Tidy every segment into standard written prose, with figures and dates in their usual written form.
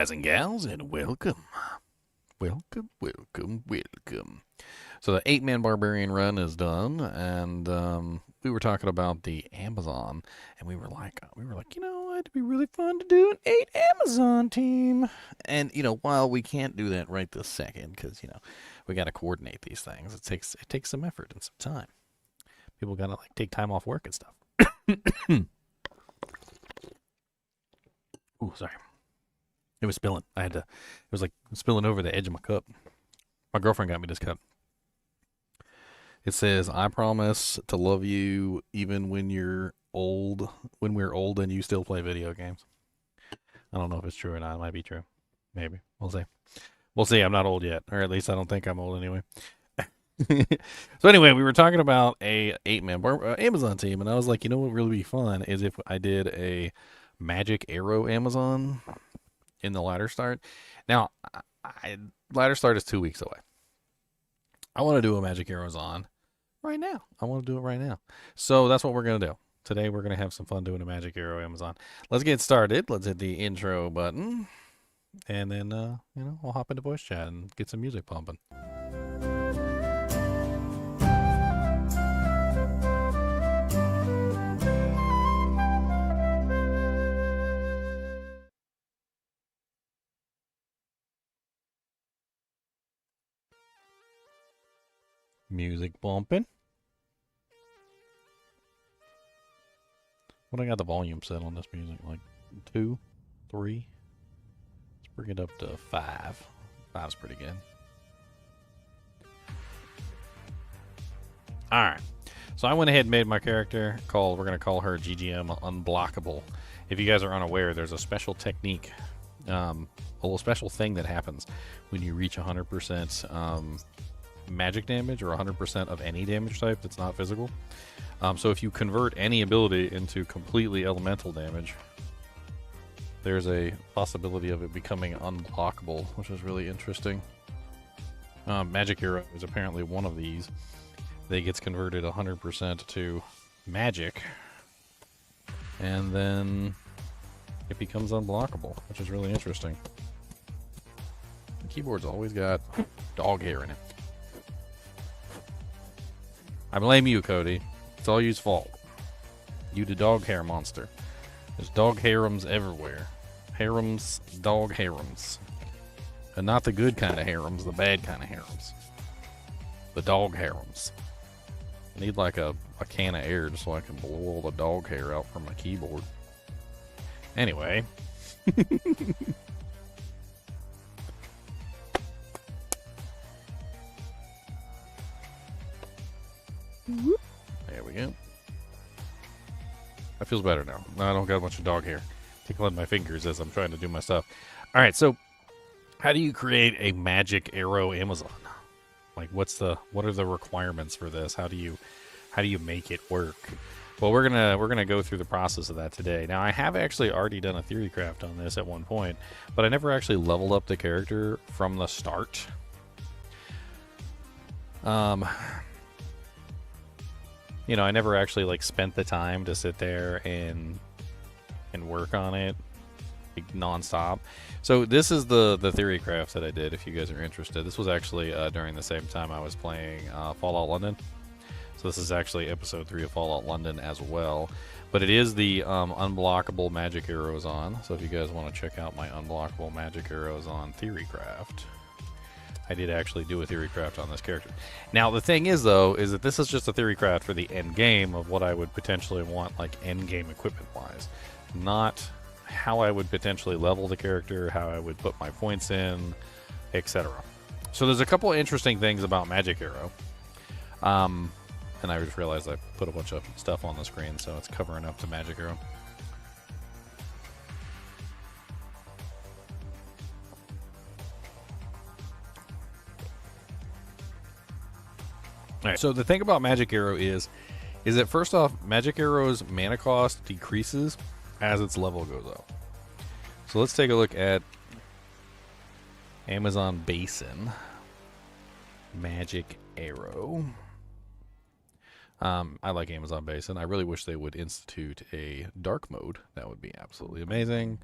Guys and gals, and welcome. Welcome. So the 8-man barbarian run is done, and we were talking about the Amazon, and we were like, it'd be really fun to do an 8 Amazon team. And while we can't do that right this second, because we got to coordinate these things. It takes some effort and some time. People gotta take time off work and stuff. Ooh, sorry. It was spilling. It was like spilling over the edge of my cup. My girlfriend got me this cup. It says, I promise to love you even when you're old, when we're old and you still play video games. I don't know if it's true or not. It might be true. Maybe. We'll see. We'll see. I'm not old yet. Or at least I don't think I'm old anyway. So anyway, we were talking about a 8-man Amazon team, and I was like, what would really be fun is if I did a magic arrow Amazon in the ladder start. Now, ladder start is 2 weeks away. I want to do a magic arrows on right now. I want to do it right now. So that's what we're going to do. Today we're going to have some fun doing a magic arrow Amazon. Let's get started. Let's hit the intro button. And then, we'll hop into voice chat and get some music pumping. Music bumping. What I got the volume set on this music? Like 2, 3? Let's bring it up to 5. 5's pretty good. Alright. So I went ahead and made my character we're going to call her GGM Unblockable. If you guys are unaware, there's a special technique, a little special thing that happens when you reach 100% magic damage or 100% of any damage type that's not physical. So if you convert any ability into completely elemental damage, there's a possibility of it becoming unblockable, which is really interesting. Magic Arrow is apparently one of these. They gets converted 100% to magic, and then it becomes unblockable, which is really interesting. The keyboard's always got dog hair in it. I blame you, Cody. It's all you's fault. You the dog hair monster. There's dog harems everywhere. Harems, dog harems. And not the good kind of harems, the bad kind of harems. The dog harems. I need like a can of air just so I can blow all the dog hair out from my keyboard. Anyway. There we go. That feels better now. I don't got a bunch of dog hair tickling my fingers as I'm trying to do my stuff. All right, so how do you create a magic arrow Amazon? Like, what are the requirements for this? How do you make it work? Well, we're gonna go through the process of that today. Now, I have actually already done a theory craft on this at one point, but I never actually leveled up the character from the start. I never actually spent the time to sit there and work on it non-stop. So this is the theory craft that I did, if you guys are interested. This was actually during the same time I was playing Fallout London. So this is actually episode 3 of Fallout London as well. But it is the unblockable magic arrows on. So if you guys want to check out my unblockable magic arrows on theory craft, I did actually do a theory craft on this character. Now, the thing is, though, is that this is just a theory craft for the end game of what I would potentially want, end game equipment-wise. Not how I would potentially level the character, how I would put my points in, etc. So there's a couple of interesting things about Magic Arrow. And I just realized I put a bunch of stuff on the screen, so it's covering up the Magic Arrow. Alright, so the thing about Magic Arrow is that first off, Magic Arrow's mana cost decreases as its level goes up. So let's take a look at Amazon Basin Magic Arrow. I like Amazon Basin. I really wish they would institute a dark mode. That would be absolutely amazing.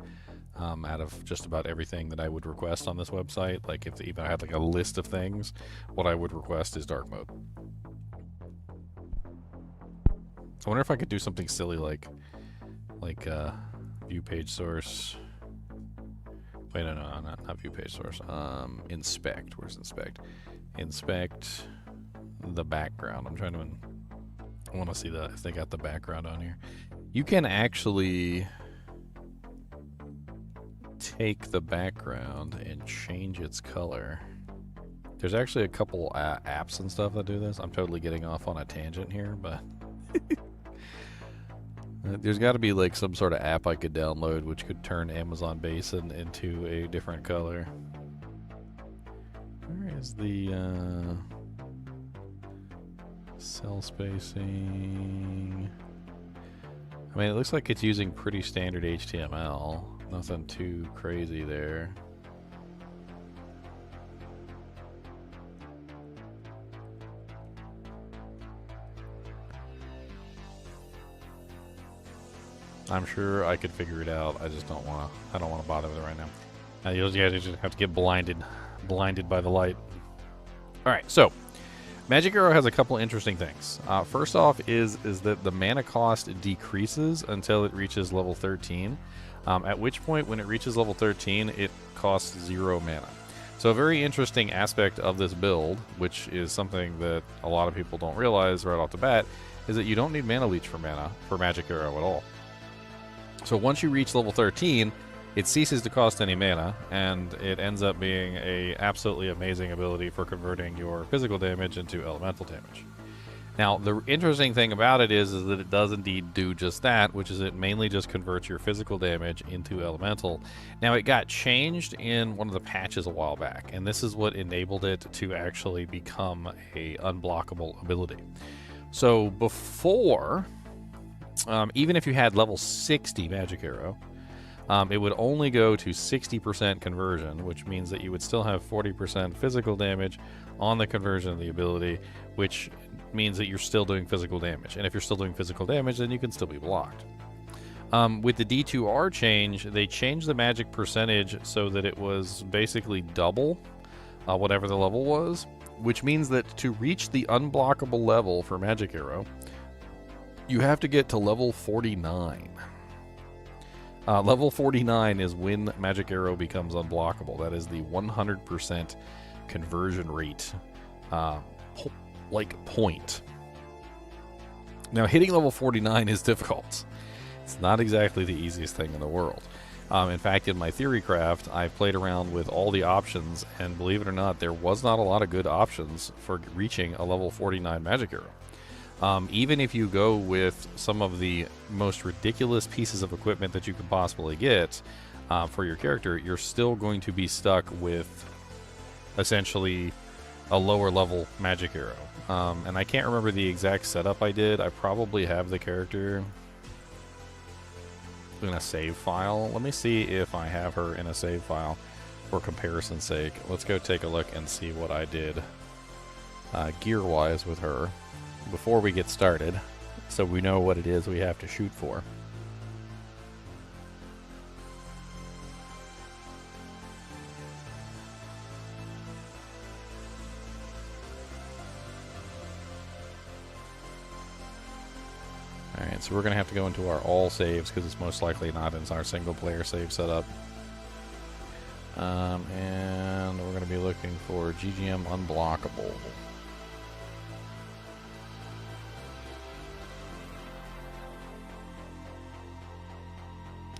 Out of just about everything that I would request on this website, like if even I had like a list of things, what I would request is dark mode. I wonder if I could do something silly like view page source. Wait, no, not view page source. Inspect. Where's inspect? Inspect the background. I want to see if they got the background on here. You can actually take the background and change its color. There's actually a couple apps and stuff that do this. I'm totally getting off on a tangent here, but there's got to be like some sort of app I could download which could turn Amazon Basin into a different color. Where is the cell spacing? I mean, it looks like it's using pretty standard HTML. Nothing too crazy there. I'm sure I could figure it out. I just don't want to. I don't want to bother with it right now. You guys just have to get blinded by the light. All right, so Magic Arrow has a couple interesting things. First off is that the mana cost decreases until it reaches level 13. At which point, when it reaches level 13, it costs 0 mana. So a very interesting aspect of this build, which is something that a lot of people don't realize right off the bat, is that you don't need Mana Leech for Magic Arrow at all. So once you reach level 13, it ceases to cost any mana, and it ends up being a absolutely amazing ability for converting your physical damage into elemental damage. Now, the interesting thing about it is that it does indeed do just that, which is it mainly just converts your physical damage into elemental. Now, it got changed in one of the patches a while back, and this is what enabled it to actually become a unblockable ability. So before, even if you had level 60 Magic Arrow, it would only go to 60% conversion, which means that you would still have 40% physical damage on the conversion of the ability, which means that you're still doing physical damage. And if you're still doing physical damage, then you can still be blocked. With the D2R change, they changed the magic percentage so that it was basically double whatever the level was, which means that to reach the unblockable level for Magic Arrow, you have to get to level 49. Level 49 is when Magic Arrow becomes unblockable. That is the 100% conversion rate point. Now, hitting level 49 is difficult. It's not exactly the easiest thing in the world. In fact, in my theory craft, I played around with all the options, and believe it or not, there was not a lot of good options for reaching a level 49 Magic Arrow. Even if you go with some of the most ridiculous pieces of equipment that you could possibly get for your character, you're still going to be stuck with essentially a lower level Magic Arrow. And I can't remember the exact setup I did. I probably have the character in a save file. Let me see if I have her in a save file for comparison's sake. Let's go take a look and see what I did gear-wise with her before we get started, so we know what it is we have to shoot for. Alright, so we're going to have to go into our all saves because it's most likely not in our single player save setup. And we're going to be looking for GGM Unblockable.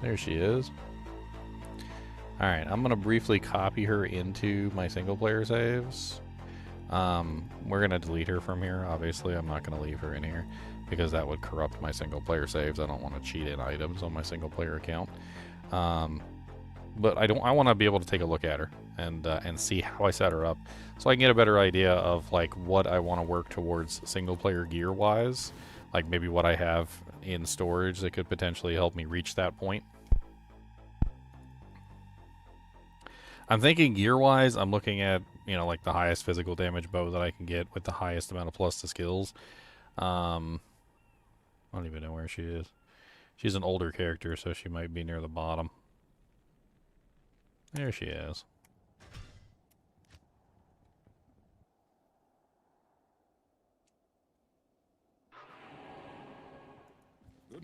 There she is. Alright, I'm going to briefly copy her into my single player saves. We're going to delete her from here. Obviously, I'm not going to leave her in here because that would corrupt my single player saves. I don't want to cheat in items on my single player account. But I want to be able to take a look at her and see how I set her up so I can get a better idea of like what I want to work towards single player gear wise, like maybe what I have in storage that could potentially help me reach that point. I'm thinking gear-wise, I'm looking at, you know, like the highest physical damage bow that I can get with the highest amount of plus to skills. I don't even know where she is. She's an older character, so she might be near the bottom. There she is.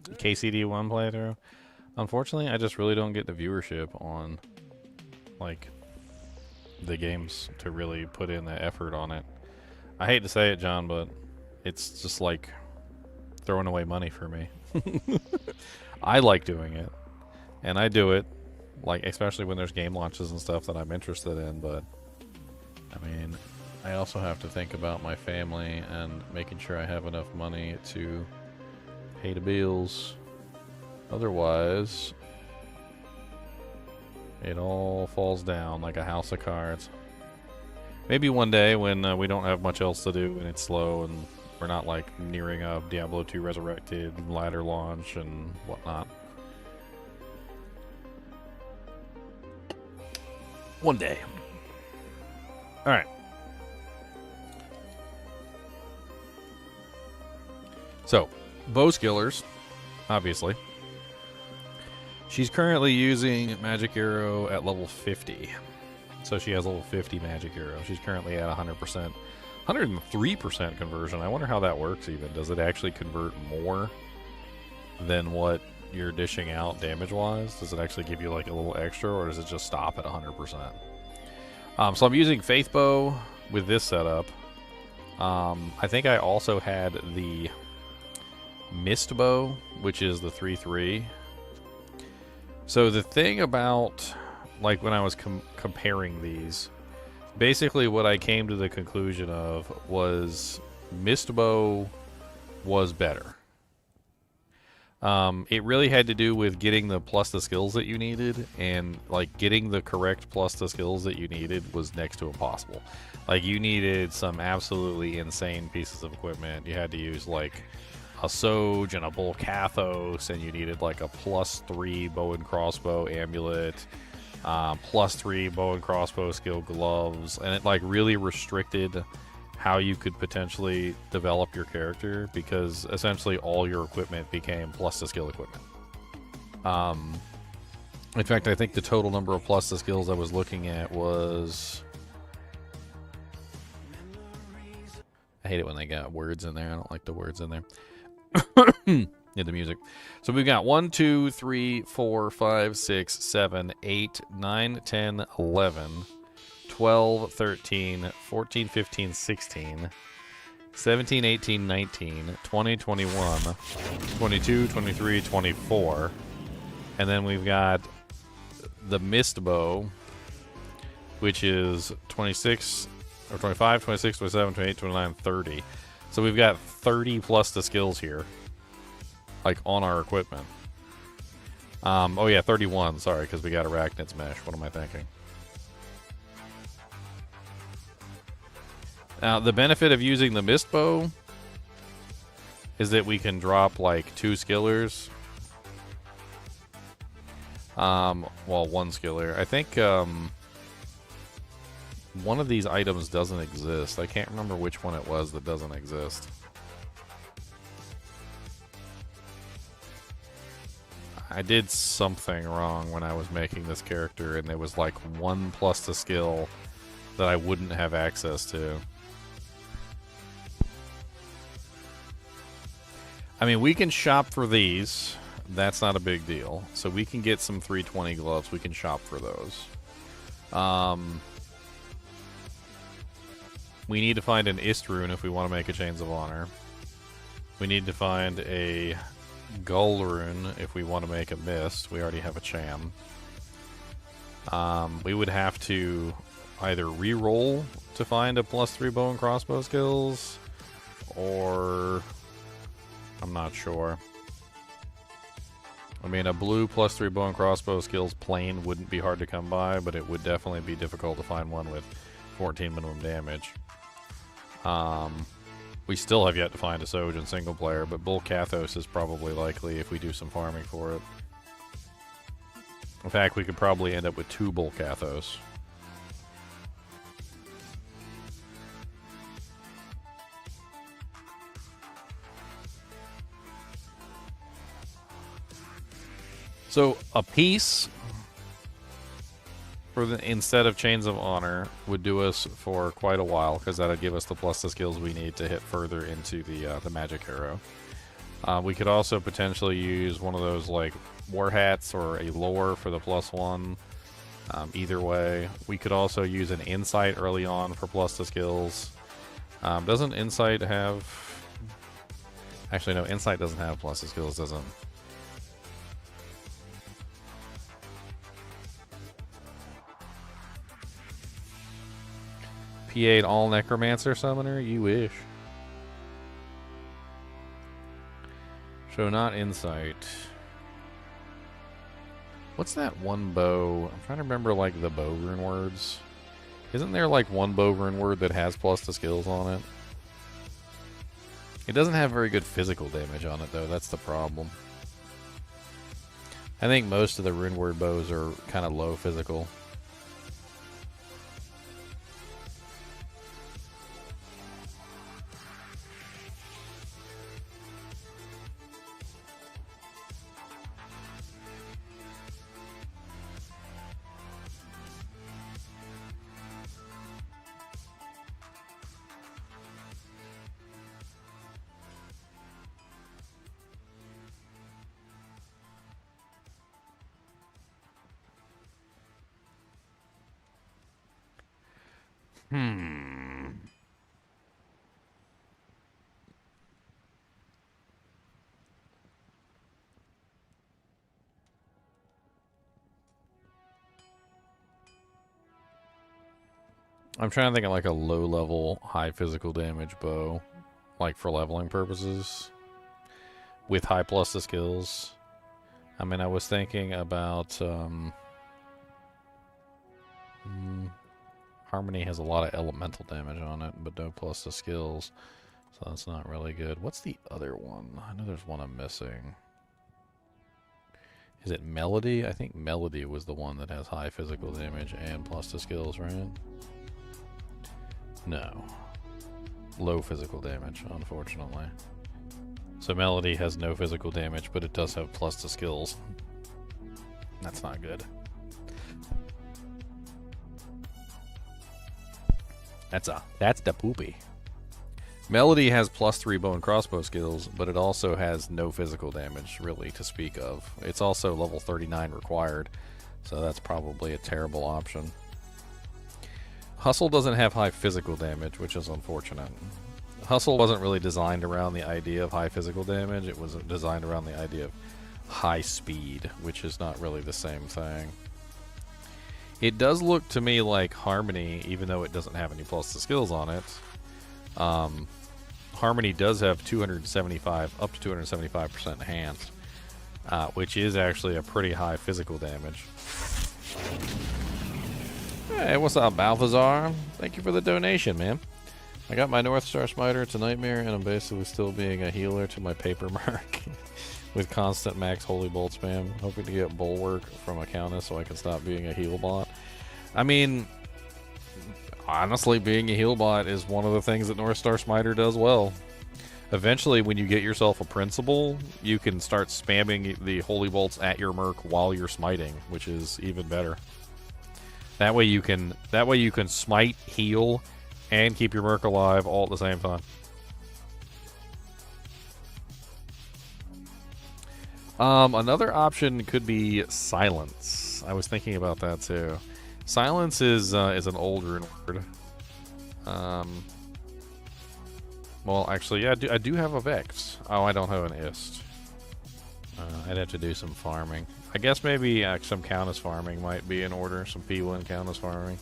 KCD1 playthrough. Unfortunately, I just really don't get the viewership on, like, the games to really put in the effort on it. I hate to say it, John, but it's just like throwing away money for me. I like doing it, and I do it, like, especially when there's game launches and stuff that I'm interested in, but, I mean, I also have to think about my family and making sure I have enough money to pay the bills. Otherwise, it all falls down like a house of cards. Maybe one day when we don't have much else to do and it's slow and we're not like nearing a Diablo 2 Resurrected ladder launch and whatnot. One day. Alright. So, bow skillers, obviously. She's currently using Magic Arrow at level 50. So she has level 50 Magic Arrow. She's currently at 100%. 103% conversion. I wonder how that works even. Does it actually convert more than what you're dishing out damage-wise? Does it actually give you like a little extra, or does it just stop at 100%? So I'm using Faith Bow with this setup. I think I also had the Mist Bow, which is the 3/3. So the thing about, like, when I was comparing these, basically what I came to the conclusion of was Mist Bow was better. It really had to do with getting the plus the skills that you needed, and like getting the correct plus the skills that you needed was next to impossible. Like, you needed some absolutely insane pieces of equipment. You had to use like a Soj and a Bull Kathos, and you needed like a +3 bow and crossbow amulet, +3 bow and crossbow skill gloves, and it like really restricted how you could potentially develop your character, because essentially all your equipment became plus the skill equipment. In fact, I think the total number of plus the skills I was looking at was... I hate it when they got words in there. I don't like the words in there. Yeah, the music. So we've got 1, 2, 3, 4, 5, 6, 7, 8, 9, 10, 11, 12, 13, 14, 15, 16, 17, 18, 19, 20, 21, 22, 23, 24. And then we've got the Mist Bow, which is 26, or 25, 26, 27, 28, 29, 30. So we've got 30 plus the skills here, like, on our equipment. Oh yeah, 31, sorry, because we got Arachnid's Mesh. What am I thinking? Now, the benefit of using the Mist Bow is that we can drop, like, 2 skillers. Well, 1 skiller. I think, one of these items doesn't exist. I can't remember which one it was that doesn't exist. I did something wrong when I was making this character, and there was like 1 plus the skill that I wouldn't have access to. I mean, we can shop for these. That's not a big deal. So we can get some 320 gloves. We can shop for those. We need to find an Ist rune if we want to make a Chains of Honor. We need to find a Gull rune if we want to make a Mist. We already have a Cham. We would have to either re-roll to find a +3 bow and crossbow skills, or I'm not sure. I mean, a blue +3 bow and crossbow skills plain wouldn't be hard to come by, but it would definitely be difficult to find one with 14 minimum damage. We still have yet to find a Soj in single player, but Bull Kathos is probably likely if we do some farming for it. In fact, we could probably end up with 2 Bull Kathos. So a piece for the instead of Chains of Honor would do us for quite a while, because that'd give us the plus the skills we need to hit further into the magic arrow. We could also potentially use one of those like war hats or a lore for the +1. Either way, we could also use an insight early on for plus the skills. Doesn't insight have? Actually, no. Insight doesn't have plus the skills, does it? P8 all necromancer summoner. You wish. So not insight. What's that one bow? I'm trying to remember like the bow rune words. Isn't there like one bow rune word that has plus the skills on it? It doesn't have very good physical damage on it though, that's the problem. I think most of the rune word bows are kind of low physical. I'm trying to think of like a low level, high physical damage bow, like for leveling purposes, with high plus the skills. I mean, I was thinking about Harmony has a lot of elemental damage on it, but no plus the skills, so that's not really good. What's the other one? I know there's one I'm missing. Is it Melody? I think Melody was the one that has high physical damage and plus the skills, right? No. Low physical damage, unfortunately. So Melody has no physical damage, but it does have plus the skills. That's not good. That's the poopy. Melody has +3 bow and crossbow skills, but it also has no physical damage, really, to speak of. It's also level 39 required, so that's probably a terrible option. Hustle doesn't have high physical damage, which is unfortunate. Hustle wasn't really designed around the idea of high physical damage. It was designed around the idea of high speed, which is not really the same thing. It does look to me like Harmony, even though it doesn't have any plus the skills on it. Harmony does have 275, up to 275% enhanced, which is actually a pretty high physical damage. Hey, what's up, Balthazar? Thank you for the donation, man. I got my North Star Smiter to Nightmare, and I'm basically still being a healer to my paper mark with constant max Holy Bolt spam, hoping to get Bulwark from a Countess so I can stop being a heal bot. I mean, honestly, being a heal bot is one of the things that North Star Smiter does well. Eventually, when you get yourself a Principal, you can start spamming the Holy Bolts at your Merc while you're smiting, which is even better. That way you can smite, heal, and keep your Merc alive all at the same time. Another option could be Silence. I was thinking about that too. Silence is an old rune word. Well, actually, yeah, I do have a Vex. Oh, I don't have an Ist. I'd have to do some farming. I guess maybe some Countess farming might be in order. Some P1 Countess farming.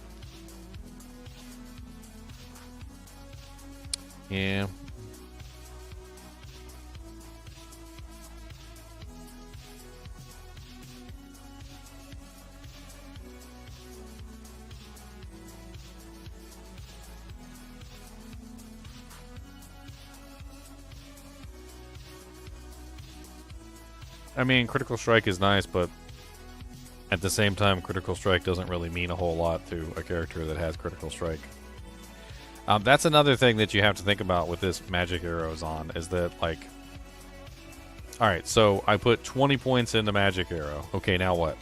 Yeah. I mean, Critical Strike is nice, but at the same time, Critical Strike doesn't really mean a whole lot to a character that has Critical Strike. That's another thing that you have to think about with this Magic Arrows on, is that, like, All right, so I put 20 points into magic arrow. Okay, now what?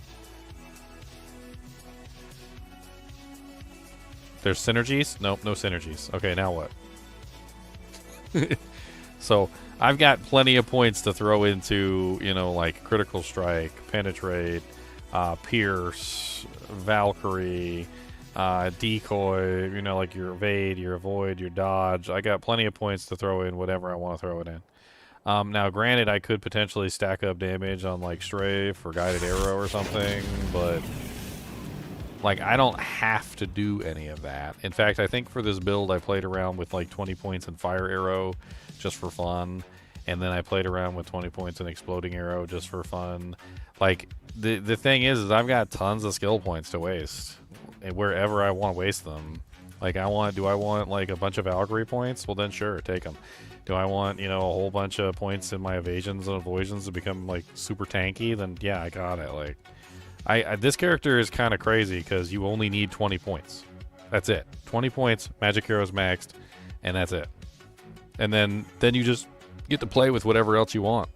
There's synergies? Nope, no synergies. Okay, now what? So I've got plenty of points to throw into, you know, like critical strike, penetrate, pierce, Valkyrie, decoy, you know, like your evade, your avoid, your dodge. I got plenty of points to throw in whatever I want to throw it in. Now, granted, I could potentially stack up damage on like strafe or guided arrow or something, but like I don't have to do any of that. In fact, I think for this build, I played around with like 20 points in fire arrow just for fun, and then I played around with 20 points in exploding arrow just for fun. Like the thing is I've got tons of skill points to waste, and wherever I want to waste them. Like do I want like a bunch of Valkyrie points? Well, then sure, take them. Do I want, you know, a whole bunch of points in my evasions and avoisions to become like super tanky? Then yeah, I got it. Like, this character is kind of crazy because you only need 20 points. That's it. 20 points, magic arrows maxed, and that's it. And then you just get to play with whatever else you want.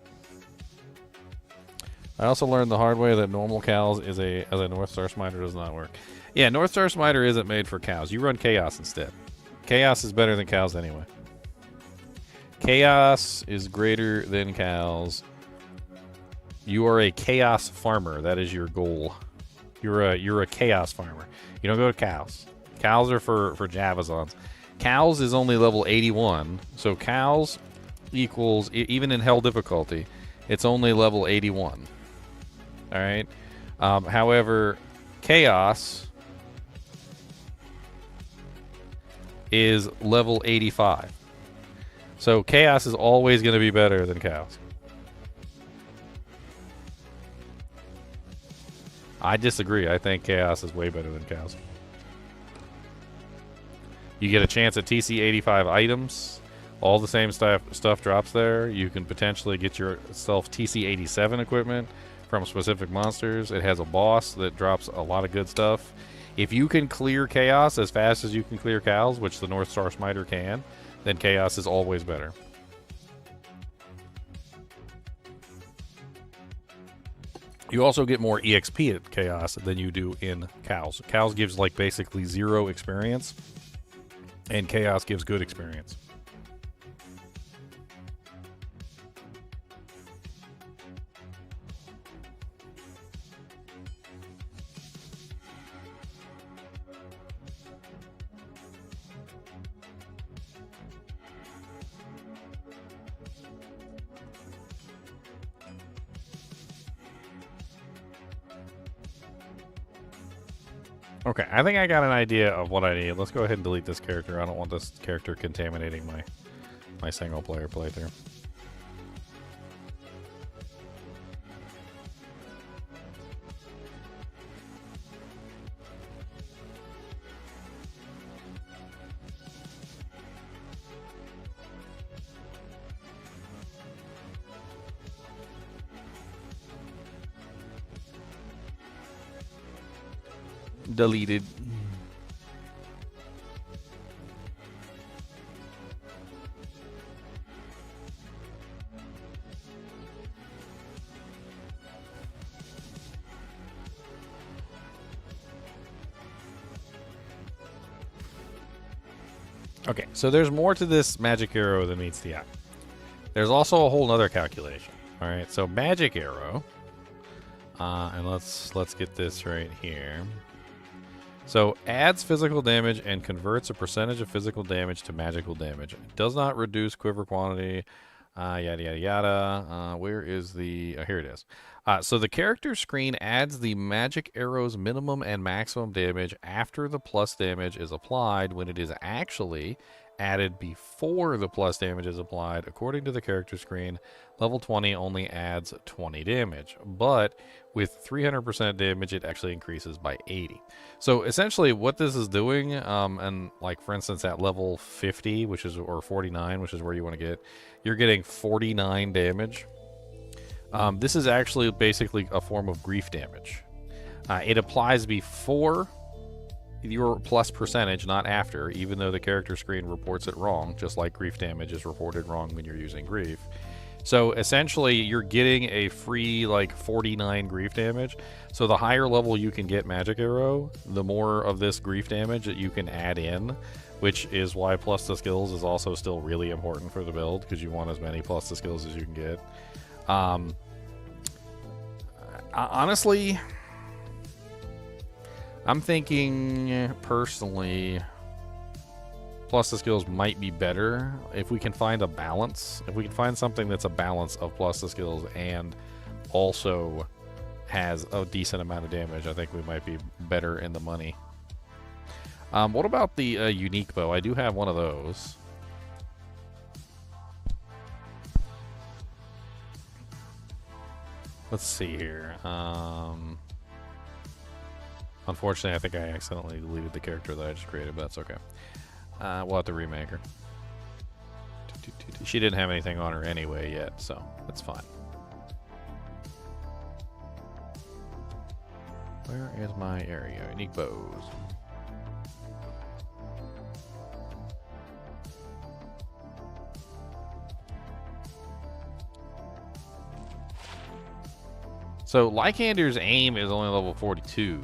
I also learned the hard way that normal cows as a North Star Smiter does not work. Yeah, North Star Smiter isn't made for cows. You run chaos instead. Chaos is better than cows anyway. Chaos is greater than cows. You are a chaos farmer. That is your goal. You're a chaos farmer. You don't go to cows. Cows are for Javazons. Cows is only level 81. So cows equals, even in hell difficulty, it's only level 81. All right. However, chaos is level 85. So chaos is always going to be better than cows. I disagree. I think chaos is way better than cows. You get a chance at TC 85 items. All the same stuff drops there. You can potentially get yourself TC 87 equipment from specific monsters. It has a boss that drops a lot of good stuff. If you can clear chaos as fast as you can clear cows, which the North Star Smiter can, then chaos is always better. You also get more EXP at chaos than you do in cows. Cows gives like basically 0 experience, and chaos gives good experience. Okay, I think I got an idea of what I need. Let's go ahead and delete this character. I don't want this character contaminating my single player playthrough. Deleted. Okay, so there's more to this magic arrow than meets the eye. There's also a whole nother calculation. All right, so magic arrow, and let's get this right here. So adds physical damage and converts a percentage of physical damage to magical damage. Does not reduce quiver quantity. Yada yada yada. Where is the? Here it is. So the character screen adds the magic arrow's minimum and maximum damage after the plus damage is applied, when it is actually added before the plus damage is applied. According to the character screen, level 20 only adds 20 damage, but with 300% damage, it actually increases by 80. So essentially what this is doing, and like for instance at level 50, or 49, which is where you want to get, you're getting 49 damage. This is actually basically a form of grief damage. It applies before your plus percentage, not after, even though the character screen reports it wrong, just like grief damage is reported wrong when you're using grief. So essentially, you're getting a free like 49 grief damage. So the higher level you can get Magic Arrow, the more of this grief damage that you can add in, which is why plus the skills is also still really important for the build, because you want as many plus the skills as you can get. Honestly, I'm thinking personally, plus the skills might be better if we can find a balance. If we can find something that's a balance of plus the skills and also has a decent amount of damage, I think we might be better in the money. What about the unique bow? I do have one of those. Let's see here. Unfortunately, I think I accidentally deleted the character that I just created, but that's okay. We'll have to remake her. She didn't have anything on her anyway yet, so that's fine. Where is my area? Unique bows. So Lycander's aim is only level 42.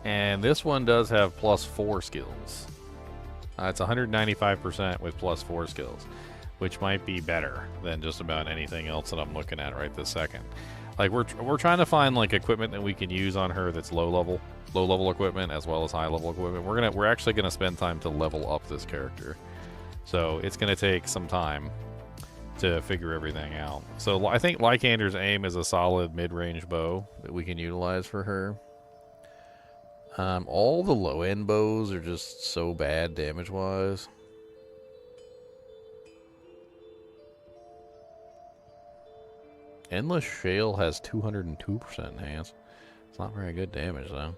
And this one does have plus 4 skills. It's 195% with plus 4 skills, which might be better than just about anything else that I'm looking at right this second. Like we're trying to find like equipment that we can use on her that's low level equipment as well as high level equipment. We're actually gonna spend time to level up this character, so it's gonna take some time to figure everything out. So I think Lycander's aim is a solid mid-range bow that we can utilize for her. All the low-end bows are just so bad damage-wise. Endless Shale has 202% enhance. It's not very good damage, though.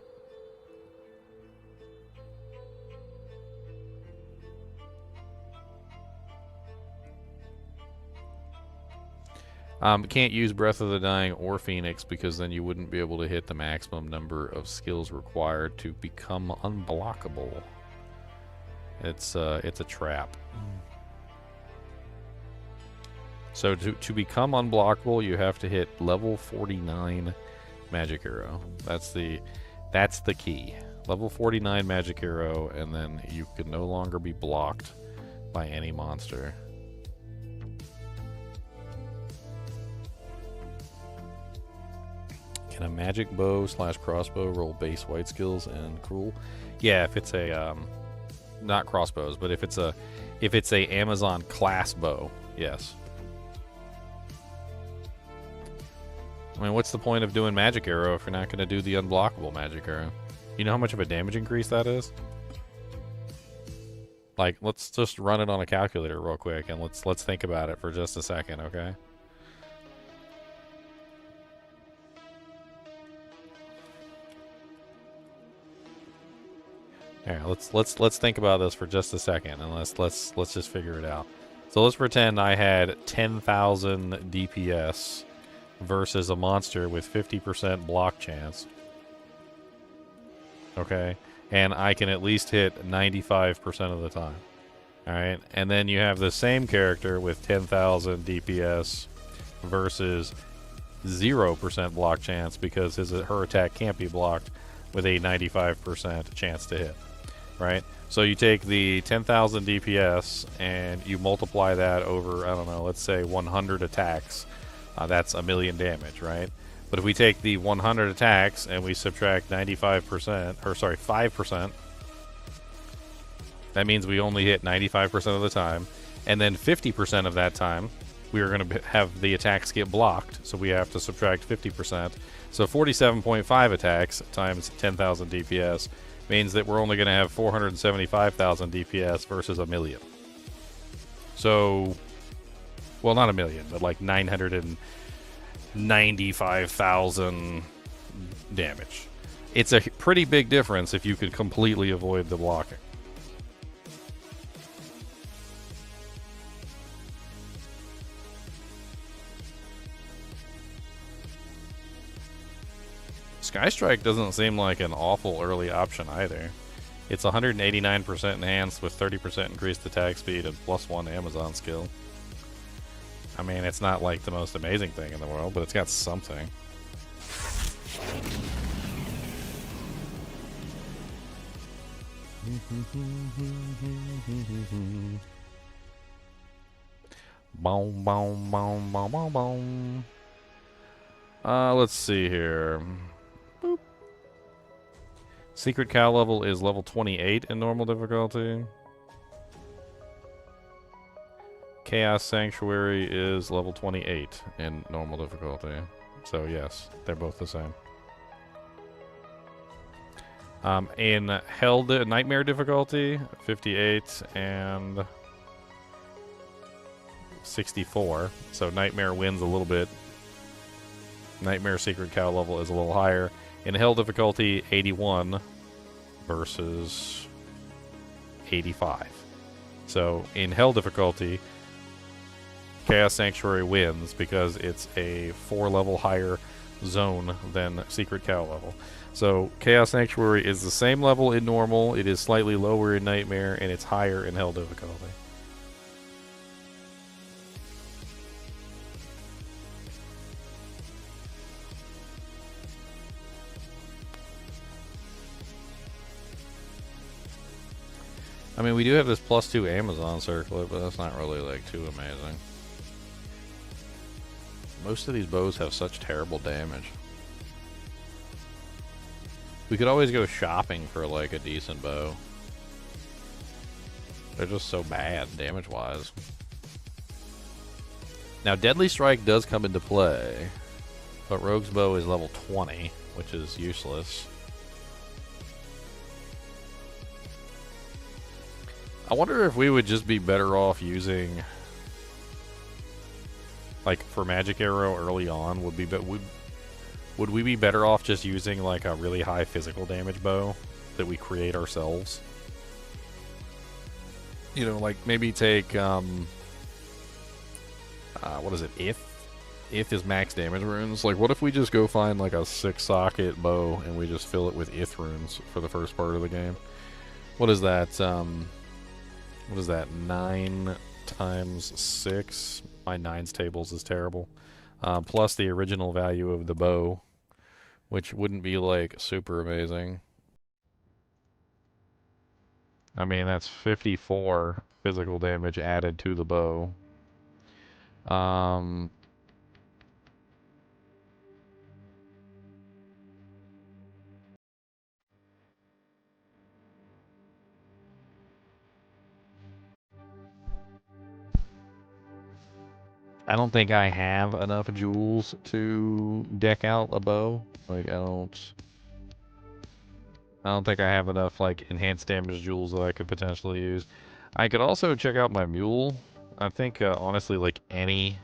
Can't use Breath of the Dying or Phoenix because then you wouldn't be able to hit the maximum number of skills required to become unblockable. It's a trap. So to become unblockable, you have to hit level 49 Magic Arrow. That's the key. Level 49 Magic Arrow, and then you can no longer be blocked by any monster. Can a magic bow / crossbow roll base white skills and cruel? Yeah, if it's a not crossbows, but if it's a Amazon class bow, yes. I mean, what's the point of doing magic arrow if you're not going to do the unblockable magic arrow? You know how much of a damage increase that is? Like, let's just run it on a calculator real quick and let's think about it for just a second, okay? Yeah, let's think about this for just a second, and let's just figure it out. So let's pretend I had 10,000 DPS versus a monster with 50% block chance. Okay, and I can at least hit 95% of the time. All right, and then you have the same character with 10,000 DPS versus 0% block chance because her attack can't be blocked with a 95% chance to hit. Right? So you take the 10,000 DPS and you multiply that over, I don't know, let's say 100 attacks. That's 1,000,000 damage, right? But if we take the 100 attacks and we subtract 5%, that means we only hit 95% of the time. And then 50% of that time, we are going to have the attacks get blocked. So we have to subtract 50%. So 47.5 attacks times 10,000 DPS means that we're only going to have 475,000 DPS versus 1,000,000. So, well, not 1,000,000, but like 995,000 damage. It's a pretty big difference if you could completely avoid the blocking. Skystrike doesn't seem like an awful early option either. It's 189% enhanced with 30% increased attack speed and +1 Amazon skill. I mean, it's not like the most amazing thing in the world, but it's got something. Boom, boom, boom, boom, boom, boom. Let's see here. Boop. Secret cow level is level 28 in normal difficulty. Chaos Sanctuary is level 28 in normal difficulty. So yes, they're both the same. In Hell Nightmare difficulty, 58 and 64. So Nightmare wins a little bit. Nightmare Secret Cow level is a little higher. In Hell difficulty, 81 versus 85. So in Hell difficulty, Chaos Sanctuary wins because it's a 4 level higher zone than Secret Cow level. So Chaos Sanctuary is the same level in normal, it is slightly lower in Nightmare, and it's higher in Hell difficulty. I mean, we do have this +2 Amazon circlet, but that's not really, like, too amazing. Most of these bows have such terrible damage. We could always go shopping for, like, a decent bow. They're just so bad, damage-wise. Now, Deadly Strike does come into play, but Rogue's Bow is level 20, which is useless. I wonder if we would just be better off using, like, for Magic Arrow early on, would we be better off just using, like, a really high physical damage bow that we create ourselves? You know, like, maybe take, what is it, If is max damage runes. Like, what if we just go find, like, a 6-socket bow and we just fill it with If runes for the first part of the game? What is that, what is that, 9 times 6? My 9s tables is terrible. Plus the original value of the bow, which wouldn't be, like, super amazing. I mean, that's 54 physical damage added to the bow. I don't think I have enough jewels to deck out a bow. Like, I don't think I have enough, like, enhanced damage jewels that I could potentially use. I could also check out my Mule. I think, honestly, like, any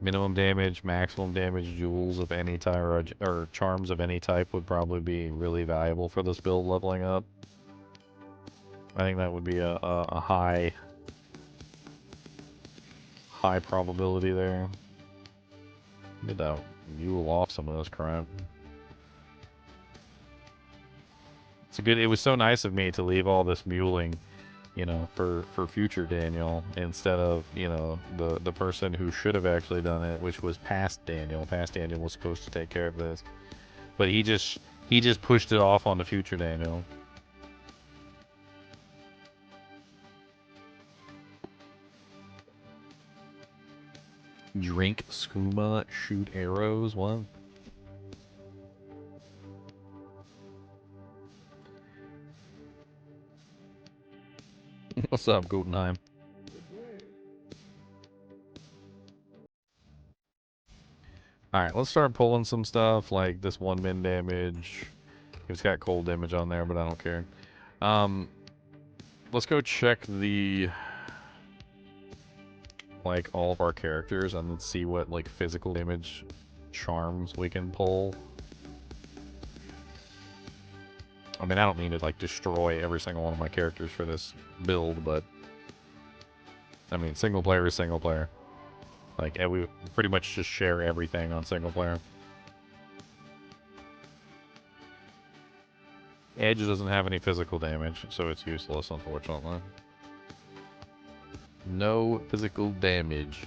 minimum damage, maximum damage jewels of any type, or charms of any type would probably be really valuable for this build leveling up. I think that would be a high probability there. Get that Mule off some of this crap. It was so nice of me to leave all this muling, you know, for future Daniel instead of, you know, the person who should have actually done it, which was past Daniel. Past Daniel was supposed to take care of this, but he just pushed it off on the future Daniel. Drink skooma, shoot arrows. What? What's up, Gutenheim? Alright, let's start pulling some stuff, like this 1 min damage. It's got cold damage on there, but I don't care. Let's go check the, like, all of our characters and let's see what, like, physical damage charms we can pull. I mean, I don't mean to, like, destroy every single one of my characters for this build, but I mean, single player is single player. Like, we pretty much just share everything on single player. Edge doesn't have any physical damage, so it's useless, unfortunately. No physical damage.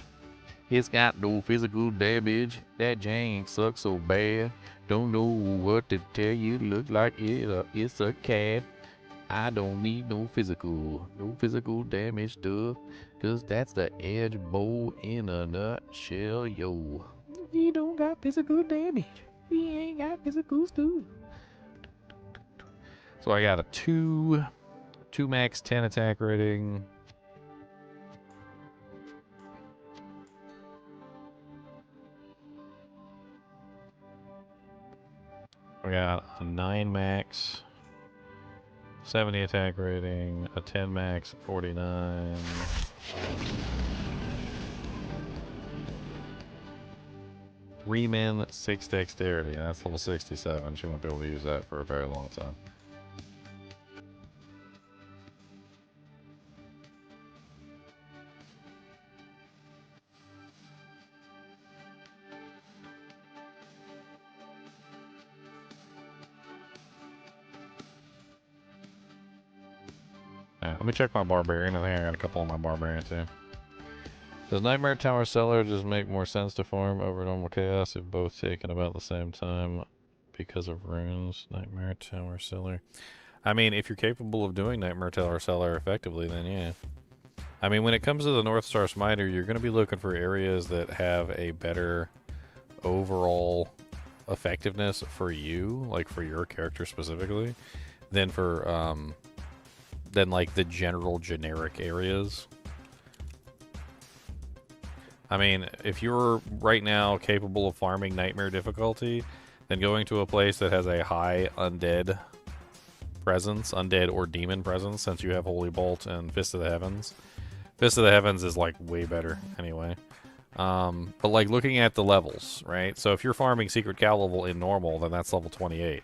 It's got no physical damage. That Jane sucks so bad. Don't know what to tell you. Look like it's a cat. I don't need no physical damage stuff. Cause that's the edge bow in a nutshell, yo. He don't got physical damage. He ain't got physical stuff. So I got a 2 max 10 attack rating. We got a 9 max 70 attack rating, a 10 max 49. Reman 6 dexterity. That's level 67. She won't be able to use that for a very long time. Yeah, let me check my barbarian. I think I got a couple on my barbarian too. Does Nightmare Tower Cellar just make more sense to farm over normal chaos if both taken about the same time because of runes? Nightmare Tower Cellar. I mean, if you're capable of doing Nightmare Tower Cellar effectively, then yeah. I mean, when it comes to the North Star Smiter, you're going to be looking for areas that have a better overall effectiveness for you, like for your character specifically, than for than like the general generic areas. I mean, if you're right now capable of farming Nightmare difficulty, then going to a place that has a high undead presence, undead or demon presence, since you have Holy Bolt and Fist of the Heavens. Fist of the Heavens is like way better anyway. But like looking at the levels, right? So if you're farming Secret Cow level in normal, then that's level 28.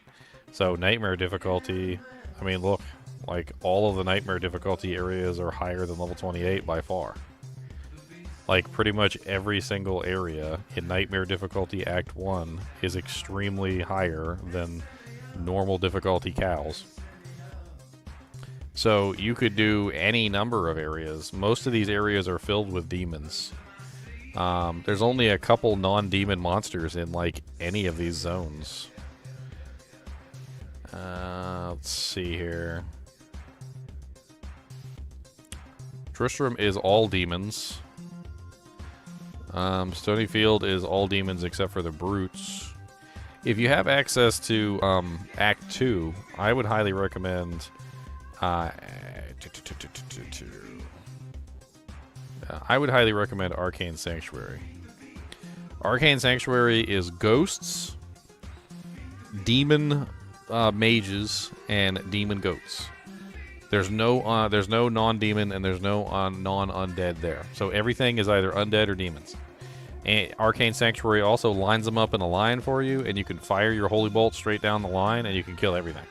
So Nightmare difficulty, I mean, look, like all of the Nightmare difficulty areas are higher than level 28 by far. Like pretty much every single area in Nightmare difficulty Act 1 is extremely higher than normal difficulty cows. So you could do any number of areas. Most of these areas are filled with demons. There's only a couple non-demon monsters in like any of these zones. Let's see here. Tristram is all demons. Stonyfield is all demons except for the brutes. If you have access to Act 2, I would highly recommend Arcane Sanctuary. Arcane Sanctuary is ghosts, demon mages, and demon goats. There's no non-demon and there's no non-undead there. So everything is either undead or demons. And Arcane Sanctuary also lines them up in a line for you, and you can fire your Holy Bolt straight down the line, and you can kill everything.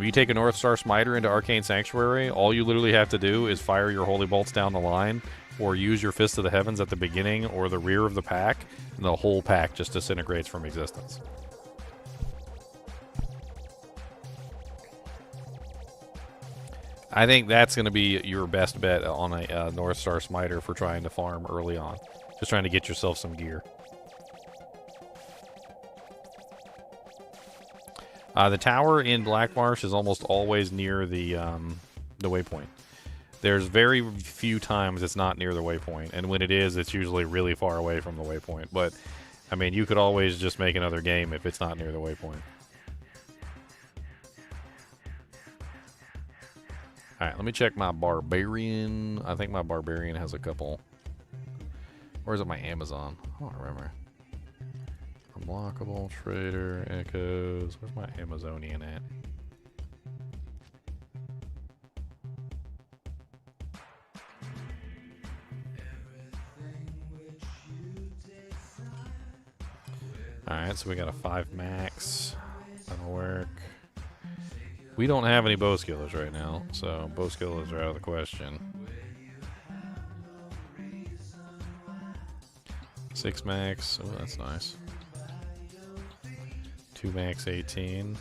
You take a North Star Smiter into Arcane Sanctuary, all you literally have to do is fire your Holy Bolts down the line, or use your Fist of the Heavens at the beginning or the rear of the pack, and the whole pack just disintegrates from existence. I think that's going to be your best bet on a North Star Smiter for trying to farm early on. Just trying to get yourself some gear. The tower in Black Marsh is almost always near the waypoint. There's very few times it's not near the waypoint, and when it is, it's usually really far away from the waypoint. But, I mean, you could always just make another game if it's not near the waypoint. Alright, let me check my Barbarian. I think my Barbarian has a couple. Or is it my Amazon? I don't remember. Unblockable, Trader, Echoes. Where's my Amazonian at? Alright, so we got a 5 max. That'll work. We don't have any bow skillers right now, so bow skillers are out of the question. 6 max. Oh, that's nice. 2 max 18.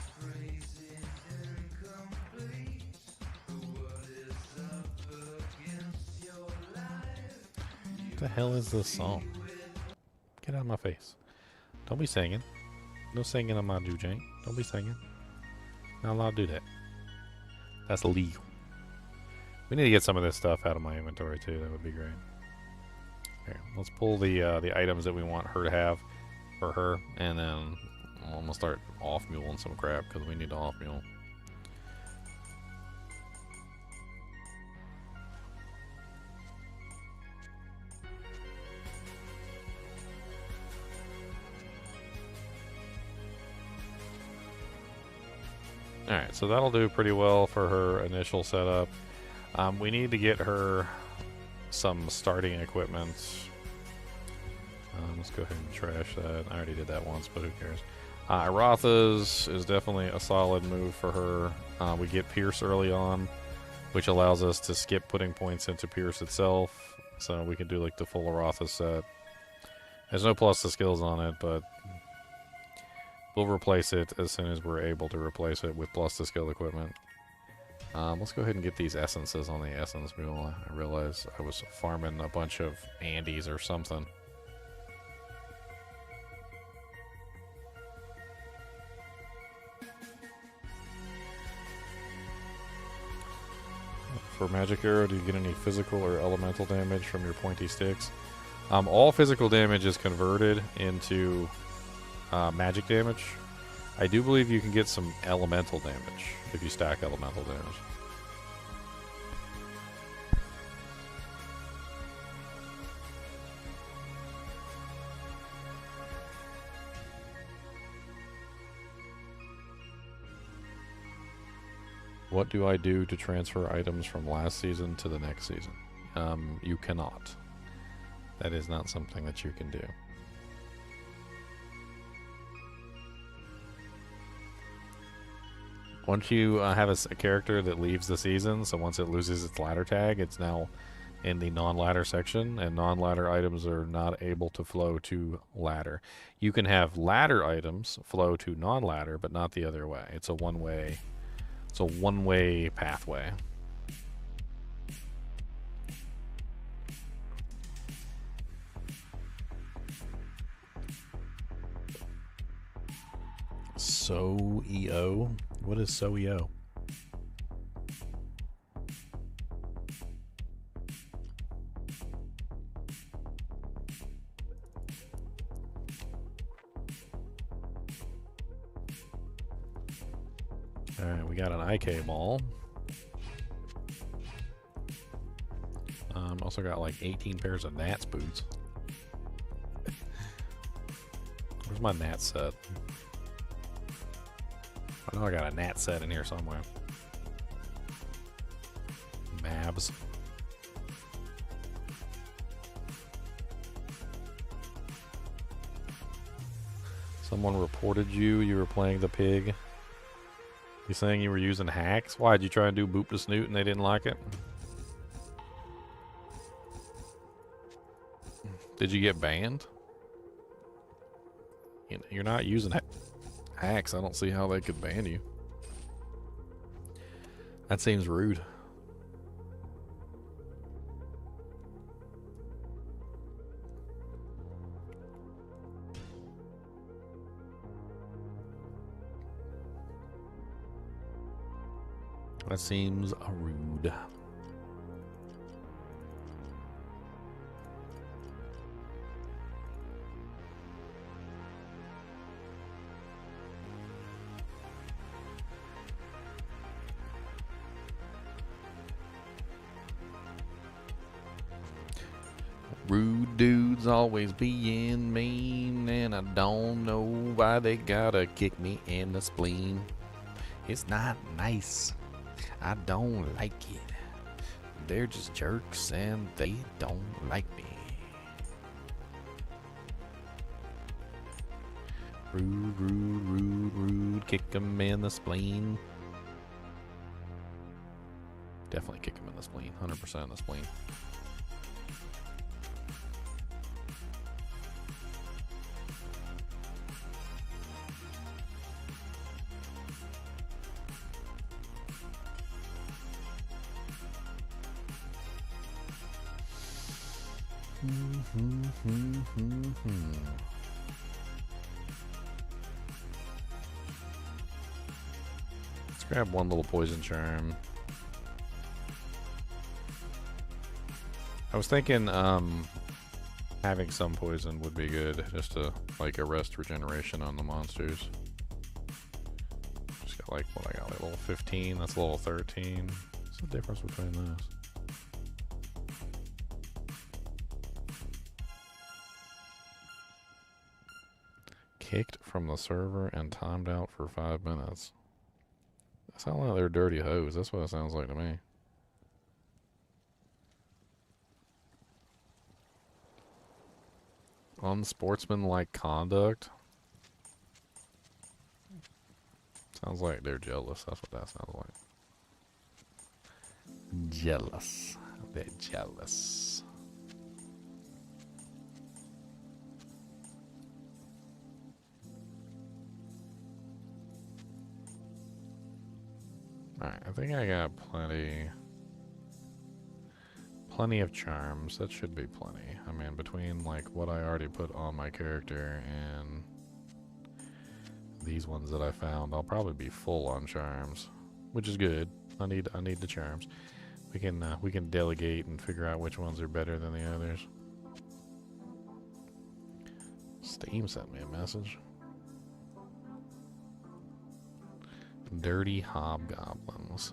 What the hell is this song? Get out of my face. Don't be singing. No singing on my Jujank. Don't be singing. Not allowed to do that. That's illegal. We need to get some of this stuff out of my inventory too. That would be great. Okay, let's pull the items that we want her to have for her, and then I'm gonna start off muling some crap because we need to off mule. Alright, so that'll do pretty well for her initial setup. We need to get her some starting equipment. Let's go ahead and trash that. I already did that once, but who cares? Iratha's is definitely a solid move for her. We get Pierce early on, which allows us to skip putting points into Pierce itself. So we can do like the full Aratha set. There's no plus to skills on it, but we'll replace it as soon as we're able to replace it with plus to skill equipment. Let's go ahead and get these essences on the essence mule. I realized I was farming a bunch of Andes or something. For Magic Arrow, do you get any physical or elemental damage from your pointy sticks? All physical damage is converted into magic damage. I do believe you can get some elemental damage if you stack elemental damage. What do I do to transfer items from last season to the next season? You cannot. That is not something that you can do. Once you have a character that leaves the season, so once it loses its ladder tag, it's now in the non-ladder section, and non-ladder items are not able to flow to ladder. You can have ladder items flow to non-ladder, but not the other way. It's a one-way. It's a one-way pathway. So-EO? What is So-EO? Alright, we got an IK ball. Also got like 18 pairs of Nats boots. Where's my Nat set? I know I got a Nat set in here somewhere. Mabs. Someone reported you were playing the pig. You saying you were using hacks? Why, did you try and do boop to snoot and they didn't like it? Did you get banned? You're not using hacks. I don't see how they could ban you. That seems rude. That seems rude. Rude dudes always being mean, and I don't know why they gotta kick me in the spleen. It's not nice. I don't like it. They're just jerks and they don't like me. Rude, rude, rude, rude. Kick them in the spleen. Definitely kick them in the spleen. 100% in the spleen. Let's grab one little poison charm. I was thinking having some poison would be good, just to like arrest regeneration on the monsters. Just got like what I got, like level 15, that's level 13. What's the difference between those? Kicked from the server and timed out for 5 minutes. That sounds like they're dirty hoes. That's what it sounds like to me. Unsportsmanlike conduct. Sounds like they're jealous. That's what that sounds like. Jealous. They're jealous. Alright, I think I got plenty of charms. That should be plenty. I mean, between like what I already put on my character and these ones that I found, I'll probably be full on charms, which is good. I need the charms. We can delegate and figure out which ones are better than the others. Steam sent me a message. Dirty hobgoblins.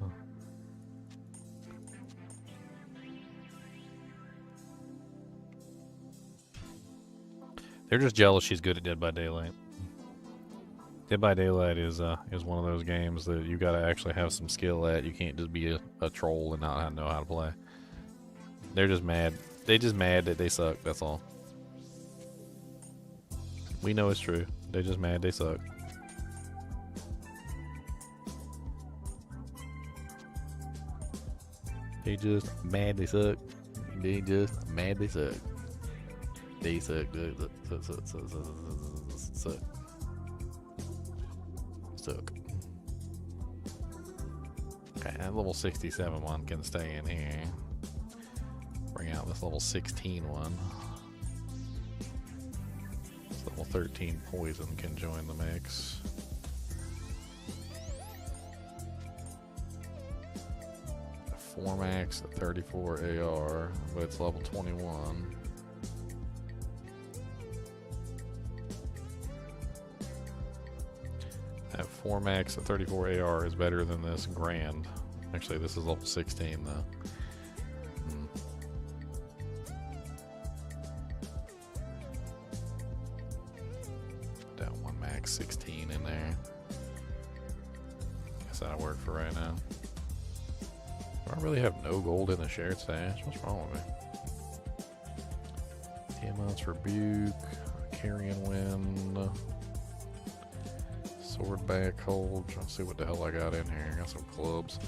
They're just jealous she's good at Dead by Daylight. Dead by Daylight is one of those games that you gotta actually have some skill at. You can't just be a troll and not know how to play. They're just mad. They just mad that they suck, that's all. We know it's true. They're just mad they suck. They just mad they suck. They just mad they suck. They suck. Suck. Suck. Okay, that level 67 one can stay in here. Bring out this level 16 one. This level 13 poison can join the mix. Max 34 AR, but it's level 21. That 4 max at 34 AR is better than this Grand. Actually, this is level 16 though. Put that 1 max 16 in there. Guess that'll work for right now. I really have no gold in the shared stash. What's wrong with me? Tiamat's Rebuke, Carrion Wind, Sword Back Hold. Trying to see what the hell I got in here. I got some clubs.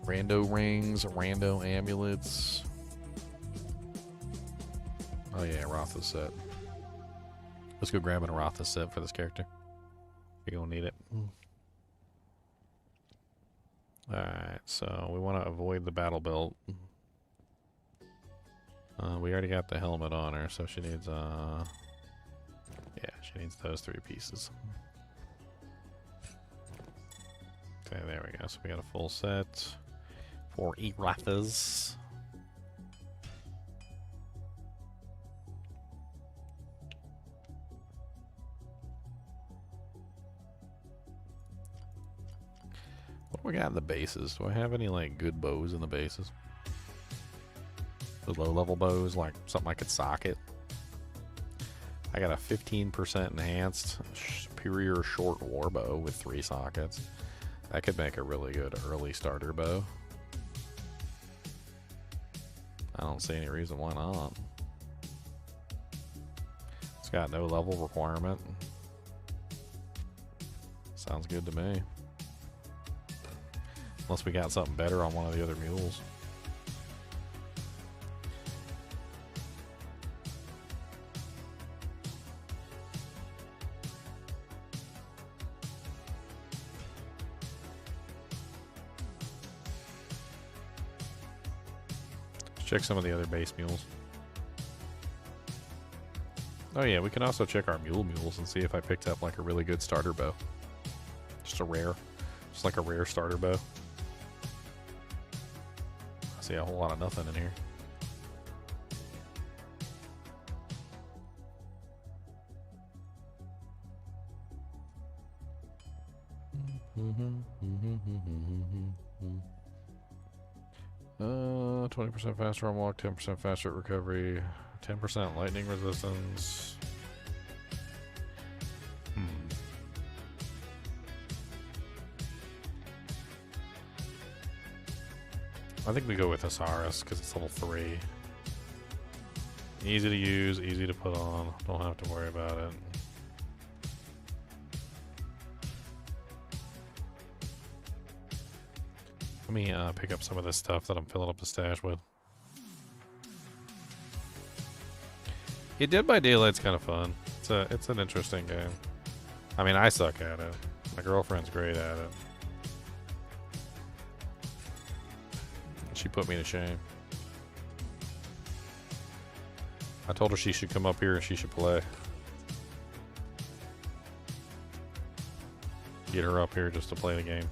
Rando rings, rando amulets. Oh yeah, Rotha set. Let's go grab a Rotha set for this character. You're gonna need it. Alright, so we want to avoid the battle belt. We already got the helmet on her, so she needs yeah, she needs those 3 pieces. Okay, there we go. So we got a full set for Rothas. What do we got in the bases? Do I have any like good bows in the bases? The low level bows, like something I could socket. I got a 15% enhanced superior short war bow with 3 sockets. That could make a really good early starter bow. I don't see any reason why not. It's got no level requirement. Sounds good to me. Unless we got something better on one of the other mules. check some of the other base mules. Oh yeah, we can also check our mules and see if I picked up like a really good starter bow. Just a rare. Just like a rare starter bow. I see a whole lot of nothing in here. Uh, 20% faster on walk, 10% faster at recovery, 10% lightning resistance. I think we go with Osiris because it's level 3. Easy to use, easy to put on. Don't have to worry about it. Let me pick up some of this stuff that I'm filling up the stash with. Yeah, Dead by Daylight's kind of fun. It's an interesting game. I mean, I suck at it. My girlfriend's great at it. She put me to shame. I told her she should come up here and she should play. Get her up here just to play the game.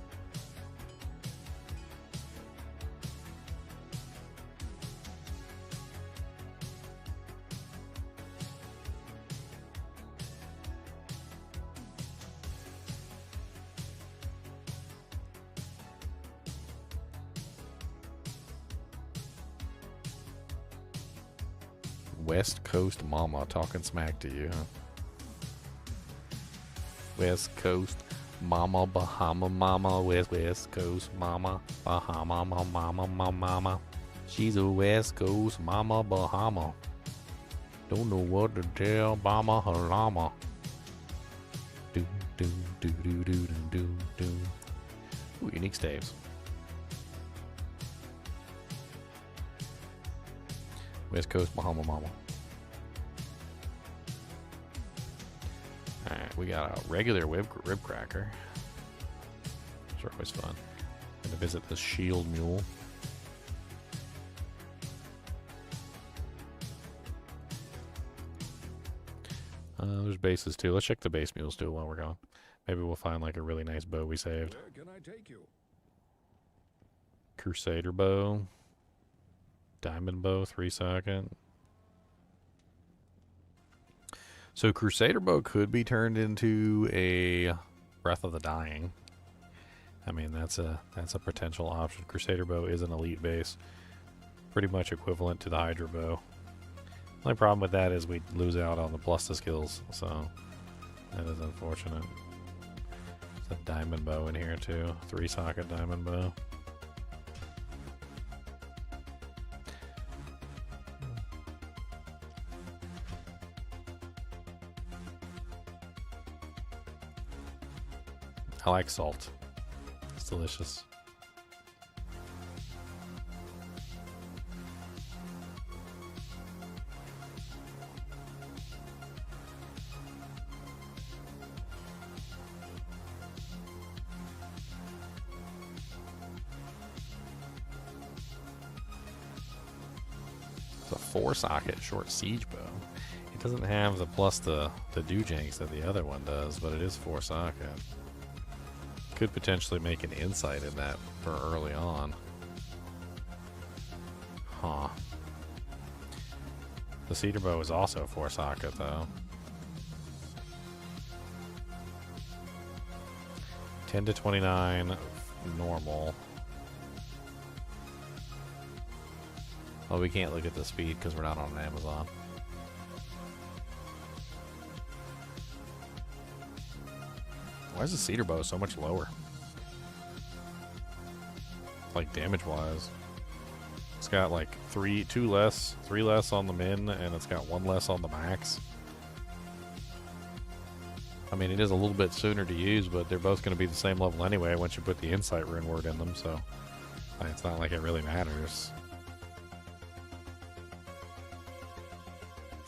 West Coast Mama talking smack to you, huh? West Coast Mama, Bahama Mama, West Coast Mama, Bahama Mama. She's a West Coast Mama, Bahama. Don't know what to tell Mama her llama. Do do do do do do do. Ooh, unique staves. West Coast Bahama Mama. Alright, we got a regular rib cracker. Those are always fun. Gonna visit the shield mule. There's bases too. Let's check the base mules too while we're gone. Maybe we'll find like a really nice bow we saved. Where can I take you? Crusader bow. Diamond bow, 3-second. So Crusader bow could be turned into a Breath of the Dying. I mean, that's a potential option. Crusader bow is an elite base, pretty much equivalent to the Hydra bow. The only problem with that is we lose out on the plus to skills, so that is unfortunate. There's a diamond bow in here too, 3-socket diamond bow. I like salt. It's delicious. It's a 4-socket short siege bow. It doesn't have the plus the doojanks that the other one does, but it is 4-socket. Could potentially make an insight in that for early on. Huh. The cedar bow is also 4-socket though. 10 to 29 normal. Oh, we can't look at the speed because we're not on Amazon. Why is the cedar bow so much lower? Like damage wise. It's got like 3 less on the min, and it's got 1 less on the max. I mean, it is a little bit sooner to use, but they're both going to be the same level anyway once you put the insight rune word in them, so it's not like it really matters.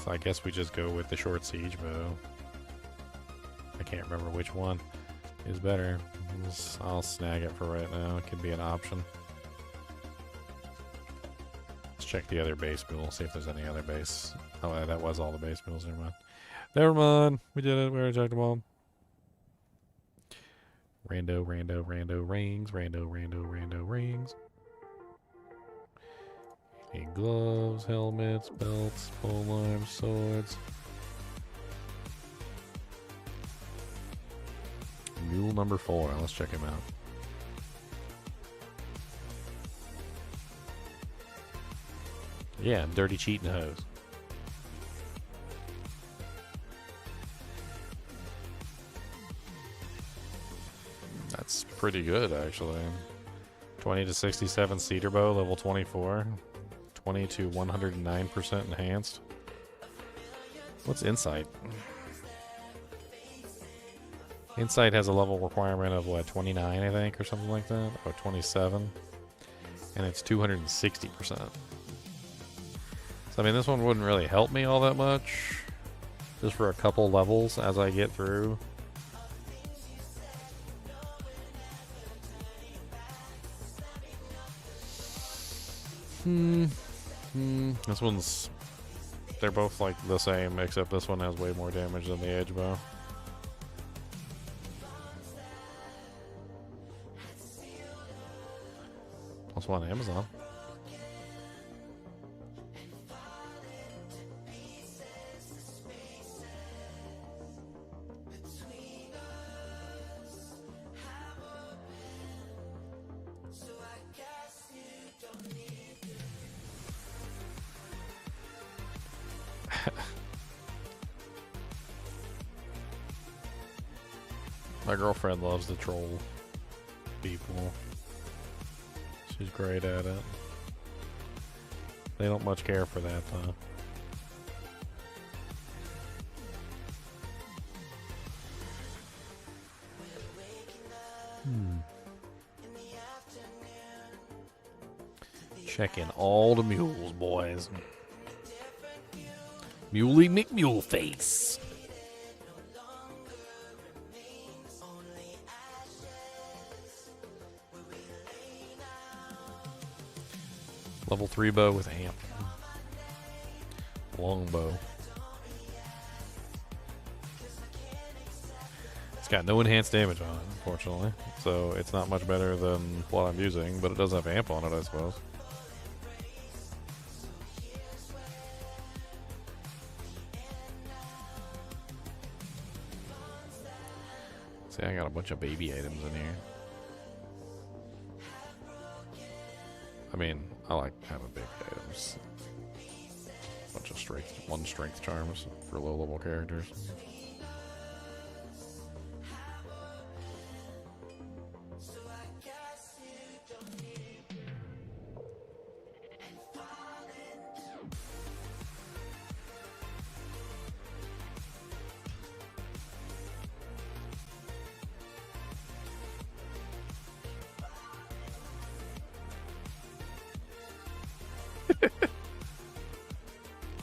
So I guess we just go with the short siege bow. I can't remember which one is better. I'll snag it for right now. It could be an option. Let's check the other base mule, see if there's any other base. Oh, that was all the base mules. Never mind. Never mind. We did it. We already checked them all. Rando rings. Rando rings. Need gloves, helmets, belts, polearms, swords. Mule number 4. Let's check him out. Yeah, dirty cheating hose. That's pretty good, actually. 20 to 67 cedar bow, level 24. 20 to 109% enhanced. What's insight? Insight has a level requirement of what, 29, I think, or something like that, or 27, and it's 260%. So I mean, this one wouldn't really help me all that much, just for a couple levels as I get through. This one's, they're both like the same, except this one has way more damage than the edge bow. Plus one Amazon. My girlfriend loves to troll people. She's great at it. They don't much care for that, though. Checking all the mules, boys. Muley McMuleface. Level 3 bow with amp. Long bow. It's got no enhanced damage on it, unfortunately. So it's not much better than what I'm using, but it does have amp on it, I suppose. See, I got a bunch of baby items in here. I mean, I like having baby items. Bunch of one strength charms for low level characters.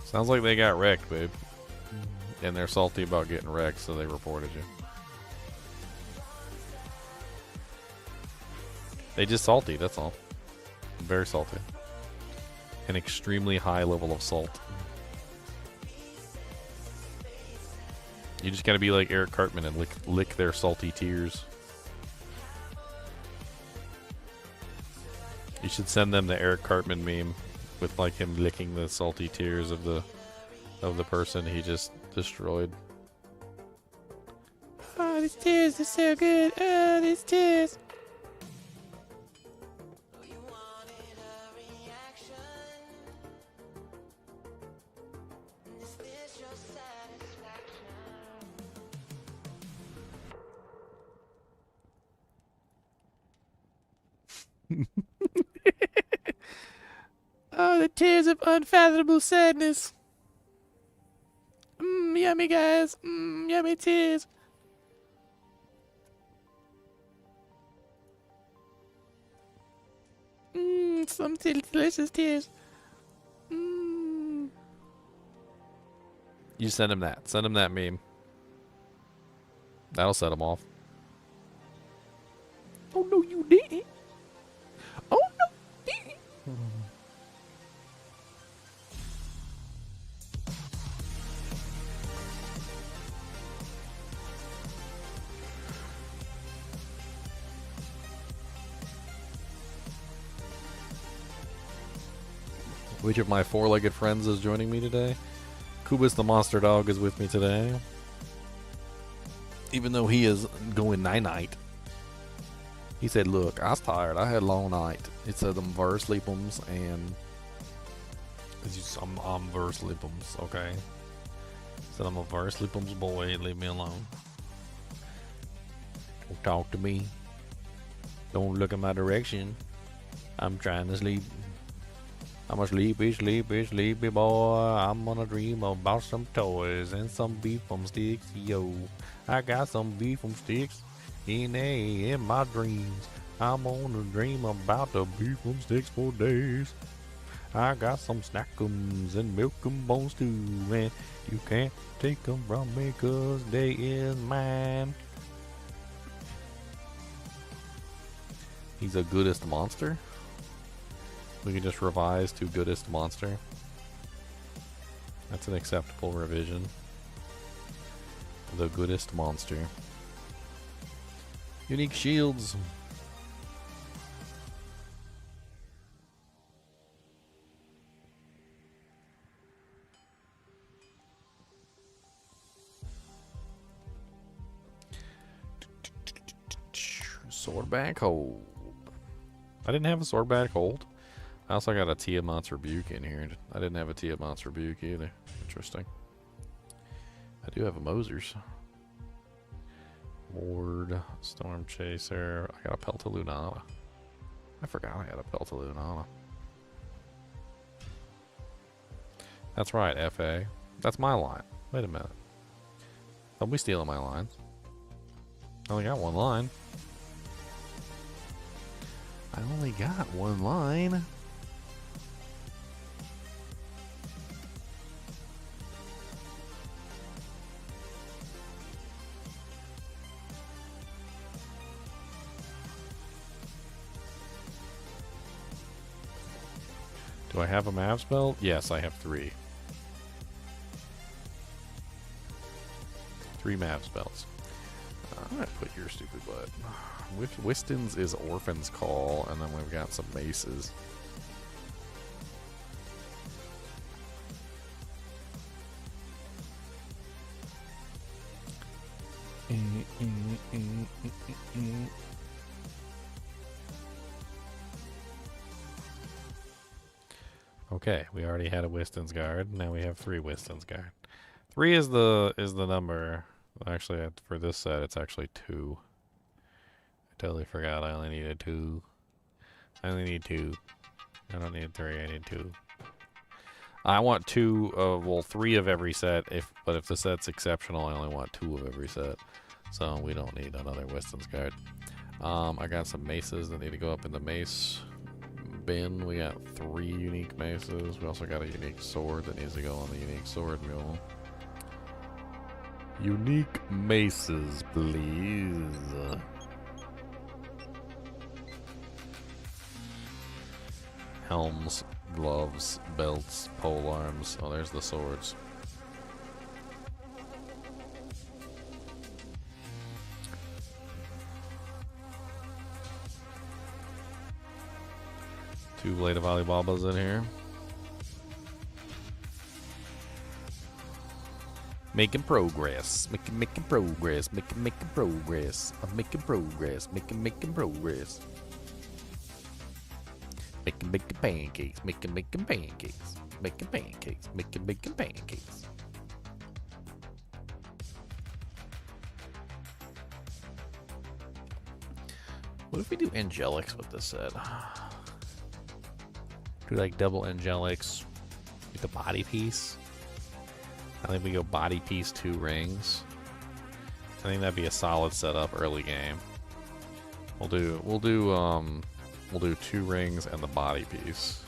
Sounds like they got wrecked, babe. And they're salty about getting wrecked, so they reported you. They just salty, that's all. Very salty. An extremely high level of salt. You just gotta be like Eric Cartman and lick their salty tears. You should send them the Eric Cartman meme with like him licking the salty tears of the person he just destroyed. Oh, these tears are so good. Oh, these tears. Oh, the tears of unfathomable sadness. Yummy, guys. Yummy tears. Some delicious tears. You send him that. Send him that meme. That'll set him off. Oh, no, you didn't. Oh, no, you didn't. Which of my four-legged friends is joining me today? Kubus the monster dog is with me today. Even though he is going night-night. He said, look, I was tired. I had a long night. It said them verse sleepums and... I'm verse sleepums, okay? Said I'm a verse sleepums boy. Leave me alone. Don't talk to me. Don't look in my direction. I'm trying to sleep. I'm a sleepy boy. I'm gonna dream about some toys and some beef from sticks. Yo, I got some beef from sticks in my dreams. I'm gonna dream about the beef from sticks for days. I got some snackums and milk and bones too, and you can't take them from me 'cause they is mine. He's a goodest monster. We can just revise to goodest monster. That's an acceptable revision. The goodest monster. Unique shields. Swordback hold. I didn't have a swordback hold. I also got a Tiamat's Rebuke in here. I didn't have a Tiamat's Rebuke either. Interesting. I do have a Moser's. Ward, Storm Chaser. I got a Peltalunana. I forgot I had a Peltalunana. That's right, FA. That's my line. Wait a minute. Don't be stealing my lines. I only got one line. I only got one line. Do I have a Mav spell? Yes, I have 3. 3 Mav spells. I'm gonna put your stupid butt. Wiston's is Orphan's Call, and then we've got some maces. Okay, we already had a Wiston's Guard. Now we have 3 Wiston's Guard. 3 is the number. Actually, for this set, it's actually 2. I totally forgot I only needed 2. I only need 2. I don't need 3, I need 2. I want 2 of, well, 3 of every set, but if the set's exceptional, I only want 2 of every set. So we don't need another Wiston's Guard. I got some maces that need to go up in the mace bin. We got 3 unique maces. We also got a unique sword that needs to go on the unique sword mule. Unique maces, please. Helms, gloves, belts, pole arms. Oh, there's the swords. Two Blade of Alibabas in here. Making progress. Making progress. Making progress. I'm making progress. Making progress. Making pancakes. Making pancakes. Making pancakes. Making pancakes. What if we do angelics with this set? Do like double angelics with the body piece? I think we go body piece 2 rings. I think that'd be a solid setup early game. We'll do 2 rings and the body piece.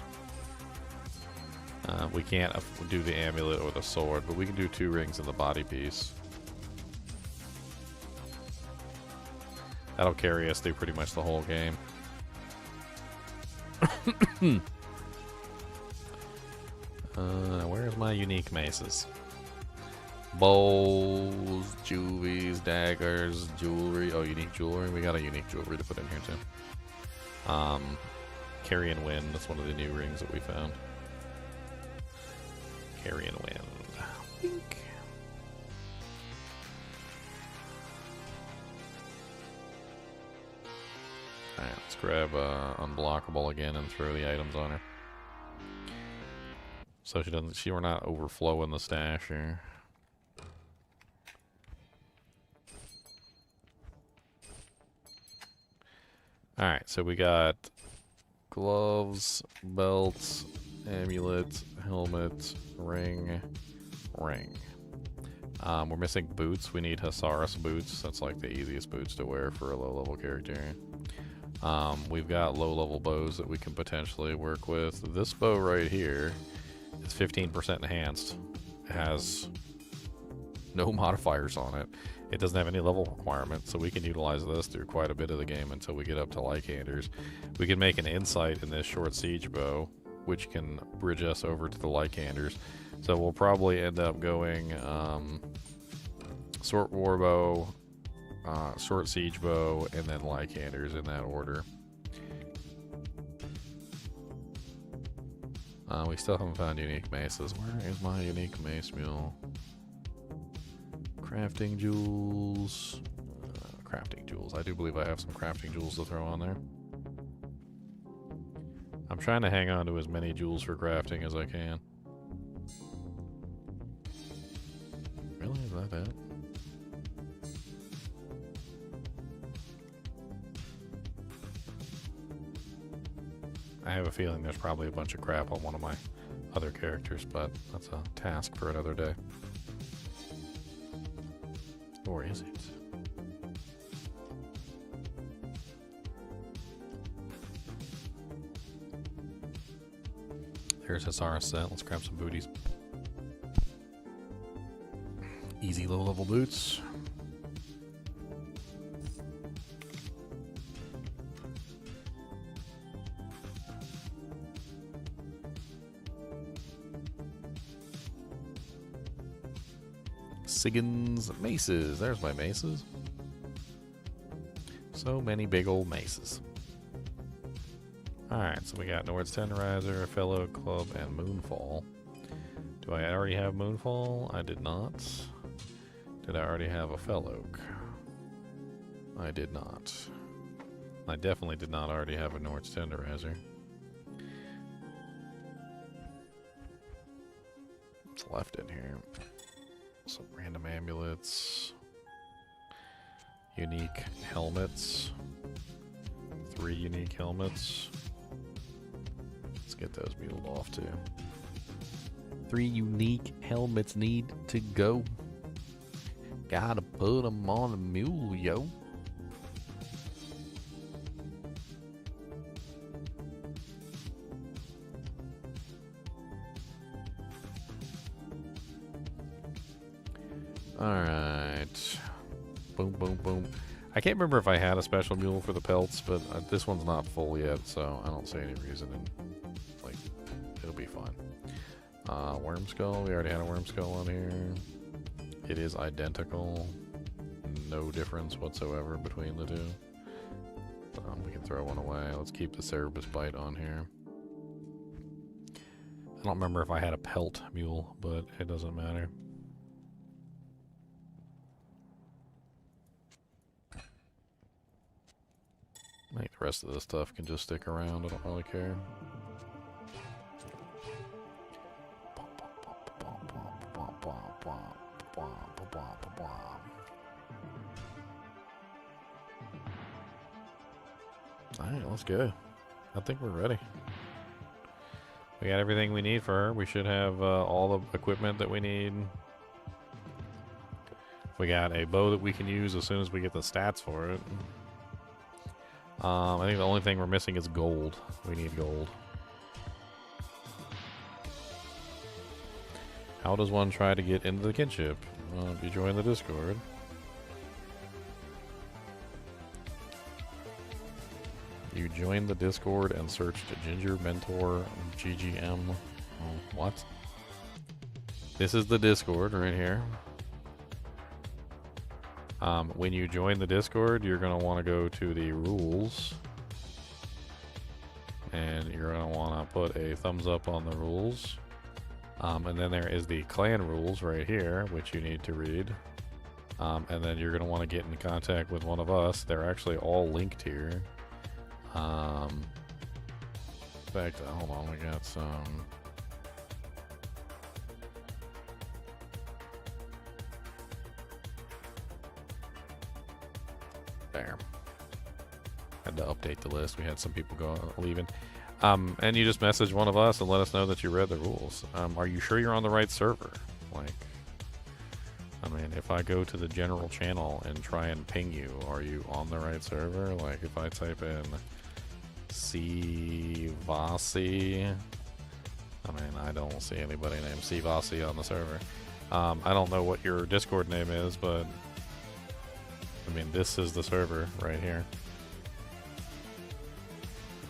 We can't do the amulet or the sword, but we can do 2 rings and the body piece. That'll carry us through pretty much the whole game. Where's my unique maces? Bowls, juvies, daggers, jewelry. Oh, unique jewelry. We got a unique jewelry to put in here too. Carry and win. That's one of the new rings that we found. Carrion Wind. Wink. Alright, let's grab Unblockable again and throw the items on her. So we're not overflowing the stash here. Alright, so we got gloves, belts, amulet, helmet, ring. We're missing boots. We need Hussarus boots. That's like the easiest boots to wear for a low-level character. We've got low-level bows that we can potentially work with. This bow right here is 15% enhanced. It has no modifiers on it. It doesn't have any level requirement, so we can utilize this through quite a bit of the game until we get up to Lycanders. We can make an insight in this short siege bow, which can bridge us over to the Lycanders. So we'll probably end up going short war bow, short siege bow, and then Lycanders in that order. We still haven't found unique maces. Where is my unique mace mule? Crafting jewels. Crafting jewels. I do believe I have some crafting jewels to throw on there. I'm trying to hang on to as many jewels for crafting as I can. Really? Is that it? I have a feeling there's probably a bunch of crap on one of my other characters, but that's a task for another day. Or is it? There's Hussarus set. Let's grab some booties. Easy low-level boots. Siggens maces. There's my maces. So many big old maces. Alright, so we got Nord's Tenderizer, Fellow Club, and Moonfall. Do I already have Moonfall? I did not. Did I already have a Fellow? I did not. I definitely did not already have a Nord's Tenderizer. What's left in here? Some random amulets. Unique helmets. 3 unique helmets. Let's get those muled off too. 3 unique helmets need to go. Gotta put them on a mule, yo. Alright. Boom, boom, boom. I can't remember if I had a special mule for the pelts, but this one's not full yet, so I don't see any reason. Like, it'll be fine. Worm skull. We already had a worm skull on here. It is identical. No difference whatsoever between the two. We can throw one away. Let's keep the Cerebus bite on here. I don't remember if I had a pelt mule, but it doesn't matter. I think the rest of this stuff can just stick around. I don't really care. Alright, let's go. I think we're ready. We got everything we need for her. We should have all the equipment that we need. We got a bow that we can use as soon as we get the stats for it. I think the only thing we're missing is gold. We need gold. How does one try to get into the kinship? If you join the Discord. You join the Discord and search Ginger Mentor GGM. Oh, what? This is the Discord right here. When you join the Discord, you're going to want to go to the rules. And you're going to want to put a thumbs up on the rules. And then there is the clan rules right here, which you need to read. And then you're going to want to get in contact with one of us. They're actually all linked here. In fact, hold on, we got some. There. Had to update the list. We had some people leaving. And you just message one of us and let us know that you read the rules. Are you sure you're on the right server? Like, I mean, if I go to the general channel and try and ping you, are you on the right server? Like, if I type in Cvasi, I mean, I don't see anybody named Cvasi on the server. I don't know what your Discord name is, but I mean, this is the server right here.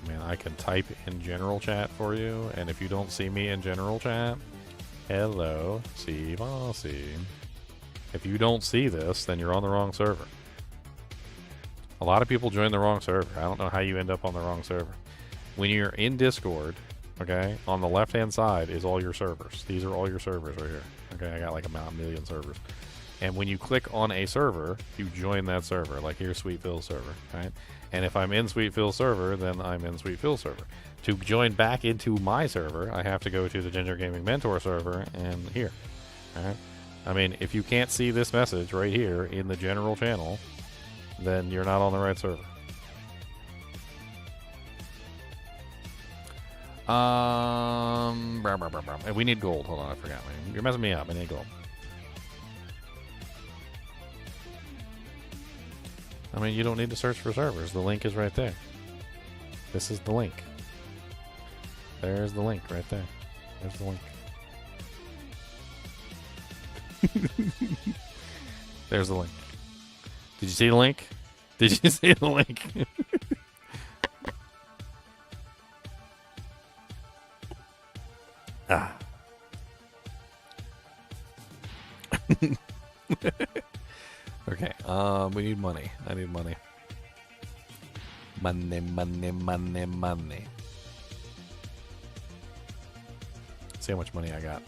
I mean, I can type in general chat for you, and if you don't see me in general chat, hello, Cvasi. If you don't see this, then you're on the wrong server. A lot of people join the wrong server. I don't know how you end up on the wrong server. When you're in Discord, okay, on the left-hand side is all your servers. These are all your servers right here. Okay, I got like a million servers. And when you click on a server, you join that server. Like here's Sweet Phil's server, right? And if I'm in Sweet Phil's server, then I'm in Sweet Phil's server. To join back into my server, I have to go to the Ginger Gaming Mentor server and here, all right? I mean, if you can't see this message right here in the general channel, then you're not on the right server. And we need gold. Hold on, I forgot. You're messing me up. I need gold. I mean, you don't need to search for servers. The link is right there. This is the link. There's the link right there. There's the link. There's the link. Did you see the link? Did you see the link? Ah. Okay, we need money. I need money. Money, money, money, money. See how much money I got.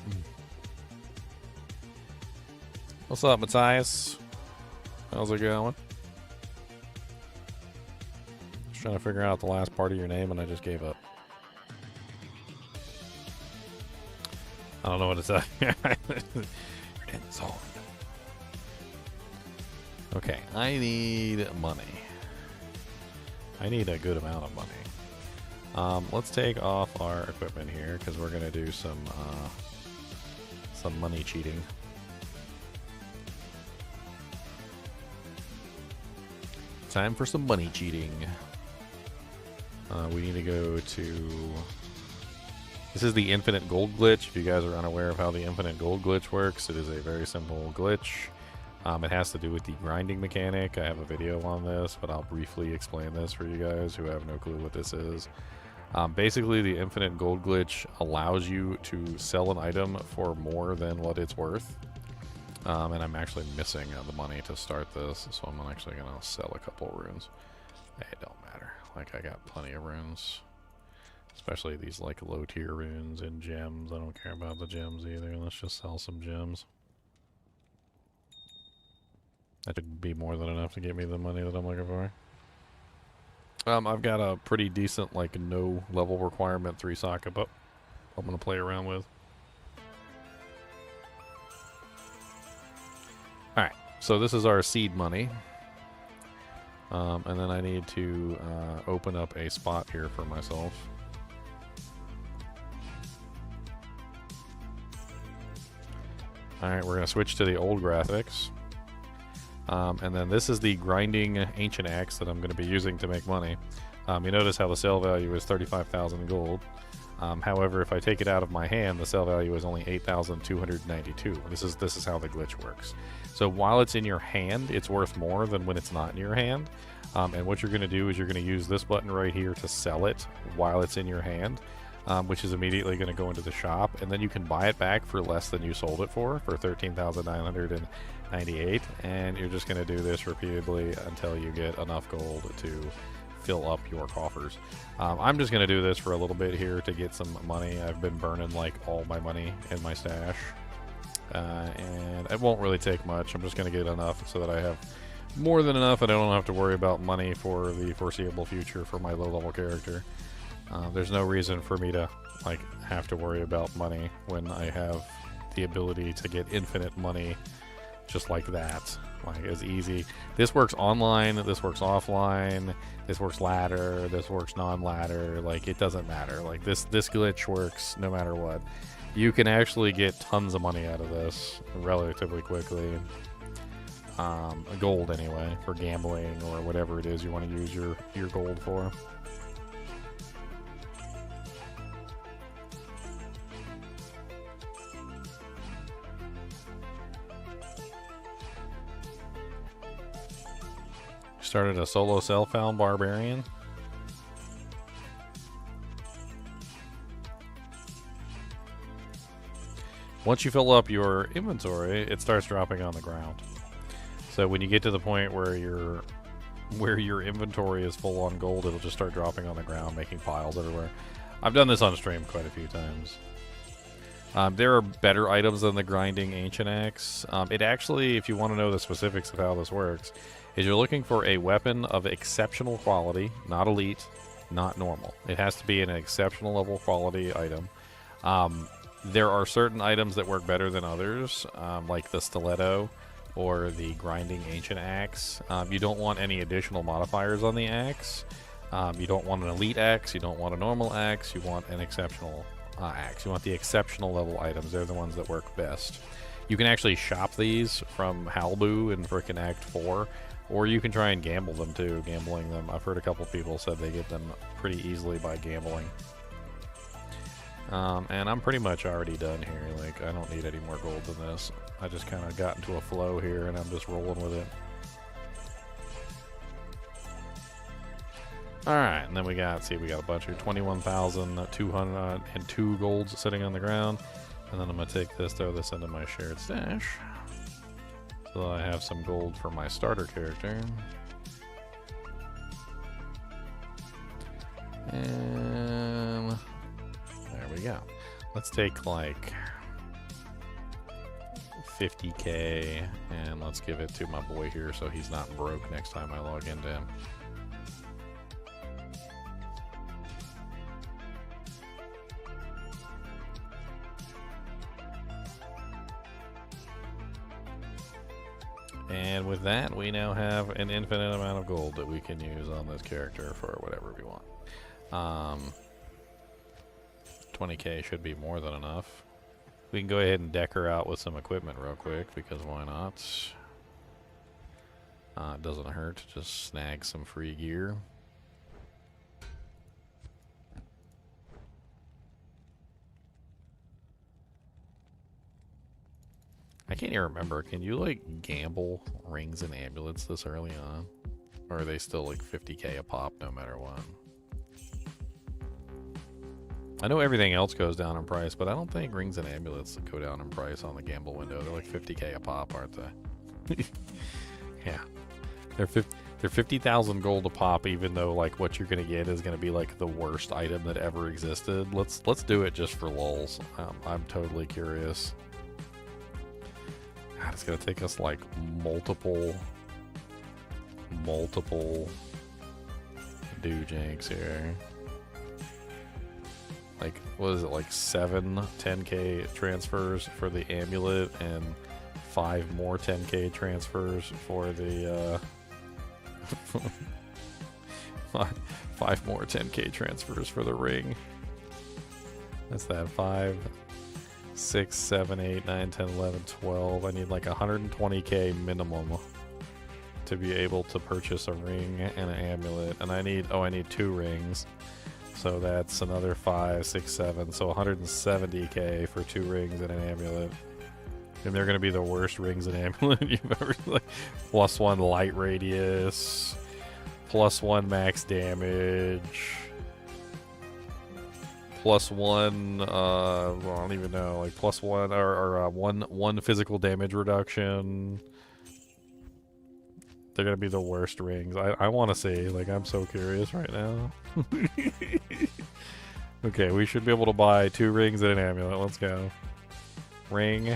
What's up, Matthias? How's it going? Just trying to figure out the last part of your name and I just gave up. I don't know what to say. You're getting zoned. Okay, I need money. I need a good amount of money. Let's take off our equipment here because we're gonna do some money cheating. Time for some money cheating. We need to go to... This is the infinite gold glitch. If you guys are unaware of how the infinite gold glitch works, it is a very simple glitch. It has to do with the grinding mechanic. I have a video on this, but I'll briefly explain this for you guys who have no clue what this is. Basically, the infinite gold glitch allows you to sell an item for more than what it's worth. And I'm actually missing the money to start this, so I'm actually going to sell a couple runes. It don't matter. Like, I got plenty of runes. Especially these, like, low-tier runes and gems. I don't care about the gems either. Let's just sell some gems. That should be more than enough to get me the money that I'm looking for. I've got a pretty decent, like, no level requirement 3 socket, but I'm going to play around with. Alright, so this is our seed money. And then I need to open up a spot here for myself. Alright, we're going to switch to the old graphics. And then this is the grinding ancient axe that I'm going to be using to make money. You notice how the sale value is 35,000 gold. However, if I take it out of my hand, the sale value is only 8,292. This is how the glitch works. So while it's in your hand, it's worth more than when it's not in your hand. And what you're going to do is you're going to use this button right here to sell it while it's in your hand, which is immediately going to go into the shop. And then you can buy it back for less than you sold it for 13,998. And you're just going to do this repeatedly until you get enough gold to fill up your coffers. I'm just going to do this for a little bit here to get some money. I've been burning like all my money in my stash. And it won't really take much. I'm just going to get enough so that I have more than enough and I don't have to worry about money for the foreseeable future for my low-level character. There's no reason for me to like have to worry about money when I have the ability to get infinite money just like that. Like, it's easy. This works online, this works offline, this works ladder, this works non-ladder. Like, it doesn't matter. Like, this glitch works no matter what. You can actually get tons of money out of this relatively quickly. Gold anyway, for gambling or whatever it is you want to use your gold for. Started a solo self-found barbarian. Once you fill up your inventory, it starts dropping on the ground. So when you get to the point where your inventory is full on gold, it'll just start dropping on the ground, making piles everywhere. I've done this on stream quite a few times. There are better items than the grinding ancient axe. It actually, if you want to know the specifics of how this works, is you're looking for a weapon of exceptional quality, not elite, not normal. It has to be an exceptional level quality item. There are certain items that work better than others, like the stiletto or the grinding ancient axe. You don't want any additional modifiers on the axe. You don't want an elite axe. You don't want a normal axe. You want an exceptional axe. You want the exceptional level items. They're the ones that work best. You can actually shop these from Halbu in frickin' Act 4, or you can try and gamble them too, gambling them. I've heard a couple people said they get them pretty easily by gambling. And I'm pretty much already done here. Like, I don't need any more gold than this. I just kind of got into a flow here and I'm just rolling with it. Alright, and then we got a bunch of 21,202 golds sitting on the ground. And then I'm going to take this, throw this into my shared stash. So I have some gold for my starter character. And there we go. Let's take like 50k and let's give it to my boy here so he's not broke next time I log into him. And with that, we now have an infinite amount of gold that we can use on this character for whatever we want. 20k should be more than enough. We can go ahead and deck her out with some equipment real quick, because why not? It doesn't hurt to just snag some free gear. I can't even remember. Can you, like, gamble rings and amulets this early on? Or are they still, like, 50k a pop no matter what? I know everything else goes down in price, but I don't think rings and amulets go down in price on the gamble window. They're like 50k a pop, aren't they? Yeah. They're 50,000 gold a pop, even though, like, what you're going to get is going to be, like, the worst item that ever existed. Let's do it just for lulz. I'm totally curious. God, it's gonna take us like multiple doojanks here. Like, what is it, like 7 10k transfers for the amulet and 5 more 10k transfers for the 5 more 10k transfers for the ring. That's that 5 6, 7, 8, 9, 10, 11, 12. I need like 120k minimum to be able to purchase a ring and an amulet. And I need 2 rings. So that's another 5, 6, 7. So 170k for 2 rings and an amulet. And they're going to be the worst rings and amulet you've ever, like, +1 light radius, +1 max damage, +1, I don't even know, like +1 or one physical damage reduction. They're gonna be the worst rings. I want to see. Like, I'm so curious right now. Okay, we should be able to buy 2 rings and an amulet. Let's go. Ring,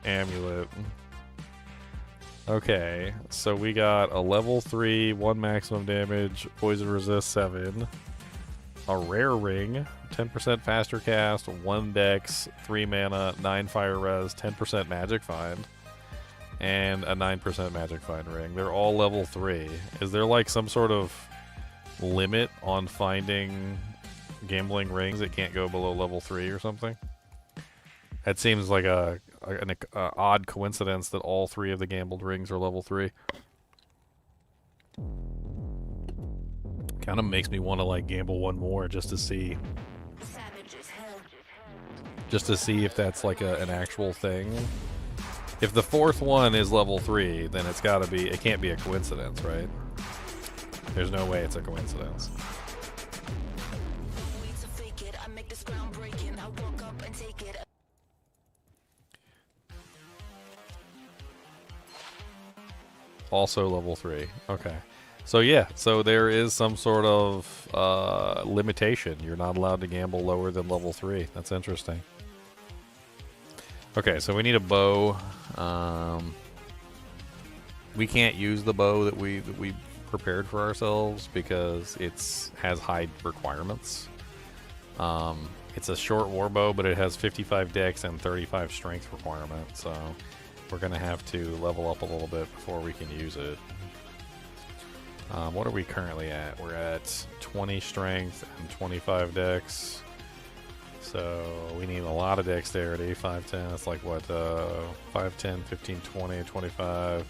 amulet. Okay, so we got a level 3, 1 maximum damage, poison resist 7. A rare ring, 10% faster cast, 1 dex, 3 mana, 9 fire res, 10% magic find, and a 9% magic find ring. They're all level 3. Is there like some sort of limit on finding gambling rings? It can't go below level 3 or something? That seems like an odd coincidence that all 3 of the gambled rings are level 3. Kind of makes me want to like gamble one more just to see. Just to see if that's like an actual thing. If the 4th one is level 3, then it's gotta be, it can't be a coincidence, right? There's no way it's a coincidence. Also level 3. Okay. So yeah, so there is some sort of limitation. You're not allowed to gamble lower than level 3. That's interesting. Okay, so we need a bow. We can't use the bow that we prepared for ourselves because has high requirements. It's a short war bow, but it has 55 dex and 35 strength requirement, so we're gonna have to level up a little bit before we can use it. What are we currently at? We're at 20 strength and 25 dex. So we need a lot of dexterity. 5, 10, that's like what? 5, 10, 15, 20, 25,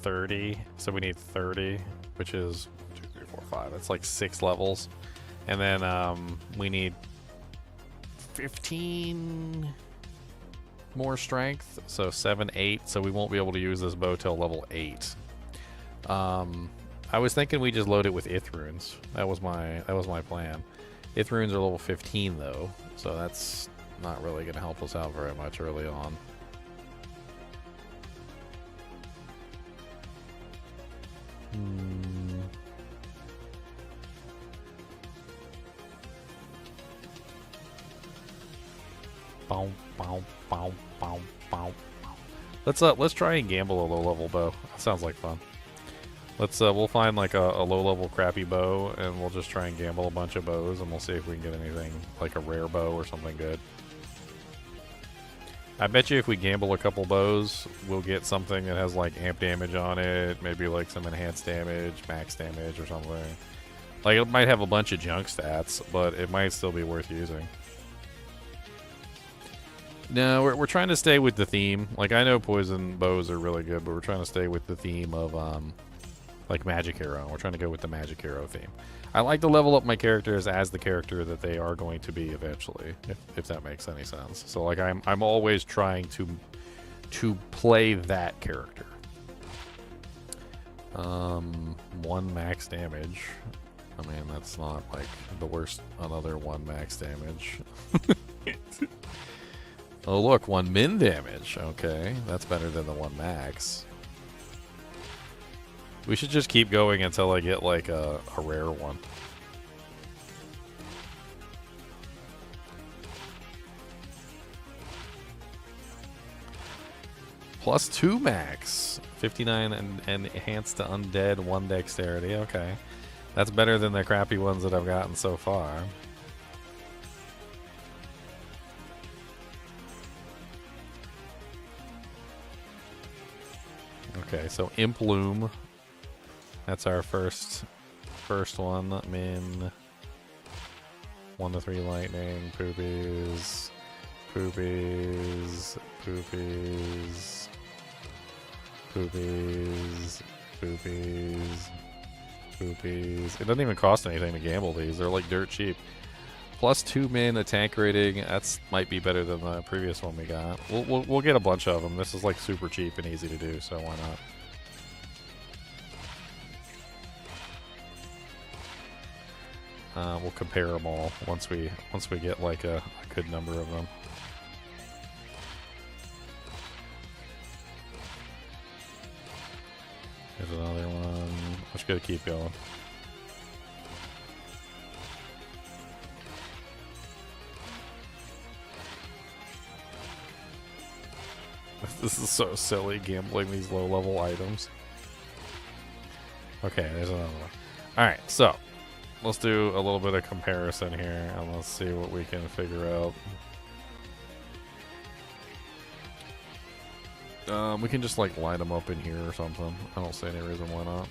30. So we need 30, which is 2, 3, 4, 5. That's like 6 levels. And then we need 15 more strength. So 7, 8. So we won't be able to use this bow till level 8. I was thinking we just load it with Ith runes. That was my plan. Ith runes are level 15 though, so that's not really going to help us out very much early on. Bow, bow, bow, bow, bow. Let's try and gamble a low level bow. That sounds like fun. We'll find like a low level crappy bow and we'll just try and gamble a bunch of bows and we'll see if we can get anything like a rare bow or something good. I bet you if we gamble a couple bows, we'll get something that has like amp damage on it, maybe like some enhanced damage, max damage or something. Like it might have a bunch of junk stats, but it might still be worth using. No, we're trying to stay with the theme. Like I know poison bows are really good, but we're trying to stay with the theme of like Magic Arrow. We're trying to go with the Magic Arrow theme. I like to level up my characters as the character that they are going to be eventually, if that makes any sense. So like I'm always trying to play that character. 1 max damage. I mean, that's not like the worst. Another 1 max damage. Oh look, 1 min damage. Okay, that's better than the 1 max. We should just keep going until I get like a rare one. Plus 2 max. 59 and enhanced to undead, 1 dexterity. Okay. That's better than the crappy ones that I've gotten so far. Okay, so Imp Loom. That's our first one. Min. 1 to 3 lightning. Poopies. Poopies. Poopies. Poopies. Poopies. Poopies. It doesn't even cost anything to gamble these. They're like dirt cheap. Plus 2 min attack rating. That's might be better than the previous one we got. We'll get a bunch of them. This is like super cheap and easy to do, so why not? We'll compare them all once we get like a good number of them. There's another one. Let's go keep going. This is so silly, gambling these low-level items. Okay, there's another one. Alright, so let's do a little bit of comparison here, and let's see what we can figure out. We can just, like, line them up in here or something. I don't see any reason why not.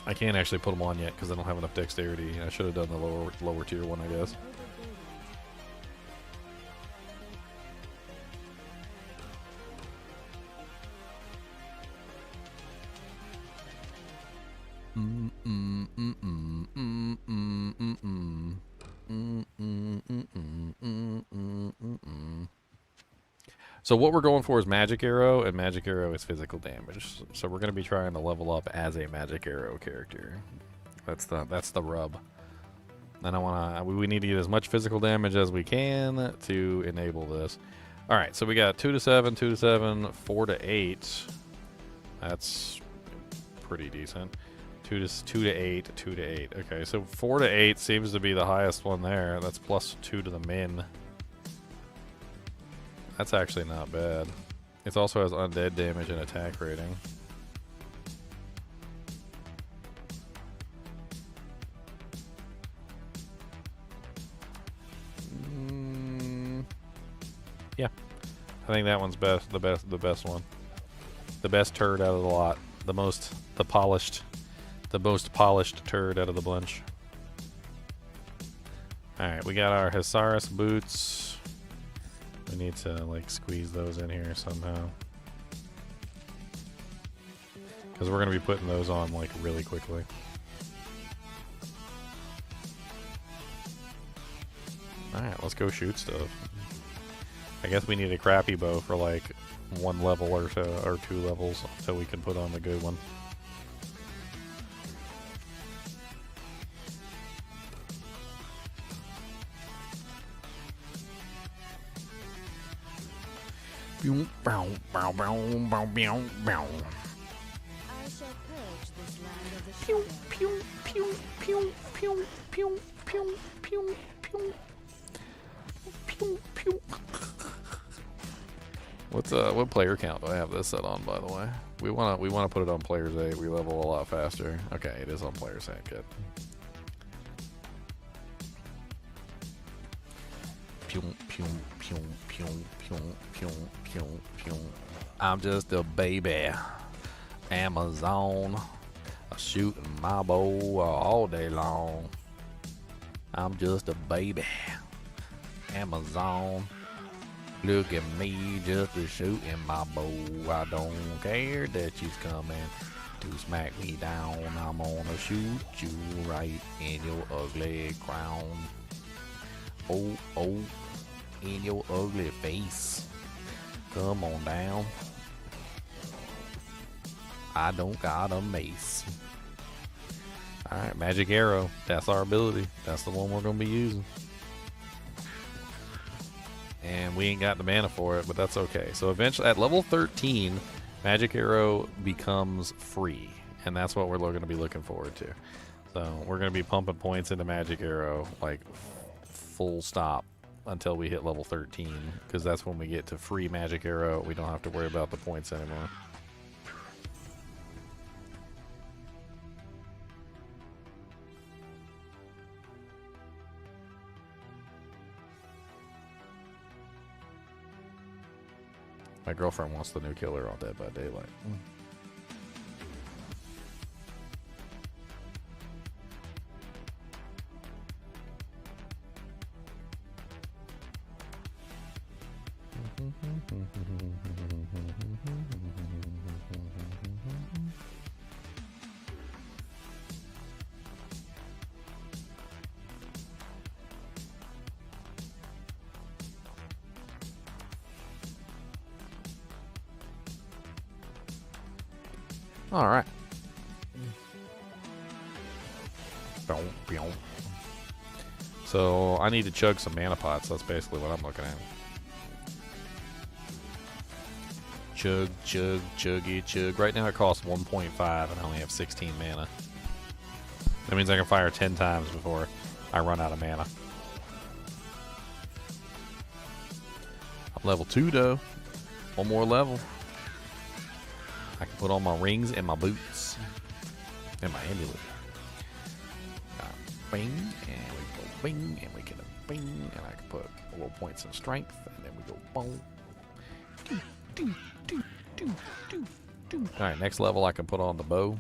I can't actually put them on yet because I don't have enough dexterity. I should have done the lower tier one, I guess. So what we're going for is Magic Arrow, and Magic Arrow is physical damage. So we're going to be trying to level up as a Magic Arrow character. That's the rub. And we need to get as much physical damage as we can to enable this. All right, so we got 2 to 7, 2 to 7, 4 to 8. That's pretty decent. 2 to 8, 2 to 8. Okay, so 4 to 8 seems to be the highest one there. That's plus 2 to the min. That's actually not bad. It also has undead damage and attack rating. Yeah, I think that one's best. The best one. The best turd out of the lot. The most polished turd out of the bunch. All right, we got our Hisaris boots. We need to, like, squeeze those in here somehow. Because we're going to be putting those on, like, really quickly. Alright, let's go shoot stuff. I guess we need a crappy bow for, like, 1 level or so, or 2 levels, so we can put on the good one. Pew, bow, bow, bow, bow, bow, bow. I shall purge this land of the Pew, pew, pew, pew, pew, pew, pew, pew, pew. Pew, pew. What player count do I have this set on, by the way? We wanna put it on players 8. We level a lot faster. Okay, it is on players 8. Good. Pew, pew, pew, pew, pew, pew, pew, pew. I'm just a baby. Amazon. Shooting my bow all day long. I'm just a baby. Amazon. Look at me just a shooting my bow. I don't care that she's coming to smack me down. I'm gonna shoot you right in your ugly crown. Oh, oh, in your ugly face. Come on down. I don't got a mace. Alright, Magic Arrow. That's our ability. That's the one we're going to be using. And we ain't got the mana for it, but that's okay. So eventually, at level 13, Magic Arrow becomes free. And that's what we're going to be looking forward to. So we're going to be pumping points into Magic Arrow, like, full stop until we hit level 13. Because that's when we get to free Magic Arrow. We don't have to worry about the points anymore. My girlfriend wants the new killer on Dead by Daylight. All right. So I need to chug some mana pots. That's basically what I'm looking at. Chug, chug, chuggy, chug. Right now it costs 1.5 and I only have 16 mana. That means I can fire 10 times before I run out of mana. I'm level 2 though. One more level. I can put on my rings and my boots. And my amulet. Bing, and we go bing, and we get a bing, and I can put a little points in strength, and then we go boom. Alright, next level I can put on the bow.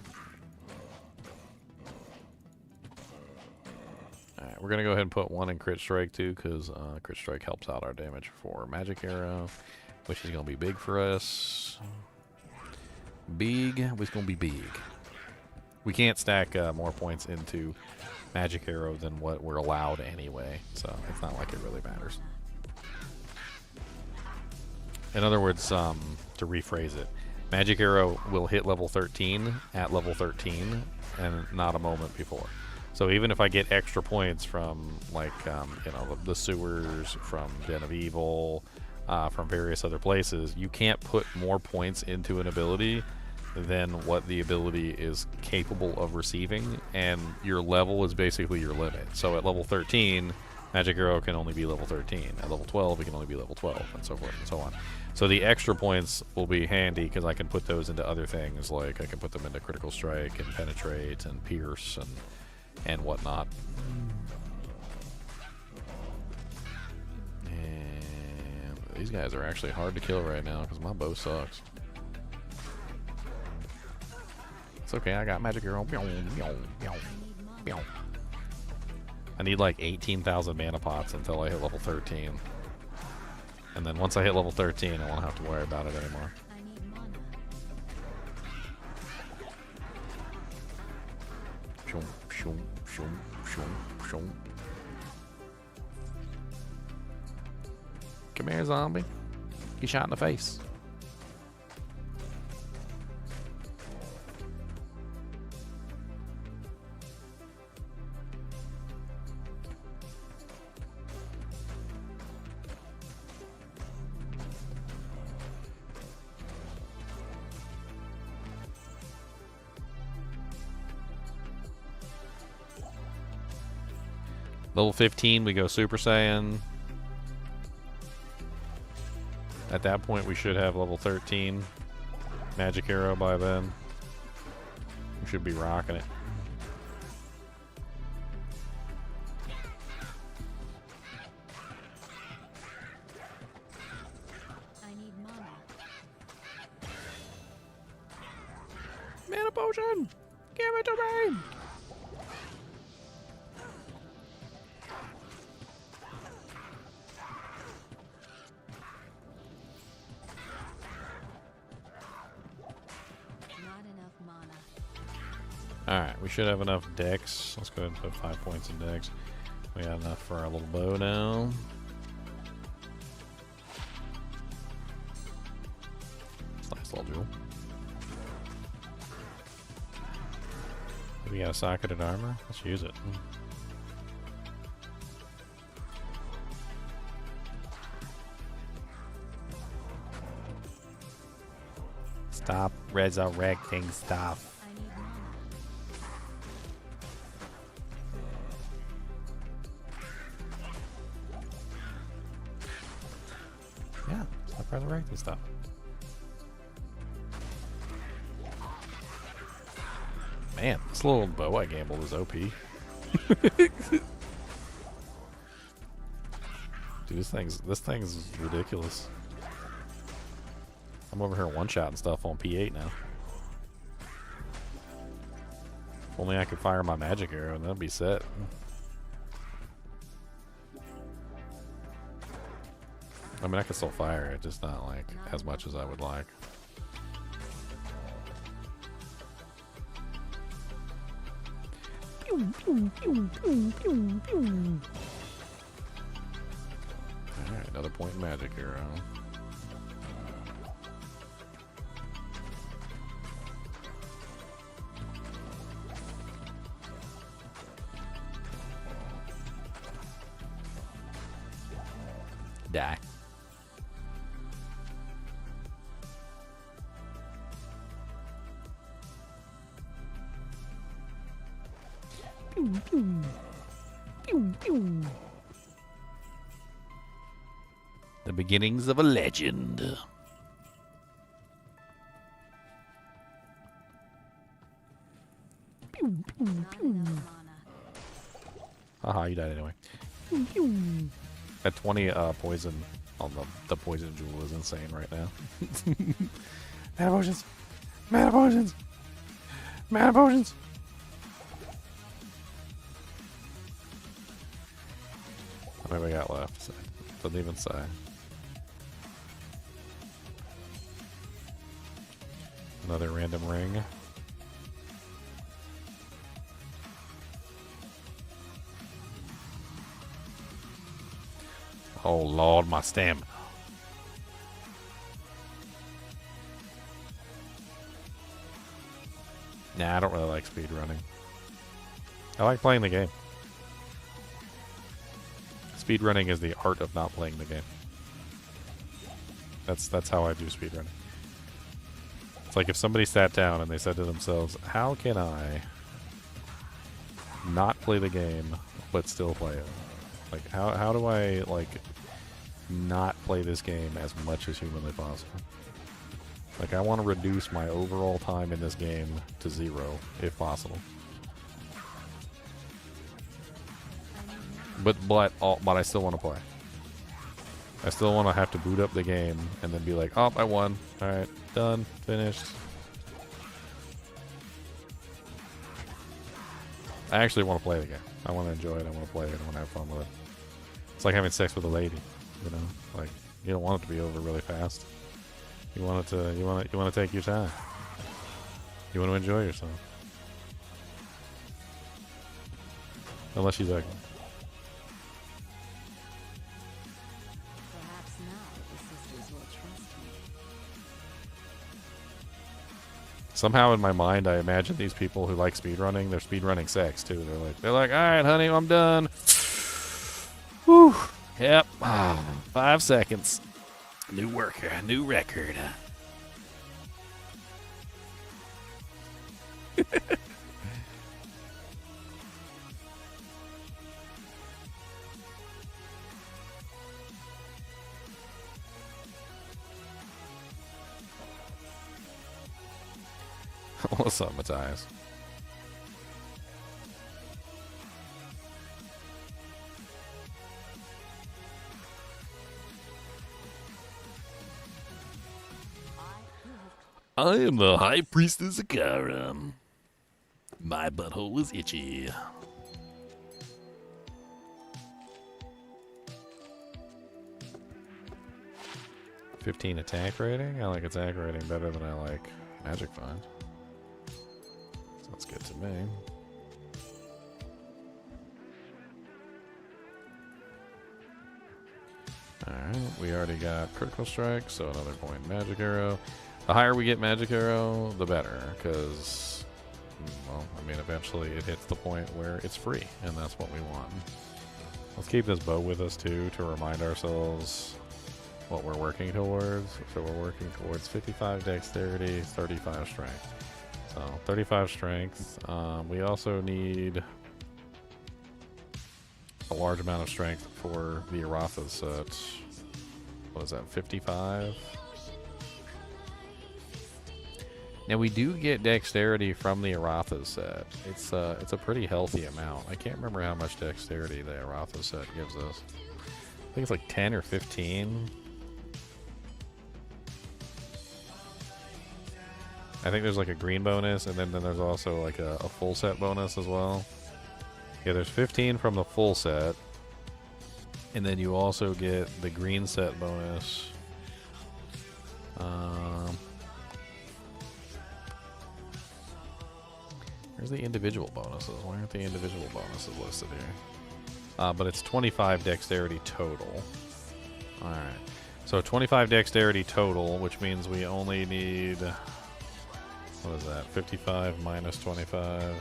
Alright, we're going to go ahead and put one in crit strike too, because crit strike helps out our damage for magic arrow, which is going to be big for us. Big, it's going to be big. We can't stack more points into magic arrow than what we're allowed anyway, so it's not like it really matters. In other words, to rephrase it, magic arrow will hit level 13 at level 13 and not a moment before. So even if I get extra points from like you know, the sewers, from Den of Evil, from various other places, you can't put more points into an ability than what the ability is capable of receiving, and your level is basically your limit. So at level 13, magic arrow can only be level 13. At level 12, it can only be level 12, and so forth and so on. So the extra points will be handy because I can put those into other things, like I can put them into critical strike and penetrate and pierce and whatnot. And these guys are actually hard to kill right now because my bow sucks. It's okay, I got magic arrow. I need like 18,000 mana pots until I hit level 13. And then once I hit level 13, I won't have to worry about it anymore. Come here, zombie. Get shot in the face. Level 15, we go Super Saiyan. At that point, we should have level 13 magic arrow by then. We should be rocking it. I need mana. Mana potion! Give it to me! Alright, we should have enough dex. Let's go ahead and put 5 points in dex. We got enough for our little bow now. Nice little jewel. We got a socketed armor. Let's use it. Stop resurrecting stuff. Yeah, stop resurrecting stuff. Man, this little bow I gambled is OP. Dude, this thing's ridiculous. I'm over here one-shotting stuff on P8 now. If only I could fire my magic arrow and that'd be set. I mean, I can still fire it, just not like as much as I would like. Alright, another point in magic arrow. Die. The beginnings of a legend. Haha, you died anyway. At 20 poison on the poison jewel is insane right now. Mana potions! Mana potions! Mana potions! How many we got left? Doesn't even say. Another random ring. Oh Lord, my stamina. Nah, I don't really like speedrunning. I like playing the game. Speedrunning is the art of not playing the game. That's how I do speedrunning. It's like if somebody sat down and they said to themselves, how can I not play the game but still play it? Like how do I like not play this game as much as humanly possible? Like I want to reduce my overall time in this game to 0 if possible. But I still want to play. I still want to have to boot up the game and then be like, oh, I won. All right, done, finished. I actually want to play the game. I want to enjoy it. I want to play it. I want to have fun with it. It's like having sex with a lady, you know. Like you don't want it to be over really fast. You want it to. You want to take your time. You want to enjoy yourself. Unless she's ugly. Perhaps now the sisters will trust me. Somehow in my mind, I imagine these people who like speedrunning, they're speedrunning sex too. They're like, all right, honey, I'm done. Whew. Yep. 5 seconds. New worker, new record. What's up, Matthias? I am the High Priestess Akara. My butthole is itchy. $15 attack rating? I like attack rating better than I like magic find. Sounds good to me. Alright, we already got critical strike, so another point magic arrow. The higher we get magic arrow, the better, because, well, I mean, eventually it hits the point where it's free, and that's what we want. Let's keep this bow with us, too, to remind ourselves what we're working towards. So we're working towards 55 dexterity, 35 strength. So 35 strength. We also need a large amount of strength for the Aratha set. What is that, 55? Now we do get dexterity from the Aratha set. It's a pretty healthy amount. I can't remember how much dexterity the Aratha set gives us. I think it's like 10 or 15. I think there's like a green bonus, and then there's also like a full set bonus as well. Yeah, there's 15 from the full set. And then you also get the green set bonus. Where's the individual bonuses? Why aren't the individual bonuses listed here? But it's 25 dexterity total. Alright. So 25 dexterity total, which means we only need... What is that? 55 minus 25,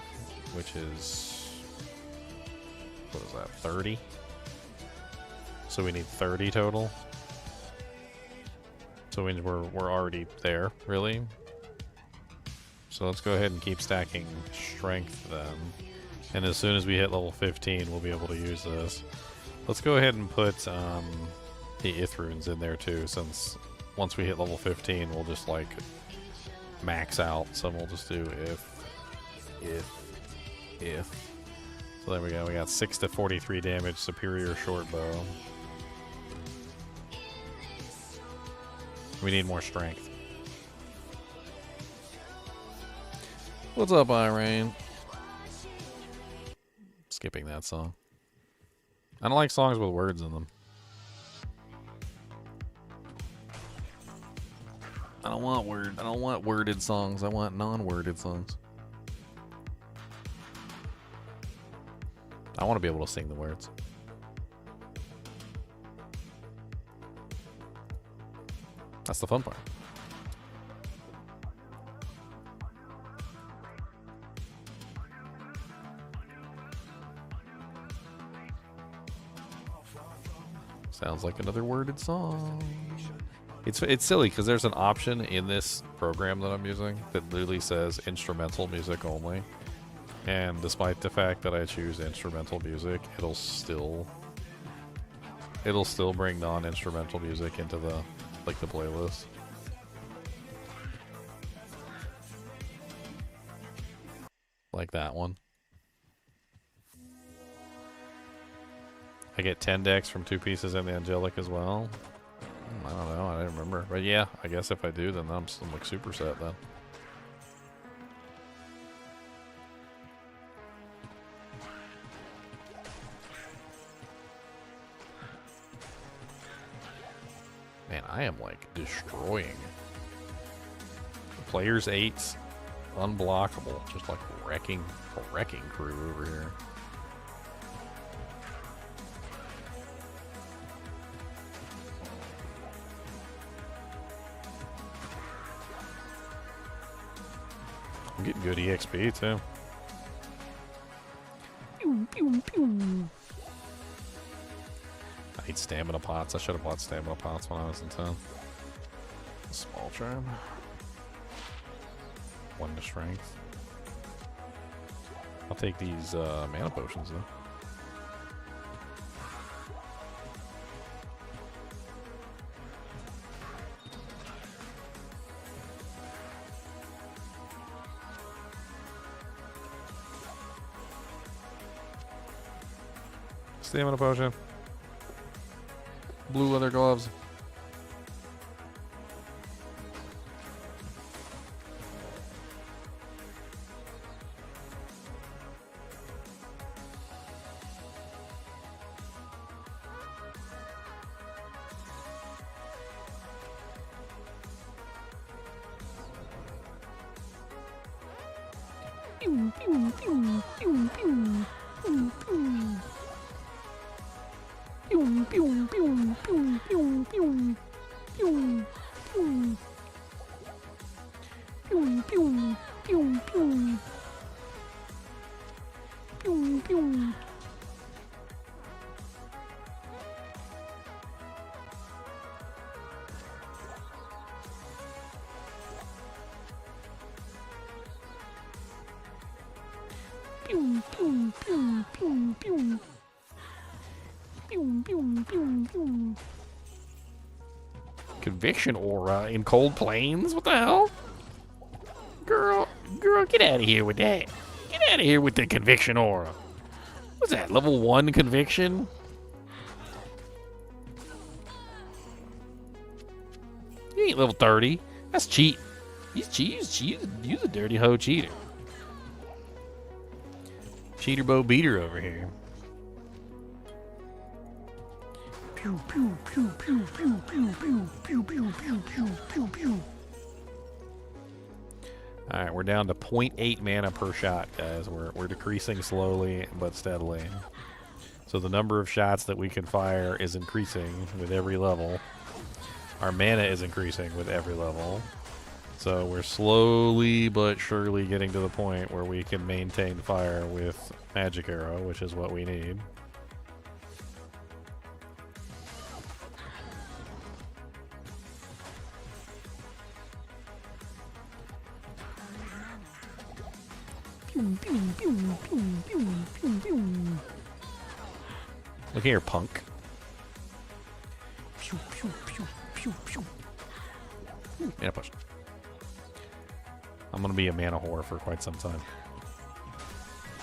which is... What is that? 30? So we need 30 total. So we're already there, really. So let's go ahead and keep stacking strength then. And as soon as we hit level 15, we'll be able to use this. Let's go ahead and put the Ith runes in there too, since once we hit level 15, we'll just like max out. So we'll just do if. So there we go. We got 6 to 43 damage, superior short bow. We need more strength. What's up, Irene? Skipping that song. I don't like songs with words in them. I don't want worded songs. I want non-worded songs. I want to be able to sing the words. That's the fun part. Sounds like another worded song. It's silly because there's an option in this program that I'm using that literally says instrumental music only. And despite the fact that I choose instrumental music, it'll still bring non-instrumental music into the playlist. Like that one. I get 10 decks from 2 pieces and the angelic as well. I don't know, I didn't remember. But yeah, I guess if I do, then I'm like super set then. Man, I am like destroying. Players 8's unblockable. Just like wrecking crew over here. I'm getting good EXP too. I need stamina pots. I should have bought stamina pots when I was in town. Small charm. 1 to strength. I'll take these mana potions though. Stamina potion. Blue leather gloves. Conviction aura in Cold Plains? What the hell? Girl, get out of here with that. Get out of here with the conviction aura. What's that, level 1 conviction? You ain't level 30. That's cheat. You's a dirty hoe cheater. Cheater bow beater over here. Pew pew pew pew pew pew pew pew pew pew pew pew pew. Alright, we're down to 0.8 mana per shot, guys. We're decreasing slowly but steadily. So the number of shots that we can fire is increasing with every level. Our mana is increasing with every level. So we're slowly but surely getting to the point where we can maintain fire with Magic Arrow, which is what we need. Look here, punk. Mana potion. I'm gonna be a mana whore for quite some time.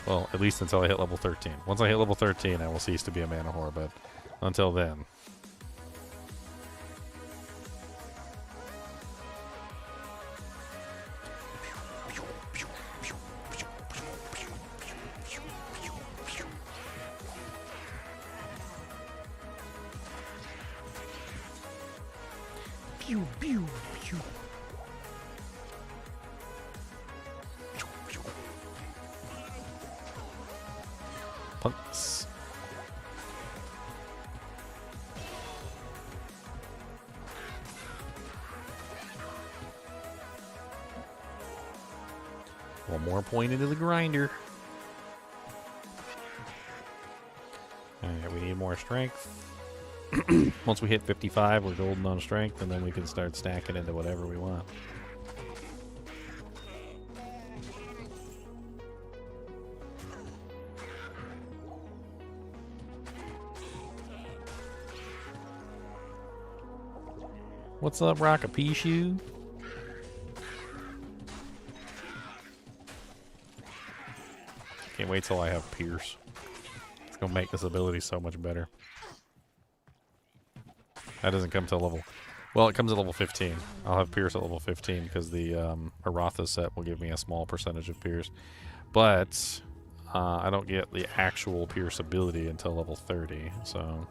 Well, at least until I hit level 13. Once I hit level 13, I will cease to be a mana whore, but until then. Pew, pew, pew. Punks. One more point into the grinder. Alright, we need more strength. Once we hit 55, we're golden on strength, and then we can start stacking into whatever we want. What's up, Rock-a-Pea-Shoe? Can't wait till I have Pierce. It's gonna make this ability so much better. That doesn't come to level... Well, it comes at level 15. I'll have Pierce at level 15 because the Aratha set will give me a small percentage of Pierce. But I don't get the actual Pierce ability until level 30, so...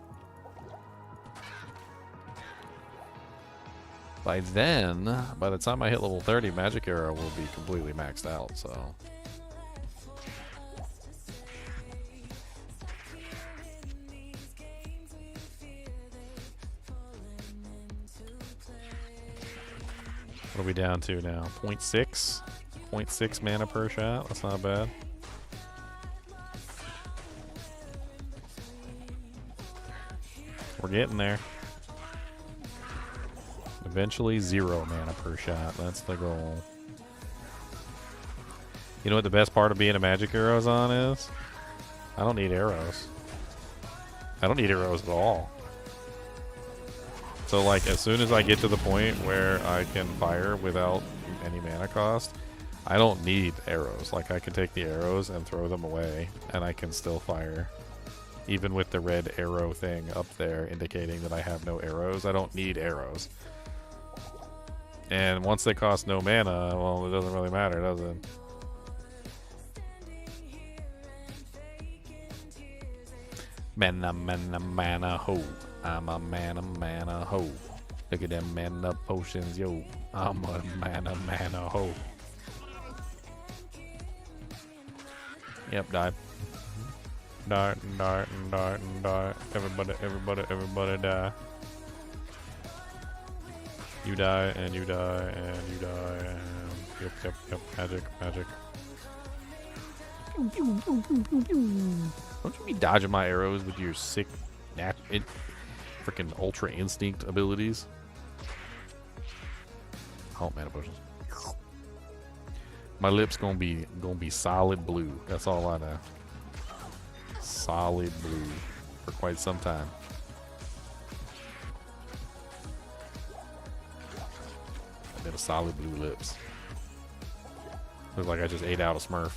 By then, by the time I hit level 30, Magic Arrow will be completely maxed out, so... What are we down to now? 0.6? 0.6 mana per shot? That's not bad. We're getting there. Eventually 0 mana per shot. That's the goal. You know what the best part of being a Magic Arrows on is? I don't need arrows. I don't need arrows at all. So, like, as soon as I get to the point where I can fire without any mana cost, I don't need arrows. Like, I can take the arrows and throw them away, and I can still fire. Even with the red arrow thing up there indicating that I have no arrows, I don't need arrows. And once they cost no mana, well, it doesn't really matter, does it? Mana, mana, mana, ho. I'm a mana ho. Look at them mana potions, yo. I'm a mana ho. Yep, die. Die. Everybody die. You die, and you die, and you die, and... Yep. Magic. Don't you be dodging my arrows with your sick... freaking Ultra Instinct abilities. Oh, mana potions. My lips gonna be solid blue. That's all I know. Solid blue for quite some time. I did a solid blue lips. Looks like I just ate out a Smurf.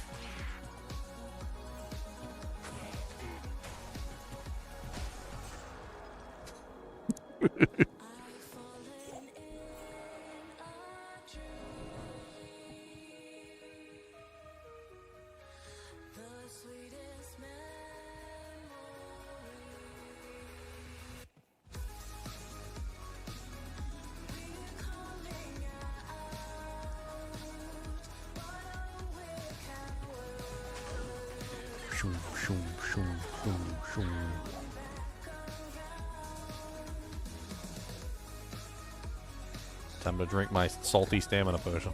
Time to drink my salty stamina potion.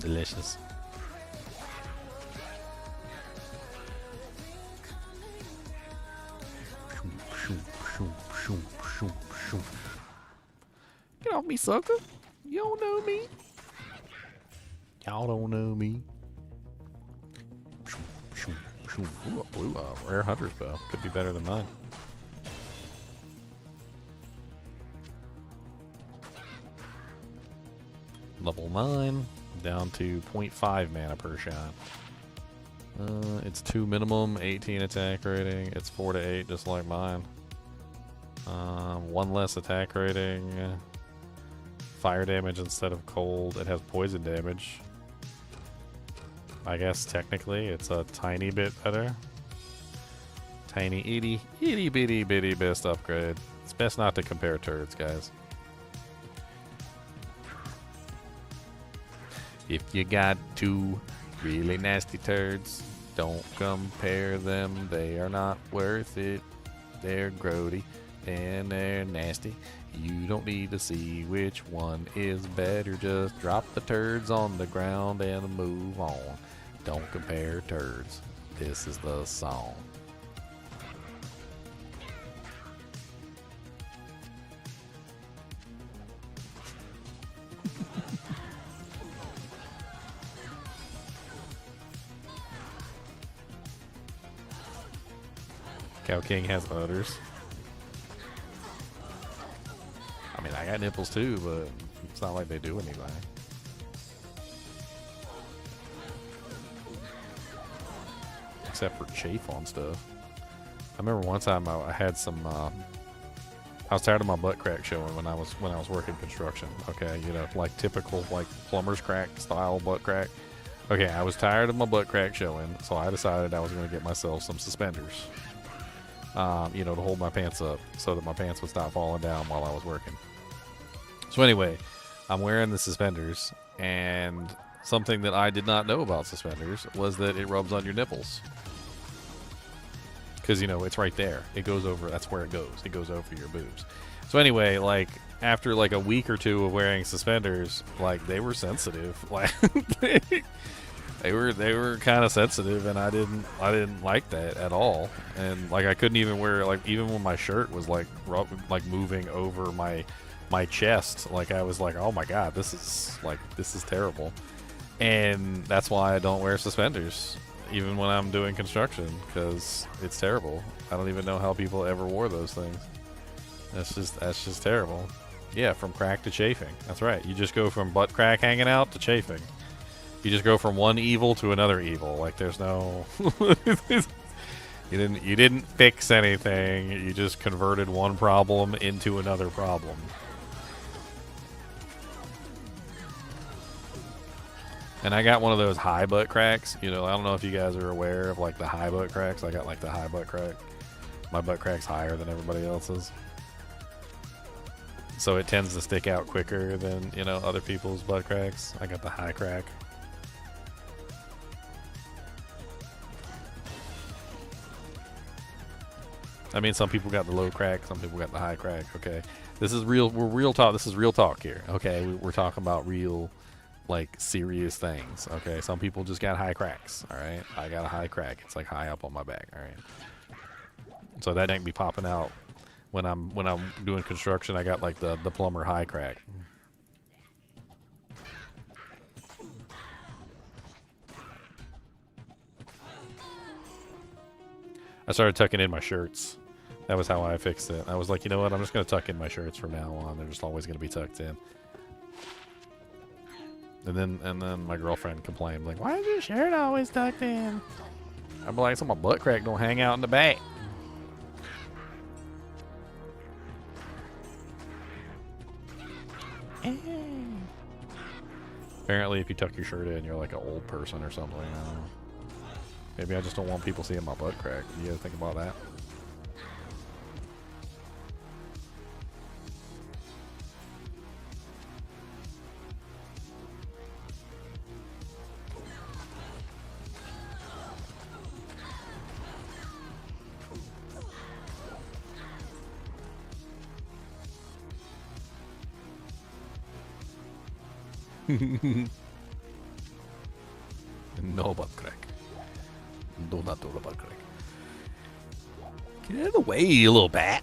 Delicious. Get off me, sucker. You don't know me. Y'all don't know me. Ooh, a blue rare hunter's bow. Could be better than mine. Level 9, down to 0.5 mana per shot. It's 2 minimum, 18 attack rating. It's 4 to 8, just like mine. 1 less attack rating. Fire damage instead of cold. It has poison damage. I guess technically it's a tiny bit better. Tiny itty bitty bitty best upgrade. It's best not to compare turds, guys. If you got 2 really nasty turds, don't compare them. They are not worth it. They're grody and they're nasty. You don't need to see which one is better. Just drop the turds on the ground and move on. Don't compare turds. This is the song. Cow King has udders. I mean, I got nipples too, but it's not like they do anything. Except for chafe on stuff. I remember one time I had some. I was tired of my butt crack showing when I was working construction. Okay, you know, like typical like plumber's crack style butt crack. Okay, I was tired of my butt crack showing, so I decided I was going to get myself some suspenders. You know, to hold my pants up so that my pants would stop falling down while I was working. So anyway, I'm wearing the suspenders, and something that I did not know about suspenders was that it rubs on your nipples. Because, you know, it's right there. It goes over, that's where it goes. It goes over your boobs. So anyway, like, after like a week or two of wearing suspenders, like, they were sensitive. Like, they were kind of sensitive, and I didn't like that at all. And like, I couldn't even wear, like, even when my shirt was like moving over my chest, like, I was like, oh my god, this is terrible. And that's why I don't wear suspenders even when I'm doing construction, because it's terrible. I don't even know how people ever wore those things. That's just terrible. Yeah, from crack to chafing. That's right. You just go from butt crack hanging out to chafing. You just go from one evil to another evil. Like, there's no you didn't fix anything. You just converted one problem into another problem. And I got one of those high butt cracks. You know, I don't know if you guys are aware of like the high butt cracks. I got like the high butt crack. My butt crack's higher than everybody else's. So it tends to stick out quicker than, you know, other people's butt cracks. I got the high crack. I mean, some people got the low crack, some people got the high crack. Okay, this is real. We're real talk. This is real talk here. Okay, we're talking about real, like, serious things. Okay, some people just got high cracks. All right, I got a high crack. It's like high up on my back. All right, so that ain't be popping out when I'm doing construction. I got like the plumber high crack. I started tucking in my shirts. That was how I fixed it. I was like, you know what? I'm just going to tuck in my shirts from now on. They're just always going to be tucked in. And then my girlfriend complained, like, why is your shirt always tucked in? I'm like, so my butt crack don't hang out in the back. Apparently, if you tuck your shirt in, you're like an old person or something. I don't know. Maybe I just don't want people seeing my butt crack. You gotta think about that. No butt crack. Do not do the butt crack. Get out of the way, you little bat.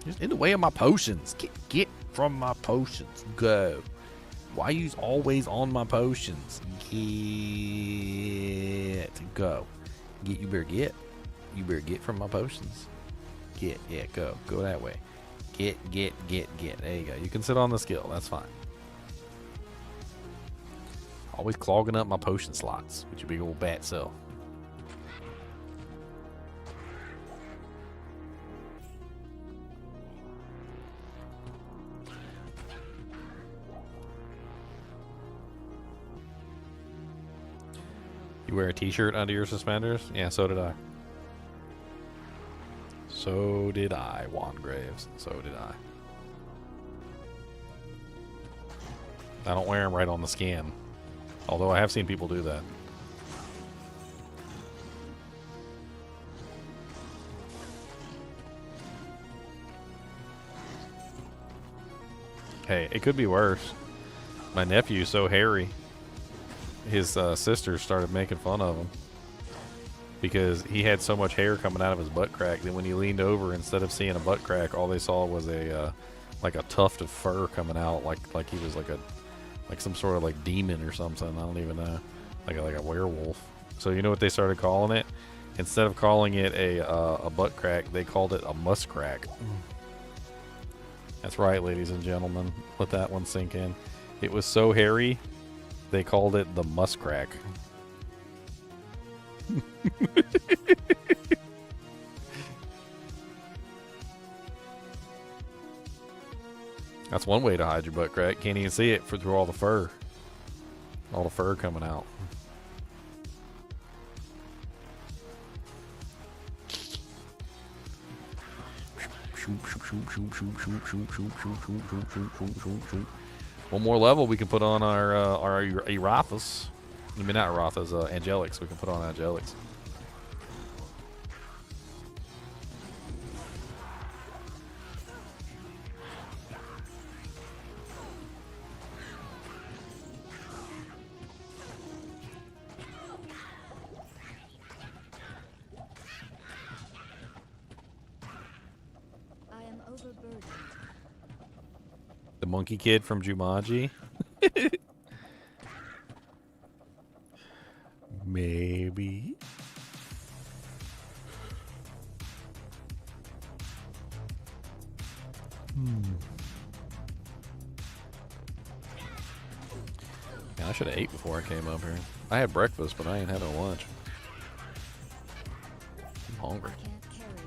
Just in the way of my potions. Get from my potions. Go. Why you always on my potions? Go. You better get. You better get from my potions. Get. Yeah, go. Go that way. Get. There you go. You can sit on the skill. That's fine. Always clogging up my potion slots with your big old bat self. You wear a t-shirt under your suspenders? Yeah, so did I. So did I, Juan Graves. So did I. I don't wear them right on the skin. Although I have seen people do that. Hey, it could be worse. My nephew's so hairy. His sister started making fun of him because he had so much hair coming out of his butt crack that when he leaned over, instead of seeing a butt crack, all they saw was a like a tuft of fur coming out, like he was like some sort of like demon or something. I don't even know, like a werewolf. So you know what they started calling it? Instead of calling it a butt crack, they called it a musk crack. That's right, ladies and gentlemen. Let that one sink in. It was so hairy, they called it the musk crack. That's one way to hide your butt crack. Can't even see it through all the fur. All the fur coming out. One more level we can put on our Erathas. I mean, not Erathas, Angelics. We can put on Angelics. I am overburdened. The monkey kid from Jumanji. Maybe. Yeah, I should have ate before I came up here. I had breakfast, but I ain't had no lunch. I'm hungry. I can't carry anymore.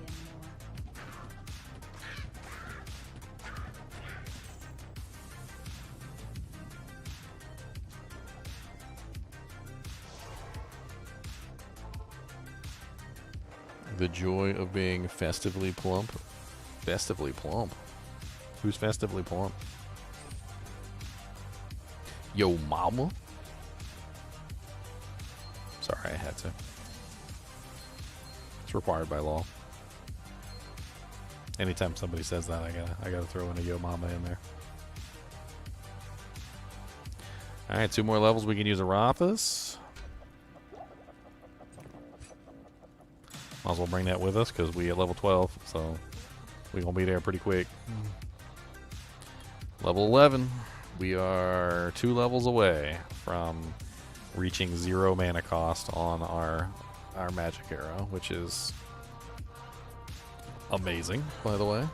The joy of being festively plump. Festively plump? Who's festively plump? Yo, mama? Sorry, I had to. It's required by law. Anytime somebody says that, I gotta throw in a yo mama in there. Alright, 2 more levels. We can use Erathas. Might as well bring that with us because we at level 12, so we're going to be there pretty quick. Level 11. We are 2 levels away from reaching 0 mana cost on our magic arrow, which is amazing, by the way.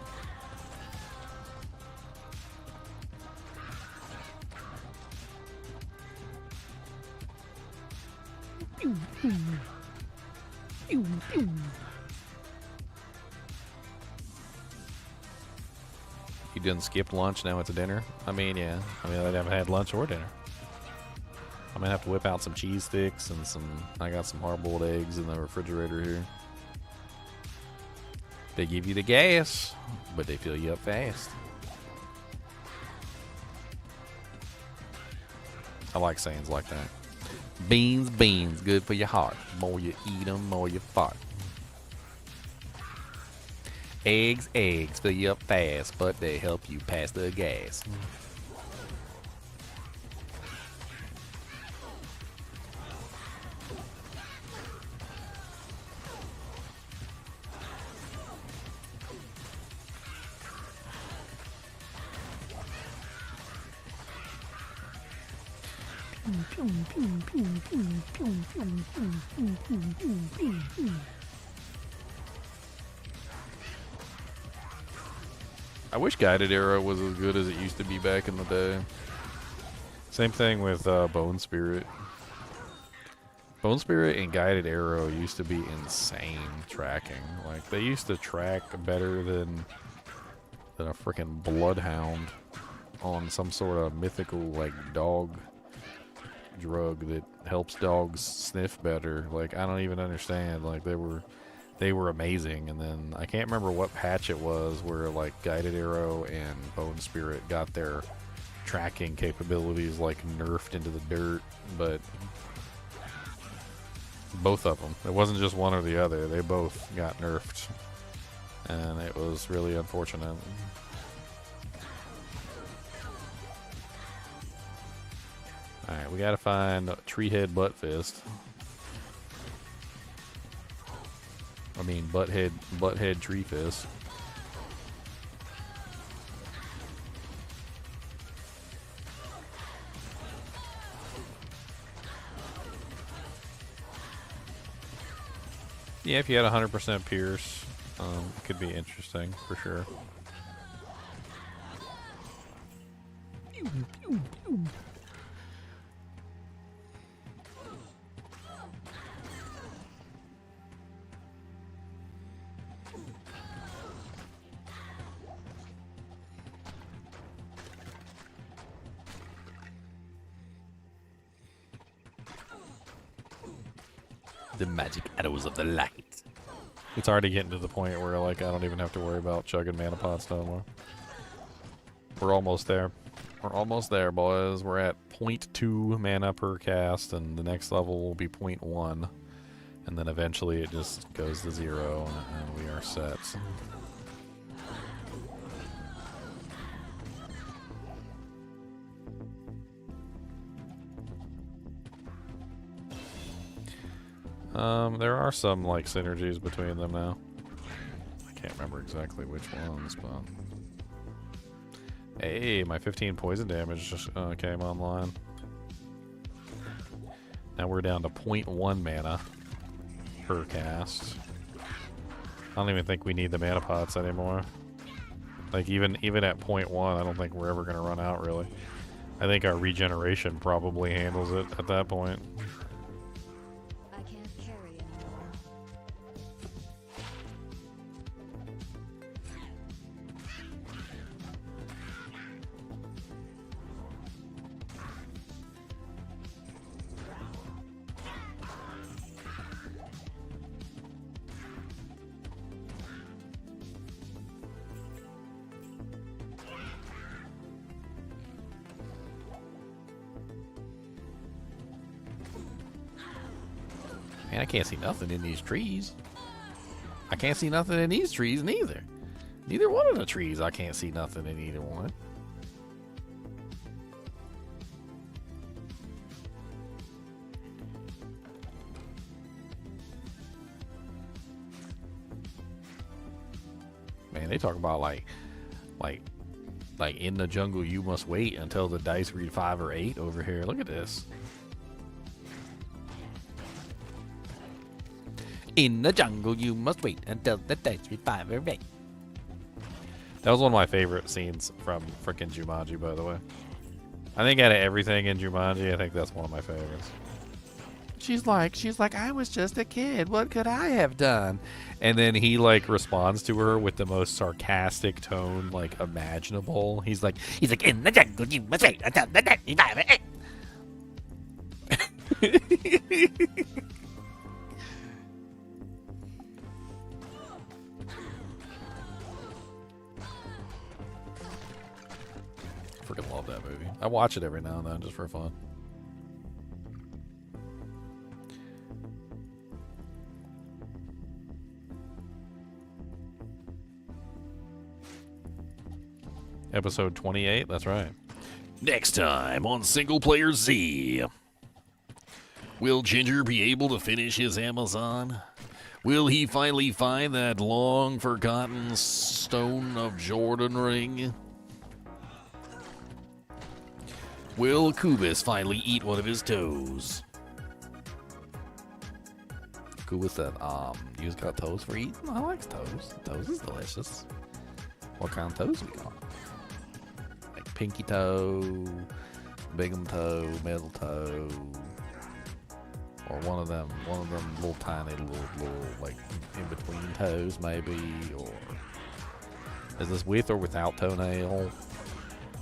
You didn't skip lunch, now it's dinner? I mean, yeah. I mean, I haven't had lunch or dinner. I'm gonna have to whip out some cheese sticks and I got some hard-boiled eggs in the refrigerator here. They give you the gas, but they fill you up fast. I like sayings like that. Beans, good for your heart. More you eat them, more you fart. Eggs, fill you up fast, but they help you pass the gas. I wish guided arrow was as good as it used to be back in the day. Same thing with Bone Spirit. Bone Spirit and guided arrow used to be insane tracking. Like they used to track better than a freaking bloodhound on some sort of mythical like dog drug that helps dogs sniff better. Like I don't even understand. Like they were amazing. And then I can't remember what patch it was where like guided arrow and Bone Spirit got their tracking capabilities like nerfed into the dirt, but both of them. It wasn't just one or the other. They both got nerfed. And it was really unfortunate. Alright, we gotta find Treehead Buttfist. I mean, Butthead Tree Fist. Yeah, if you had 100% Pierce, it could be interesting for sure. The magic arrows of the light. It's already getting to the point where like I don't even have to worry about chugging mana pots no more. We're almost there. We're almost there, boys. We're at 0.2 mana per cast, and the next level will be 0.1. And then eventually it just goes to 0, and we are set. There are some like synergies between them now. I can't remember exactly which ones, but hey, my 15 poison damage just came online. Now we're down to 0.1 mana per cast. I don't even think we need the mana pots anymore. Like even at 0.1, I don't think we're ever gonna run out really. I think our regeneration probably handles it at that point. Man, I can't see nothing in these trees. I can't see nothing in these trees neither. Neither one of the trees, I can't see nothing in either one. Man, they talk about like in the jungle you must wait until the dice read 5 or 8 over here. Look at this. In the jungle, you must wait until the dice read 5 or 8. That was one of my favorite scenes from frickin' Jumanji, by the way. I think out of everything in Jumanji, I think that's one of my favorites. She's like, I was just a kid. What could I have done? And then he like responds to her with the most sarcastic tone like imaginable. He's like, in the jungle, you must wait until the dice read 5 or 8. Freaking love that movie. I watch it every now and then just for fun. Episode 28, that's right. Next time on Single Player Z. Will Ginger be able to finish his Amazon? Will he finally find that long-forgotten Stone of Jordan ring? Will Kubis finally eat one of his toes? Kubis said, you's got toes for eating? I like toes. Toes is delicious. What kind of toes we got? Like pinky toe, bigum toe, middle toe, or one of them little tiny little like in between toes maybe, or is this with or without toenail?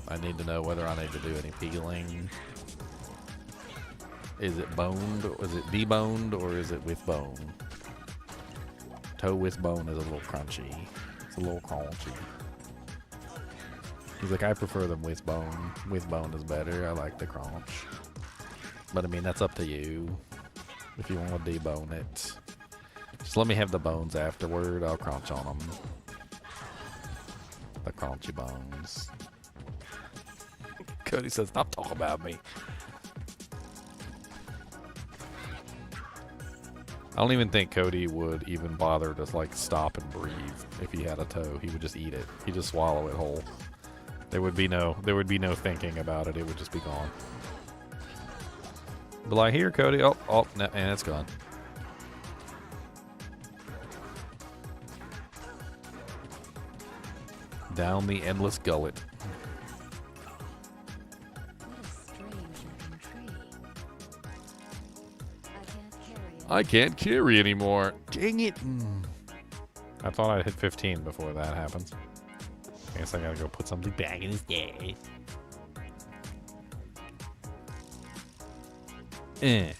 I need to know whether I need to do any peeling. Is it boned? Is it deboned or is it with bone? Toe with bone is a little crunchy. It's a little crunchy. He's like, I prefer them with bone. With bone is better. I like the crunch. But I mean, that's up to you. If you want to debone it. Just let me have the bones afterward. I'll crunch on them. The crunchy bones. Cody says, stop talking about me. I don't even think Cody would even bother to like stop and breathe if he had a toe. He would just eat it. He'd just swallow it whole. There would be no thinking about it. It would just be gone. But like, here, Cody. Oh, no, and it's gone. Down the endless gullet. I can't carry anymore. Dang it. I thought I'd hit 15 before that happens. I guess I gotta go put something back in his day. There.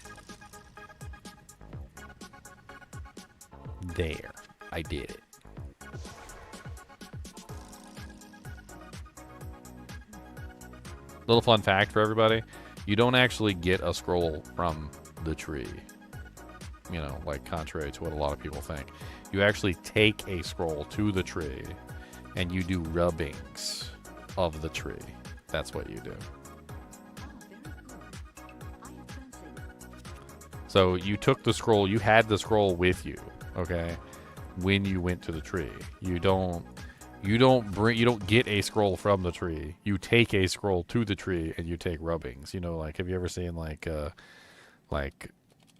I did it. Little fun fact for everybody. You don't actually get a scroll from the tree. You know, like contrary to what a lot of people think. You actually take a scroll to the tree and you do rubbings of the tree. That's what you do. So you took the scroll, you had the scroll with you, okay? When you went to the tree. You don't get a scroll from the tree. You take a scroll to the tree and you take rubbings. You know, like, have you ever seen like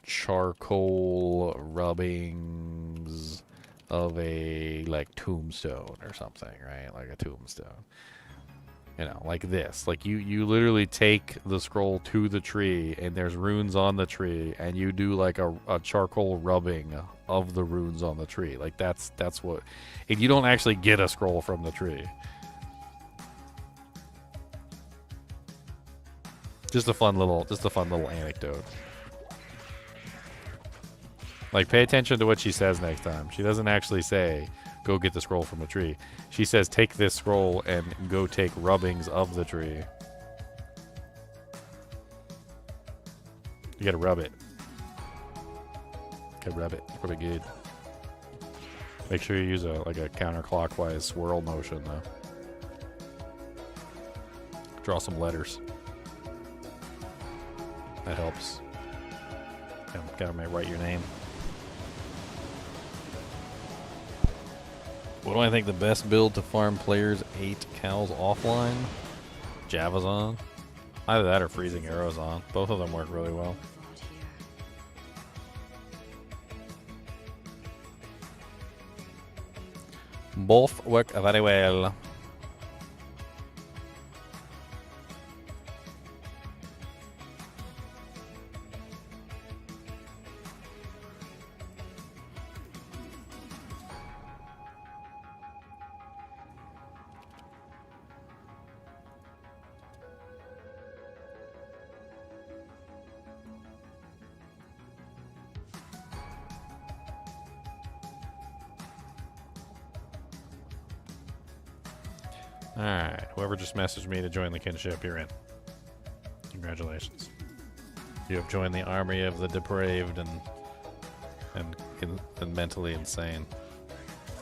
charcoal rubbings of a like tombstone or something, right? Like a tombstone. You know, like this. Like you literally take the scroll to the tree and there's runes on the tree and you do like a charcoal rubbing of the runes on the tree. Like that's what, and you don't actually get a scroll from the tree. Just a fun little anecdote. Like, pay attention to what she says next time. She doesn't actually say, go get the scroll from a tree. She says, take this scroll and go take rubbings of the tree. You gotta rub it. Okay, rub it. Rub it good. Make sure you use a counterclockwise swirl motion, though. Draw some letters. That helps. Gotta write your name. What do I think the best build to farm players 8 cows offline? Java's on. Either that or freezing arrows on. Both of them work really well. Both work very well. Alright, whoever just messaged me to join the kinship, you're in. Congratulations. You have joined the army of the depraved and mentally insane.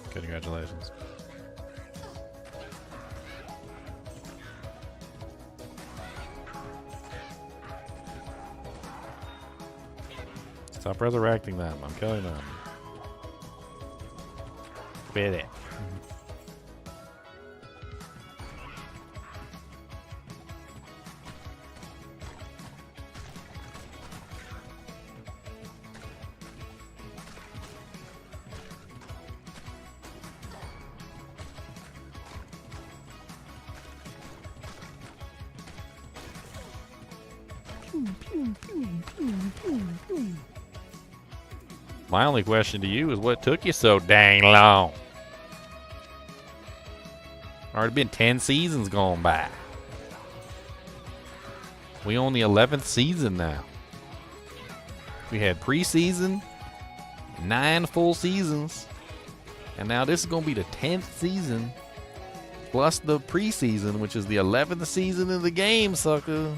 Congratulations. Stop resurrecting them. I'm killing them. Quit it. My only question to you is what took you so dang long? Already been 10 seasons gone by. We on the 11th season now. We had preseason, 9 full seasons, and now this is going to be the 10th season, plus the preseason, which is the 11th season of the game, sucker.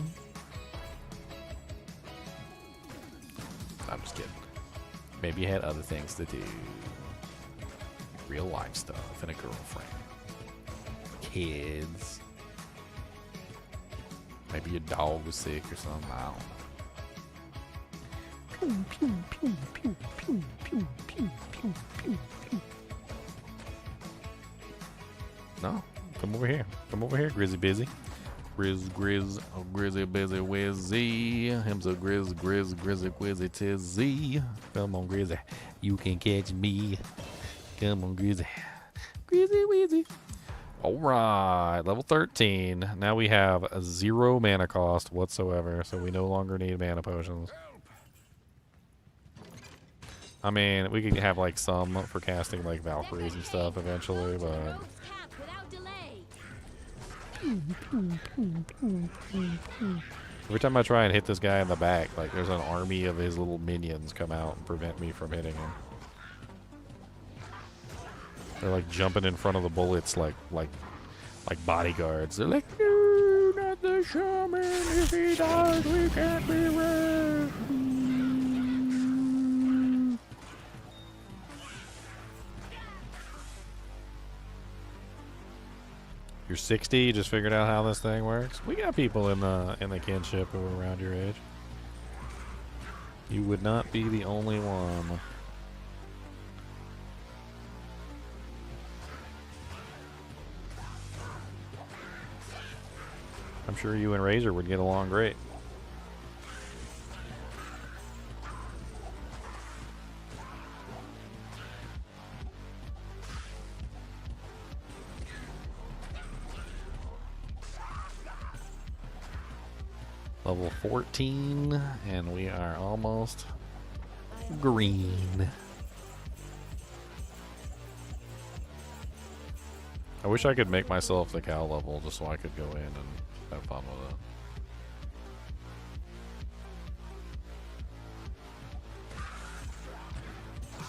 I'm just kidding. Maybe you had other things to do. Real life stuff and a girlfriend. Kids. Maybe your dog was sick or something. I don't know. No. Come over here. Come over here, Grizzy Busy. Grizzy Busy Wizzy. Him's a Grizzy Quizzy Tizzy. Come on, Grizzy. You can catch me. Come on, Grizzy. Grizzy Wizzy. Alright, level 13. Now we have a 0 mana cost whatsoever, so we no longer need mana potions. I mean, we could have like some for casting like Valkyries and stuff eventually, but every time I try and hit this guy in the back, like there's an army of his little minions come out and prevent me from hitting him. They're like jumping in front of the bullets like bodyguards. They're like, no, not the shaman. If he dies, we can't be red. You're 60. You just figured out how this thing works. We got people in the kinship who are around your age. You would not be the only one. I'm sure you and Razor would get along great. Level 14, and we are almost green. I wish I could make myself the cow level just so I could go in and have fun with it.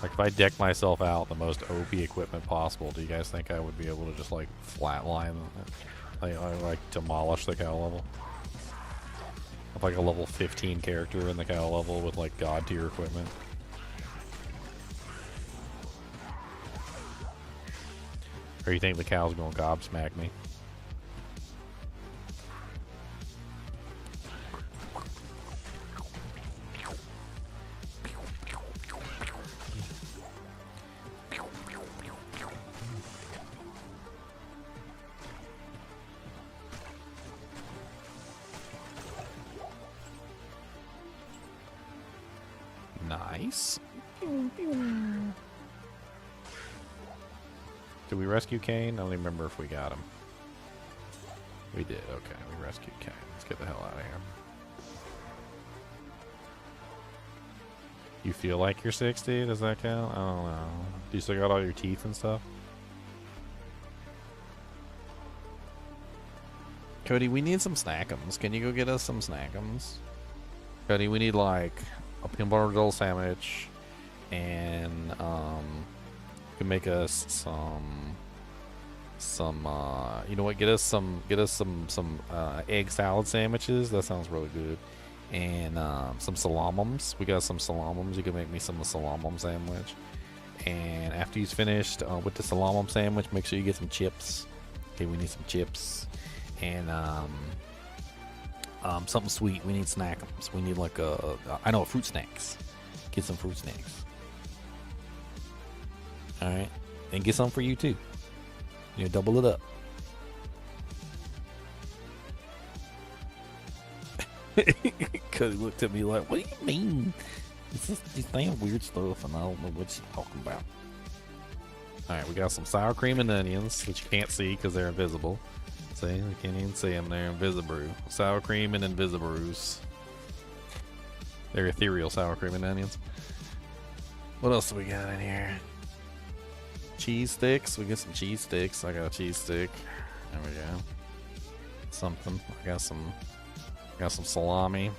Like if I deck myself out the most OP equipment possible, do you guys think I would be able to just like flatline, like demolish the cow level? Have like a level 15 character in the cow level with like god tier equipment. Or you think the cow's gonna gobsmack me? Nice. Did we rescue Kane? I don't even remember if we got him. We did. Okay, we rescued Kane. Let's get the hell out of here. You feel like you're 60? Does that count? I don't know. Do you still got all your teeth and stuff? Cody, we need some snackums. Can you go get us some snackums? Cody, we need like a peanut butter roll sandwich, and you can make us some you know what, get us some egg salad sandwiches. That sounds really good. And some salamums. We got some salamums. You can make me some salamum sandwich. And after he's finished with the salamum sandwich, make sure you get some chips. Okay, we need some chips. And something sweet. We need snackums. We need like fruit snacks. Get some fruit snacks. All right, and get some for you too. You know, double it up. Cause he looked at me like, "What do you mean? It's just this damn weird stuff, and I don't know what you're talking about." All right, we got some sour cream and onions, which you can't see because they're invisible. See, we can't even see them. They're invisible. Sour cream and invisibrews. They're ethereal sour cream and onions. What else do we got in here? Cheese sticks. We get some cheese sticks. I got a cheese stick. There we go. Something. I got some salami.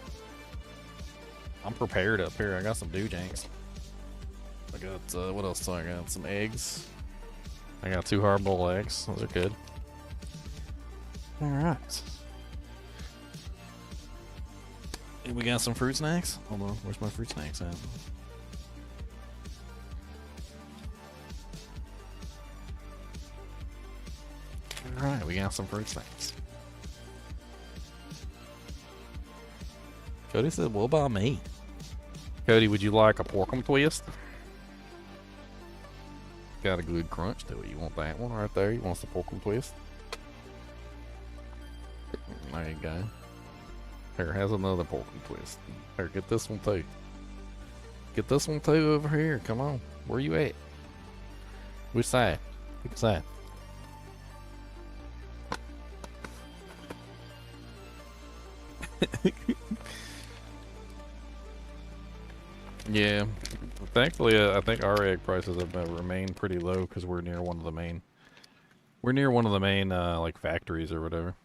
I'm prepared up here. I got some doojanks. I got what else do I got? Some eggs. I got 2 hard-boiled eggs. Those are good. All right. We got some fruit snacks. Hold on, where's my fruit snacks at? All right, we got some fruit snacks. Cody said, "What about me?" Cody, would you like a porkum twist? Got a good crunch to it. You want that one right there? You want the porkum twist? There you go. Here, has another porkum twist. Here, get this one too. Get this one too over here. Come on. Where you at? Which side? Which side? Yeah. Thankfully, I think our egg prices have remained pretty low because we're near one of the main. We're near one of the main like factories or whatever.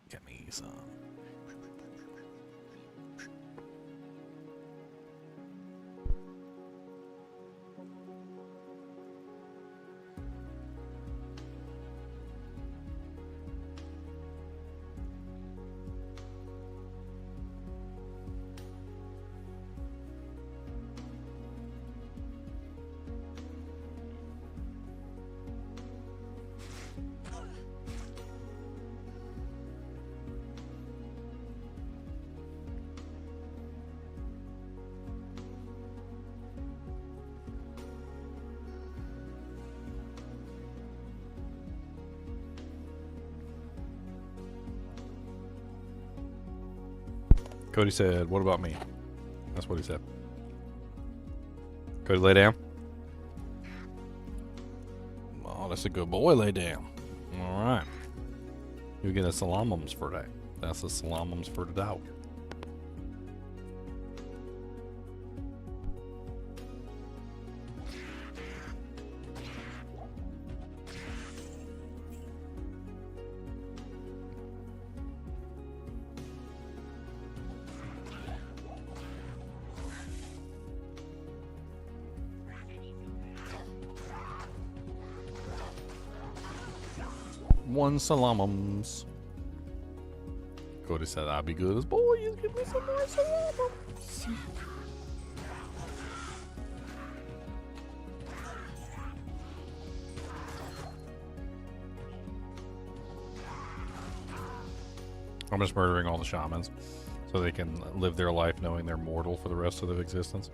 Get me some. Cody said, "What about me?" That's what he said. Cody, lay down. Oh, that's a good boy. Lay down. All right. You get a salamums for that. That's the salamums for the dog. One salamums. Cody said, "I'll be good as boys. Give me some more salamums." I'm just murdering all the shamans so they can live their life knowing they're mortal for the rest of their existence.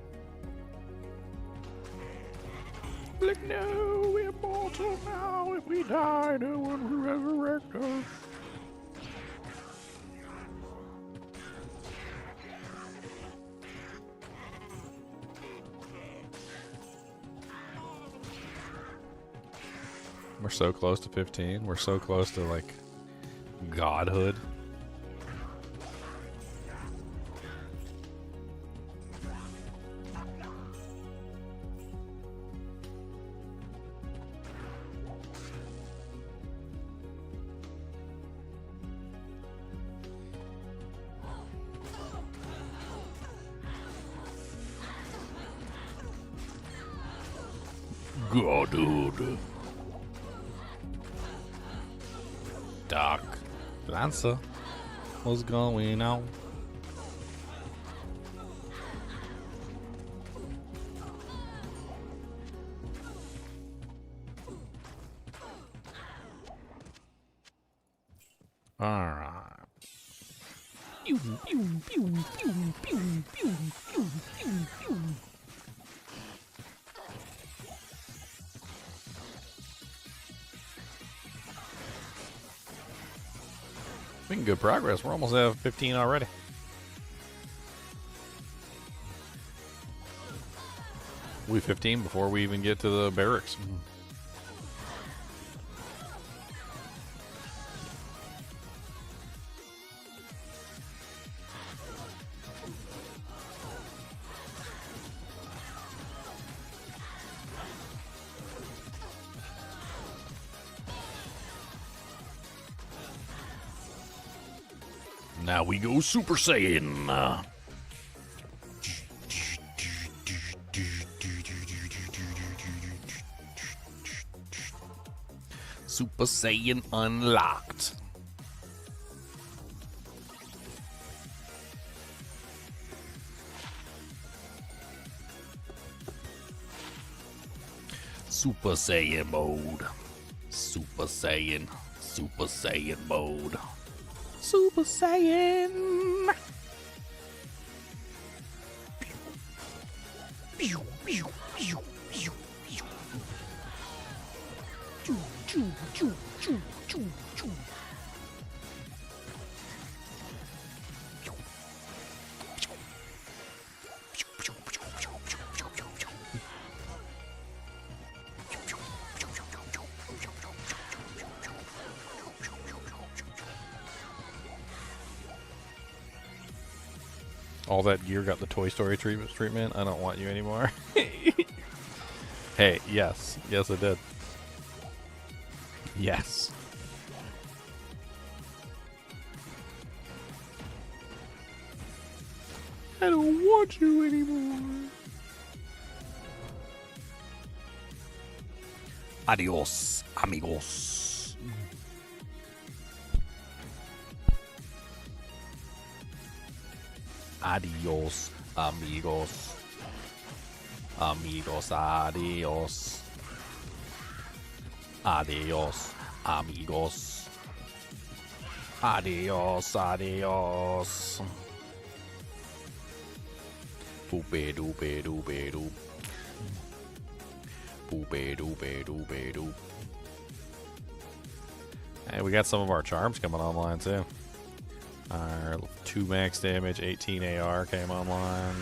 Like, no, we're mortal now. If we die, no one will resurrect us. We're so close to 15. We're so close to, like, godhood. Godhood. Doc. Lancer. What's going on? Alright. Pew, pew, pew, pew, pew, pew, pew, pew, pew. Making good progress. We're almost at 15 already. We'll be 15 before we even get to the barracks. Now we go Super Saiyan. Super Saiyan unlocked. Super Saiyan mode. Super Saiyan. Super Saiyan mode. Super Saiyan. All that gear got the Toy Story treatment. I don't want you anymore. Hey, yes. Yes, it did. Yes. I don't want you anymore. Adios, amigos. Adios, amigos. Amigos, adios. Adios, amigos. Adios, adios. Boopy doopy doopy doop. Boopy doopy doopy doop. Hey, we got some of our charms coming online too. Our 2 max damage, 18 AR came online.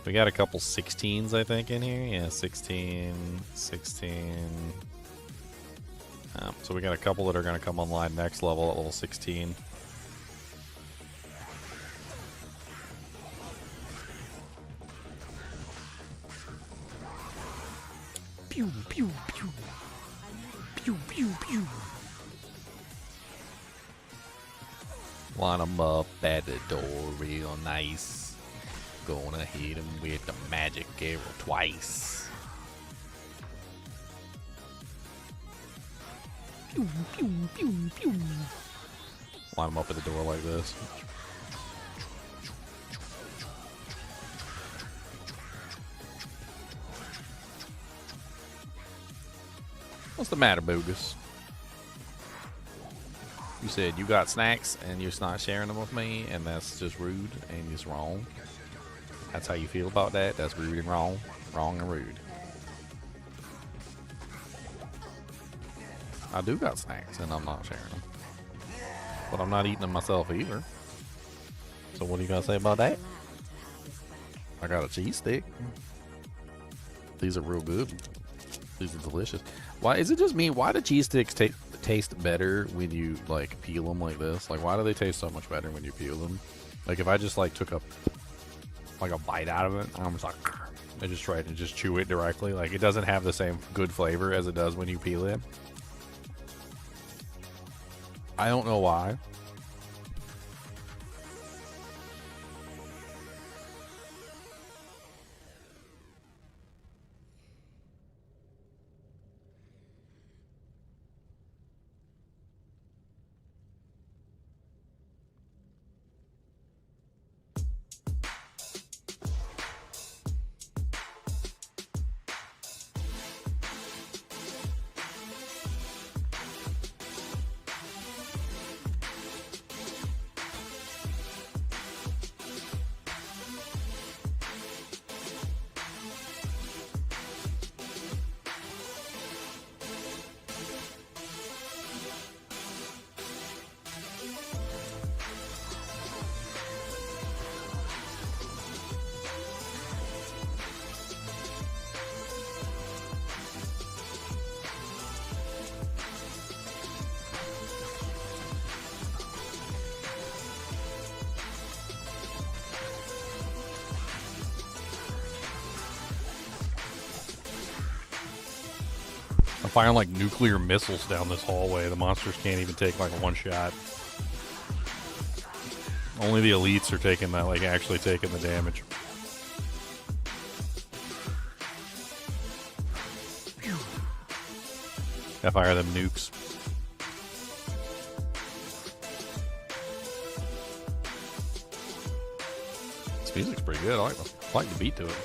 We got a couple 16s, I think, in here. Yeah, 16, 16. So we got a couple that are going to come online next level at level 16. Pew, pew, pew. Pew, pew, pew. Line 'em up at the door real nice. Gonna hit him with the magic arrow twice. Pew, pew, pew, pew. Line him up at the door like this. What's the matter, Boogus? You said you got snacks and you're just not sharing them with me, and that's just rude and it's wrong. That's how you feel about that? That's rude and wrong. Wrong and rude. I do got snacks and I'm not sharing them. But I'm not eating them myself either. So what are you gonna say about that? I got a cheese stick. These are real good. These are delicious. Why is it just me? Why do cheese sticks taste better when you like peel them like this? Like, why do they taste so much better when you peel them? Like, if I just like took a bite out of it, I'm just like, I just tried to just chew it directly. Like, it doesn't have the same good flavor as it does when you peel it. I don't know why. firing like nuclear missiles down this hallway. The monsters can't even take like one shot. Only the elites are taking that, like actually taking the damage. Gotta fire them nukes. This music's pretty good. I like the beat to it.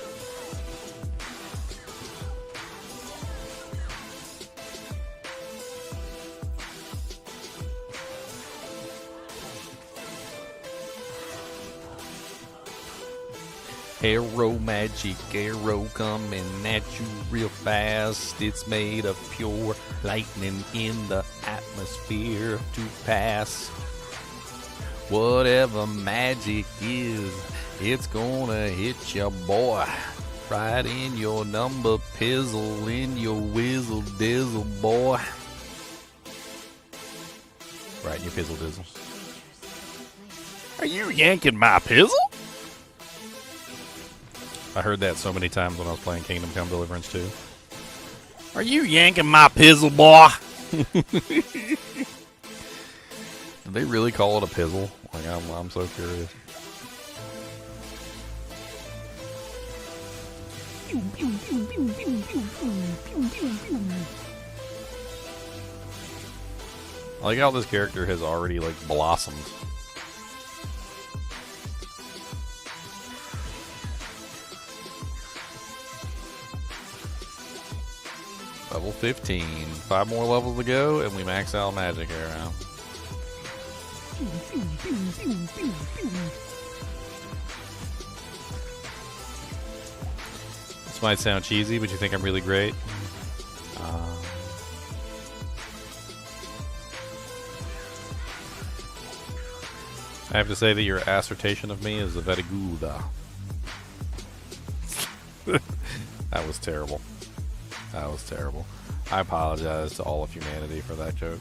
Arrow magic, arrow coming at you real fast. It's made of pure lightning in the atmosphere to pass. Whatever magic is, it's gonna hit ya, boy. Right in your number pizzle, in your whizzle dizzle, boy. Right in your pizzle dizzles. Are you yanking my pizzle? I heard that so many times when I was playing Kingdom Come Deliverance 2. Are you yanking my pizzle, boy? Did they really call it a pizzle? Like, I'm so curious. I like how this character has already, like, blossomed. Level 15. 5 more levels to go, and we max out magic arrow. This might sound cheesy, but you think I'm really great? I have to say that your assertion of me is very good. That was terrible. That was terrible. I apologize to all of humanity for that joke.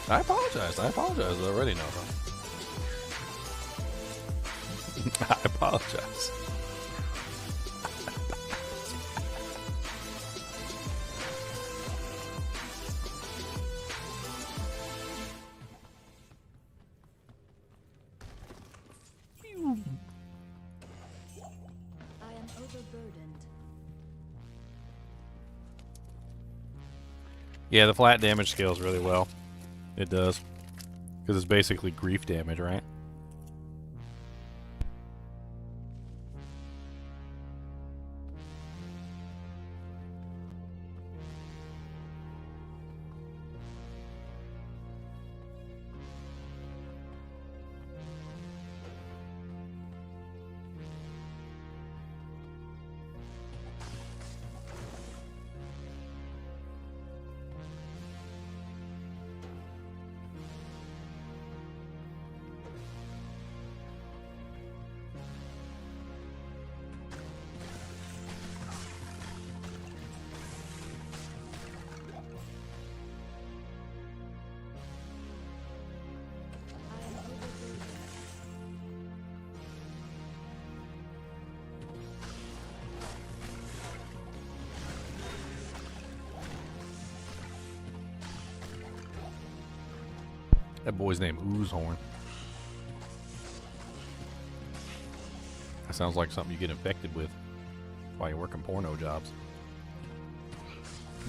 I apologize. I apologize. I already know that. I apologize. I am overburdened. Yeah, the flat damage scales really well. It does. Because it's basically grief damage, right? That boy's name Oozehorn. That sounds like something you get infected with while you're working porno jobs.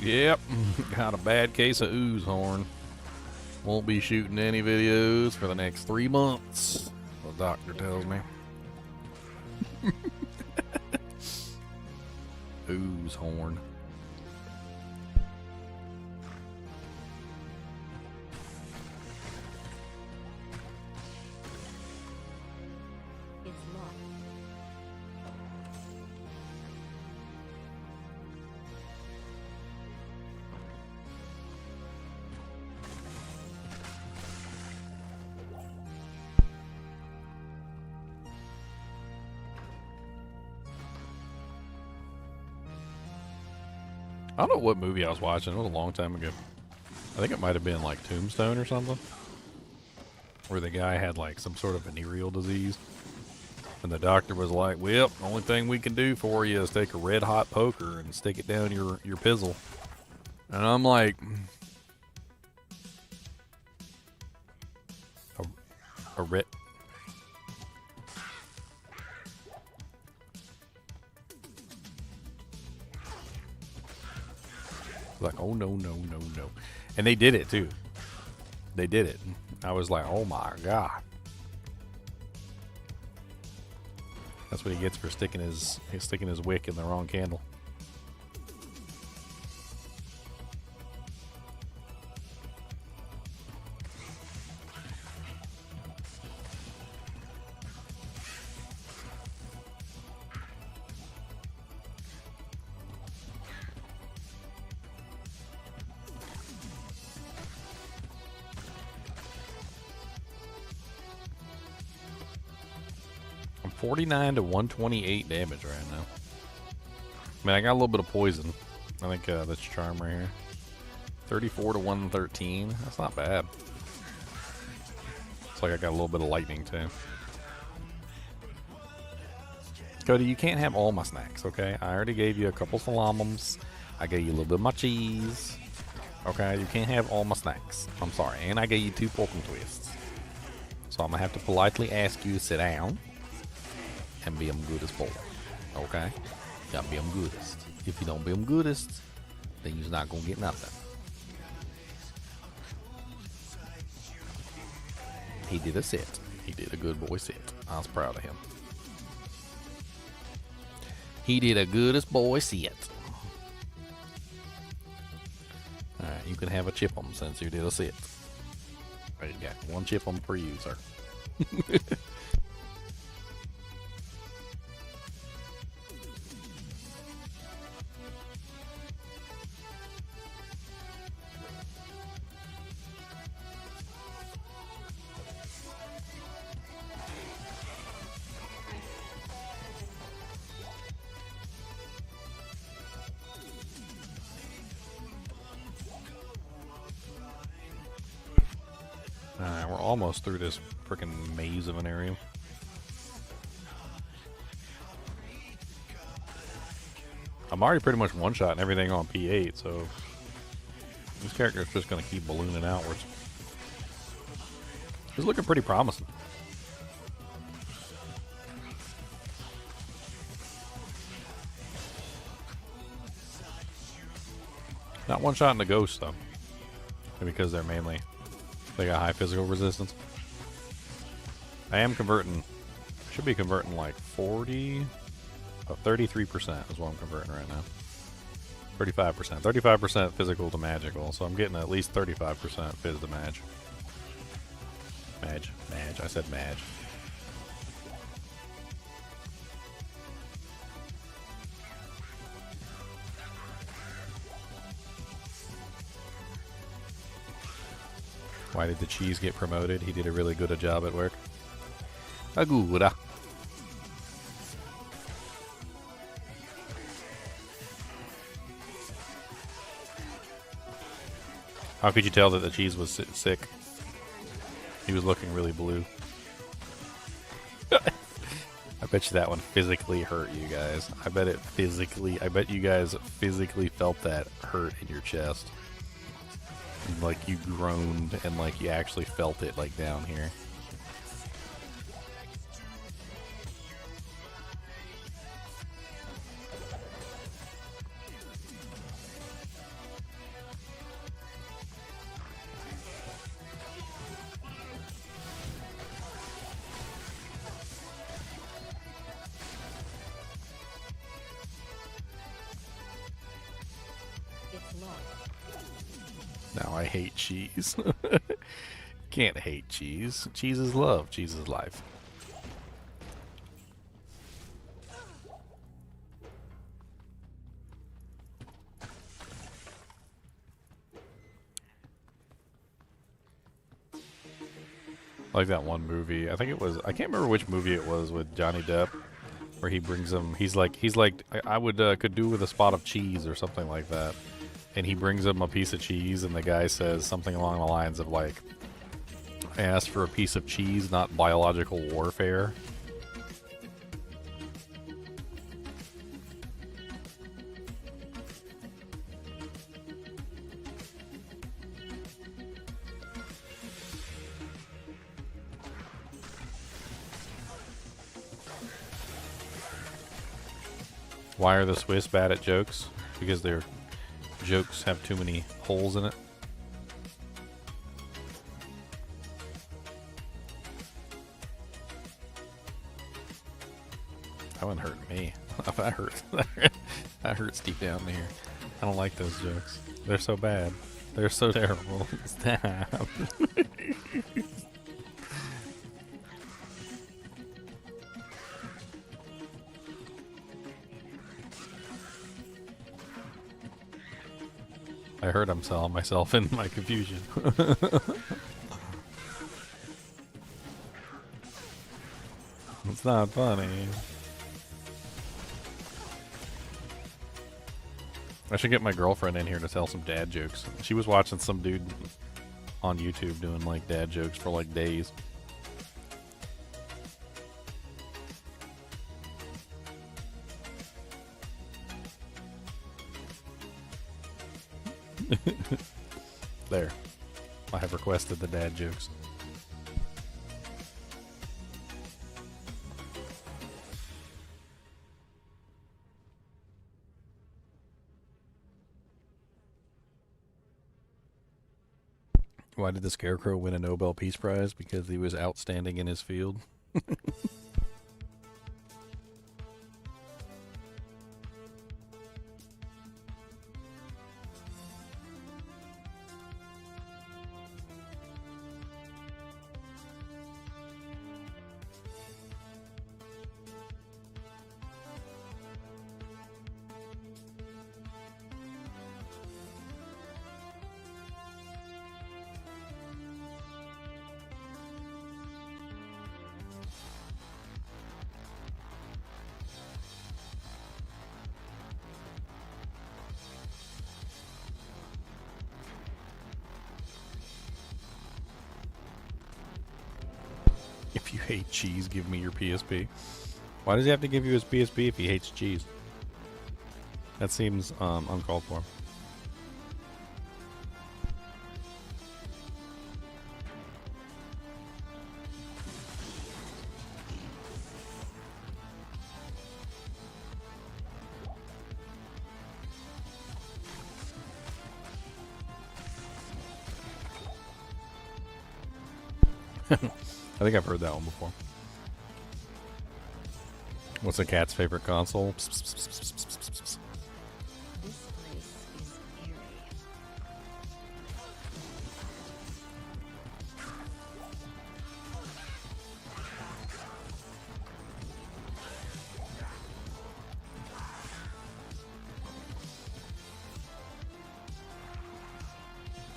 Yep, got a bad case of Oozehorn. Won't be shooting any videos for the next 3 months, the doctor tells me. Oozehorn. I don't know what movie I was watching. It was a long time ago. I think it might have been like Tombstone or something, where the guy had like some sort of venereal disease. And the doctor was like, well, the only thing we can do for you is take a red hot poker and stick it down your pizzle. And I'm like, a red. Like, oh no, no, no, no. And they did it too. They did it. I was like, oh my God. That's what he gets for sticking his wick in the wrong candle. I'm 49 to 128 damage right now. I mean, I got a little bit of poison. I think that's charm right here. 34 to 113. That's not bad. It's like I got a little bit of lightning too. Cody, you can't have all my snacks, okay? I already gave you a couple salamums. I gave you a little bit of my cheese. Okay, you can't have all my snacks. I'm sorry. And I gave you 2 pork and twists. So I'm going to have to politely ask you to sit down and be goodest boy. Okay? You gotta be goodest. If you don't be goodest, then you're not going to get nothing. He did a sit. He did a good boy sit. I was proud of him. He did a goodest boy sit. Alright, you can have a chip'em since you did a sit. There you go. 1 chip'em per user. Alright, we're almost through this freaking maze of an area. I'm already pretty much one-shotting everything on P8, so this character's just going to keep ballooning outwards. It's looking pretty promising. Not one-shotting the ghosts, though. Because they're mainly... They got high physical resistance. I am converting... Should be converting like 40... 33% is what I'm converting right now. 35%. 35% physical to magical, so I'm getting at least 35% phys to mag. Mag. I said mag. Why did the cheese get promoted? He did a really good job at work. Agura. How could you tell that the cheese was sick? He was looking really blue. I bet you that one physically hurt you guys. I bet you guys physically felt that hurt in your chest. Like you groaned and like you actually felt it like down here. Now I hate cheese. Can't hate cheese. Cheese is love. Cheese is life. Like that one movie. I think it was, I can't remember which movie it was with Johnny Depp. where he brings him. He's like I would could do with a spot of cheese or something like that, and he brings him a piece of cheese, and the guy says something along the lines of like, "I asked for a piece of cheese, not biological warfare." Why are the Swiss bad at jokes? Because their jokes have too many holes in it. That one hurt me. That hurts. That hurts deep down here. I don't like those jokes. They're so bad. They're so terrible. Stop. I heard I'm selling myself in my confusion. It's not funny. I should get my girlfriend in here to tell some dad jokes. She was watching some dude on YouTube doing like dad jokes for like days. There. I have requested the dad jokes. Why did the Scarecrow win a Nobel Peace Prize? Because he was outstanding in his field. If you hate cheese, give me your PSP. Why does he have to give you his PSP if he hates cheese? That seems uncalled for. I think I've heard that one before. What's a cat's favorite console? Psst, psst, psst, psst, psst, psst, psst. This place is eerie.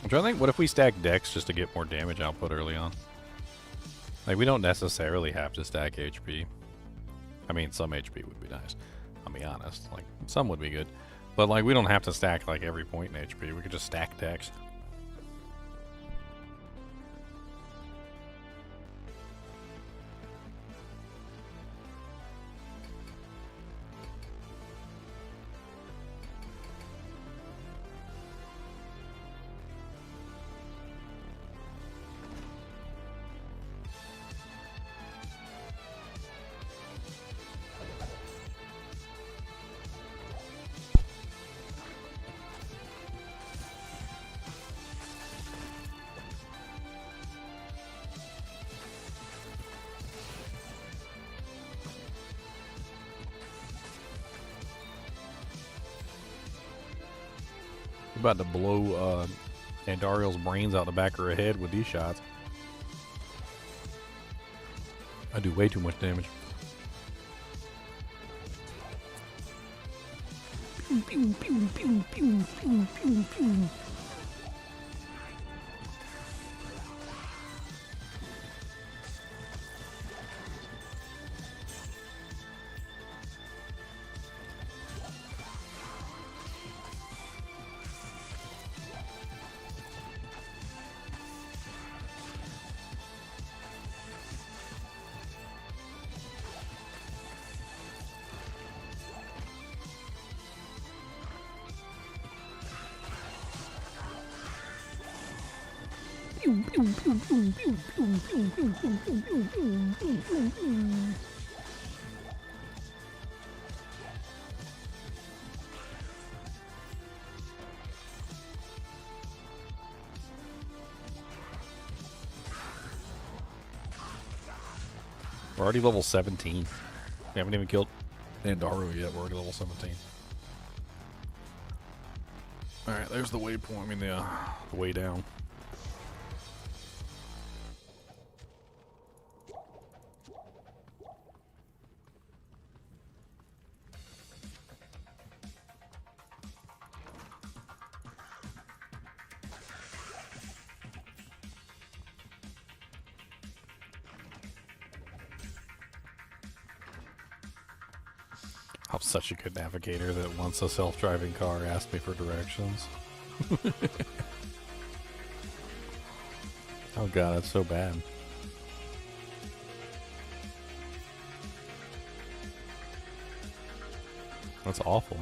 I'm trying to think, what if we stack decks just to get more damage output early on? Like, we don't necessarily have to stack HP. I mean, some HP would be nice. I'll be honest. Like, some would be good. But, like, we don't have to stack, like, every point in HP. We could just stack decks. We're about to blow Andariel's brains out the back of her head with these shots. I do way too much damage. Pew, pew, pew, pew, pew, pew, pew, pew. We're already level 17. We haven't even killed Andariel yet. We're already level 17. Alright, there's the waypoint. I mean, the way down. I'm such a good navigator that once a self-driving car asked me for directions. Oh god, that's so bad. That's awful.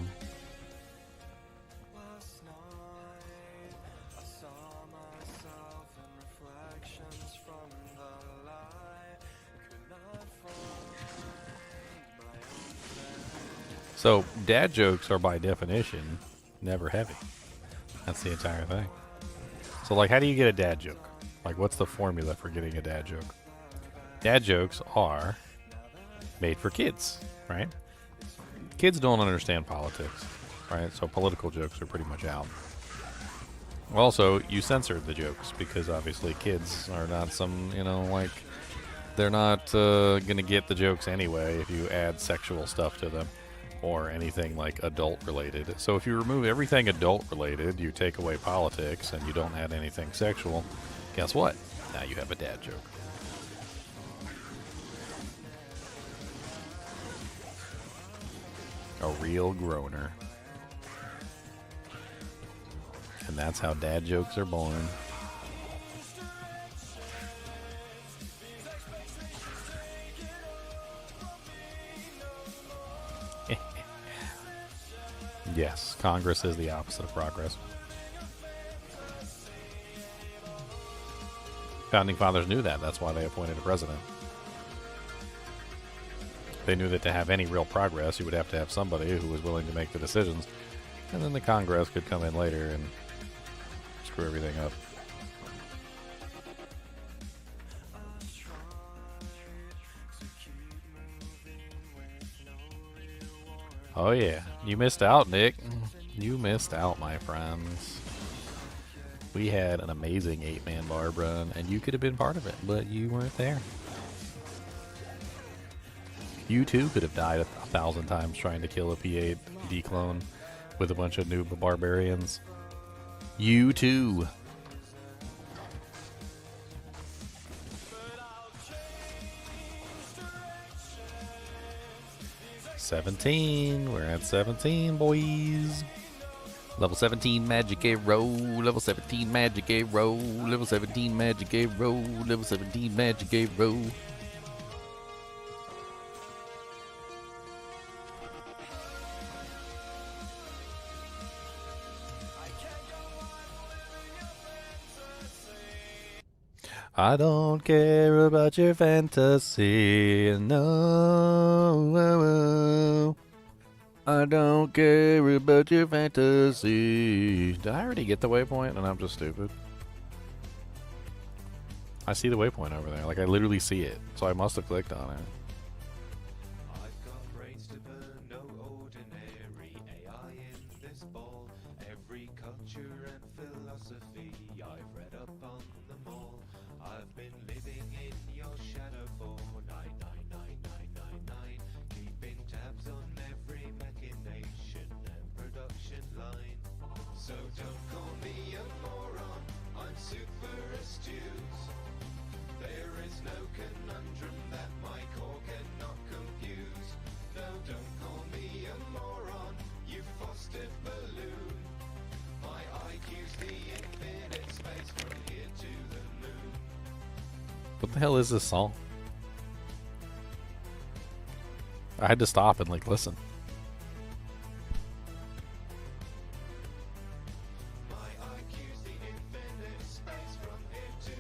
Last night, I saw myself in reflections from the light. Could not find my own place. So, dad jokes are by definition never heavy. That's the entire thing. So, like, how do you get a dad joke? Like, what's the formula for getting a dad joke? Dad jokes are made for kids, right? Kids don't understand politics, right? So political jokes are pretty much out. Also, you censored the jokes because obviously kids are not some, you know, like, they're not going to get the jokes anyway if you add sexual stuff to them or anything like adult related. So if you remove everything adult related, you take away politics and you don't add anything sexual, guess what? Now you have a dad joke. A real groaner. And that's how dad jokes are born. Yes, Congress is the opposite of progress. Founding fathers knew that. That's why they appointed a president. They knew that to have any real progress, you would have to have somebody who was willing to make the decisions. And then the Congress could come in later and screw everything up. Oh yeah, you missed out, Nick. You missed out, my friends. We had an amazing 8-man barb run, and you could have been part of it, but you weren't there. You too could have died 1,000 times trying to kill a P8 declone with a bunch of noob barbarians. You too. We're at 17, boys. Level 17 magic arrow, level 17 magic arrow, level 17 magic arrow, level 17 magic arrow. I don't care about your fantasy, no. I don't care about your fantasy. Did I already get the waypoint and I'm just stupid? I see the waypoint over there. Like, I literally see it. So I must have clicked on it. I've got brains to burn, no ordinary AI in this ball. Every culture and philosophy I've read up on them all. I've been living in your shadow for 99999, keeping tabs on every machination and production line. So don't call me a moron, I'm super astute. There is no conundrum that my core cannot confuse. No, don't call me a moron, you fostered balloon. My IQ's the infinite space from here to the moon. What the hell is this song? I had to stop and, like, listen. My IQ's the infinite space from here to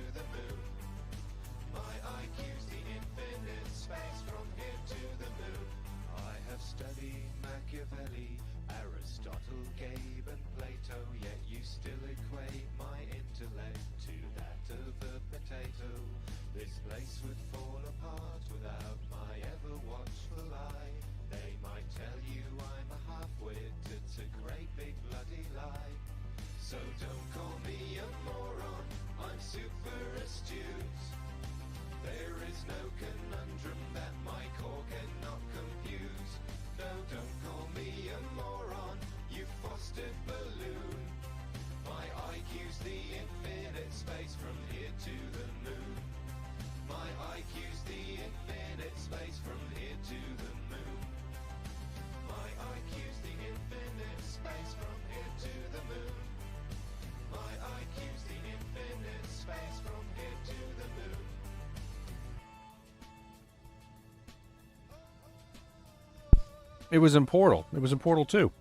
It was in Portal. It was in Portal 2.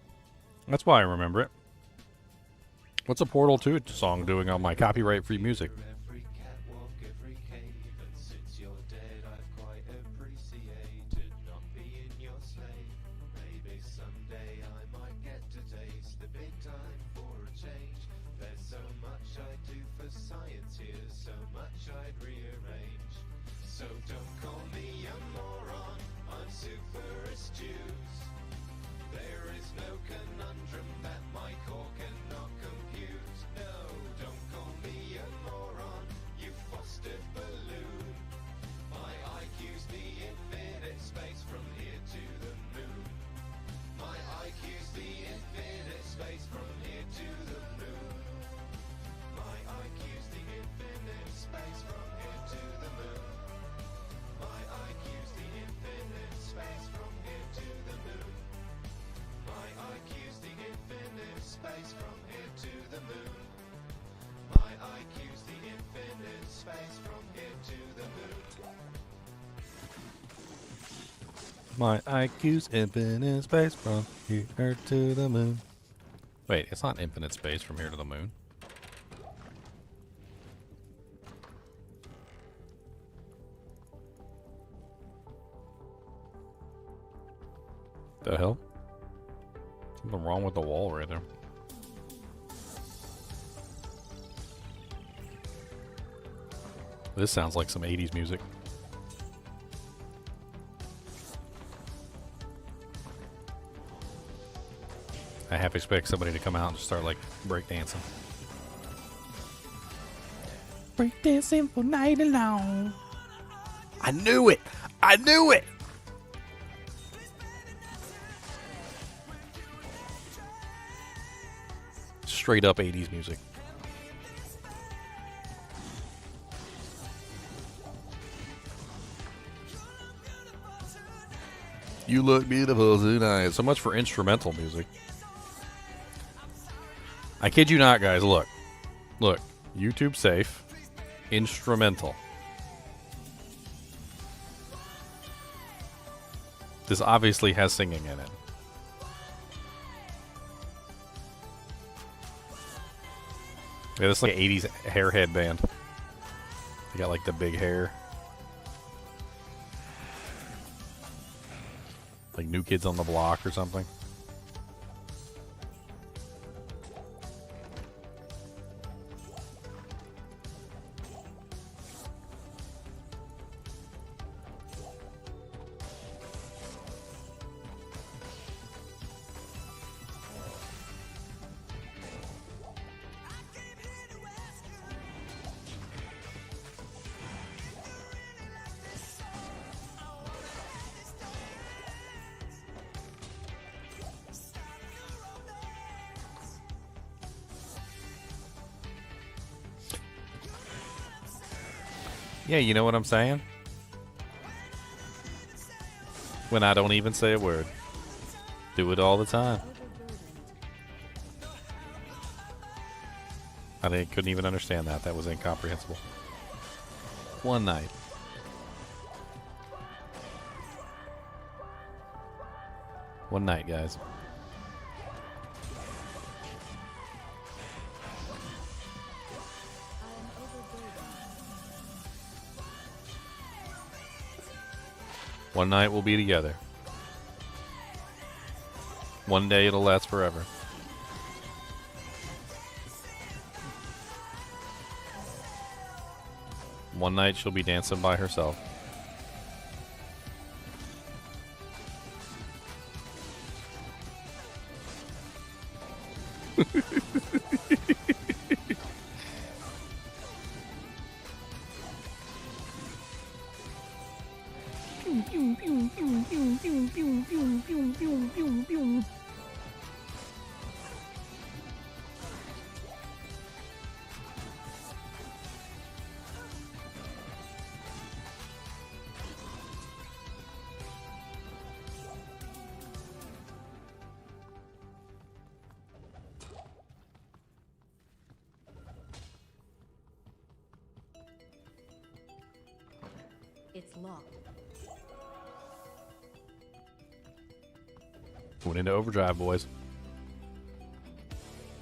That's why I remember it. What's a Portal 2 song doing on my copyright-free music? Every catwalk, every cave, and since you're dead, I've quite appreciated not being your slave. Maybe someday I might get to taste the big time for a change. There's so much I'd do for science here, so much I'd rearrange. So don't call me a moron, I'm super astute. There is no conundrum that my core cannot compute. No, don't call me a moron, you fostered balloon. My IQ's the infinite space from here to the moon. My IQ's the infinite space from here to the moon. My IQ's the infinite space from here to the moon. My IQ's the infinite space from here to the moon. My IQ's the infinite space from here to the moon. My IQ's the infinite space from here to the moon. My IQ's infinite space from here to the moon. Wait, it's not infinite space from here to the moon. The hell? Something wrong with the wall right there. This sounds like some 80s music. I half expect somebody to come out and just start like breakdancing. Breakdancing for night long. I knew it! I knew it! Straight up 80s music. You look beautiful tonight. So much for instrumental music. I kid you not, guys. Look. Look. YouTube safe. Instrumental. This obviously has singing in it. Yeah, this is like an 80s hair headband. You got like the big hair. Like New Kids on the Block or something. Yeah, you know what I'm saying? When I don't even say a word. Do it all the time. Couldn't even understand that. That was incomprehensible. One night. One night, guys. One night we'll be together. One day it'll last forever. One night she'll be dancing by herself. It's locked. Going into overdrive, boys.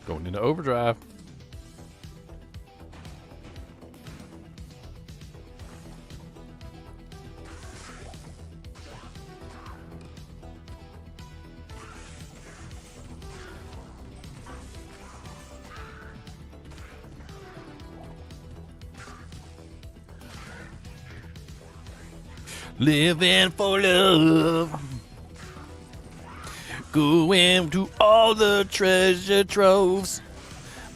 Going into overdrive. Living for love. Going to all the treasure troves.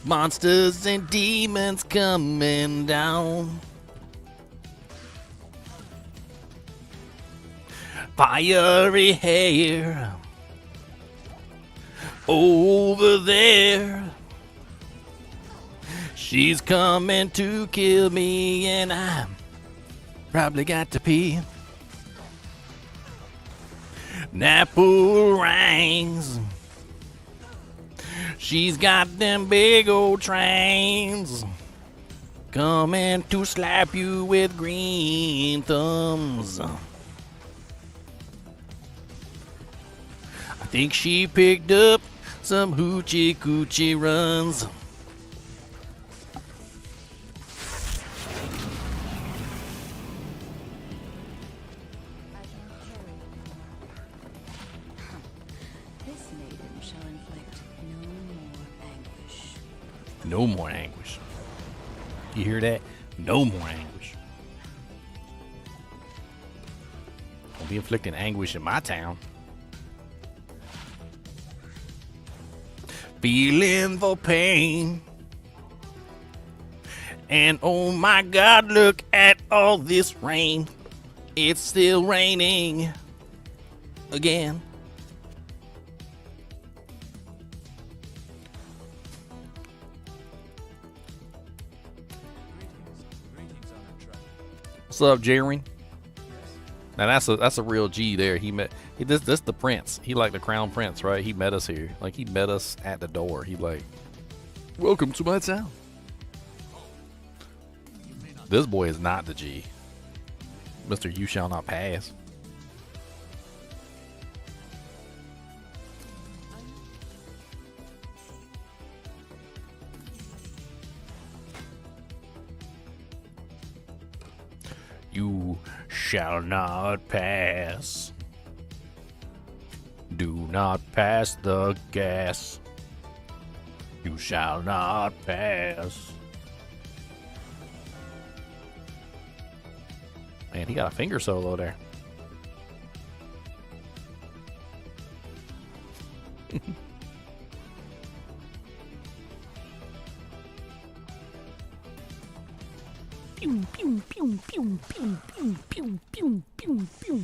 Monsters and demons coming down. Fiery hair. Over there. She's coming to kill me and I probably got to pee. Napple rings. She's got them big old trains coming to slap you with green thumbs. I think she picked up some hoochie coochie runs. No more anguish. You hear that? No more anguish. Don't be inflicting anguish in my town. Feeling for pain. And oh my God, look at all this rain. It's still raining again. What's up, Jeremy? Now that's a real G there. This the prince. He like the crown prince, right? He met us here. Like he met us at the door. He like, welcome to my town. This boy is not the G. Mr. You shall not pass. You shall not pass. Do not pass the gas. You shall not pass. Man, he got a finger solo there. Pew, pew, pew, pew, pew, pew, pew, pew, pew, pew.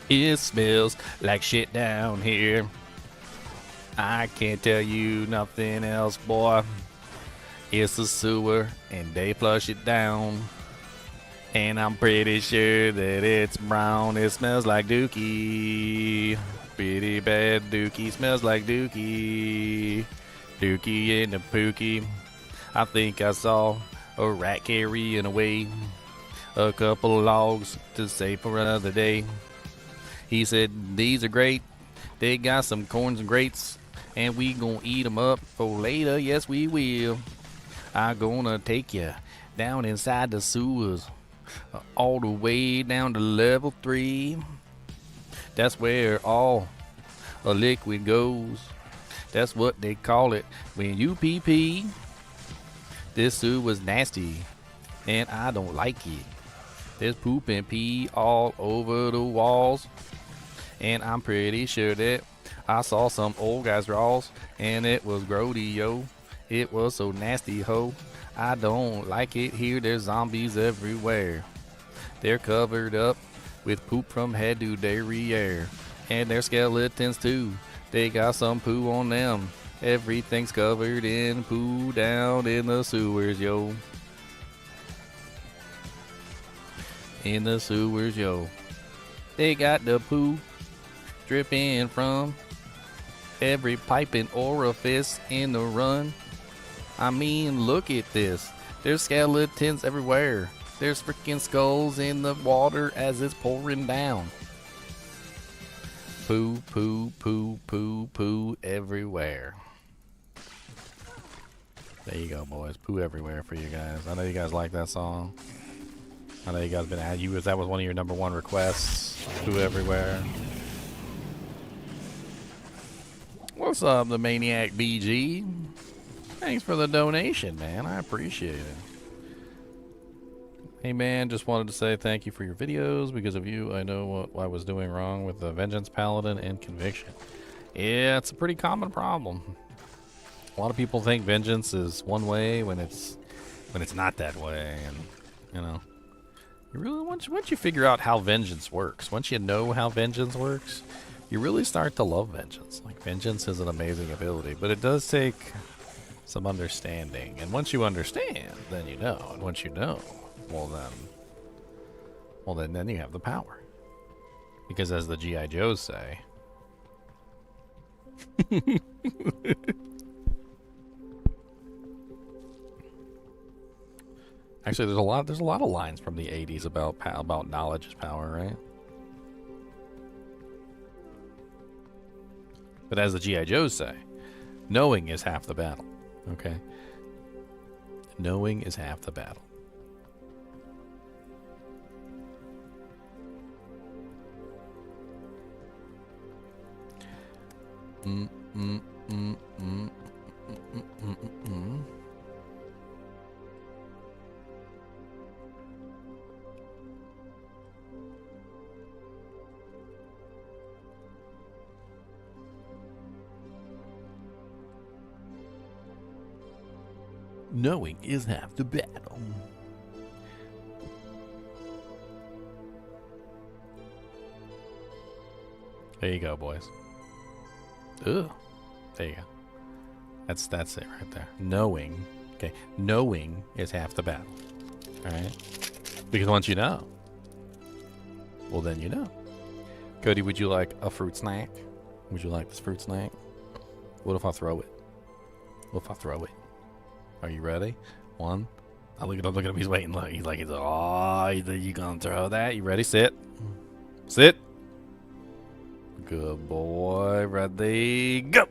It smells like shit down here. I can't tell you nothing else, boy. It's a sewer and they flush it down. And I'm pretty sure that it's brown. It smells like dookie. Pretty bad dookie. Smells like dookie. Dookie in the pookie. I think I saw a rat carrying away a couple of logs to save for another day. He said, these are great. They got some corns and grapes. And we gonna eat them up for later. Yes, we will. I gonna take you down inside the sewers. All the way down to level 3. That's where all a liquid goes. That's what they call it when you pee. This sewer's nasty. And I don't like it. There's poop and pee all over the walls. And I'm pretty sure that I saw some old guy's draws. And it was grody, yo. It was so nasty, ho. I don't like it here. There's zombies everywhere. They're covered up with poop from head to derriere. And their skeletons too. They got some poo on them. Everything's covered in poo down in the sewers, yo. In the sewers, yo. They got the poo dripping from every pipe and orifice in the run. I mean, look at this. There's skeletons everywhere. There's freaking skulls in the water as it's pouring down. Poo, poo, poo, poo, poo everywhere. There you go, boys. Poo everywhere for you guys. I know you guys like that song. I know you guys been at you. That was one of your #1 requests. Poo everywhere. What's up, the Maniac BG? Thanks for the donation, man. I appreciate it. Hey, man, just wanted to say thank you for your videos. Because of you, I know what I was doing wrong with the Vengeance Paladin and Conviction. Yeah, it's a pretty common problem. A lot of people think Vengeance is one way when it's not that way, and you know, you really once you figure out how Vengeance works, once you know how Vengeance works, you really start to love Vengeance. Like, Vengeance is an amazing ability, but it does take some understanding. And once you understand, then you know. And once you know, well then you have the power. Because as the G.I. Joes say, actually, there's a lot of lines from the 80s about knowledge is power, right? But as the G.I. Joes say, knowing is half the battle. Okay? Knowing is half the battle. Knowing is half the battle. There you go, boys. Ugh. There you go. That's it right there. Knowing. Okay. Knowing is half the battle. Alright? Because once you know, well then you know. Cody, would you like a fruit snack? Would you like this fruit snack? What if I throw it? What if I throw it? Are you ready? One. Oh, look at him. He's waiting. Look. He's like, oh, you gonna throw that? You ready? Sit. Sit. Good boy. Ready? Go.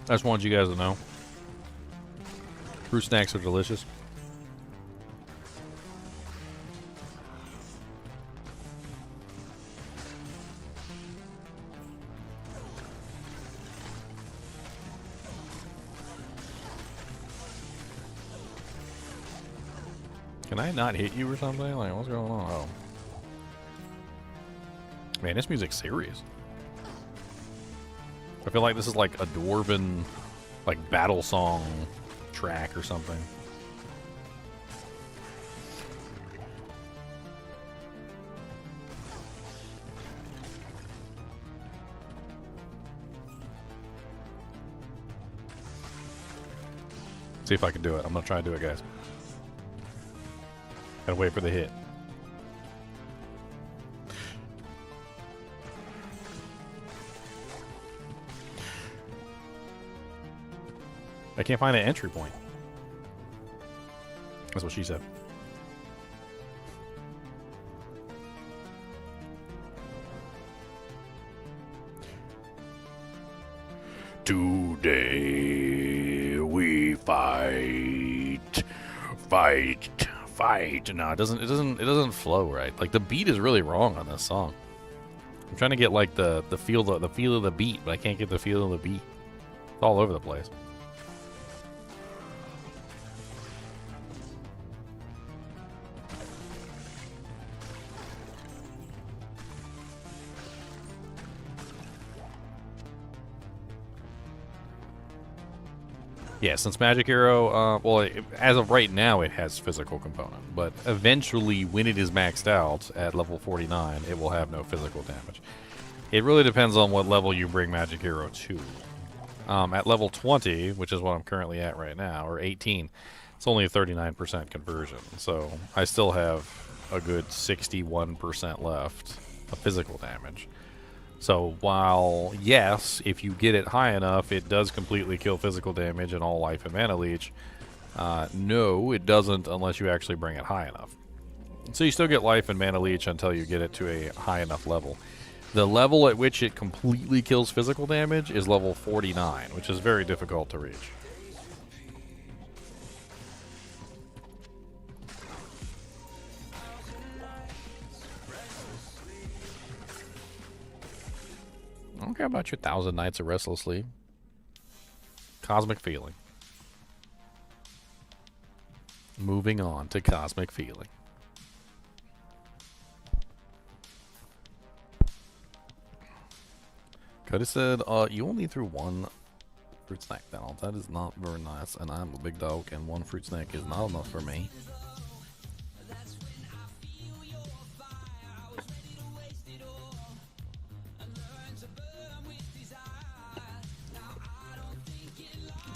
I just wanted you guys to know. Fruit snacks are delicious. Can I not hit you or something? Like, what's going on? Oh. Man, this music's serious. I feel like this is like a dwarven, like, battle song track or something. See if I can do it. I'm gonna try to do it, guys. Gotta wait for the hit. I can't find an entry point. That's what she said. Today we fight. No, it doesn't flow right. Like the beat is really wrong on this song. I'm trying to get like the feel of the beat, but I can't get the feel of the beat. It's all over the place. Yeah, since Magic Arrow, as of right now, it has physical component. But eventually, when it is maxed out at level 49, it will have no physical damage. It really depends on what level you bring Magic Arrow to. At level 20, which is what I'm currently at right now, or 18, it's only a 39% conversion. So I still have a good 61% left of physical damage. So while, yes, if you get it high enough, it does completely kill physical damage and all life and mana leech, no, it doesn't unless you actually bring it high enough. So you still get life and mana leech until you get it to a high enough level. The level at which it completely kills physical damage is level 49, which is very difficult to reach. I don't care about your 1,000 Nights of Restless Sleep. Cosmic Feeling. Moving on to Cosmic Feeling. Cody said, you only threw one fruit snack down. That is not very nice, and I'm a big dog, and one fruit snack is not enough for me.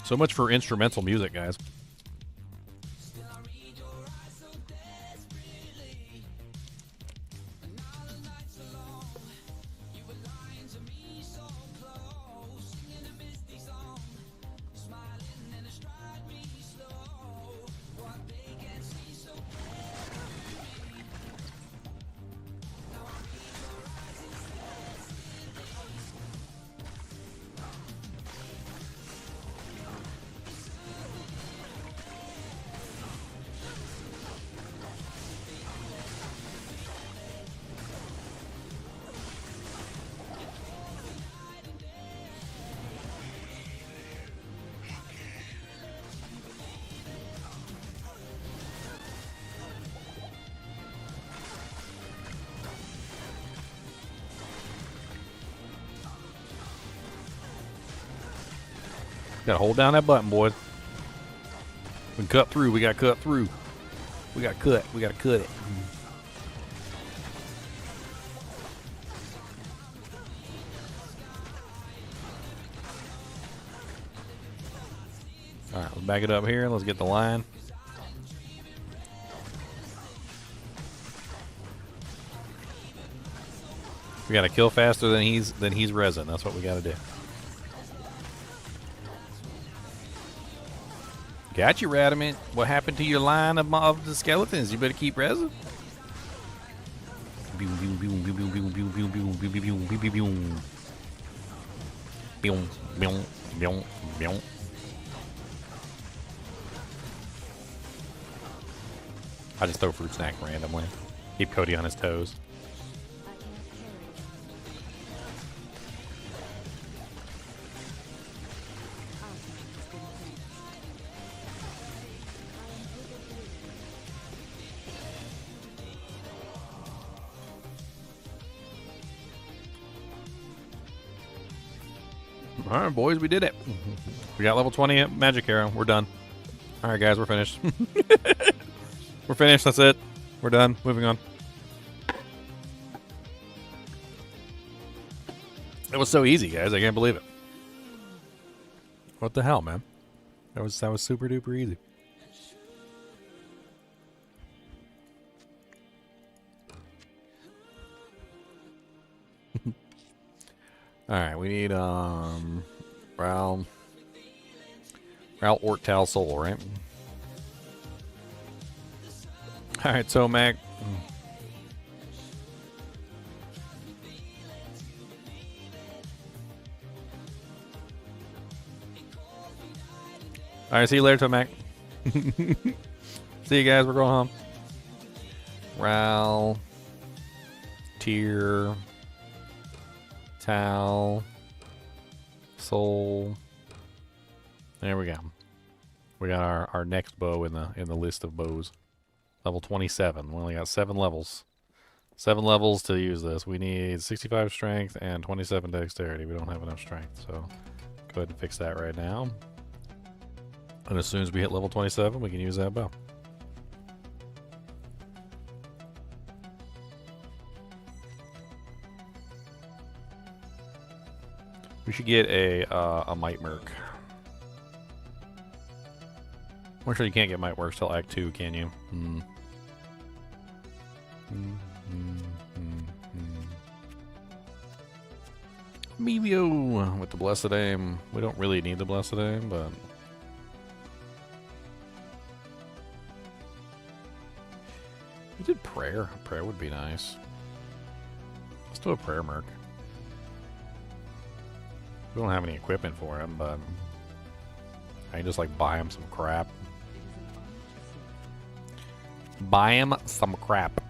So much for instrumental music, guys. Gotta hold down that button, boys. We can cut through. We gotta cut through. We gotta cut. We gotta cut it. Alright, let's back it up here. Let's get the line. We gotta kill faster than he's resin. That's what we gotta do. Got you, Radamant. What happened to your line of the skeletons? You better keep resin. I just throw fruit snack randomly. Keep Cody on his toes. All right, boys, we did it. We got level 20 at Magic Arrow. We're done. All right, guys, we're finished. We're finished. That's it. We're done. Moving on. It was so easy, guys. I can't believe it. What the hell, man? That was super duper easy. Alright, we need Ral Ortal Soul, right? Alright, so Mac. Alright, see you later, Mac. See you guys, we're going home. Ral, Tier, Tal, Soul. There we go. We got our next bow in the list of bows. Level 27. We only got 7 levels. 7 levels to use this. We need 65 strength and 27 dexterity. We don't have enough strength, so go ahead and fix that right now. And as soon as we hit level 27, we can use that bow. We should get a Might Merc. I'm sure you can't get Might Mercs till Act 2, can you? Mevio with the Blessed Aim. We don't really need the Blessed Aim, but... We did Prayer. Prayer would be nice. Let's do a Prayer Merc. We don't have any equipment for him, but... I can just, like, buy him some crap. Buy him some crap.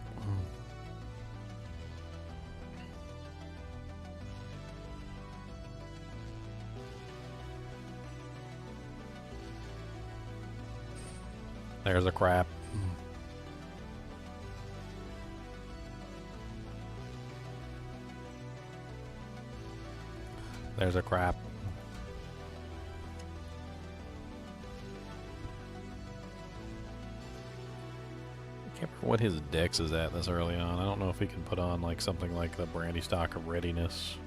There's a crap. There's a crap. I can't remember what his dex is at this early on. I don't know if he can put on like something like the Brandy Stock of Readiness.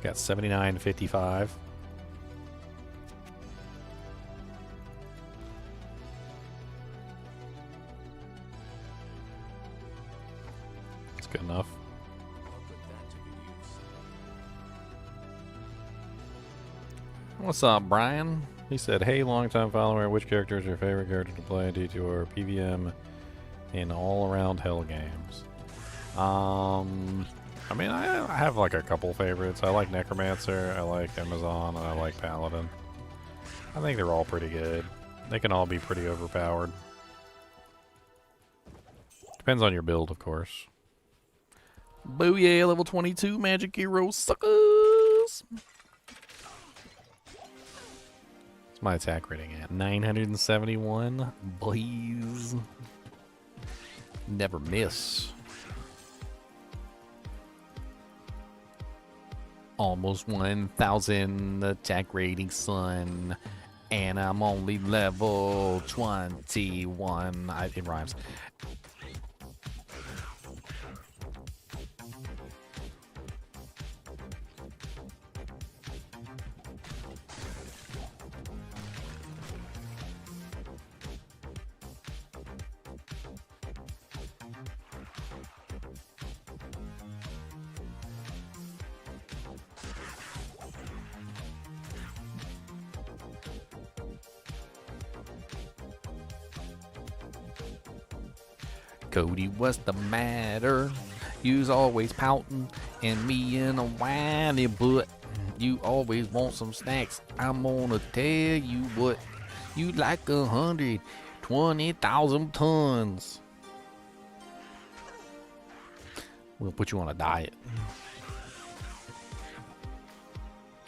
It's got 79.55. That's good enough. What's up, Brian? He said, hey, longtime follower, which character is your favorite character to play in D2R PVM in all-around hell games? I mean, I have like a couple favorites. I like Necromancer, I like Amazon, and I like Paladin. I think they're all pretty good. They can all be pretty overpowered. Depends on your build, of course. Booyah, level 22 magic hero suckers! What's my attack rating at? 971. Boys. Never miss. Almost 1,000 attack rating, son. And I'm only level 21. It rhymes. Cody, what's the matter? You's always pouting and me in a whiny butt. You always want some snacks. I'm gonna tell you what. You like 120,000 tons. We'll put you on a diet.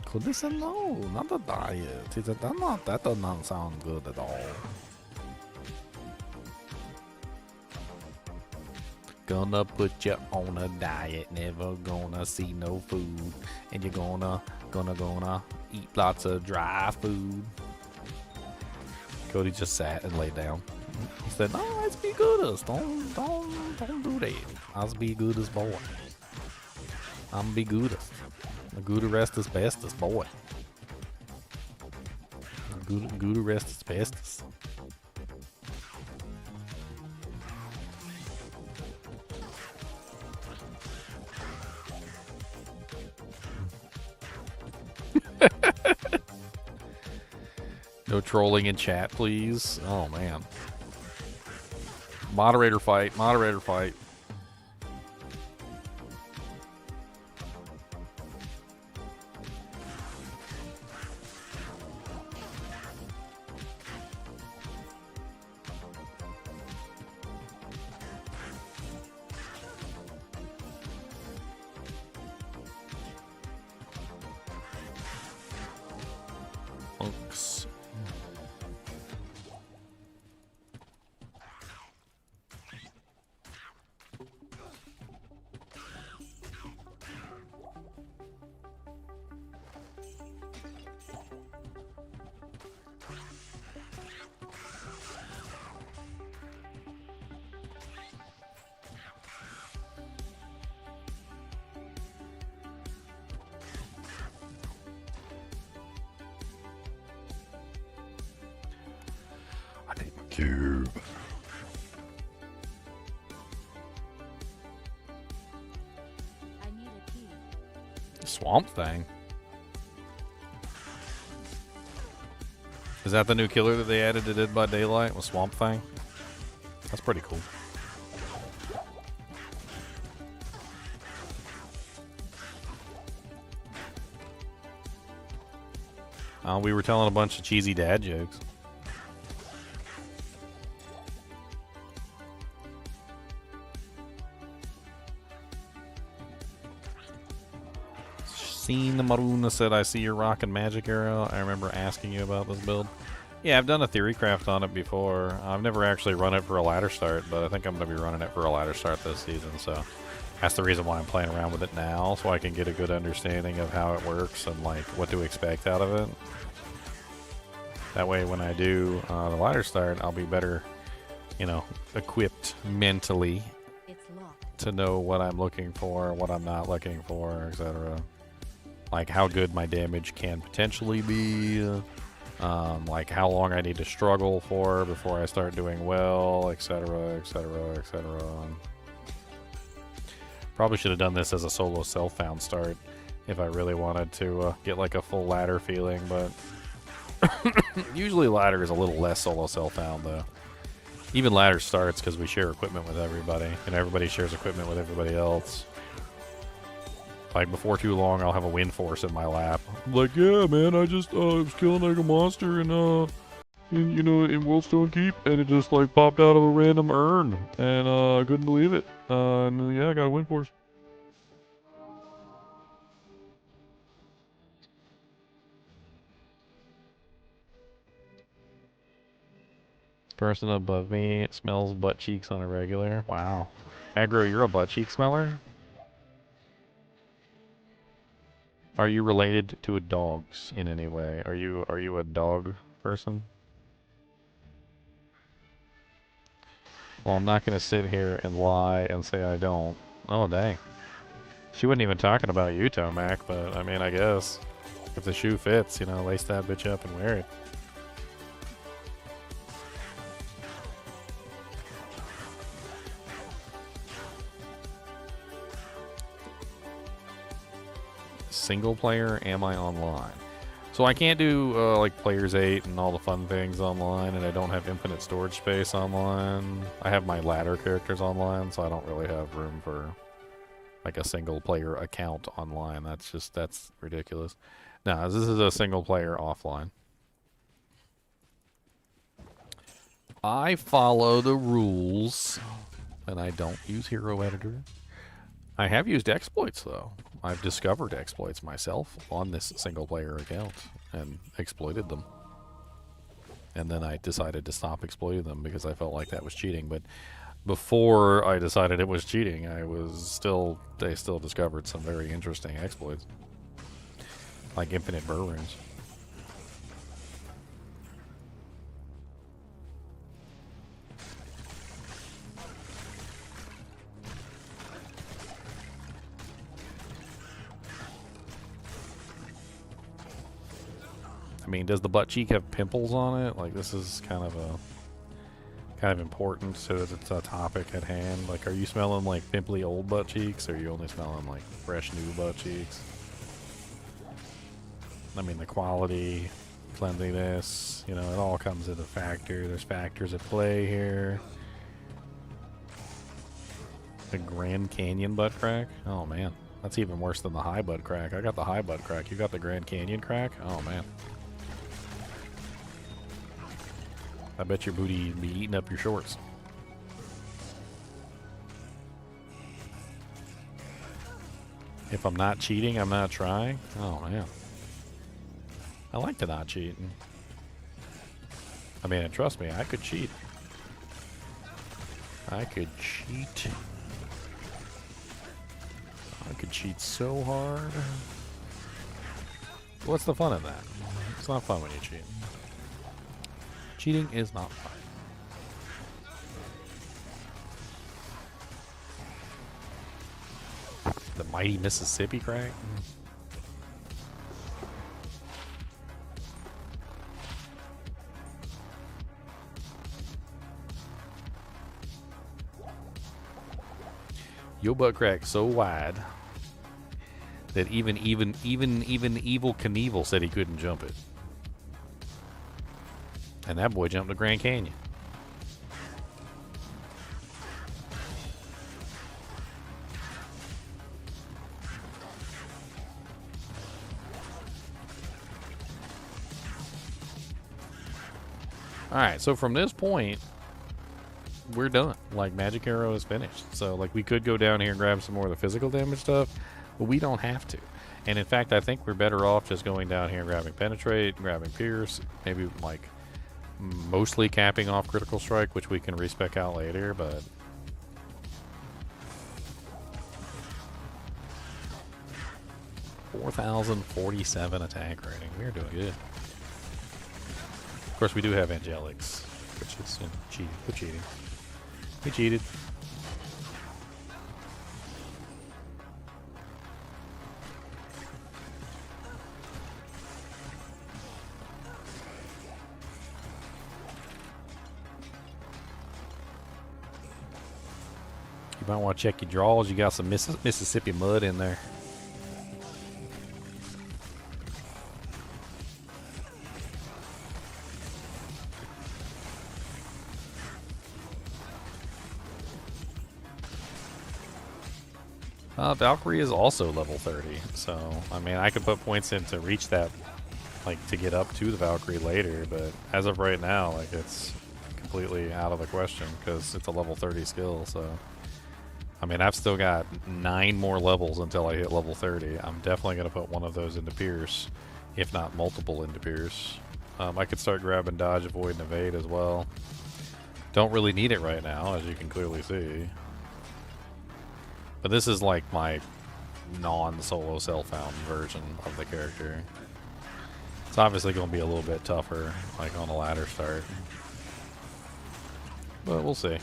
Cody said no, not a diet. He said that does not sound good at all. Gonna put you on a diet, never gonna see no food, and you're gonna eat lots of dry food. Cody just sat and laid down. He said, "No, let's be good. Don't do that. Let's be good as boy." I'm be goodest. The good rest is bestest, boy. Good rest is bestest. No trolling in chat, please. Oh man. Moderator fight. Moderator fight. Folks. I need my cube. I need a key. Swamp Thing. Is that the new killer that they added to Dead by Daylight with Swamp Thing? That's pretty cool. We were telling a bunch of cheesy dad jokes. Seen the Maruna said, I see you're rocking Magic Arrow. I remember asking you about this build. Yeah, I've done a theory craft on it before. I've never actually run it for a ladder start, but I think I'm going to be running it for a ladder start this season, so that's the reason why I'm playing around with it now, so I can get a good understanding of how it works and like what to expect out of it. That way when I do the ladder start, I'll be better, you know, equipped mentally It's locked. to know what I'm looking for, what I'm not looking for, etc. Like how good my damage can potentially be, like how long I need to struggle for before I start doing well, etc., etc., etc. Probably should have done this as a solo self-found start if I really wanted to get like a full ladder feeling, but usually ladder is a little less solo self-found though. Even ladder starts because we share equipment with everybody, and everybody shares equipment with everybody else. Like, before too long, I'll have a wind force in my lap. Like, yeah, man, I just was killing like a monster in Wildstone Keep, and it just like popped out of a random urn, and I couldn't believe it. And yeah, I got a wind force. Person above me smells butt cheeks on a regular. Wow. Aggro, you're a butt cheek smeller? Are you related to dogs in any way? Are you a dog person? Well, I'm not gonna sit here and lie and say I don't. Oh dang. She wasn't even talking about you, Tomac, but I mean, I guess if the shoe fits, you know, lace that bitch up and wear it. Single player, am I online? So I can't do like Players 8 and all the fun things online, and I don't have infinite storage space online. I have my ladder characters online, so I don't really have room for like a single player account online. That's ridiculous. No, this is a single player offline. I follow the rules, and I don't use Hero Editor. I have used exploits, though. I've discovered exploits myself on this single-player account and exploited them. And then I decided to stop exploiting them because I felt like that was cheating. But before I decided it was cheating, they still discovered some very interesting exploits. Like infinite burr runes. I mean, does the butt cheek have pimples on it? Like, this is kind of important so that it's a topic at hand. Like, are you smelling like pimply old butt cheeks, or are you only smelling like fresh new butt cheeks? I mean, the quality, cleanliness, you know, it all comes into factor. There's factors at play here. The Grand Canyon butt crack? Oh man, that's even worse than the high butt crack. I got the high butt crack. You got the Grand Canyon crack? Oh man. I bet your booty be eating up your shorts. If I'm not cheating, I'm not trying? Oh man. I like to not cheat. I mean, and trust me, I could cheat. I could cheat. I could cheat so hard. What's the fun in that? It's not fun when you cheat. Cheating is not fun. The mighty Mississippi crack? Your butt crack so wide that even Evil Knievel said he couldn't jump it. And that boy jumped the Grand Canyon. Alright, so from this point, we're done. Like, Magic Arrow is finished. So, like, we could go down here and grab some more of the physical damage stuff, but we don't have to. And in fact, I think we're better off just going down here and grabbing Penetrate, grabbing Pierce, maybe, like, mostly capping off Critical Strike, which we can respec out later, but... $4,047 attack rating. We're doing good. Of course, we do have Angelics, which is, you know, cheating. We're cheating. We cheated. You might want to check your drawers. You got some Mississippi mud in there. Valkyrie is also level 30, so, I mean, I could put points in to reach that, like, to get up to the Valkyrie later, but as of right now, like, it's completely out of the question, because it's a level 30 skill, so, I mean, I've still got 9 more levels until I hit level 30. I'm definitely going to put one of those into Pierce, if not multiple into Pierce. I could start grabbing Dodge, Avoid, and Evade as well. Don't really need it right now, as you can clearly see. But this is like my non-solo self-found version of the character. It's obviously going to be a little bit tougher, like on a ladder start. But we'll see.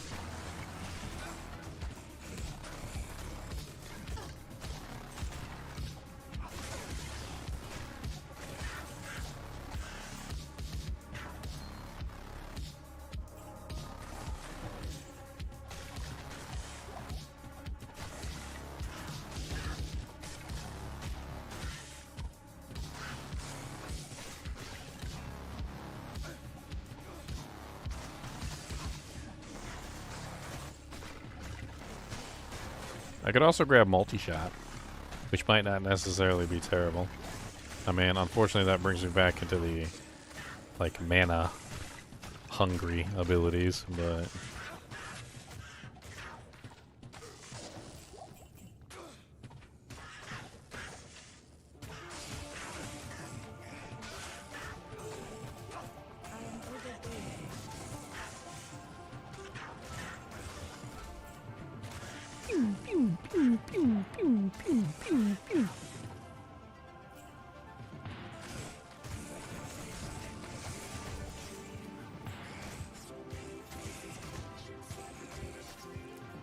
I could also grab multi-shot, which might not necessarily be terrible. I mean, unfortunately that brings me back into the, like, mana hungry abilities, but...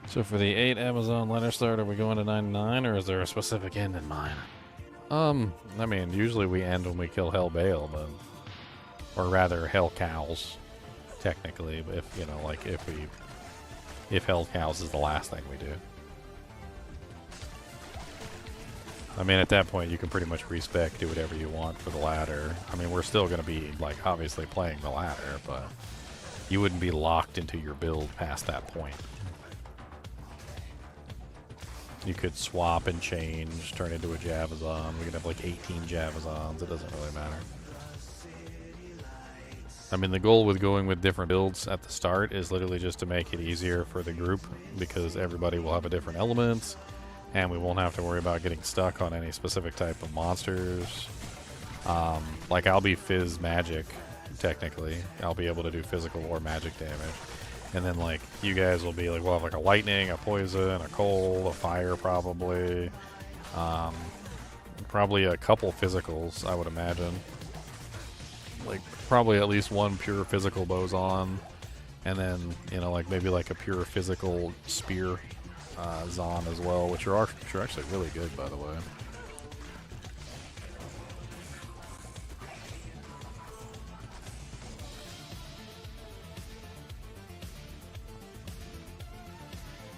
So for the 8 Amazon letter start, are we going to 99, or is there a specific end in mind? I mean, usually we end when we kill Hell Bale, but or rather hell cows, technically. But if, you know, like if hell cows is the last thing we do. I mean, at that point, you can pretty much respec, do whatever you want for the ladder. I mean, we're still going to be, like, obviously playing the ladder, but you wouldn't be locked into your build past that point. You could swap and change, turn into a Javazon. We could have, like, 18 Javazons. It doesn't really matter. I mean, the goal with going with different builds at the start is literally just to make it easier for the group, because everybody will have a different elements. And we won't have to worry about getting stuck on any specific type of monsters. Like, I'll be Fizz Magic, technically. I'll be able to do physical or magic damage. And then, like, you guys will be like, we'll have like a lightning, a poison, a cold, a fire probably. Probably a couple physicals, I would imagine. Like, probably at least one pure physical boson. And then, you know, like maybe like a pure physical spear. Zon as well, which are actually really good, by the way.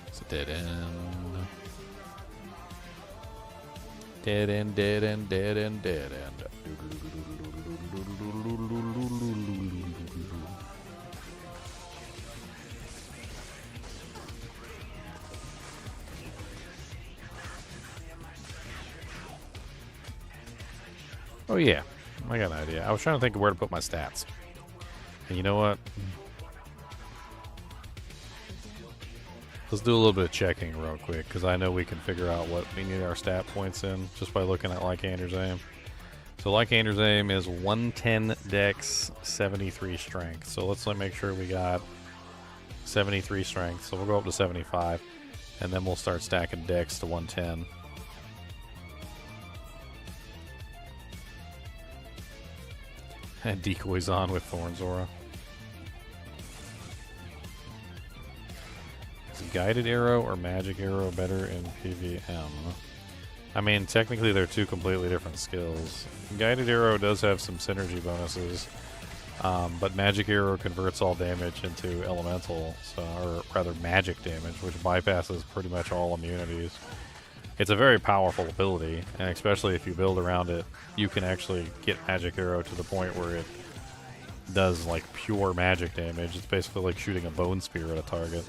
It's a dead end. Dead end, dead end, dead end, dead end. Oh yeah, I got an idea. I was trying to think of where to put my stats. And you know what? Let's do a little bit of checking real quick, because I know we can figure out what we need our stat points in just by looking at Lycander's aim. So Lycander's aim is 110 dex, 73 strength. So let's make sure we got 73 strength. So we'll go up to 75, and then we'll start stacking dex to 110. And decoys on with Thorn's Aura. Is guided arrow or magic arrow better in PvM? I mean, technically they're two completely different skills. Guided arrow does have some synergy bonuses, but magic arrow converts all damage into elemental, so, or rather magic damage, which bypasses pretty much all immunities. It's a very powerful ability, and especially if you build around it, you can actually get Magic Arrow to the point where it does like pure magic damage. It's basically like shooting a bone spear at a target.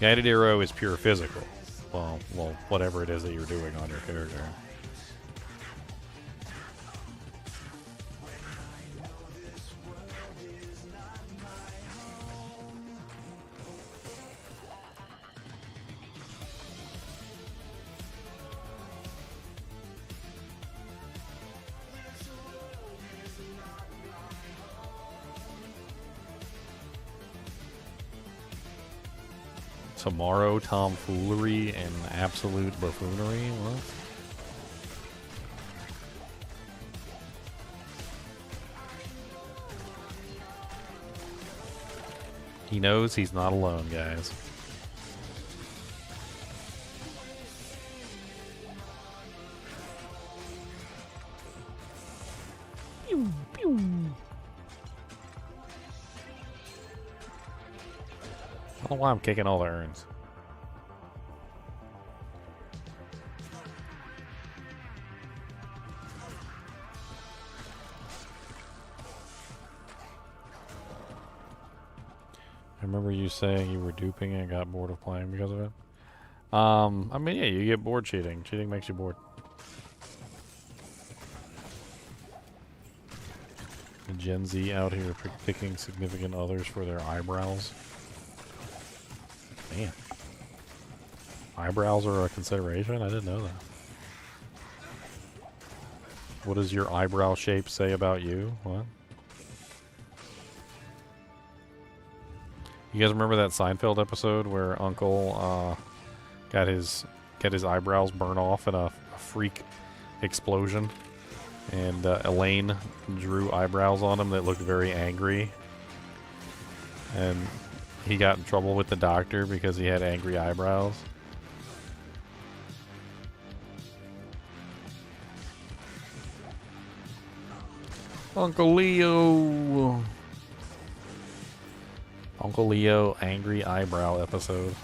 Guided Arrow is pure physical. Well, whatever it is that you're doing on your character. Tomorrow tomfoolery and absolute buffoonery? What? He knows he's not alone, guys. Pew, pew. I don't know why I'm kicking all the urns. I remember you saying you were duping and got bored of playing because of it. I mean, yeah, you get bored cheating. Cheating makes you bored. Gen Z out here picking significant others for their eyebrows. Man. Eyebrows are a consideration? I didn't know that. What does your eyebrow shape say about you? What? You guys remember that Seinfeld episode where Uncle got his eyebrows burned off in a freak explosion? And Elaine drew eyebrows on him that looked very angry. And he got in trouble with the doctor because he had angry eyebrows. Uncle Leo. Uncle Leo angry eyebrow episode.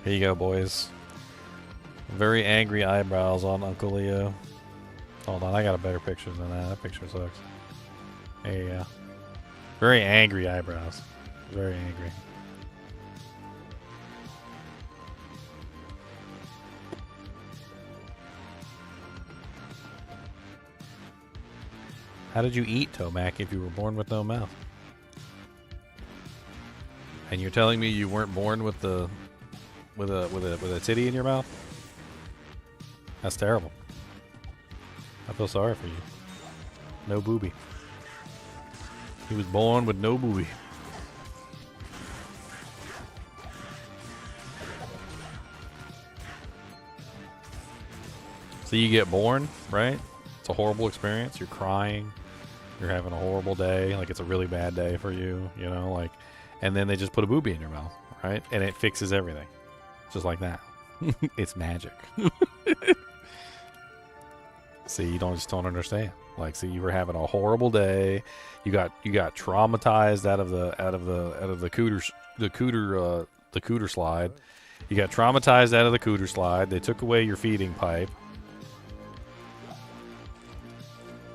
Here you go, boys. Very angry eyebrows on Uncle Leo. Hold on, I got a better picture than that. That picture sucks. There you go. Very angry eyebrows. Very angry. How did you eat, Tomac, if you were born with no mouth? And you're telling me you weren't born with the with a titty in your mouth? That's terrible. I feel sorry for you. No booby. He was born with no booby. So you get born, right? It's a horrible experience. You're crying. You're having a horrible day. Like, it's a really bad day for you, you know? Like, and then they just put a booby in your mouth, right? And it fixes everything. Just like that. It's magic. See, you just don't understand. Like, see, you were having a horrible day. You got traumatized out of the cooter slide. You got traumatized out of the cooter slide. They took away your feeding pipe.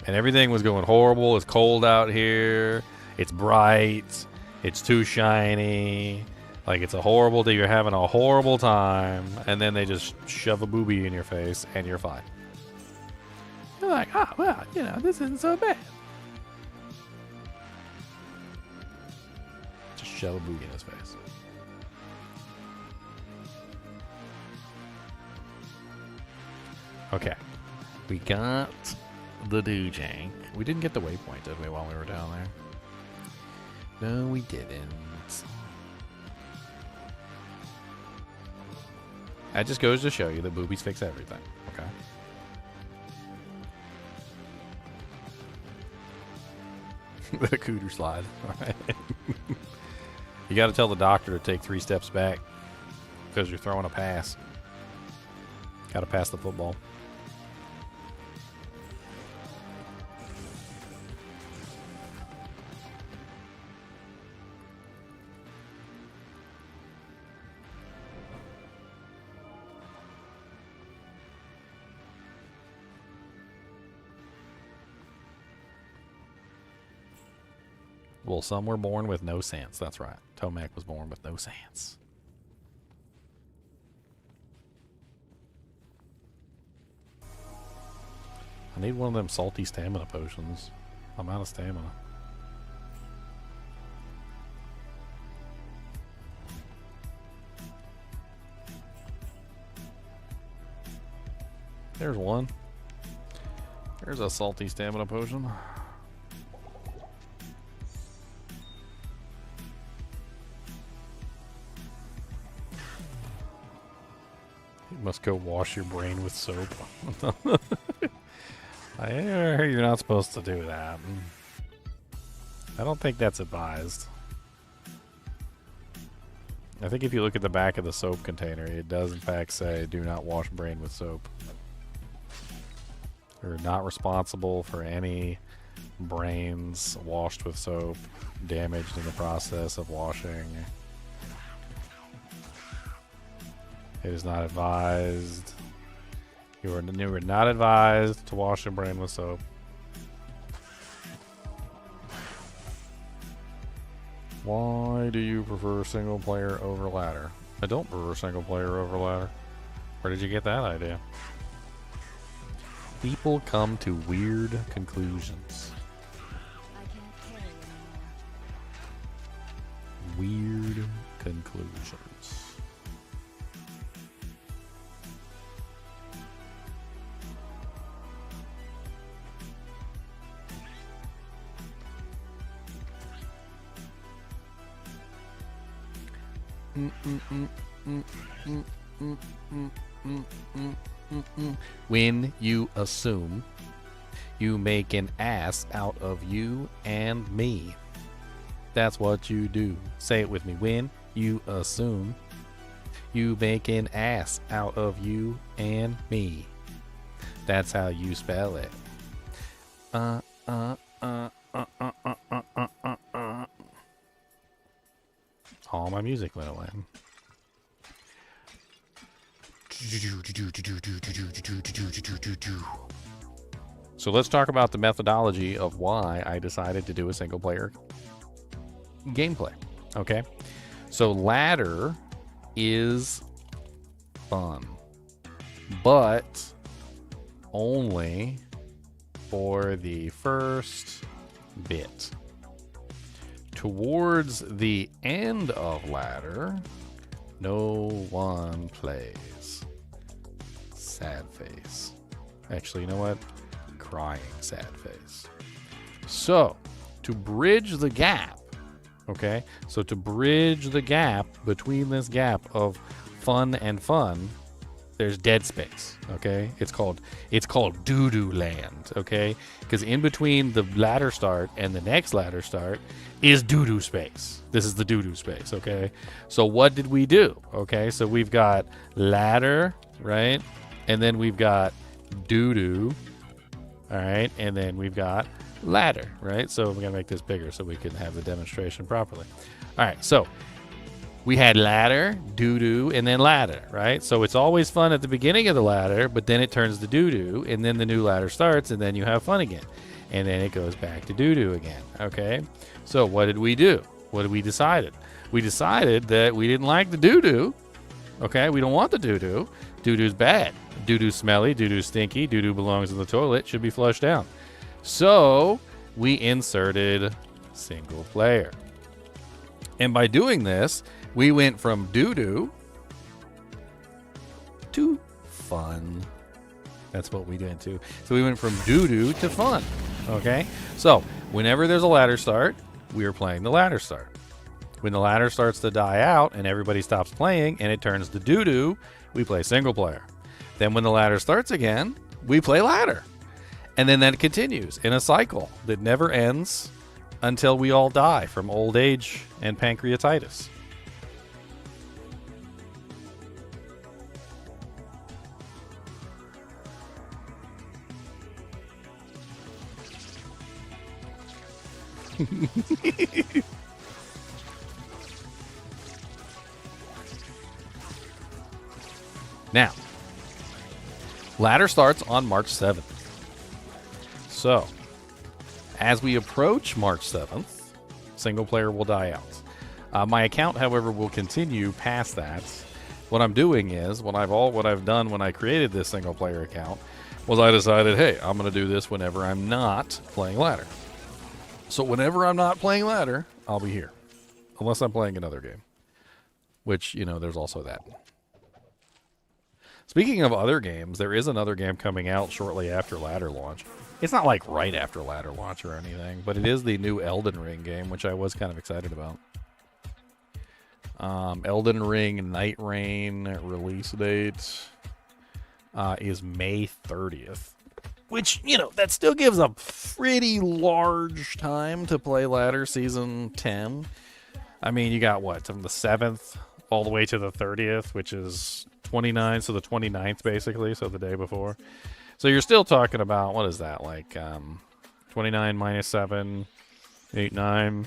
And everything was going horrible. It's cold out here. It's bright. It's too shiny. Like, it's a horrible day. You're having a horrible time. And then they just shove a booby in your face and you're fine. You're like, oh, well, you know, this isn't so bad. Just shove a booby in his face. Okay. We got the Doojank. We didn't get the waypoint, did we, while we were down there? No, we didn't. That just goes to show you that boobies fix everything, okay? The cooter slide, alright? You gotta tell the doctor to take 3 steps back because you're throwing a pass. Gotta pass the football. Well, some were born with no sense. That's right. Tomac was born with no sense. I need one of them salty stamina potions. I'm out of stamina. There's one. There's a salty stamina potion. You must go wash your brain with soap. I hear you're not supposed to do that. I don't think that's advised. I think if you look at the back of the soap container, it does in fact say, do not wash brain with soap. You're not responsible for any brains washed with soap, damaged in the process of washing. It is not advised. You are not advised to wash your brain with soap. Why do you prefer single player over ladder? I don't prefer single player over ladder. Where did you get that idea? People come to weird conclusions. I can't carry anymore. Weird conclusions. When you assume You make an ass out of you and me. That's what you do. Say it with me. When you assume. You make an ass out of you and me. That's how you spell it. All my music went away. So let's talk about the methodology of why I decided to do a single player gameplay. Okay? So ladder is fun, but only for the first bit. Towards the end of ladder, no one plays. Sad face. Actually, you know what? Crying sad face. So, to bridge the gap, okay? So to bridge the gap between this gap of fun and fun, there's dead space, okay? It's called doo-doo land, okay? Because in between the ladder start and the next ladder start is doo-doo space. This is the doo-doo space, okay? So what did we do? Okay, so we've got ladder, right? And then we've got doo-doo, all right? And then we've got ladder, right? So we're going to make this bigger so we can have the demonstration properly. All right, so we had ladder, doo-doo, and then ladder, right? So it's always fun at the beginning of the ladder, but then it turns to doo-doo, and then the new ladder starts, and then you have fun again. And then it goes back to doo-doo again, okay? So what did we do? What did we decide? We decided that we didn't like the doo-doo, okay? We don't want the doo-doo. Doo-doo's bad. Doo-doo's smelly, doo-doo's stinky, doo-doo belongs in the toilet, should be flushed down. So we inserted single player. And by doing this, we went from doo-doo to fun. That's what we did too. So we went from doo-doo to fun. Okay? So whenever there's a ladder start, we are playing the ladder start. When the ladder starts to die out and everybody stops playing and it turns to doo-doo, we play single player. Then when the ladder starts again, we play ladder. And then that continues in a cycle that never ends until we all die from old age and pancreatitis. Now, ladder starts on March 7th. So, as we approach March 7th, single player will die out. My account, however, will continue past that. What I'm doing is, what I've done when I created this single player account was I decided, hey, I'm going to do this whenever I'm not playing ladder. So whenever I'm not playing ladder, I'll be here. Unless I'm playing another game. Which, there's also that. Speaking of other games, there is another game coming out shortly after ladder launch. It's not like right after ladder launch or anything, but it is the new Elden Ring game, which I was kind of excited about. Elden Ring Night Rain release date is May 30th. Which, that still gives a pretty large time to play ladder season 10. I mean, you got what, from the 7th all the way to the 30th, which is 29, so the 29th basically, so the day before. So you're still talking about, what is that, like 29 minus 7, 8, 9,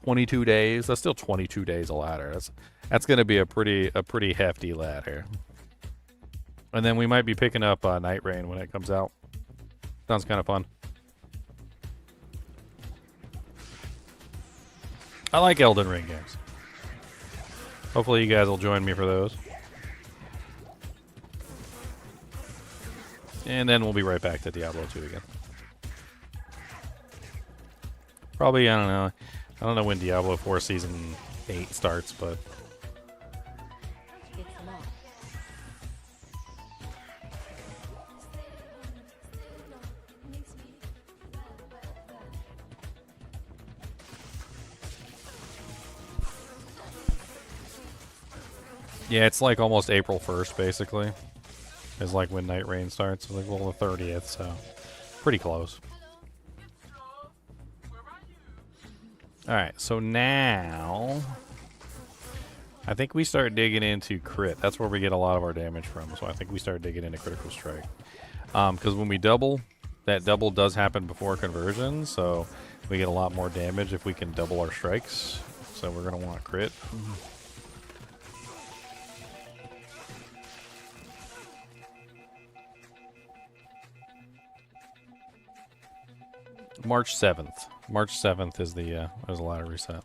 22 days. That's still 22 days of ladder. That's going to be a pretty hefty ladder. And then we might be picking up Night Rain when it comes out. Sounds kind of fun. I like Elden Ring games. Hopefully you guys will join me for those. And then we'll be right back to Diablo 2 again. Probably, I don't know when Diablo 4 Season 8 starts, but... It's locked. Yeah, it's like almost April 1st, basically. Is like when Night Rain starts. It's like, well, the 30th, so... Pretty close. Alright, so now I think we start digging into crit. That's where we get a lot of our damage from. So I think we start digging into critical strike. Because when we double, that double does happen before conversion. So we get a lot more damage if we can double our strikes. So we're going to want crit. March 7th. March 7th is the ladder reset.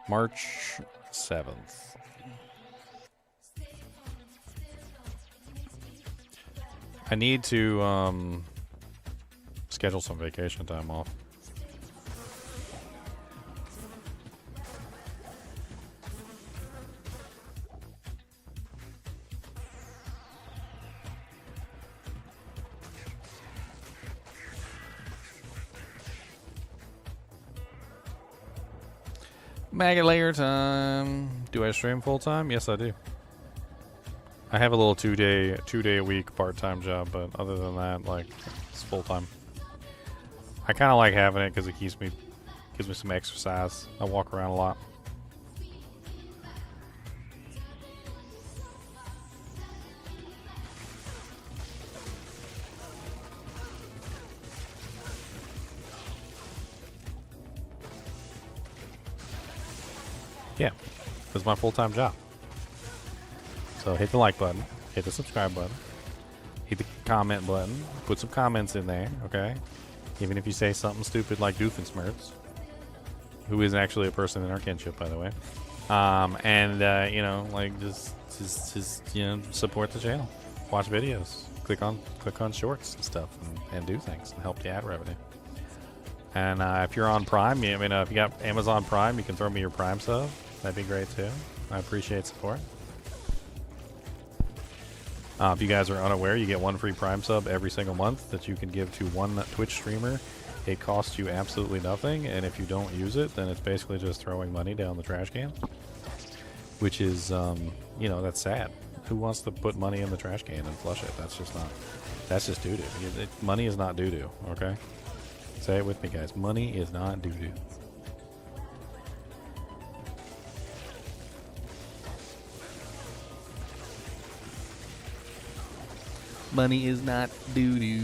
March 7th. I need to schedule some vacation time off. Maggot layer time. Do I stream full time? Yes, I do. I have a little two day a week part-time job, but other than that, like, it's full time. I kind of like having it because it gives me some exercise. I walk around a lot. Yeah, it's my full-time job. So hit the like button, hit the subscribe button, hit the comment button, put some comments in there, okay? Even if you say something stupid like Doofenshmirtz, who is actually a person in our kinship, by the way. You know, like just you know, support the channel, watch videos, click on shorts and stuff, and do things and help the ad revenue. And if you're on Prime, if you got Amazon Prime, you can throw me your Prime sub. That'd be great too. I appreciate support. If you guys are unaware, you get one free Prime sub every single month that you can give to one Twitch streamer. It costs you absolutely nothing, and if you don't use it, then it's basically just throwing money down the trash can. Which is, you know, that's sad. Who wants to put money in the trash can and flush it? That's just doo-doo. Money is not doo-doo, okay? Say it with me, guys. Money is not doo-doo. Money is not doo-doo.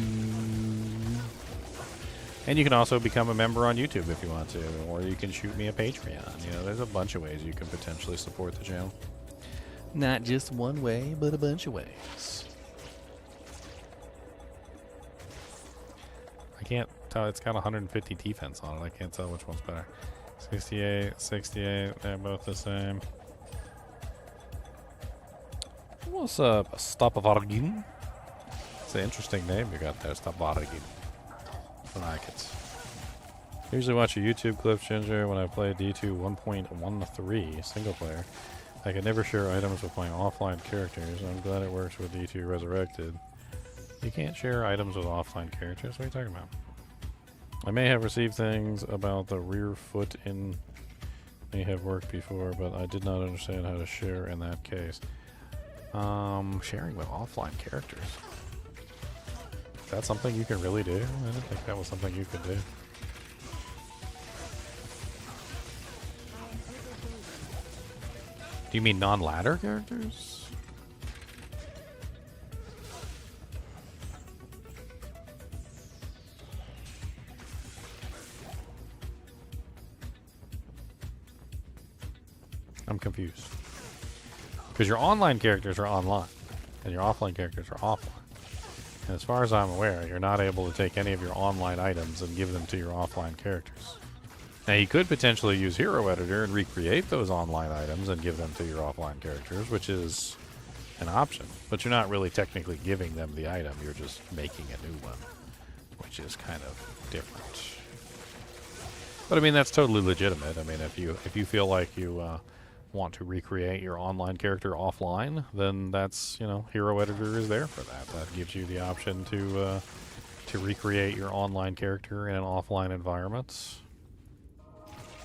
And you can also become a member on YouTube if you want to, or you can shoot me a Patreon. You know, there's a bunch of ways you can potentially support the channel. Not just one way, but a bunch of ways. I can't tell. It's got 150 defense on it. I can't tell which one's better. 68, 68, they're both the same. What's up, Stopavargin? It's an interesting name you got there, Stopavargin. I like it. I usually watch your YouTube clips, Ginger, when I play D2 1.13 single player. I can never share items with my offline characters. I'm glad it works with D2 Resurrected. You can't share items with offline characters? What are you talking about? I may have received things about the rear foot in may have worked before, but I did not understand how to share in that case. Sharing with offline characters. Is that something you can really do? I didn't think that was something you could do. Do you mean non-ladder characters? I'm confused. Because your online characters are online, and your offline characters are offline. And as far as I'm aware, you're not able to take any of your online items and give them to your offline characters. Now, you could potentially use Hero Editor and recreate those online items and give them to your offline characters, which is an option. But you're not really technically giving them the item, you're just making a new one, which is kind of different. But I mean, that's totally legitimate. I mean, if you feel like you want to recreate your online character offline, then that's, you know, Hero Editor is there for that. That gives you the option to recreate your online character in an offline environment.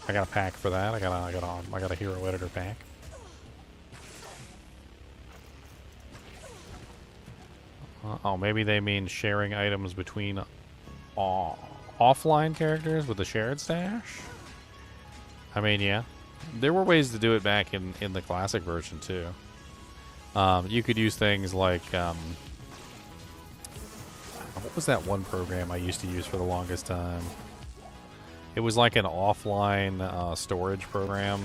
I got a pack for that. I got a Hero Editor pack. Oh, maybe they mean sharing items between offline characters with a shared stash? I mean, yeah. There were ways to do it back in the classic version, too. You could use things like... what was that one program I used to use for the longest time? It was like an offline storage program.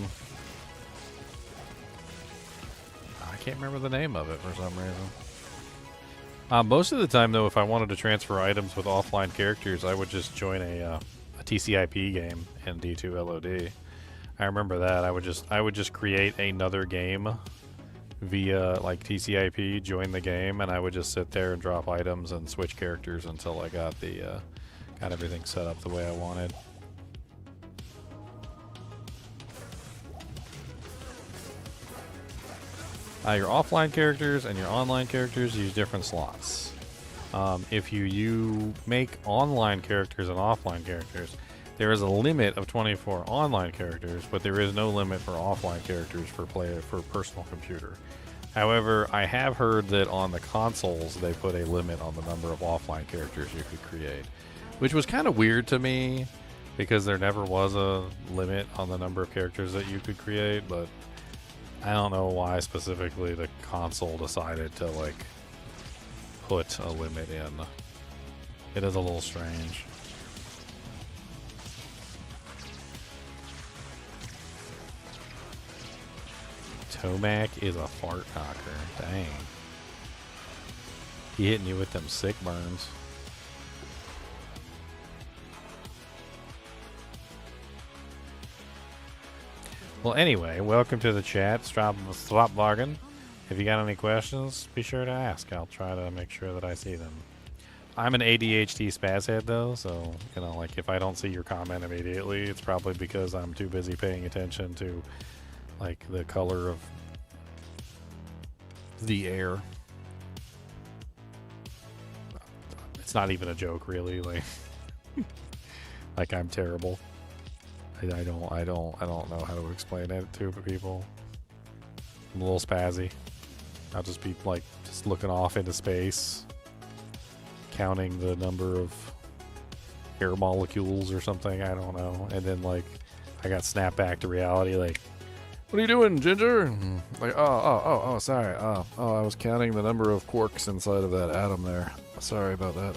I can't remember the name of it for some reason. Most of the time, though, if I wanted to transfer items with offline characters, I would just join a TCIP game in D2LOD. I remember that. I would just create another game via like TCIP, join the game, and I would just sit there and drop items and switch characters until I got got everything set up the way I wanted. Your offline characters and your online characters use different slots. If you make online characters and offline characters, there is a limit of 24 online characters, but there is no limit for offline characters for personal computer. However, I have heard that on the consoles they put a limit on the number of offline characters you could create, which was kind of weird to me because there never was a limit on the number of characters that you could create, but I don't know why specifically the console decided to like put a limit in. It is a little strange. Tomac is a fart knocker. Dang. He hitting you with them sick burns. Well, anyway, welcome to the chat. Stop bargain. If you got any questions, be sure to ask. I'll try to make sure that I see them. I'm an ADHD spazhead, though, so, you know, like, if I don't see your comment immediately, it's probably because I'm too busy paying attention to, like, the color of the air. It's not even a joke, really. Like I'm terrible. I don't know how to explain it to people. I'm a little spazzy. I'll just be like just looking off into space, counting the number of air molecules or something. I don't know. And then like I got snapped back to reality. Like, what are you doing, Ginger? Like, oh, sorry. Oh, I was counting the number of quarks inside of that atom there. Sorry about that.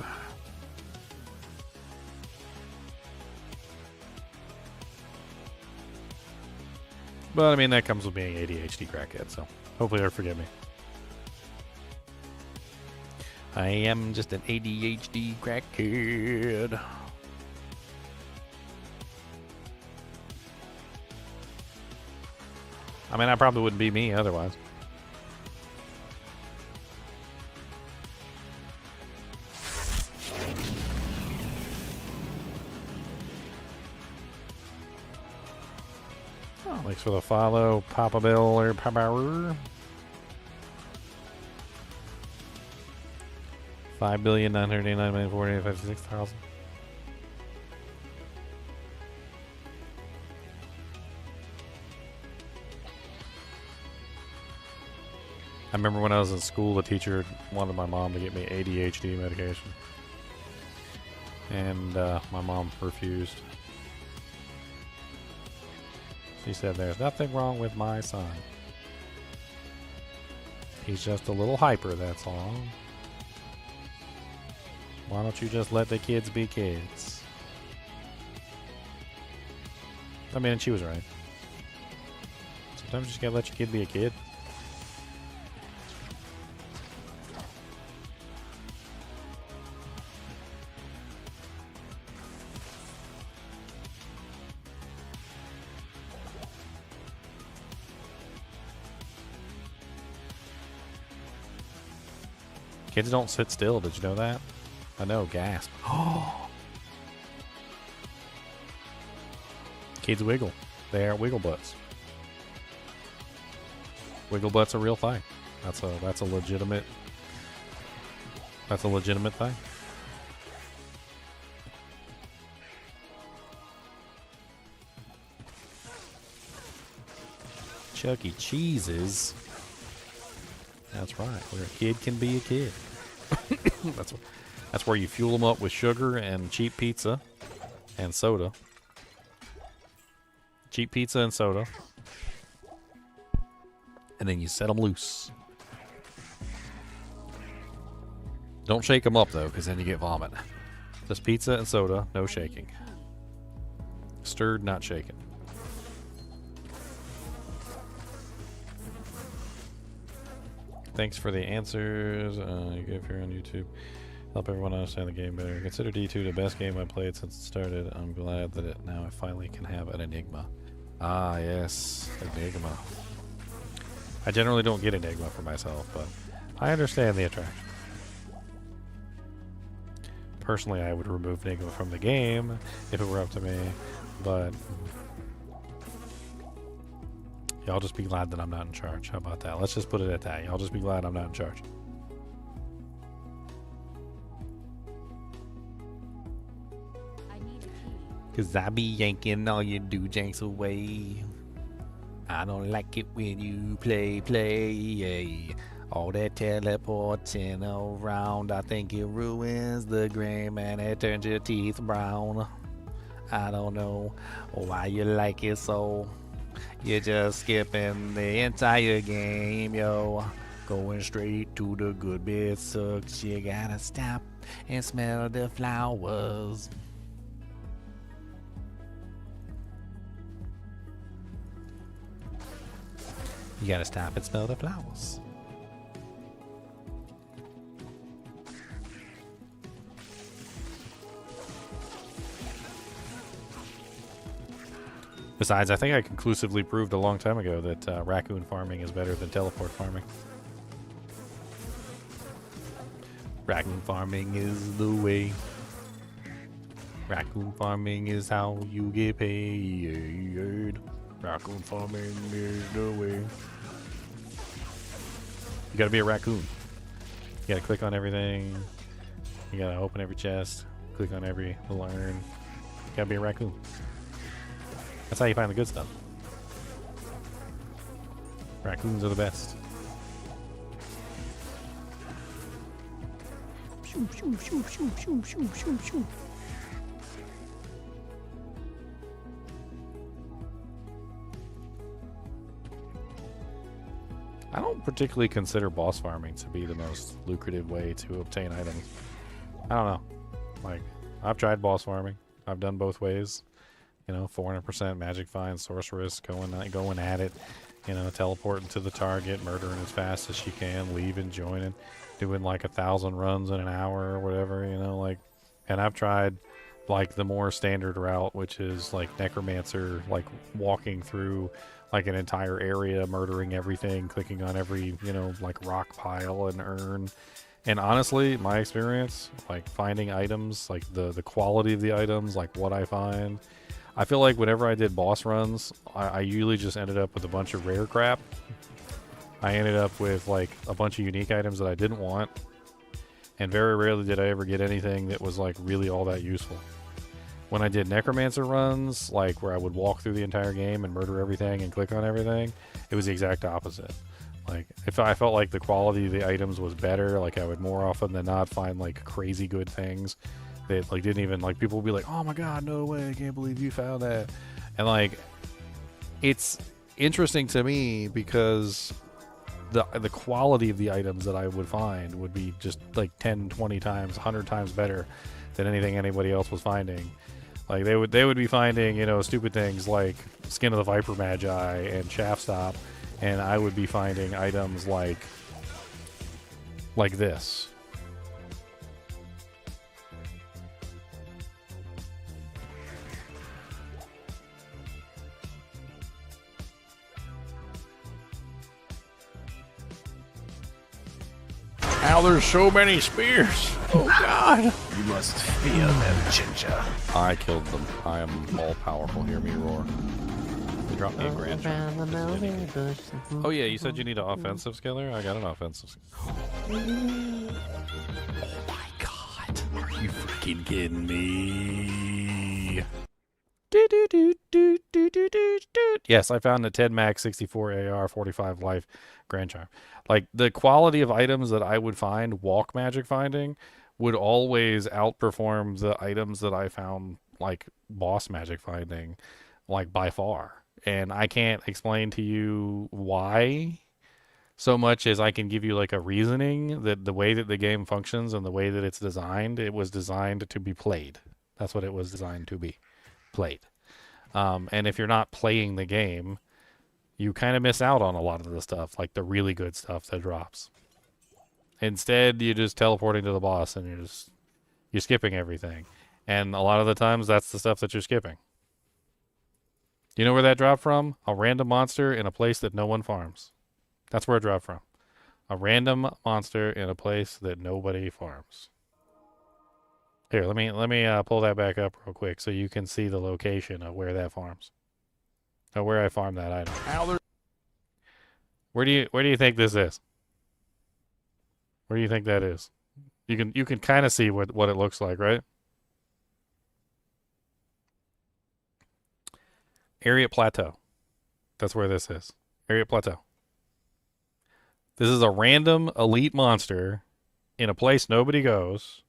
But I mean, that comes with being ADHD crackhead, so hopefully they'll forgive me. I am just an ADHD crackhead. I mean, I probably wouldn't be me otherwise. Oh, thanks for the follow, Papa Bill or Papa. 5,989,456,000. I remember when I was in school, the teacher wanted my mom to get me ADHD medication. And my mom refused. She said, "There's nothing wrong with my son. He's just a little hyper, that's all. Why don't you just let the kids be kids?" I mean, and she was right. Sometimes you just gotta let your kid be a kid. Kids don't sit still. Did you know that? I know. Gasp. Kids wiggle. They aren't wiggle butts. Wiggle butt's a real thing. That's a legitimate. That's a legitimate thing. Chuck E. Cheese's. That's right. Where a kid can be a kid. That's That's where you fuel them up with sugar and cheap pizza and soda. Cheap pizza and soda. And then you set them loose. Don't shake them up, though, because then you get vomit. Just pizza and soda, no shaking. Stirred, not shaken. Thanks for the answers you give here on YouTube. Help everyone understand the game better. Consider D2 the best game I played since it started. I'm glad that it now I finally can have an Enigma. Ah, yes, Enigma. I generally don't get Enigma for myself, but I understand the attraction. Personally, I would remove Enigma from the game if it were up to me, but y'all just be glad that I'm not in charge. How about that? Let's just put it at that. Y'all just be glad I'm not in charge. I need a key. Cause I be yanking all you do janks away. I don't like it when you play, yeah. All that teleporting around, I think it ruins the game and it turns your teeth brown. I don't know why you like it so. You're just skipping the entire game, yo. Going straight to the good bit sucks. You gotta stop and smell the flowers. You gotta stop and smell the flowers. Besides, I think I conclusively proved a long time ago that raccoon farming is better than teleport farming. Raccoon farming is the way. Raccoon farming is how you get paid. Raccoon farming is the way. You gotta be a raccoon. You gotta click on everything. You gotta open every chest. Click on every little urn. You gotta be a raccoon. That's how you find the good stuff. Raccoons are the best. Shoo, shoo, shoo, shoo, shoo, shoo, shoo, shoo. I don't particularly consider boss farming to be the most lucrative way to obtain items. I don't know. Like, I've tried boss farming. I've done both ways. You know, 400% magic find, sorceress, going at it. You know, teleporting to the target, murdering as fast as she can, leaving, joining, doing like 1,000 runs in an hour or whatever. You know, like, and I've tried like the more standard route, which is like necromancer, like walking through like an entire area, murdering everything, clicking on every, you know, like rock pile and urn. And honestly, my experience, like finding items, like the quality of the items, like what I find, I feel like whenever I did boss runs, I usually just ended up with a bunch of rare crap. I ended up with like a bunch of unique items that I didn't want. And very rarely did I ever get anything that was like really all that useful. When I did necromancer runs, like where I would walk through the entire game and murder everything and click on everything, it was the exact opposite. Like, if I felt like the quality of the items was better, like I would more often than not find like crazy good things that like didn't even, like, people would be like, oh my god, no way, I can't believe you found that. And like, it's interesting to me because the quality of the items that I would find would be just like 10, 20 times, 100 times better than anything anybody else was finding. Like, they would be finding, you know, stupid things like Skin of the Viper Magi and Shaft Stop, and I would be finding items like this. Now there's so many spears. Oh god. You must fear them, Chinchilla. I killed them. I am all powerful. Hear me roar. They dropped me a grand. Oh yeah, you said you need an offensive scaler? I got an offensive scaler. Oh my god. Are you freaking kidding me? Yes, I found the 10 Max 64 AR 45 Life Grand Charm. Like, the quality of items that I would find walk magic finding would always outperform the items that I found like boss magic finding, like by far. And I can't explain to you why so much as I can give you like a reasoning that the way that the game functions and the way that it's designed, it was designed to be played. That's what it was designed to be, played. And if you're not playing the game, you kind of miss out on a lot of the stuff, like the really good stuff that drops. Instead, you're just teleporting to the boss and you're skipping everything. And a lot of the times, that's the stuff that you're skipping. You know where that dropped from? A random monster in a place that no one farms. That's where it dropped from. A random monster in a place that nobody farms. Here, let me pull that back up real quick so you can see the location of where that farms. Or where I farm that item. Where do you think this is? Where do you think that is? You can kind of see what it looks like, right? Area Plateau. That's where this is. Area Plateau. This is a random elite monster in a place nobody goes,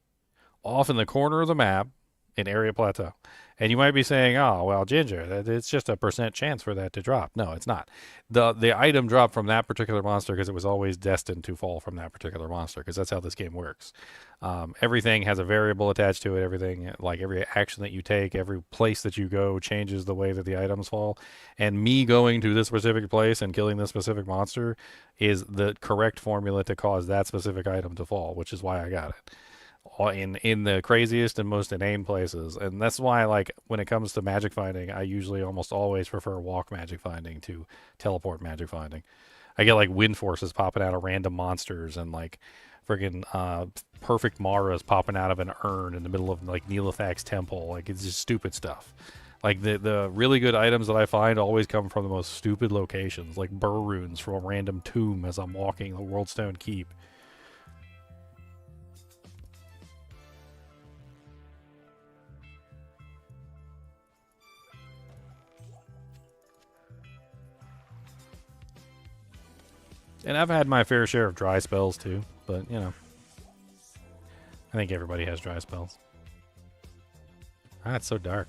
off in the corner of the map in Area Plateau. And you might be saying, oh, well, Ginger, it's just a % chance for that to drop. No, it's not. The item dropped from that particular monster because it was always destined to fall from that particular monster, because that's how this game works. Everything has a variable attached to it. Everything, like every action that you take, every place that you go changes the way that the items fall. And me going to this specific place and killing this specific monster is the correct formula to cause that specific item to fall, which is why I got it. In the craziest and most inane places. And that's why, like, when it comes to magic finding, I usually almost always prefer walk magic finding to teleport magic finding. I get like wind forces popping out of random monsters and like friggin' perfect Maras popping out of an urn in the middle of like Neelithak's temple. Like, it's just stupid stuff. Like the really good items that I find always come from the most stupid locations, like burr runes from a random tomb as I'm walking the Worldstone Keep. And I've had my fair share of dry spells too, but you know, I think everybody has dry spells. Ah, it's so dark.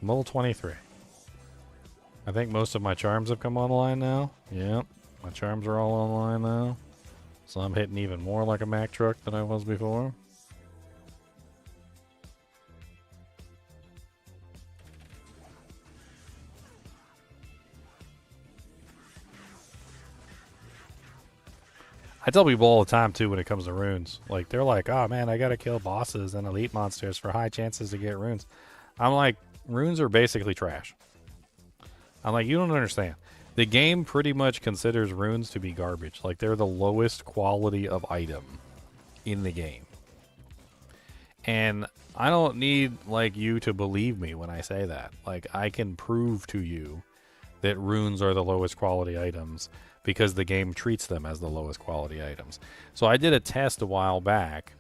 Level 23. I think most of my charms have come online now. Yep, my charms are all online now. So I'm hitting even more like a Mack truck than I was before. I tell people all the time, too, when it comes to runes. Like, they're like, oh, man, I gotta kill bosses and elite monsters for high chances to get runes. I'm like, runes are basically trash. I'm like, you don't understand. The game pretty much considers runes to be garbage. Like, they're the lowest quality of item in the game. And I don't need, like, you to believe me when I say that. Like, I can prove to you that runes are the lowest quality items because the game treats them as the lowest quality items. So I did a test a while back,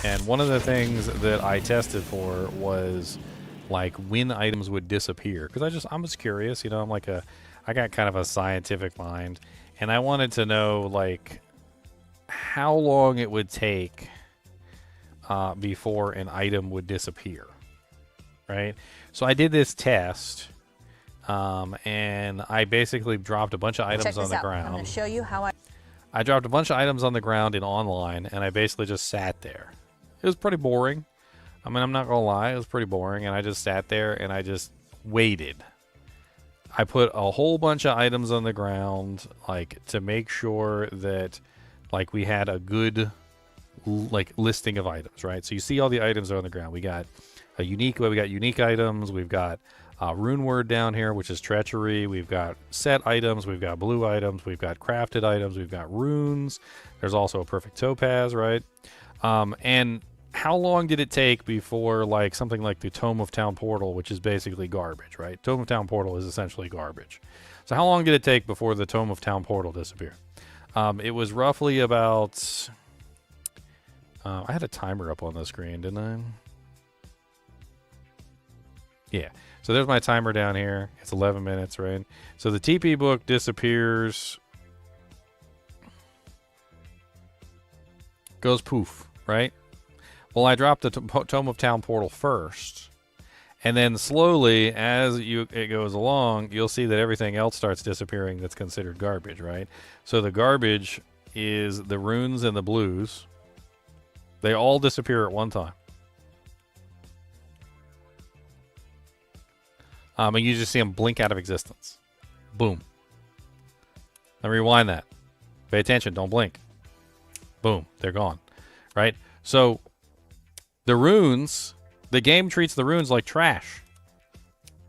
and one of the things that I tested for was like when items would disappear, because I'm just curious, you know. I got kind of a scientific mind, and I wanted to know like how long it would take before an item would disappear, right? So I did this test. And I basically dropped a bunch of items on the ground. I'm going to show you how I dropped a bunch of items on the ground in online, and I basically just sat there. It was pretty boring. I mean, I'm not going to lie. It was pretty boring, and I just sat there, and I just waited. I put a whole bunch of items on the ground, like, to make sure that, like, we had a good, like, listing of items, right? So you see all the items are on the ground. We got unique items. We've got rune word down here, which is treachery. We've got set items. We've got blue items. We've got crafted items. We've got runes. There's also a perfect topaz, right? And how long did it take before like something like the Tome of Town Portal, which is basically garbage, right? Tome of Town Portal is essentially garbage. So how long did it take before the Tome of Town Portal disappeared? It was roughly about... I had a timer up on the screen, didn't I? Yeah. So there's my timer down here. It's 11 minutes, right? So the TP book disappears. goes poof, right? Well, I dropped the Tome of Town portal first, and then slowly, as it goes along, you'll see that everything else starts disappearing that's considered garbage, right? So the garbage is the runes and the blues. They all disappear at one time. And you just see them blink out of existence. Boom. Now rewind that. Pay attention. Don't blink. Boom. They're gone. Right? So the runes, the game treats the runes like trash.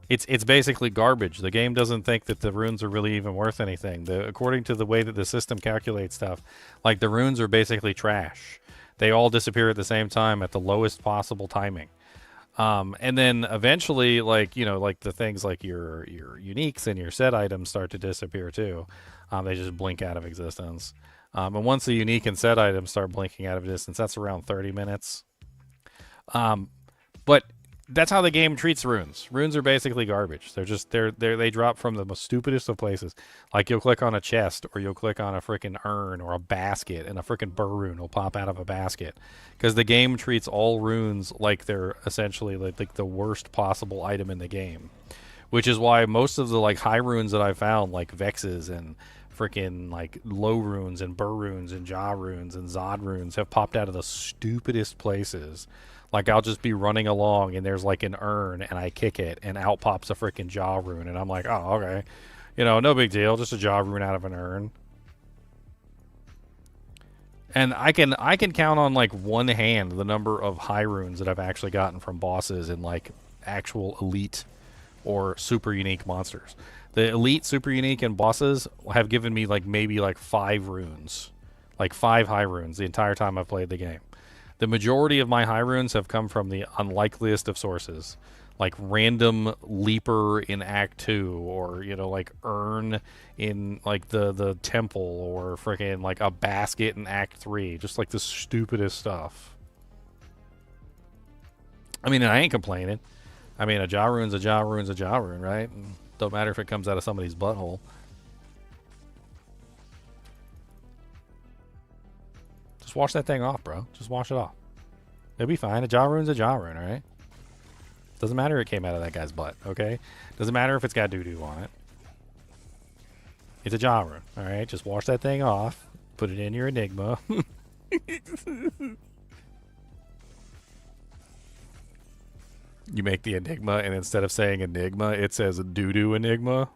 It's basically garbage. The game doesn't think that the runes are really even worth anything. According to the way that the system calculates stuff, like the runes are basically trash. They all disappear at the same time at the lowest possible timing. And then eventually, like, you know, like the things like your uniques and your set items start to disappear too. They just blink out of existence. And once the unique and set items start blinking out of existence, that's around 30 minutes. But that's how the game treats runes. Runes are basically garbage. They drop from the most stupidest of places. Like you'll click on a chest, or you'll click on a freaking urn or a basket, and a freaking burr rune will pop out of a basket. Because the game treats all runes like they're essentially like the worst possible item in the game. Which is why most of the like high runes that I found, like Vexes and freaking like low runes and burr runes and jaw runes and Zod runes, have popped out of the stupidest places. Like, I'll just be running along, and there's, like, an urn, and I kick it, and out pops a freaking jaw rune, and I'm like, oh, okay. You know, no big deal, just a jaw rune out of an urn. And I can count on, like, one hand the number of high runes that I've actually gotten from bosses and, like, actual elite or super unique monsters. The elite, super unique, and bosses have given me, like, maybe, like, 5 runes. Like, 5 high runes the entire time I've played the game. The majority of my high runes have come from the unlikeliest of sources, like random leaper in Act 2, or, you know, like urn in like the temple, or freaking like a basket in Act 3, just like the stupidest stuff. I mean, I ain't complaining. I mean, a jaw rune's a jaw rune's a jaw rune, right? Don't matter if it comes out of somebody's butthole. Just wash that thing off, bro. Just wash it off. It'll be fine. A jaw rune's a jaw rune, alright? Doesn't matter if it came out of that guy's butt, okay? Doesn't matter if it's got doo-doo on it. It's a jaw rune, alright? Just wash that thing off. Put it in your Enigma. You make the Enigma, and instead of saying Enigma, it says doo-doo Enigma.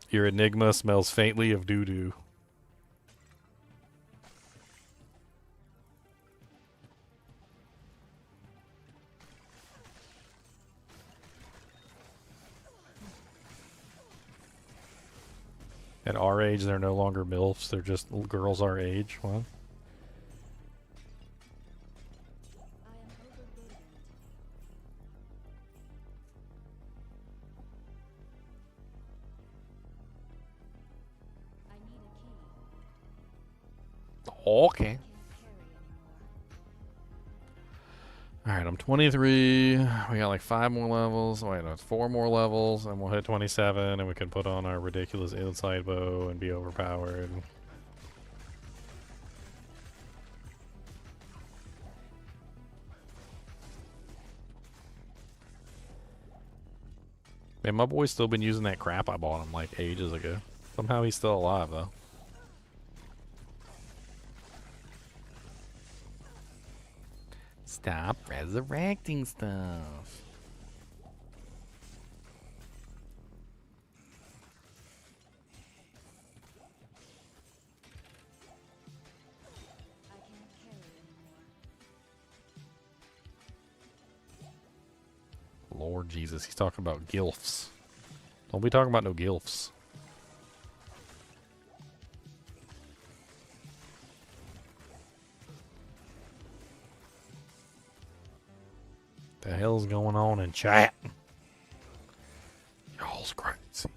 Your Enigma smells faintly of doo-doo. At our age, they're no longer MILFs. They're just girls our age. What? Okay. Alright, I'm 23. We got like 5 more levels. Wait, no, it's 4 more levels, and we'll hit 27, and we can put on our ridiculous inside bow and be overpowered. Man, my boy's still been using that crap I bought him like ages ago. Somehow he's still alive, though. Stop resurrecting stuff. Lord Jesus, he's talking about gilfs. Don't be talking about no gilfs. The hell's going on in chat? Y'all's crazy.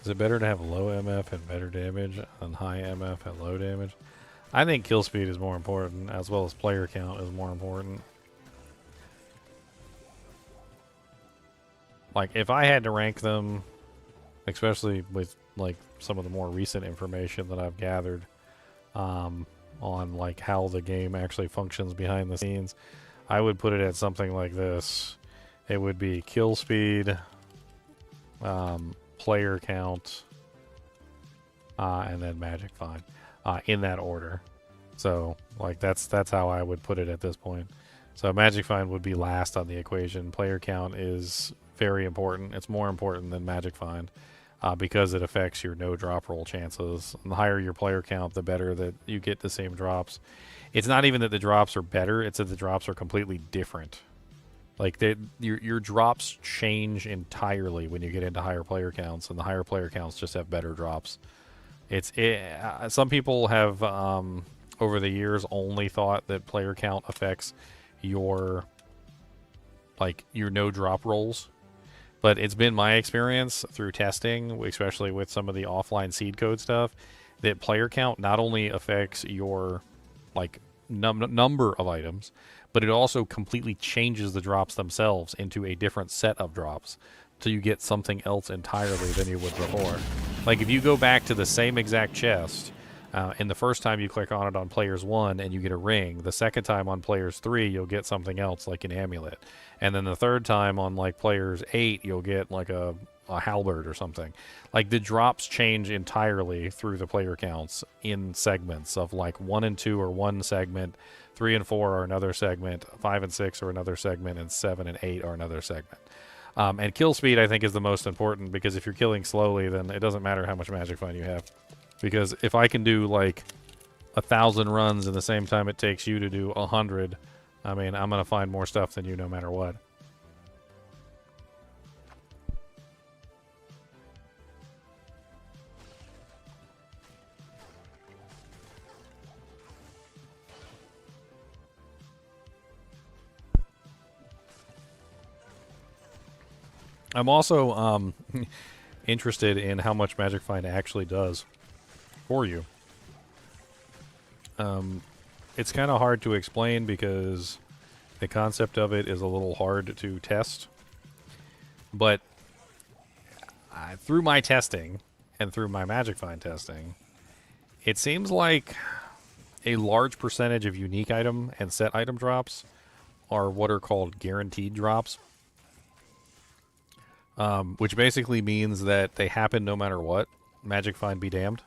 Is it better to have low MF and better damage than high MF and low damage? I think kill speed is more important, as well as player count is more important. like, if I had to rank them, especially with, like, some of the more recent information that I've gathered on, like, how the game actually functions behind the scenes, I would put it at something like this. It would be kill speed, player count, and then magic find, in that order. So, like, that's how I would put it at this point. So magic find would be last on the equation. Player count is very important. It's more important than magic find, because it affects your no drop roll chances. And the higher your player count, the better that you get the same drops. It's not even that the drops are better, it's that the drops are completely different. Like, your drops change entirely when you get into higher player counts, and the higher player counts just have better drops. Some people have, over the years, only thought that player count affects your no drop rolls, but it's been my experience through testing, especially with some of the offline seed code stuff, that player count not only affects your number of items, but it also completely changes the drops themselves into a different set of drops, so you get something else entirely than you would before. Like, if you go back to the same exact chest, and the first time you click on it on players 1 and you get a ring, the second time on players 3 you'll get something else like an amulet, and then the third time on like players 8 you'll get like a halberd or something. Like, the drops change entirely through the player counts in segments of like 1 and 2 are one segment, 3 and 4 are another segment, 5 and 6 are another segment, and 7 and 8 are another segment. And kill speed, I think, is the most important, because if you're killing slowly, then it doesn't matter how much magic find you have. Because if I can do like 1,000 runs in the same time it takes you to do 100, I mean, I'm gonna find more stuff than you no matter what. I'm also interested in how much magic find actually does for you. It's kind of hard to explain because the concept of it is a little hard to test. But through my testing and through my magic find testing, it seems like a large percentage of unique item and set item drops are what are called guaranteed drops. Which basically means that they happen no matter what. Magic find be damned.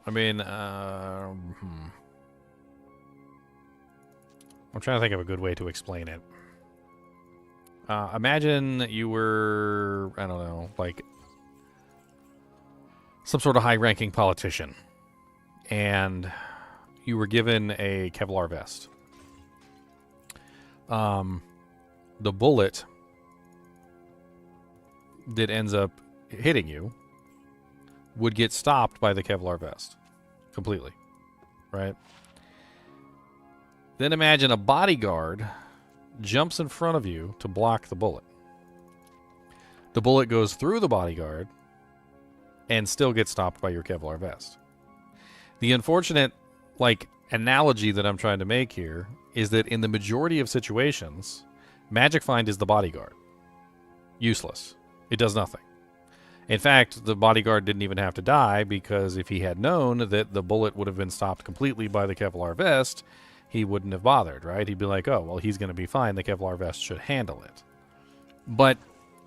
I mean, I'm trying to think of a good way to explain it. Imagine you were, I don't know, like some sort of high-ranking politician, and you were given a Kevlar vest. The bullet that ends up hitting you would get stopped by the Kevlar vest completely, right? Then imagine a bodyguard jumps in front of you to block the bullet. The bullet goes through the bodyguard and still gets stopped by your Kevlar vest. The unfortunate, analogy that I'm trying to make here is that in the majority of situations, magic find is the bodyguard. Useless. It does nothing. In fact, the bodyguard didn't even have to die, because if he had known that the bullet would have been stopped completely by the Kevlar vest, he wouldn't have bothered, right? He'd be like, oh, well, he's going to be fine. The Kevlar vest should handle it. But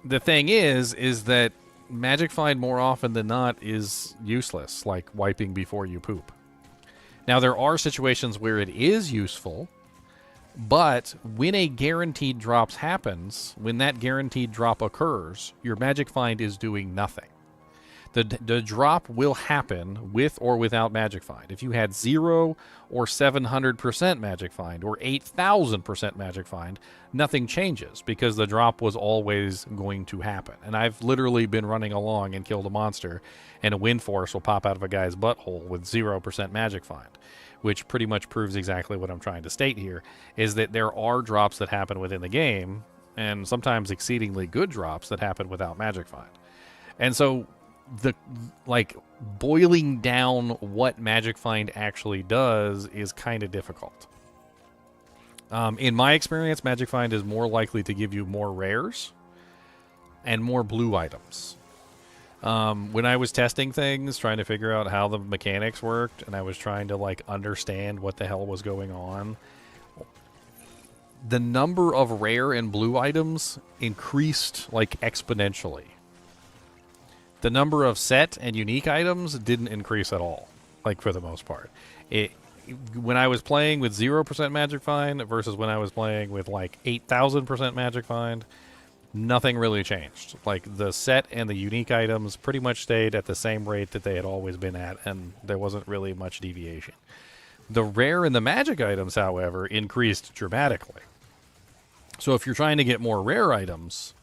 the thing is that magic find more often than not is useless, like wiping before you poop. Now, there are situations where it is useful, but when a guaranteed drop happens, when that guaranteed drop occurs, your magic find is doing nothing. The drop will happen with or without magic find. If you had 0 or 700% magic find or 8,000% magic find, nothing changes, because the drop was always going to happen. And I've literally been running along and killed a monster, and a wind force will pop out of a guy's butthole with 0% magic find, which pretty much proves exactly what I'm trying to state here, is that there are drops that happen within the game, and sometimes exceedingly good drops that happen without magic find. And so boiling down what magic find actually does is kind of difficult. In my experience, Magic Find is more likely to give you more rares and more blue items. When I was testing things, trying to figure out how the mechanics worked, and I was trying to like understand what the hell was going on, the number of rare and blue items increased like exponentially. The number of set and unique items didn't increase at all, like for the most part. When I was playing with 0% Magic Find versus when I was playing with like 8,000% Magic Find, nothing really changed. Like the set and the unique items pretty much stayed at the same rate that they had always been at, and there wasn't really much deviation. The rare and the magic items, however, increased dramatically. So if you're trying to get more rare items,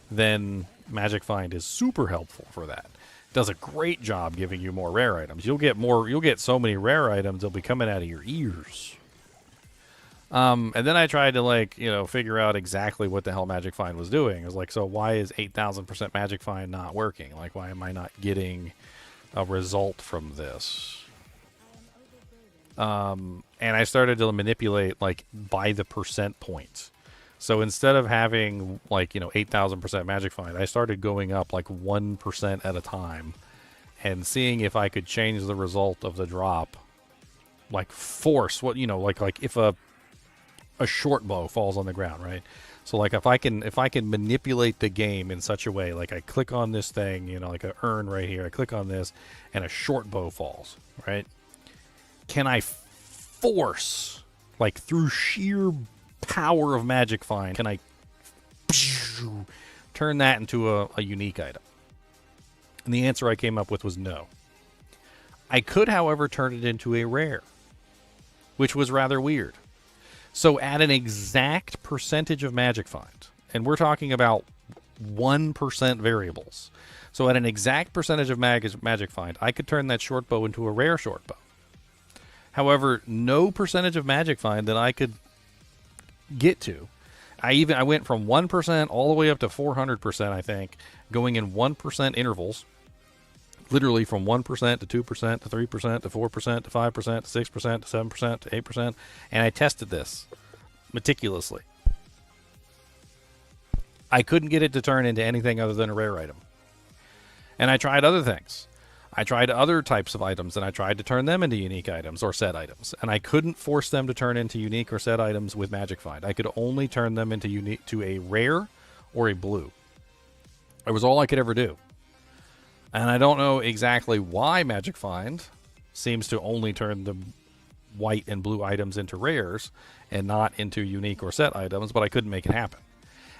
then Magic Find is super helpful for that. It does a great job giving you more rare items. You'll get so many rare items, they'll be coming out of your ears. And then I tried to figure out exactly what the hell Magic Find was doing. I was like, so why is 8,000% Magic Find not working? Like, why am I not getting a result from this? And I started to manipulate like by the percent points. So instead of having 8,000% Magic Find, I started going up like 1% at a time and seeing if I could change the result of the drop, like force like if a short bow falls on the ground, right? So like if I can manipulate the game in such a way, like I click on this thing, like an urn right here, I click on this and a short bow falls, right? Can I force, like through sheer power of Magic Find, can I turn that into a unique item? And the answer I came up with was no. I could, however, turn it into a rare, which was rather weird. So at an exact percentage of Magic Find, and we're talking about 1% variables. So at an exact percentage of Magic Find, I could turn that short bow into a rare short bow. However, no percentage of Magic Find that I could get to. I went from 1% all the way up to 400%, I think, going in 1% intervals. Literally from 1% to 2% to 3% to 4% to 5% to 6% to 7% to 8%. And I tested this meticulously. I couldn't get it to turn into anything other than a rare item. And I tried other things. I tried other types of items, and I tried to turn them into unique items or set items. And I couldn't force them to turn into unique or set items with Magic Find. I could only turn them into unique to a rare or a blue. It was all I could ever do. And I don't know exactly why Magic Find seems to only turn the white and blue items into rares and not into unique or set items, but I couldn't make it happen.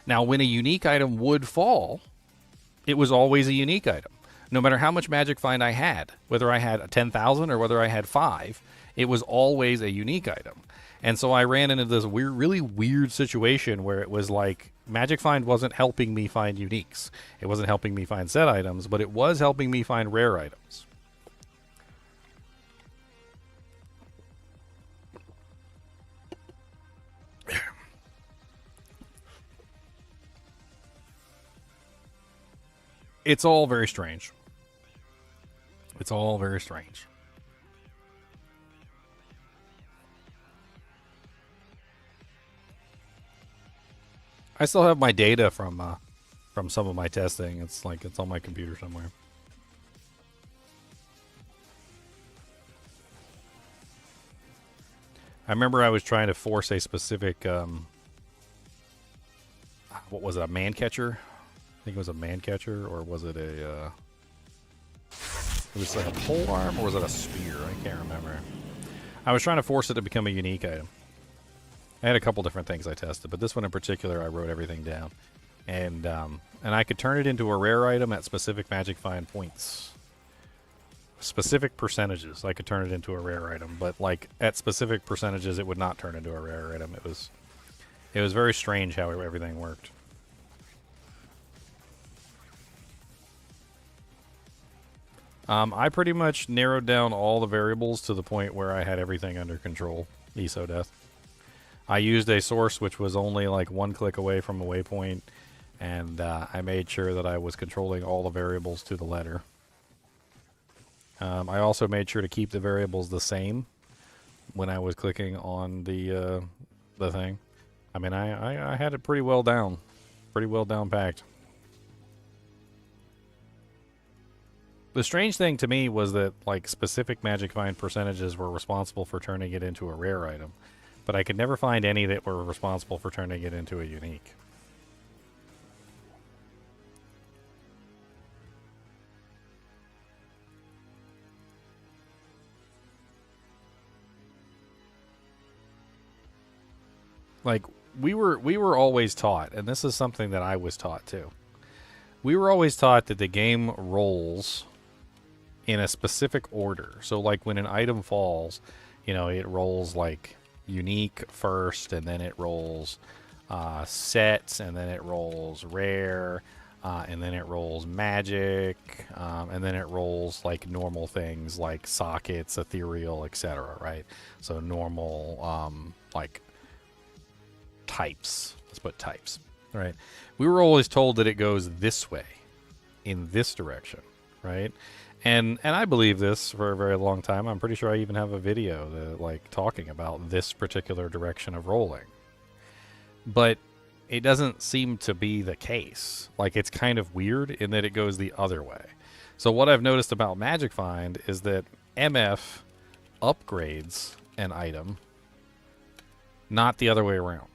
Now, when a unique item would fall, it was always a unique item. No matter how much Magic Find I had, whether I had 10,000 or whether I had 5, it was always a unique item. And so I ran into this really weird situation where it was like Magic Find wasn't helping me find uniques. It wasn't helping me find set items, but it was helping me find rare items. It's all very strange. It's all very strange. I still have my data from some of my testing. It's on my computer somewhere. I remember I was trying to force a specific what was it, a man catcher? I think it was a man catcher, or was it a it was like a pole arm, or was it a spear? I can't remember. I was trying to force it to become a unique item. I had a couple different things I tested, but this one in particular, I wrote everything down. And I could turn it into a rare item at specific Magic Find points. Specific percentages, I could turn it into a rare item, but like at specific percentages, it would not turn into a rare item. It was very strange how everything worked. I pretty much narrowed down all the variables to the point where I had everything under control. ESO death. I used a source which was only like one click away from a waypoint, and I made sure that I was controlling all the variables to the letter. I also made sure to keep the variables the same when I was clicking on the the thing. I mean, I had it pretty well down packed. The strange thing to me was that, like, specific magic find percentages were responsible for turning it into a rare item, but I could never find any that were responsible for turning it into a unique. Like, we were always taught, and this is something that I was taught too. We were always taught that the game rolls in a specific order. So, like, when an item falls, you know, it rolls like unique first, and then it rolls sets, and then it rolls rare, and then it rolls magic, and then it rolls like normal things like sockets, ethereal, etc. Right? So normal, like types. Let's put types. Right? We were always told that it goes this way, in this direction. Right? And I believe this for a very long time. I'm pretty sure I even have a video that, like, talking about this particular direction of rolling. But it doesn't seem to be the case. Like, it's kind of weird in that it goes the other way. So what I've noticed about Magic Find is that MF upgrades an item, not the other way around.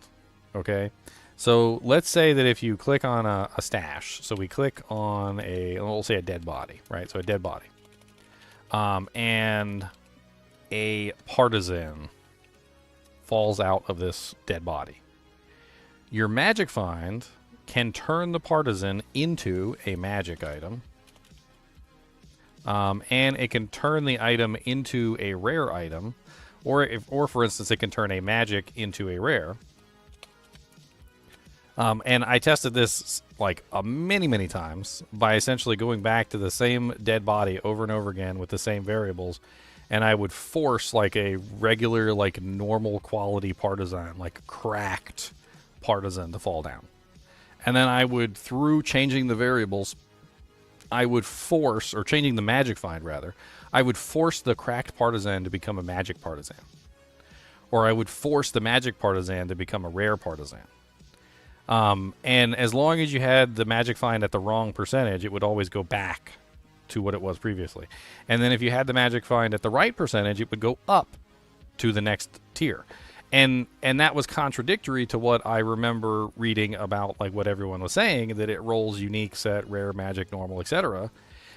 Okay? So let's say that if you click on a stash, so we click on we'll say a dead body, right? So a dead body. And a partisan falls out of this dead body. Your magic find can turn the partisan into a magic item. And it can turn the item into a rare item. Or for instance, it can turn a magic into a rare. And I tested this like many times by essentially going back to the same dead body over and over again with the same variables, and I would force like a regular, like normal quality partisan, like cracked partisan, to fall down. And then I would, through changing the variables, I would force, or changing the magic find rather, I would force the cracked partisan to become a magic partisan. Or I would force the magic partisan to become a rare partisan. And as long as you had the magic find at the wrong percentage, it would always go back to what it was previously. And then if you had the magic find at the right percentage, it would go up to the next tier. And that was contradictory to what I remember reading about, like what everyone was saying, that it rolls unique, set, rare, magic, normal, etc.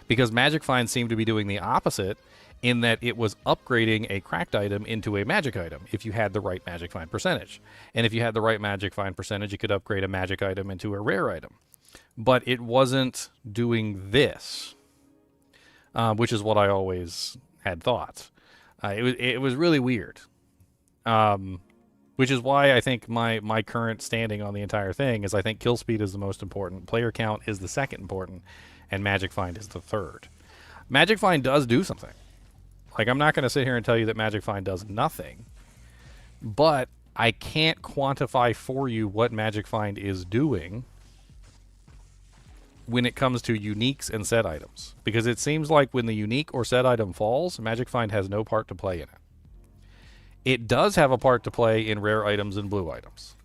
Because Magic Find seemed to be doing the opposite, in that it was upgrading a cracked item into a magic item if you had the right magic find percentage. And if you had the right magic find percentage, you could upgrade a magic item into a rare item. But it wasn't doing this, which is what I always had thought. It was really weird. Which is why I think my current standing on the entire thing is I think kill speed is the most important, player count is the second important, and Magic Find is the third. Magic Find does do something. Like, I'm not going to sit here and tell you that Magic Find does nothing, but I can't quantify for you what Magic Find is doing when it comes to uniques and set items. Because it seems like when the unique or set item falls, Magic Find has no part to play in it. It does have a part to play in rare items and blue items.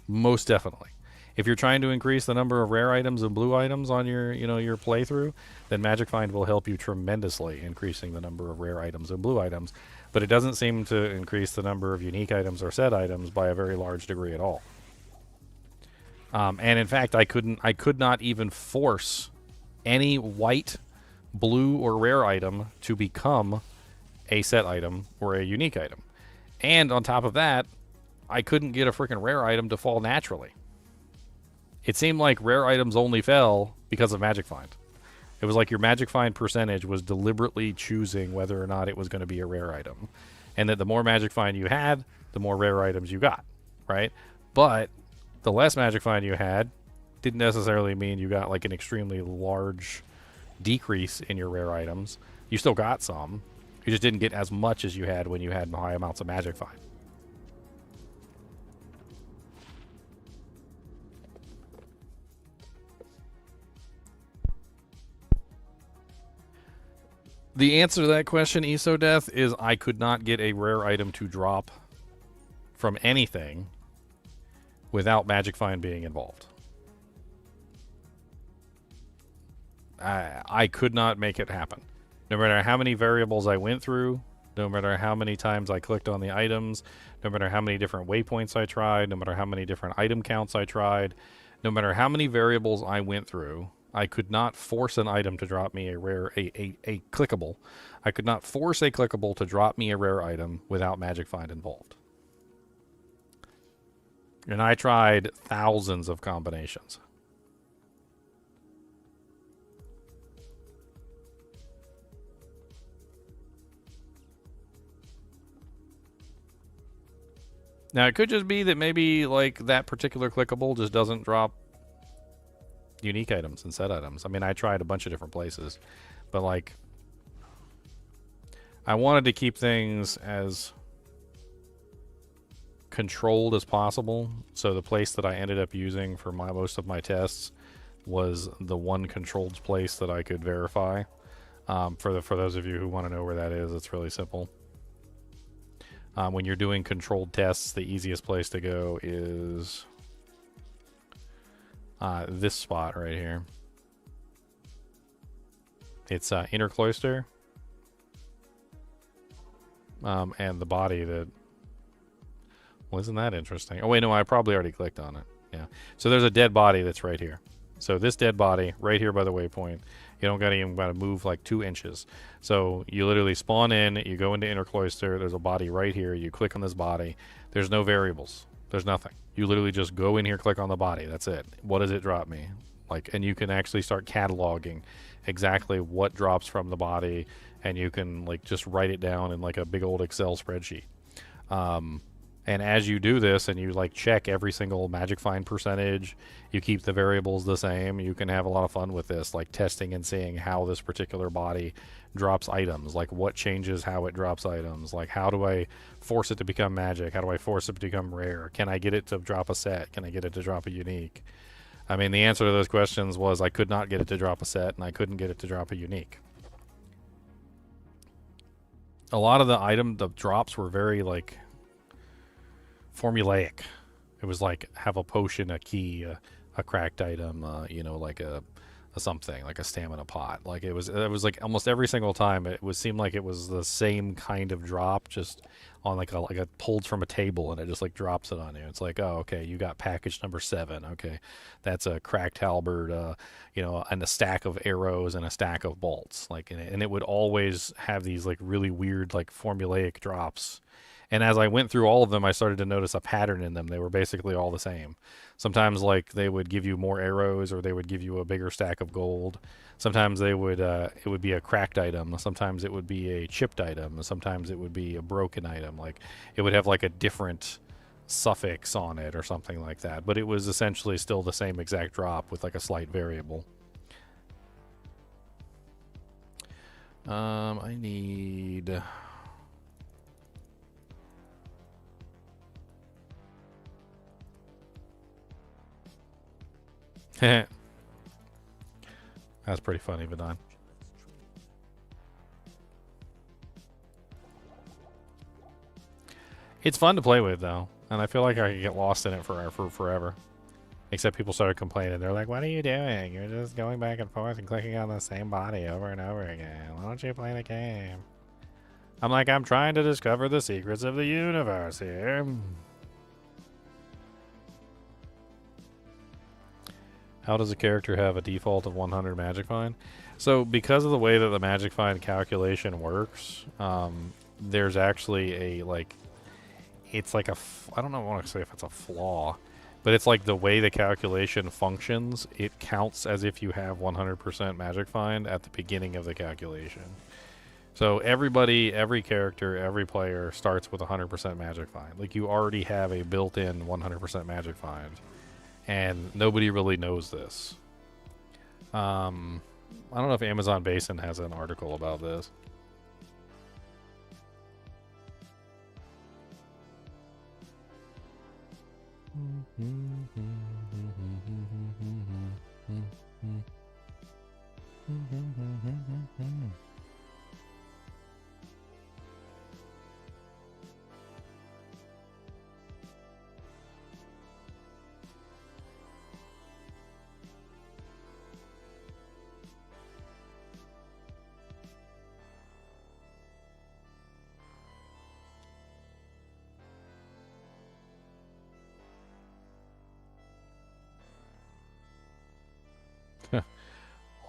Most definitely. If you're trying to increase the number of rare items and blue items on your playthrough, then Magic Find will help you tremendously increasing the number of rare items and blue items. But it doesn't seem to increase the number of unique items or set items by a very large degree at all. And in fact, I could not even force any white, blue, or rare item to become a set item or a unique item. And on top of that, I couldn't get a freaking rare item to fall naturally. It seemed like rare items only fell because of Magic Find. It was like your Magic Find percentage was deliberately choosing whether or not it was going to be a rare item. And that the more Magic Find you had, the more rare items you got, right? But the less Magic Find you had didn't necessarily mean you got like an extremely large decrease in your rare items. You still got some. You just didn't get as much as you had when you had high amounts of Magic Find. The answer to that question, EsoDeath, is I could not get a rare item to drop from anything without Magic Find being involved. I could not make it happen. No matter how many variables I went through, no matter how many times I clicked on the items, no matter how many different waypoints I tried, no matter how many different item counts I tried, no matter how many variables I went through, I could not force an item to drop me a rare, a clickable. I could not force a clickable to drop me a rare item without Magic Find involved. And I tried thousands of combinations. Now, it could just be that maybe, like, that particular clickable just doesn't drop unique items and set items. I mean, I tried a bunch of different places, but, like, I wanted to keep things as controlled as possible. So the place that I ended up using for most of my tests was the one controlled place that I could verify. For those of you who want to know where that is, it's really simple. When you're doing controlled tests, the easiest place to go is this spot right here. It's inner cloister, and the body that. Well, isn't that interesting? Oh wait, no, I probably already clicked on it. Yeah. So there's a dead body that's right here. So this dead body right here by the waypoint. You don't even got to move like 2 inches. So you literally spawn in, you go into inner cloister, there's a body right here, you click on this body. There's no variables. There's nothing. You literally just go in here, click on the body. That's it. What does it drop me? Like, and you can actually start cataloging exactly what drops from the body, and you can like just write it down in like a big old Excel spreadsheet. And as you do this and you like check every single Magic Find percentage, you keep the variables the same, you can have a lot of fun with this, like testing and seeing how this particular body drops items, like what changes how it drops items, like how do I force it to become magic, how do I force it to become rare, can I get it to drop a set, can I get it to drop a unique? I mean, the answer to those questions was I could not get it to drop a set and I couldn't get it to drop a unique. A lot of the drops were very like formulaic. It was like have a potion, a key, a cracked item, you know, like a something, like a stamina pot. Like it was like almost every single time it seemed like it was the same kind of drop, just on like a pulled from a table, and it just like drops it on you. It's like, oh, okay, you got package number 7. Okay, that's a cracked halberd, you know, and a stack of arrows and a stack of bolts. Like, and it would always have these like really weird like formulaic drops. And as I went through all of them, I started to notice a pattern in them. They were basically all the same. Sometimes, like, they would give you more arrows, or they would give you a bigger stack of gold. Sometimes they would, it would be a cracked item. Sometimes it would be a chipped item. Sometimes it would be a broken item. Like, it would have, like, a different suffix on it or something like that. But it was essentially still the same exact drop with, like, a slight variable. I need... That's pretty funny, Vidon. It's fun to play with, though, and I feel like I could get lost in it for forever. Except people started complaining. They're like, "What are you doing? You're just going back and forth and clicking on the same body over and over again. Why don't you play the game?" I'm like, I'm trying to discover the secrets of the universe here. How does a character have a default of 100 Magic Find? So because of the way that the Magic Find calculation works, there's actually a, like, it's like a, I don't know, I want to say if it's a flaw, but it's like the way the calculation functions, it counts as if you have 100% Magic Find at the beginning of the calculation. So everybody, every character, every player starts with 100% Magic Find. Like, you already have a built-in 100% Magic Find. And nobody really knows this. I don't know if Amazon Basin has an article about this.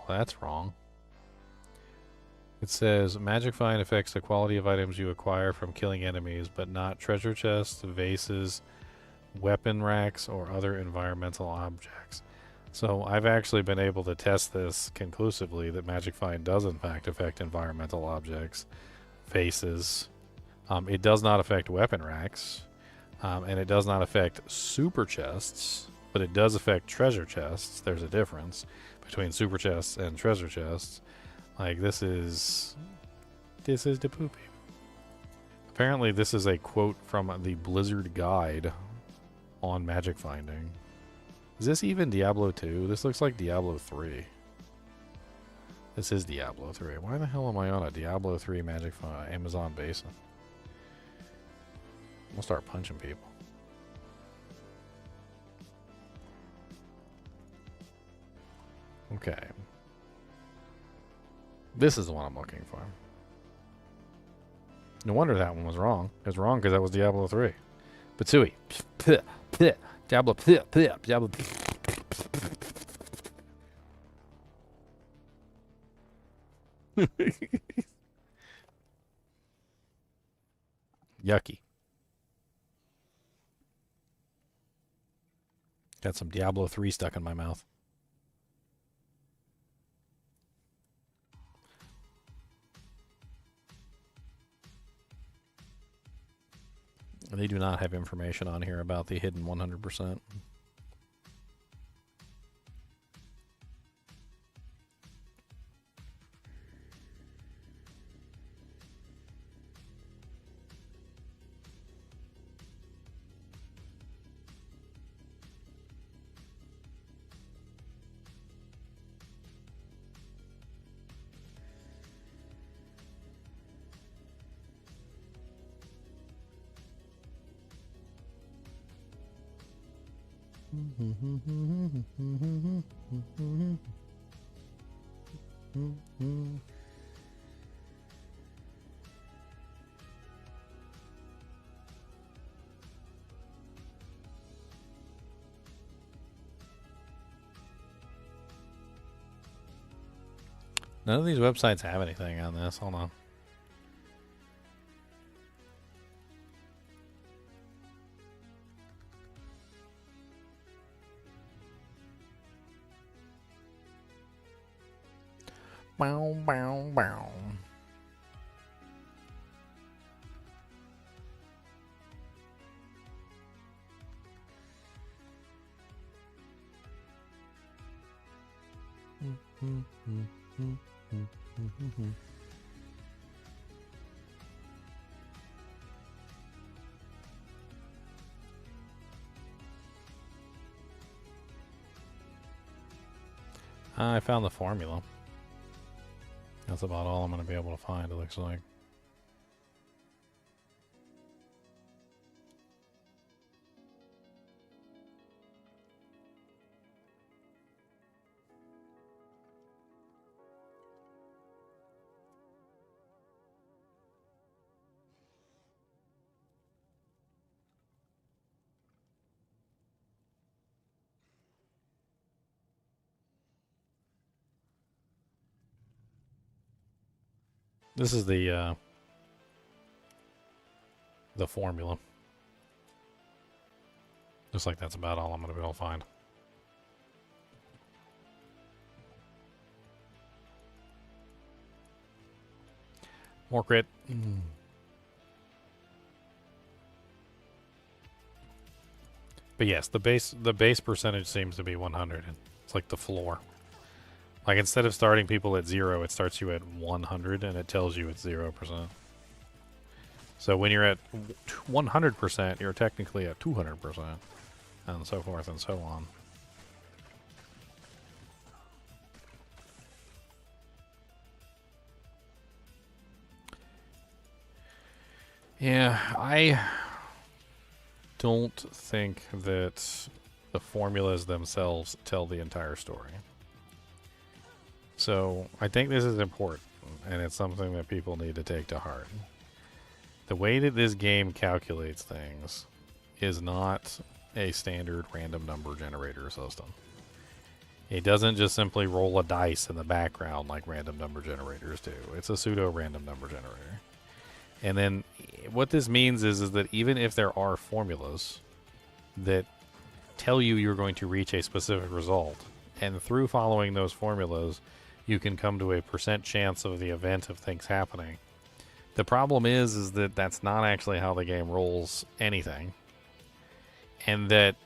that's wrong. It says magic find affects the quality of items you acquire from killing enemies, but not treasure chests, vases, weapon racks, or other environmental objects. So I've actually been able to test this conclusively that magic find does in fact affect environmental objects, vases. It does not affect weapon racks, and it does not affect super chests, but it does affect treasure chests. There's a difference between super chests and treasure chests. Like, this is the poopy. Apparently, this is a quote from the Blizzard Guide on magic finding. Is this even Diablo 2? This looks like Diablo 3. This is Diablo 3. Why the hell am I on a Diablo 3 magic Amazon basin? We'll start punching people. Okay. This is the one I'm looking for. No wonder that one was wrong. It was wrong because that was Diablo 3. Batsui. Diablo. Diablo. Yucky. Got some Diablo 3 stuck in my mouth. They do not have information on here about the hidden 100%. None of these websites have anything on this. Hold on. Bow, bow, bow. I found the formula. That's about all I'm going to be able to find, it looks like. This is the formula. Looks like that's about all I'm going to be able to find. More crit. But yes, the base percentage seems to be 100. It's like the floor. Like, instead of starting people at 0, it starts you at 100, and it tells you it's 0%. So when you're at 100%, you're technically at 200%, and so forth and so on. Yeah, I don't think that the formulas themselves tell the entire story. So I think this is important, and it's something that people need to take to heart. The way that this game calculates things is not a standard random number generator system. It doesn't just simply roll a dice in the background like random number generators do. It's a pseudo random number generator. And then what this means is that even if there are formulas that tell you you're going to reach a specific result, and through following those formulas, you can come to a % chance of the event of things happening. The problem is that that's not actually how the game rolls anything. And that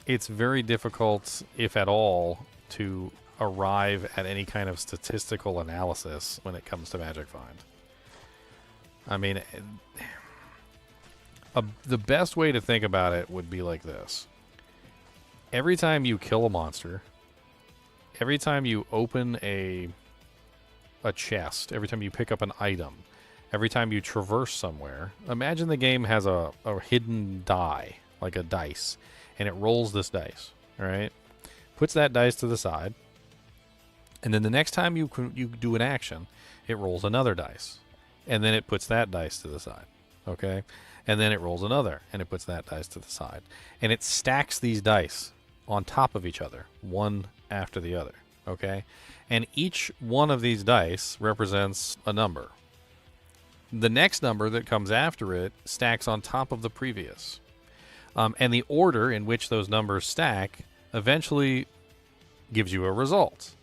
it's very difficult, if at all, to arrive at any kind of statistical analysis when it comes to Magic Find. I mean, the best way to think about it would be like this. Every time you kill a monster, every time you open a chest, every time you pick up an item, every time you traverse somewhere, imagine the game has a hidden die, like a dice, and it rolls this dice, all right? Puts that dice to the side, and then the next time you do an action, it rolls another dice, and then it puts that dice to the side, okay? And then it rolls another, and it puts that dice to the side. And it stacks these dice on top of each other, one after the other, okay? And each one of these dice represents a number. The next number that comes after it stacks on top of the previous. And the order in which those numbers stack eventually gives you a result.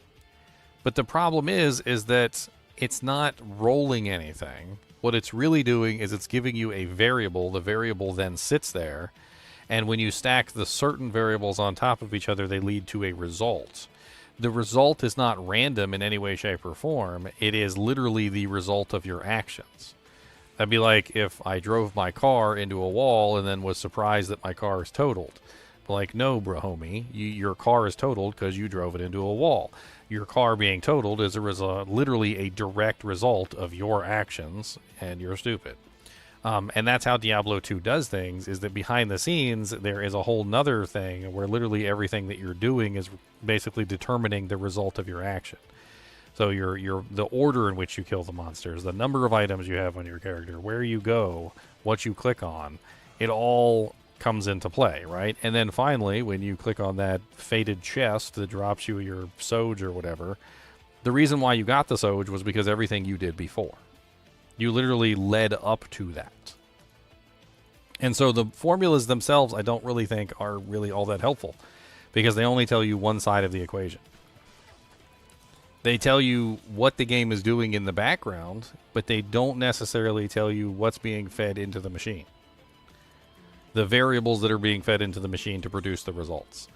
But the problem is that it's not rolling anything. What it's really doing is it's giving you a variable. The variable then sits there. And when you stack the certain variables on top of each other, they lead to a result. The result is not random in any way, shape, or form. It is literally the result of your actions. That'd be like if I drove my car into a wall and then was surprised that my car is totaled. But like, no, bro, homie, your car is totaled because you drove it into a wall. Your car being totaled is literally a direct result of your actions, and you're stupid. And that's how Diablo 2 does things, is that behind the scenes, there is a whole nother thing where literally everything that you're doing is basically determining the result of your action. So the order in which you kill the monsters, the number of items you have on your character, where you go, what you click on, it all comes into play, right? And then finally, when you click on that fated chest that drops you your Soj or whatever, the reason why you got the Soj was because everything you did before. You literally led up to that. And so the formulas themselves, I don't really think are really all that helpful, because they only tell you one side of the equation. They tell you what the game is doing in the background, but they don't necessarily tell you what's being fed into the machine. The variables that are being fed into the machine to produce the results.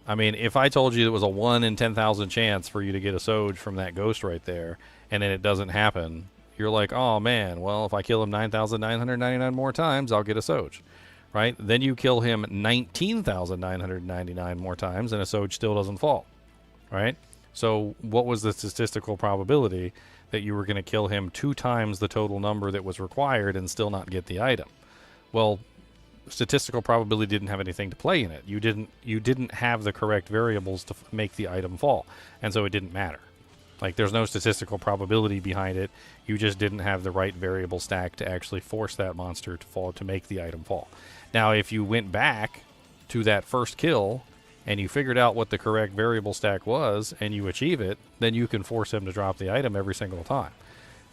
I mean, if I told you it was a 1 in 10,000 chance for you to get a Soj from that ghost right there, and then it doesn't happen, you're like, oh man, well, if I kill him 9,999 more times, I'll get a Soj, right? Then you kill him 19,999 more times, and a Soj still doesn't fall, right? So what was the statistical probability that you were going to kill him 2 times the total number that was required and still not get the item? Well, statistical probability didn't have anything to play in it. You didn't have the correct variables to make the item fall, and so it didn't matter. Like, there's no statistical probability behind it. You just didn't have the right variable stack to actually force that monster to fall, to make the item fall. Now, if you went back to that first kill and you figured out what the correct variable stack was and you achieve it, then you can force him to drop the item every single time.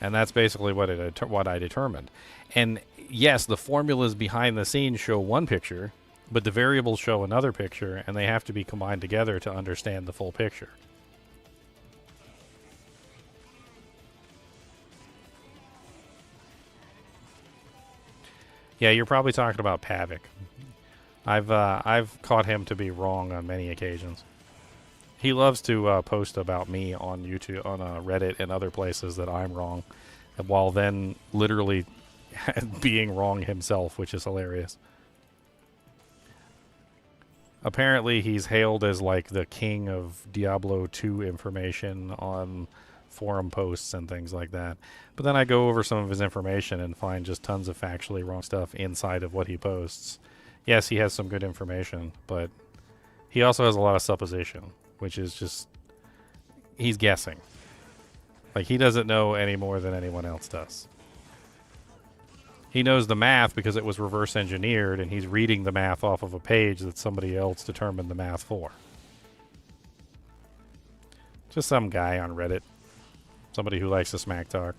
And that's basically what I determined. And yes, the formulas behind the scenes show one picture, but the variables show another picture, and they have to be combined together to understand the full picture. Yeah, you're probably talking about Pavik. I've caught him to be wrong on many occasions. He loves to post about me on YouTube, on Reddit, and other places that I'm wrong, while then literally being wrong himself, which is hilarious. Apparently, he's hailed as like the king of Diablo 2 information on forum posts and things like that. But then I go over some of his information and find just tons of factually wrong stuff inside of what he posts. Yes, he has some good information, but he also has a lot of supposition, which is just, he's guessing. Like, he doesn't know any more than anyone else does. He knows the math because it was reverse engineered, and he's reading the math off of a page that somebody else determined the math for. Just some guy on Reddit. Somebody who likes to smack talk.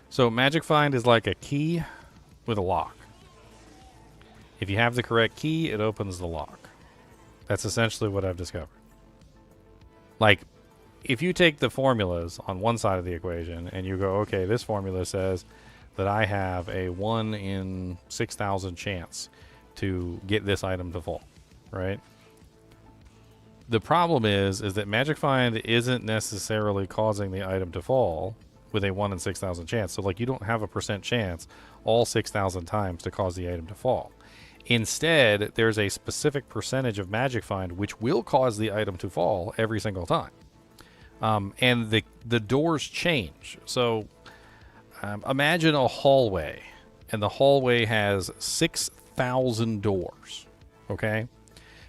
So Magic Find is like a key with a lock. If you have the correct key, it opens the lock. That's essentially what I've discovered. Like, if you take the formulas on one side of the equation and you go, okay, this formula says that I have a 1 in 6,000 chance to get this item to fall, right? The problem is that Magic Find isn't necessarily causing the item to fall with a 1 in 6,000 chance. So, like, you don't have a % chance all 6,000 times to cause the item to fall. Instead, there's a specific percentage of Magic Find which will cause the item to fall every single time. And the doors change. So, imagine a hallway, and the hallway has 6,000 doors, okay?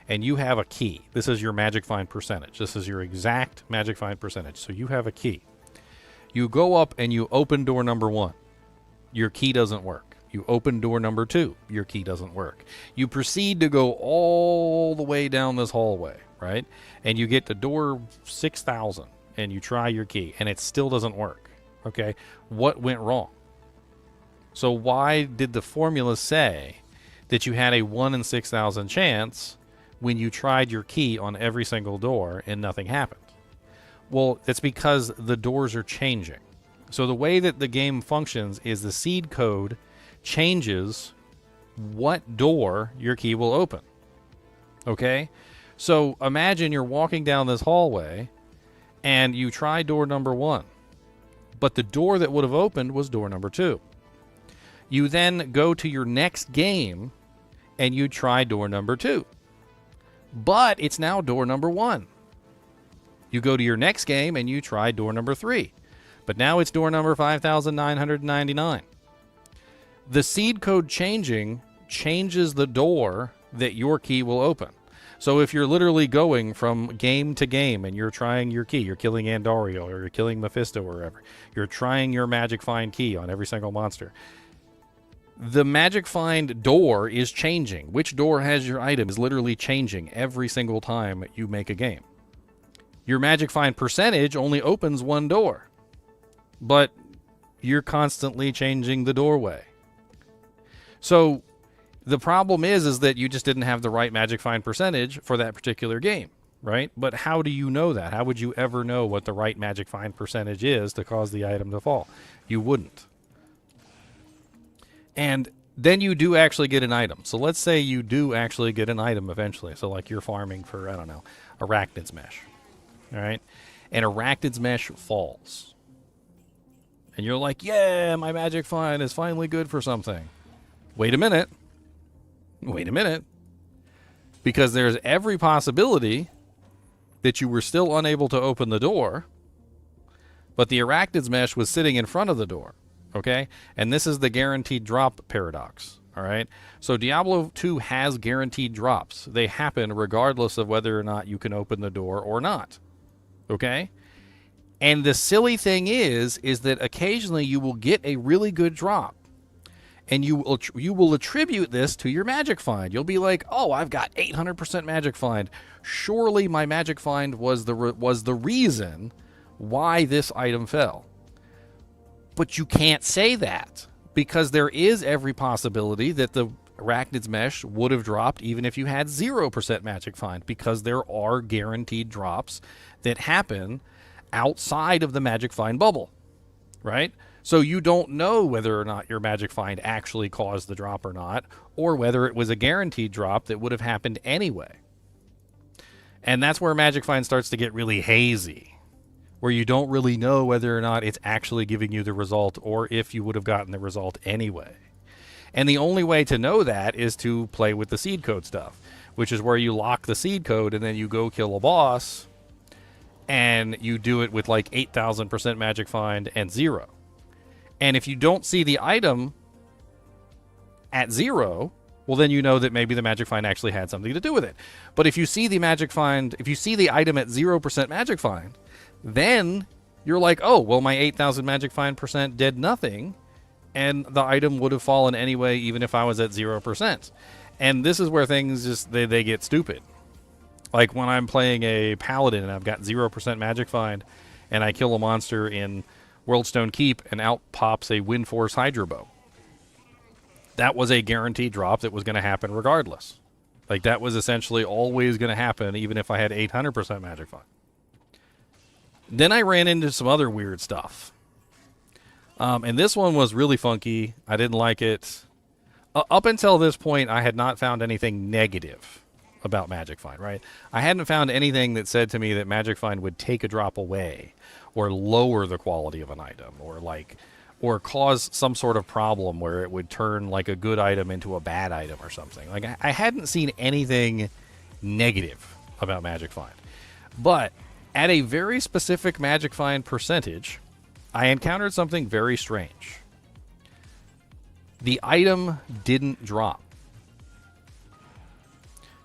And you have a key. This is your Magic Find percentage. This is your exact Magic Find percentage. So you have a key. You go up and you open door number 1. Your key doesn't work. You open door number 2. Your key doesn't work. You proceed to go all the way down this hallway, right? And you get to door 6,000 and you try your key and it still doesn't work. Okay? What went wrong? So why did the formula say that you had a 1 in 6,000 chance when you tried your key on every single door and nothing happened? Well, it's because the doors are changing. So the way that the game functions is the seed code changes what door your key will open. Okay? So imagine you're walking down this hallway and you try door number 1. But the door that would have opened was door number 2. You then go to your next game and you try door number 2. But it's now door number 1. You go to your next game and you try door number 3. But now it's door number 5,999. The seed code changing changes the door that your key will open. So if you're literally going from game to game and you're trying your key, you're killing Andariel or you're killing Mephisto or whatever, you're trying your Magic Find key on every single monster, the Magic Find door is changing. Which door has your item is literally changing every single time you make a game. Your Magic Find percentage only opens 1 door, but you're constantly changing the doorway. So the problem is that you just didn't have the right Magic Find percentage for that particular game, right? But how do you know that? How would you ever know what the right Magic Find percentage is to cause the item to fall? You wouldn't. And then you do actually get an item. So let's say you do actually get an item eventually. So like you're farming for, I don't know, Arachnid's Mesh. All right? And Arachnid's Mesh falls. And you're like, yeah, my Magic Find is finally good for something. Wait a minute. Wait a minute. Because there's every possibility that you were still unable to open the door, but the Arachnid's Mesh was sitting in front of the door. Okay? And this is the guaranteed drop paradox. All right? So Diablo 2 has guaranteed drops. They happen regardless of whether or not you can open the door or not. Okay? And the silly thing is that occasionally you will get a really good drop. And you will attribute this to your Magic Find. You'll be like, oh, I've got 800% Magic Find. Surely my Magic Find was the reason why this item fell. But you can't say that, because there is every possibility that the Arachnid's Mesh would have dropped even if you had 0% Magic Find, because there are guaranteed drops that happen outside of the Magic Find bubble, right? So you don't know whether or not your Magic Find actually caused the drop or not, or whether it was a guaranteed drop that would have happened anyway. And that's where Magic Find starts to get really hazy, where you don't really know whether or not it's actually giving you the result or if you would have gotten the result anyway. And the only way to know that is to play with the seed code stuff, which is where you lock the seed code and then you go kill a boss and you do it with like 8,000% magic find and 0. And if you don't see the item at 0, well, then you know that maybe the magic find actually had something to do with it. But if you see the magic find, if you see the item at 0% magic find, then you're like, oh, well, my 8,000 magic find percent did nothing, and the item would have fallen anyway, even if I was at 0%. And this is where things just, they get stupid. Like when I'm playing a paladin and I've got 0% magic find, and I kill a monster in Worldstone Keep, and out pops a Wind Force Hydro Bow. That was a guaranteed drop that was going to happen regardless. Like, that was essentially always going to happen, even if I had 800% magic find. Then I ran into some other weird stuff. And this one was really funky. I didn't like it. Up until this point, I had not found anything negative about Magic Find, right? I hadn't found anything that said to me that Magic Find would take a drop away, or lower the quality of an item, or cause some sort of problem where it would turn like a good item into a bad item or something. Like, I hadn't seen anything negative about Magic Find. But at a very specific Magic Find percentage, I encountered something very strange. The item didn't drop.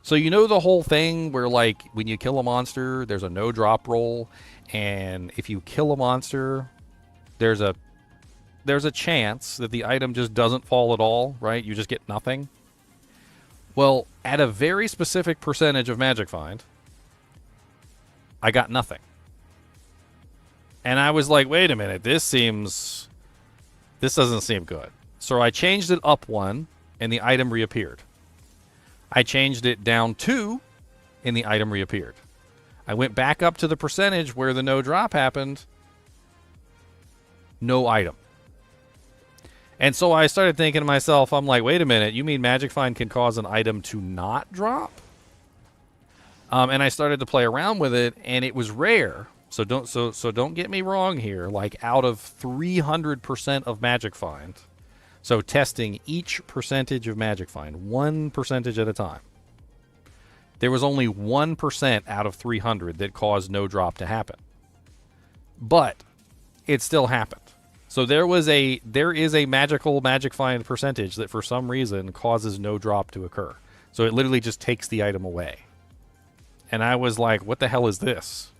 So you know the whole thing where, like, when you kill a monster, there's a no drop roll, and if you kill a monster, there's a chance that the item just doesn't fall at all, right? You just get nothing. Well, at a very specific percentage of Magic Find, I got nothing. And I was like, wait a minute, this doesn't seem good. So I changed it up 1, and the item reappeared. I changed it down 2, and the item reappeared. I went back up to the percentage where the no drop happened. No item. And so I started thinking to myself, I'm like, wait a minute, you mean Magic Find can cause an item to not drop? And I started to play around with it, and it was rare. So don't get me wrong here. Like, out of 300% of Magic Find, so testing each percentage of Magic Find, 1% at a time, there was only 1% out of 300 that caused no drop to happen. But it still happened. So there is a magical Magic Find percentage that for some reason causes no drop to occur. So it literally just takes the item away. And I was like, what the hell is this?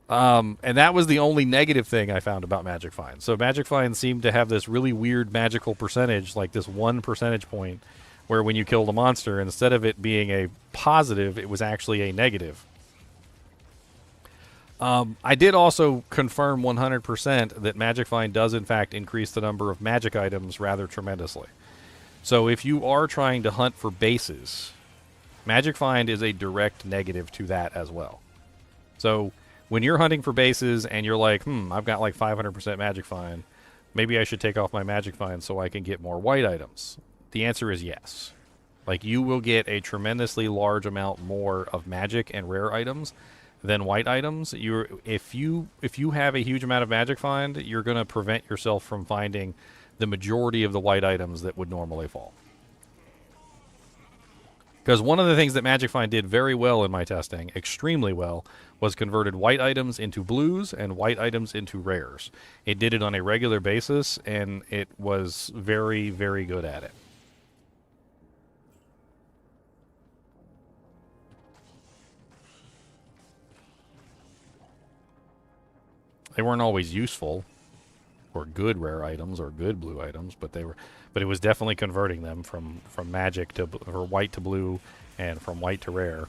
And that was the only negative thing I found about Magic Find. So Magic Find seemed to have this really weird magical percentage, like this 1 percentage point, where when you killed a monster, instead of it being a positive, it was actually a negative. I did also confirm 100% that Magic Find does in fact increase the number of magic items rather tremendously. So if you are trying to hunt for bases, Magic Find is a direct negative to that as well. So when you're hunting for bases and you're like, I've got like 500% Magic Find, maybe I should take off my Magic Find so I can get more white items. The answer is yes. Like, you will get a tremendously large amount more of magic and rare items than white items. If you have a huge amount of Magic Find, you're going to prevent yourself from finding the majority of the white items that would normally fall. Because one of the things that Magic Find did very well in my testing, extremely well, was converted white items into blues and white items into rares. It did it on a regular basis, and it was very, very good at it. They weren't always useful or good rare items or good blue items, but it was definitely converting them from magic to or white to blue, and from white to rare,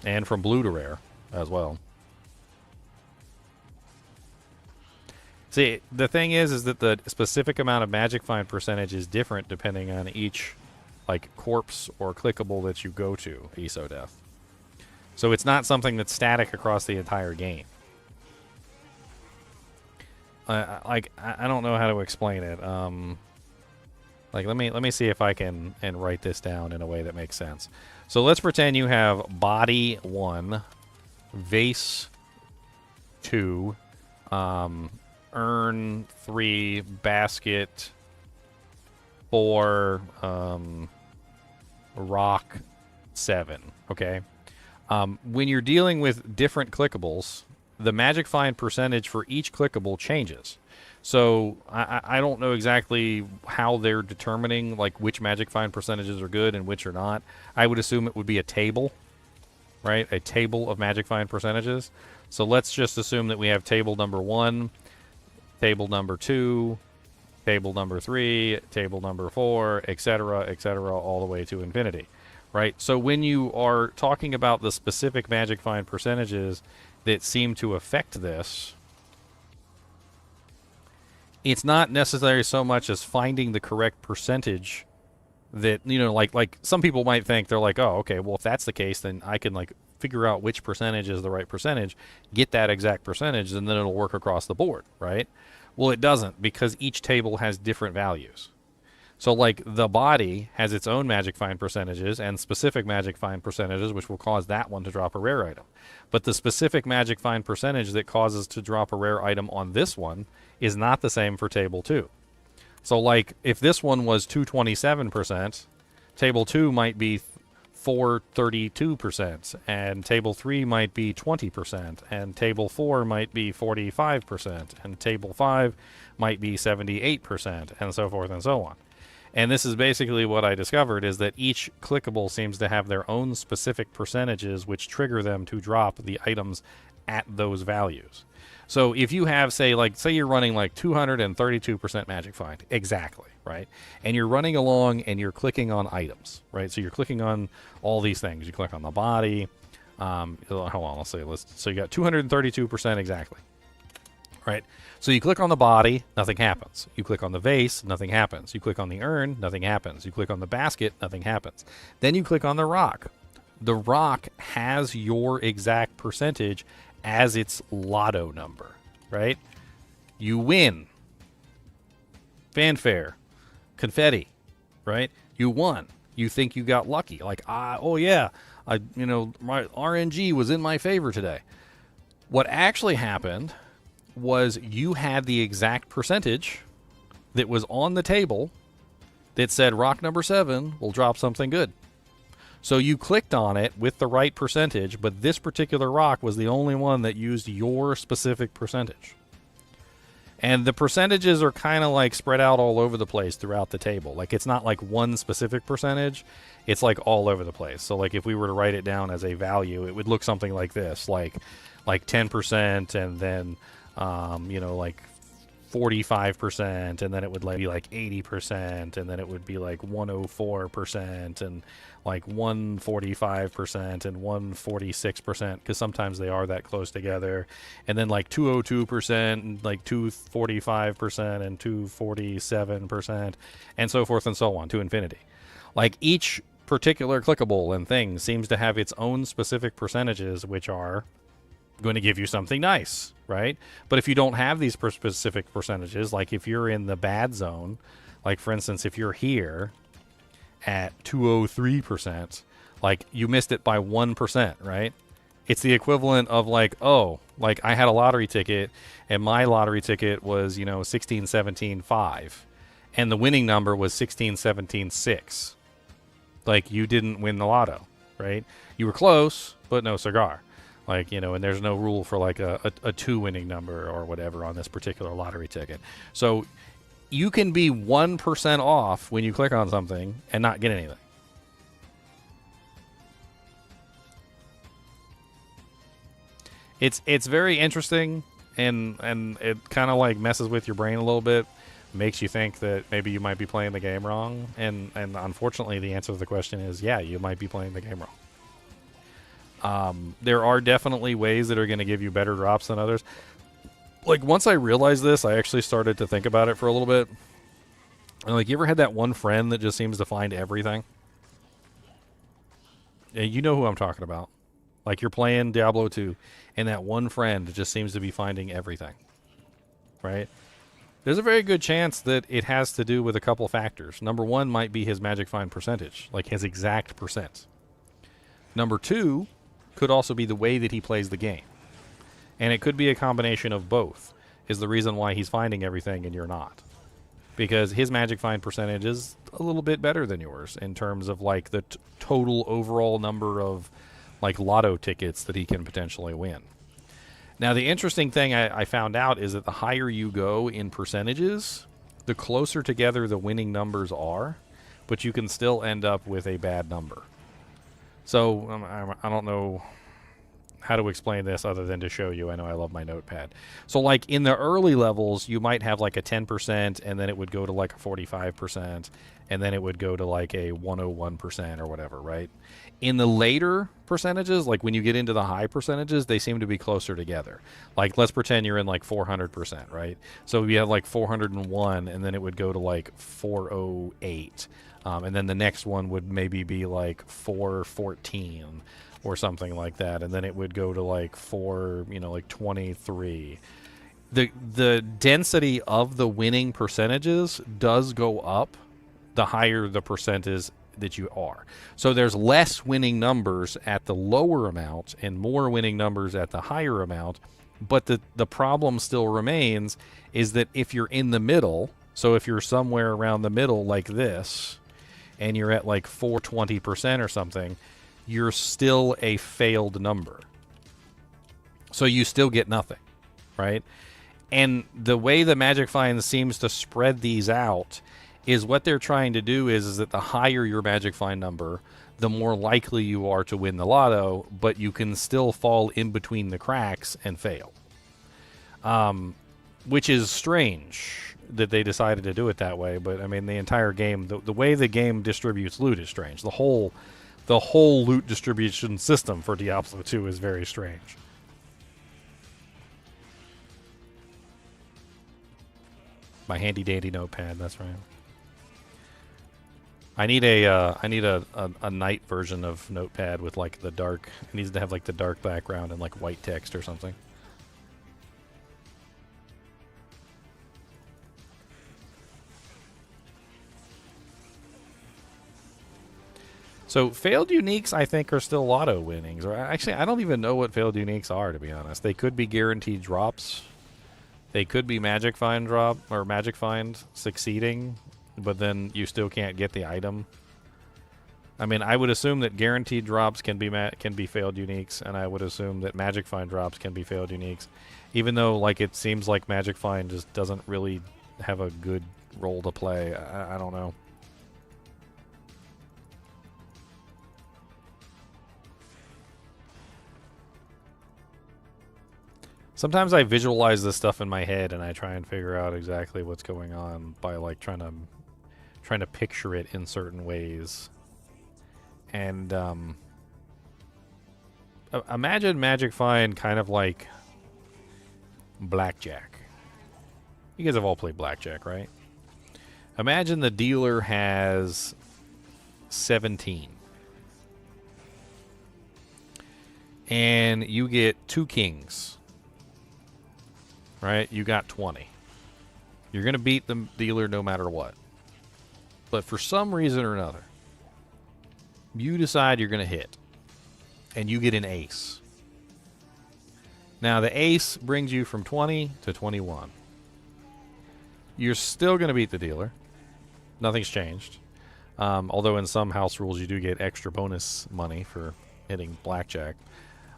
and from blue to rare as well. See, the thing is that the specific amount of Magic Find percentage is different depending on each, like, corpse or clickable that you go to, ESO Death. So it's not something that's static across the entire game. I don't know how to explain it. Like, let me see if I can write this down in a way that makes sense. So let's pretend you have body 1, vase 2, urn 3, basket 4, rock 7. Okay. When you're dealing with different clickables, the magic find percentage for each clickable changes. So I don't know exactly how they're determining like which magic find percentages are good and which are not. I would assume it would be a table, right? A table of magic find percentages. So let's just assume that we have table number 1, table number 2, table number 3, table number 4, etc., all the way to infinity, right? So when you are talking about the specific magic find percentages that seem to affect this, it's not necessary so much as finding the correct percentage that, you know, like some people might think, they're like, oh, okay, well, if that's the case, then I can like figure out which percentage is the right percentage, get that exact percentage, and then it'll work across the board, right? Well, it doesn't, because each table has different values. So like the body has its own magic find percentages and specific magic find percentages, which will cause that one to drop a rare item. But the specific magic find percentage that causes to drop a rare item on this one is not the same for table 2. So like if this one was 227%, table 2 might be 432%, and table 3 might be 20%, and table 4 might be 45%, and table 5 might be 78%, and so forth and so on. And this is basically what I discovered, is that each clickable seems to have their own specific percentages which trigger them to drop the items at those values. So if you have, say you're running like 232% magic find, exactly, right? And you're running along and you're clicking on items, right? So you're clicking on all these things. You click on the body. Hold on, let's say so you got 232% exactly, right? So you click on the body, nothing happens. You click on the vase, nothing happens. You click on the urn, nothing happens. You click on the basket, nothing happens. Then you click on the rock. The rock has your exact percentage as its lotto number, right? You win. Fanfare. Confetti, right? You won. You think you got lucky. Like, oh yeah, my RNG was in my favor today. What actually happened was you had the exact percentage that was on the table that said rock number 7 will drop something good. So you clicked on it with the right percentage, but this particular rock was the only one that used your specific percentage. And the percentages are kind of like spread out all over the place throughout the table. Like it's not like one specific percentage. It's like all over the place. So like if we were to write it down as a value, it would look something like this, like 10%, and then like 45%, and then it would be like 80%, and then it would be like 104%, and like 145%, and 146%, because sometimes they are that close together, and then like 202%, and like 245%, and 247%, and so forth and so on to infinity. Like each particular clickable and thing seems to have its own specific percentages, which are going to give you something nice, right? But if you don't have these specific percentages, like if you're in the bad zone, like for instance, if you're here at 203%, like you missed it by 1%, right? It's the equivalent of like, oh, like I had a lottery ticket and my lottery ticket was, 1617.5, and the winning number was 1617.6. Like you didn't win the lotto, right? You were close, but no cigar. Like, and there's no rule for like a 2 winning number or whatever on this particular lottery ticket. So you can be 1% off when you click on something and not get anything. It's very interesting, and it kind of like messes with your brain a little bit, makes you think that maybe you might be playing the game wrong, and unfortunately the answer to the question is yeah, you might be playing the game wrong. There are definitely ways that are going to give you better drops than others. Like once I realized this, I actually started to think about it for a little bit. And like, you ever had that one friend that just seems to find everything? Yeah, you know who I'm talking about. Like you're playing Diablo 2, and that one friend just seems to be finding everything, right? There's a very good chance that it has to do with a couple factors. Number one might be his magic find percentage, like his exact percent. Number two could also be the way that he plays the game. And it could be a combination of both, is the reason why he's finding everything and you're not. Because his magic find percentage is a little bit better than yours in terms of like the total overall number of like lotto tickets that he can potentially win. Now, the interesting thing I found out is that the higher you go in percentages, the closer together the winning numbers are, but you can still end up with a bad number. So I don't know how to explain this other than to show you. I know I love my notepad. So like in the early levels, you might have like a 10%, and then it would go to like a 45%, and then it would go to like a 101% or whatever, right? In the later percentages, like when you get into the high percentages, they seem to be closer together. Like let's pretend you're in like 400%, right? So you have like 401, and then it would go to like 408. And then the next one would maybe be like 414 or something like that, and then it would go to like 23. The density of the winning percentages does go up the higher the percent is that you are. So there's less winning numbers at the lower amount and more winning numbers at the higher amount, but the problem still remains is that if you're in the middle, so if you're somewhere around the middle like this, and you're at like 420% or something, you're still a failed number. So you still get nothing, right? And the way the Magic Find seems to spread these out is what they're trying to do is that the higher your Magic Find number, the more likely you are to win the lotto, but you can still fall in between the cracks and fail. Which is strange that they decided to do it that way, but I mean the entire game, the way the game distributes loot is strange. The whole loot distribution system for Diablo 2 is very strange. My handy dandy notepad, that's right. I need a night version of Notepad with like the dark. It needs to have like the dark background and like white text or something. So failed uniques, I think, are still lotto winnings. Or actually, I don't even know what failed uniques are, to be honest. They could be guaranteed drops. They could be Magic Find drop or Magic Find succeeding, but then you still can't get the item. I mean, I would assume that guaranteed drops can be failed uniques, and I would assume that Magic Find drops can be failed uniques, even though like it seems like Magic Find just doesn't really have a good role to play. I don't know. Sometimes I visualize this stuff in my head and I try and figure out exactly what's going on by like trying to picture it in certain ways. And imagine Magic Find kind of like blackjack. You guys have all played blackjack, right? Imagine the dealer has 17. And you get 2 kings. Right? You got 20. You're going to beat the dealer no matter what. But for some reason or another, you decide you're going to hit. And you get an ace. Now, the ace brings you from 20 to 21. You're still going to beat the dealer. Nothing's changed. Although in some house rules you do get extra bonus money for hitting blackjack.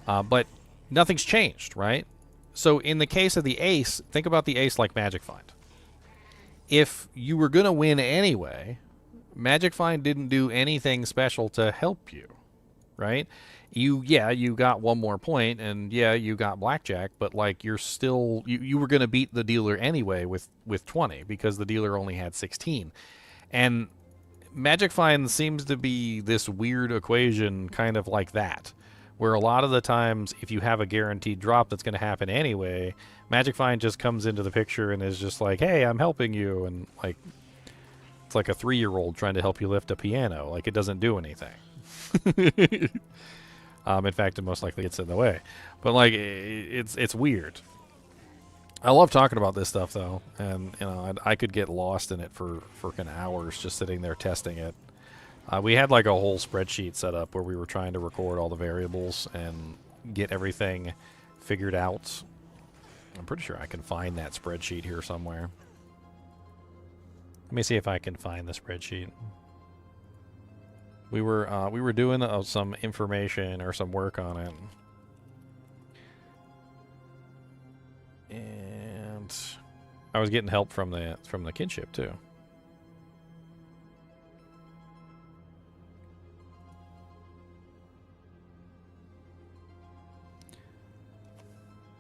But nothing's changed, right? So in the case of the ace, think about the ace like Magic Find. If you were going to win anyway, Magic Find didn't do anything special to help you, right? You got one more point, and yeah, you got blackjack, but like you're still, you were going to beat the dealer anyway with 20 because the dealer only had 16. And Magic Find seems to be this weird equation kind of like that, where a lot of the times if you have a guaranteed drop that's going to happen anyway, Magic Find just comes into the picture and is just like, hey, I'm helping you. And like, it's like a 3-year-old trying to help you lift a piano. Like, it doesn't do anything. In fact, it most likely gets in the way. But like, it's weird. I love talking about this stuff though. And you know, I could get lost in it for freaking hours just sitting there testing it. We had like a whole spreadsheet set up where we were trying to record all the variables and get everything figured out. I'm pretty sure I can find that spreadsheet here somewhere. Let me see if I can find the spreadsheet. We were doing some information or some work on it. And I was getting help from the kinship too.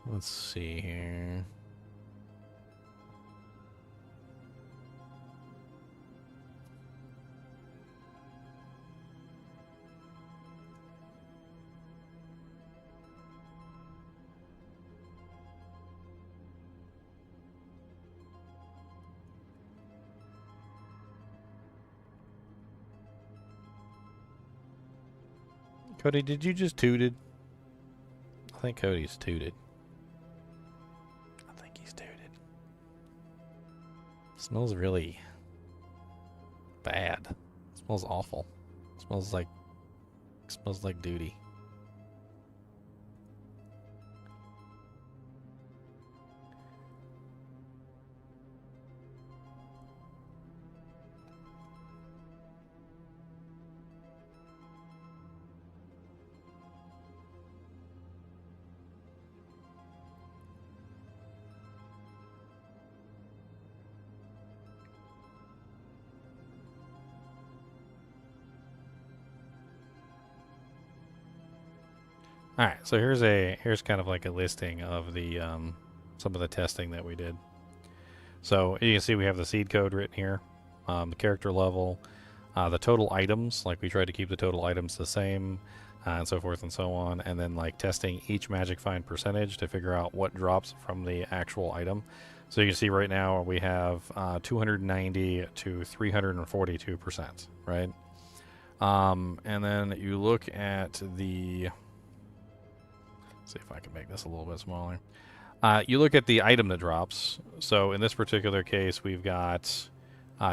Let's see here. Cody, did you just tooted? I think Cody's tooted. I think he's tooted. Smells really bad. Smells awful. Smells like duty. All right, so here's kind of like a listing of the some of the testing that we did. So you can see we have the seed code written here, the character level, the total items. Like we tried to keep the total items the same, and so forth and so on. And then like testing each magic find percentage to figure out what drops from the actual item. So you can see right now we have 290 to 342%, right? And then you look at the. See if I can make this a little bit smaller. You look at the item that drops. So in this particular case, we've got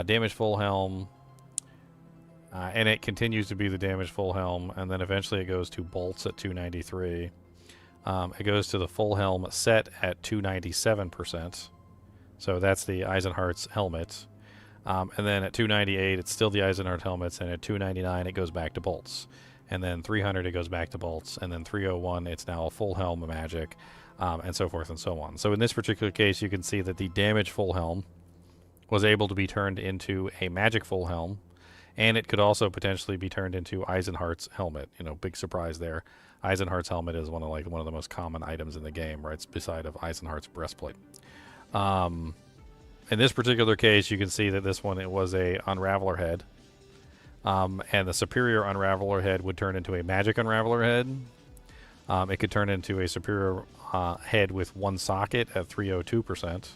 damage full helm, and it continues to be the damage full helm, and then eventually it goes to bolts at 293. It goes to the full helm set at 297%. So that's the Eisenhardt's helmet. And then at 298, it's still the Eisenhardt helmets, and at 299, it goes back to bolts. And then 300, it goes back to bolts. And then 301, it's now a full helm of magic, and so forth and so on. So in this particular case, you can see that the damage full helm was able to be turned into a magic full helm, and it could also potentially be turned into Eisenhardt's helmet. You know, big surprise there. Eisenhardt's helmet is one of the most common items in the game, right? It's beside of Eisenhardt's breastplate. In this particular case, you can see that this one, it was a Unraveler head. And the superior Unraveler head would turn into a magic Unraveler head. It could turn into a superior head with one socket at 302%.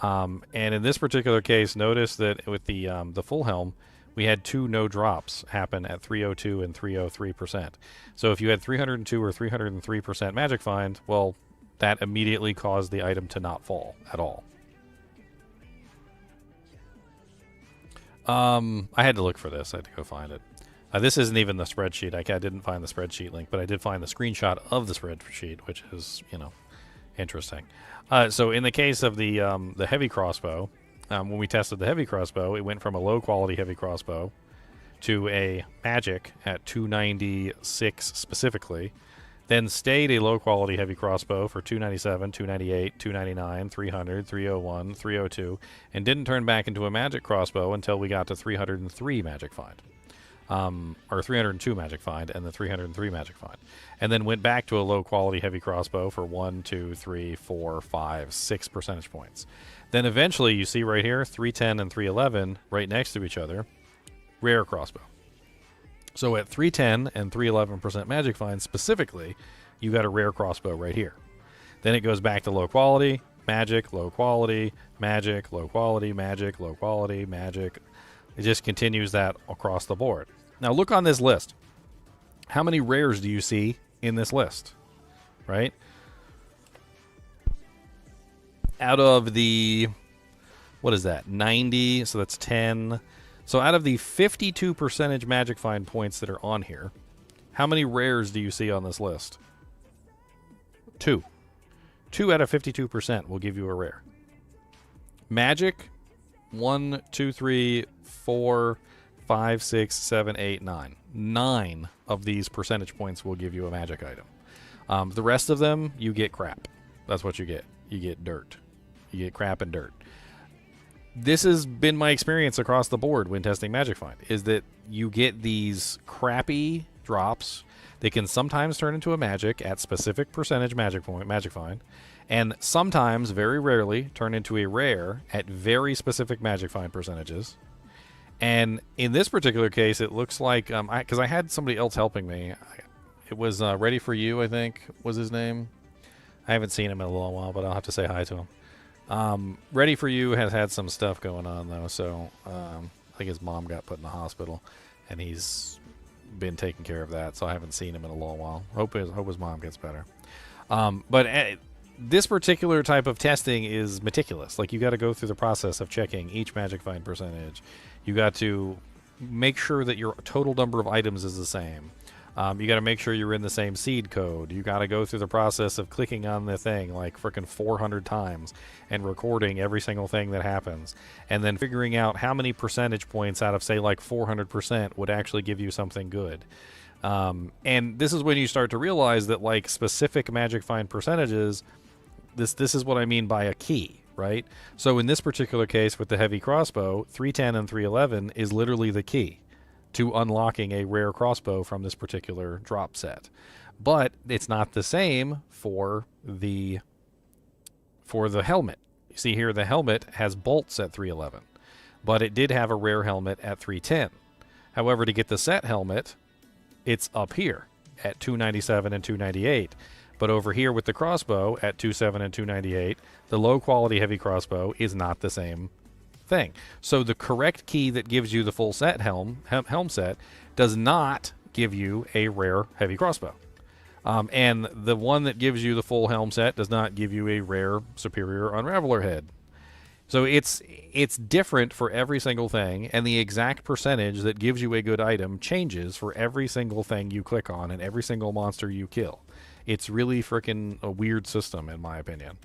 And in this particular case, notice that with the full helm, we had two no drops happen at 302 and 303%. So if you had 302 or 303% magic find, well, that immediately caused the item to not fall at all. I had to look for this. I had to go find it. This isn't even the spreadsheet. I didn't find the spreadsheet link, but I did find the screenshot of the spreadsheet, which is, interesting. So in the case of the heavy crossbow, when we tested the heavy crossbow, it went from a low-quality heavy crossbow to a magic at 296 specifically, then stayed a low-quality heavy crossbow for 297, 298, 299, 300, 301, 302, and didn't turn back into a magic crossbow until we got to 303 magic find. Or 302 magic find, and the 303 magic find. And then went back to a low-quality heavy crossbow for 1, 2, 3, 4, 5, 6 percentage points. Then eventually, you see right here, 310 and 311 right next to each other, rare crossbow. So at 310 and 311% magic find specifically, you got a rare crossbow right here. Then it goes back to low quality, magic, low quality, magic, low quality, magic, low quality, magic. It just continues that across the board. Now look on this list. How many rares do you see in this list? Right? Out of the, what is that, 90, so that's 10. So out of the 52% magic find points that are on here, how many rares do you see on this list? 2. 2 out of 52% will give you a rare. Magic, 1, 2, 3, 4, 5, 6, 7, 8, 9. 9 of these percentage points will give you a magic item. The rest of them, you get crap. That's what you get. You get dirt. You get crap and dirt. This has been my experience across the board when testing Magic Find, is that you get these crappy drops. They can sometimes turn into a magic at specific percentage Magic Find, and sometimes, very rarely, turn into a rare at very specific Magic Find percentages. And in this particular case, it looks like, because I had somebody else helping me. It was Ready For You, I think, was his name. I haven't seen him in a little while, but I'll have to say hi to him. Ready For You has had some stuff going on, though, so I think his mom got put in the hospital, and he's been taking care of that, so I haven't seen him in a little while. Hope his mom gets better. But this particular type of testing is meticulous. Like, you got to go through the process of checking each Magic Find percentage. You got to make sure that your total number of items is the same. You got to make sure you're in the same seed code. You got to go through the process of clicking on the thing like frickin' 400 times and recording every single thing that happens, and then figuring out how many percentage points out of, say, like 400% would actually give you something good. And this is when you start to realize that, like, specific Magic Find percentages, this is what I mean by a key, right? So in this particular case with the heavy crossbow, 310 and 311 is literally the key to unlocking a rare crossbow from this particular drop set. But it's not the same for the helmet. You see here, the helmet has bolts at 311, but it did have a rare helmet at 310. However, to get the set helmet, it's up here at 297 and 298. But over here with the crossbow at 27 and 298, the low quality heavy crossbow is not the same thing. So the correct key that gives you the full set helm set does not give you a rare heavy crossbow. And the one that gives you the full helm set does not give you a rare superior unraveler head. So it's different for every single thing, and the exact percentage that gives you a good item changes for every single thing you click on and every single monster you kill. It's really freaking a weird system, in my opinion.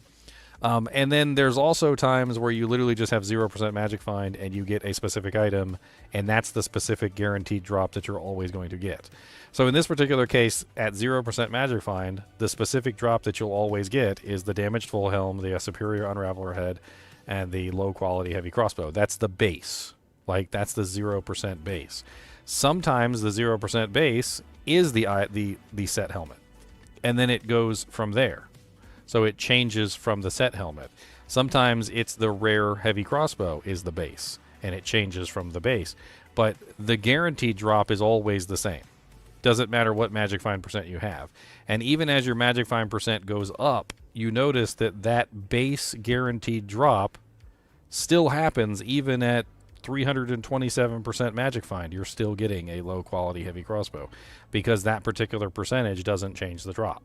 And then there's also times where you literally just have 0% Magic Find and you get a specific item, and that's the specific guaranteed drop that you're always going to get. So in this particular case, at 0% Magic Find, the specific drop that you'll always get is the damaged full helm, the superior unraveler head, and the low quality heavy crossbow. That's the base. Like, that's the 0% base. Sometimes the 0% base is the set helmet, and then it goes from there. So it changes from the set helmet. Sometimes it's the rare heavy crossbow is the base, and it changes from the base. But the guaranteed drop is always the same. Doesn't matter what Magic Find percent you have. And even as your Magic Find percent goes up, you notice that that base guaranteed drop still happens even at 327% Magic Find. You're still getting a low quality heavy crossbow because that particular percentage doesn't change the drop.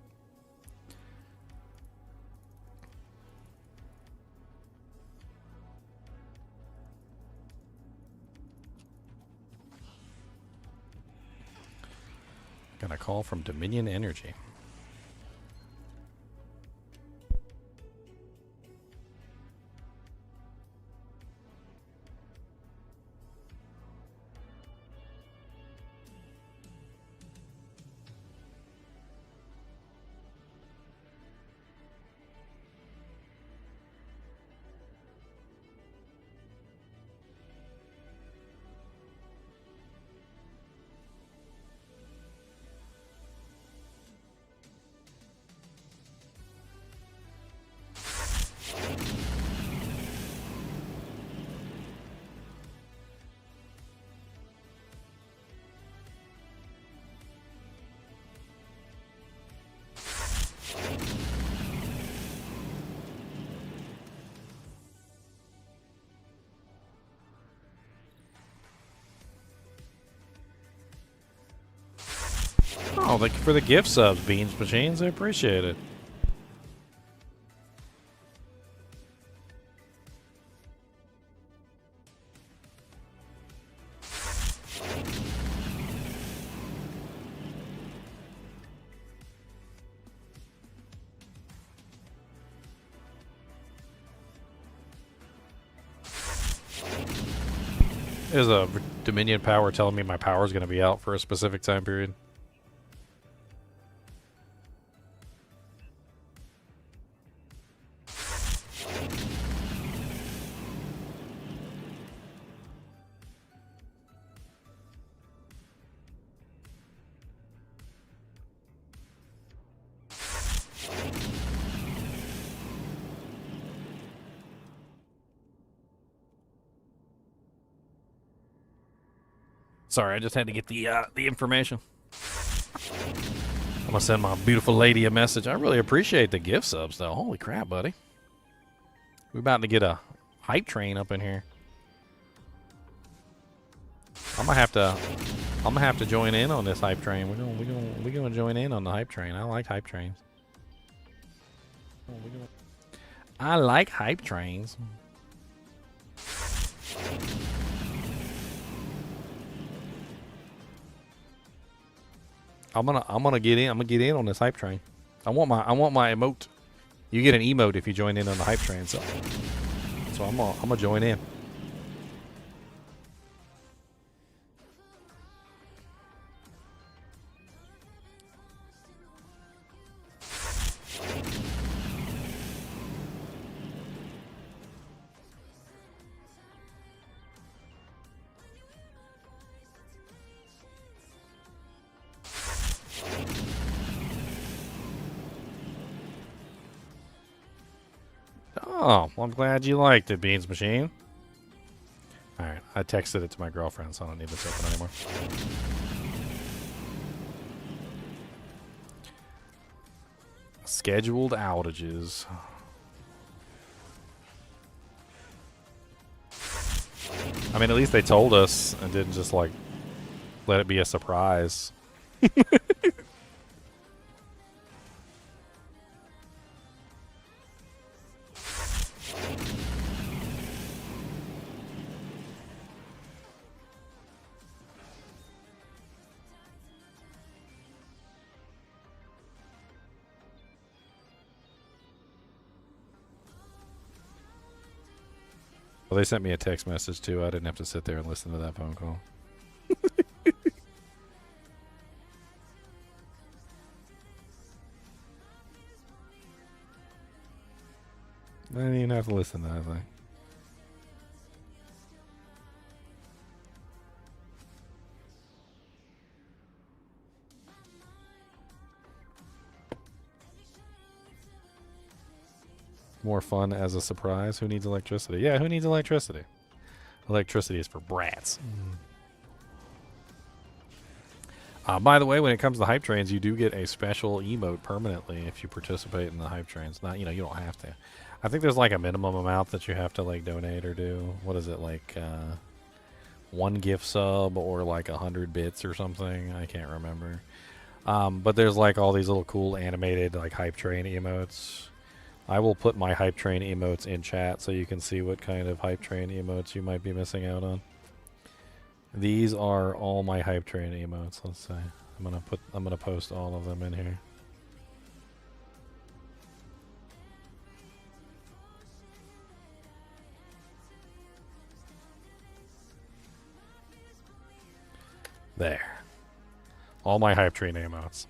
Got a call from Dominion Energy. Oh, thank you for the gift subs, Beans Machines. I appreciate it. Is a Dominion power telling me my power is going to be out for a specific time period? Sorry, I just had to get the information. I'm gonna send my beautiful lady a message. I really appreciate the gift subs, though. Holy crap, buddy! We're about to get a hype train up in here. I'm gonna have to join in on this hype train. We're gonna join in on the hype train. I like hype trains. I like hype trains. I'm gonna get in. I'm gonna get in on this hype train. I want my emote. You get an emote if you join in on the hype train. So I'm gonna join in. Oh, well, I'm glad you liked it, Beans Machine. Alright, I texted it to my girlfriend, so I don't need this open anymore. Scheduled outages. I mean, at least they told us and didn't just, like, let it be a surprise. Well, they sent me a text message, too. I didn't have to sit there and listen to that phone call. I didn't even have to listen to that thing. More fun as a surprise. Who needs electricity? Yeah, who needs electricity? Electricity is for brats. By the way, when it comes to hype trains, you do get a special emote permanently if you participate in the hype trains. Not, you don't have to. I think there's like a minimum amount that you have to like donate or do. What is it, like 1 gift sub or like 100 bits or something? I can't remember. But there's like all these little cool animated like hype train emotes. I will put my hype train emotes in chat so you can see what kind of hype train emotes you might be missing out on. These are all my hype train emotes. Let's see. I'm gonna post all of them in here. There. All my hype train emotes.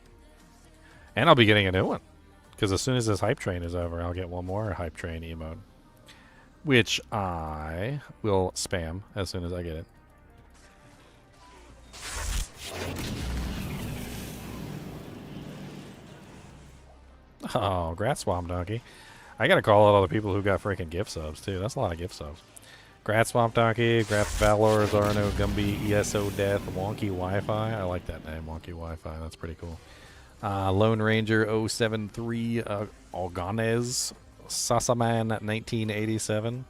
And I'll be getting a new one. Because as soon as this hype train is over, I'll get one more hype train emote. Which I will spam as soon as I get it. Oh, Grat Swamp Donkey. I gotta call out all the people who got freaking gift subs, too. That's a lot of gift subs. Grat Swamp Donkey, Grat Valor, Zarno, Gumby, ESO Death, Wonky Wi-Fi. I like that name, Wonky Wi-Fi. That's pretty cool. Lone Ranger 073, Alganez, Sasaman 1987.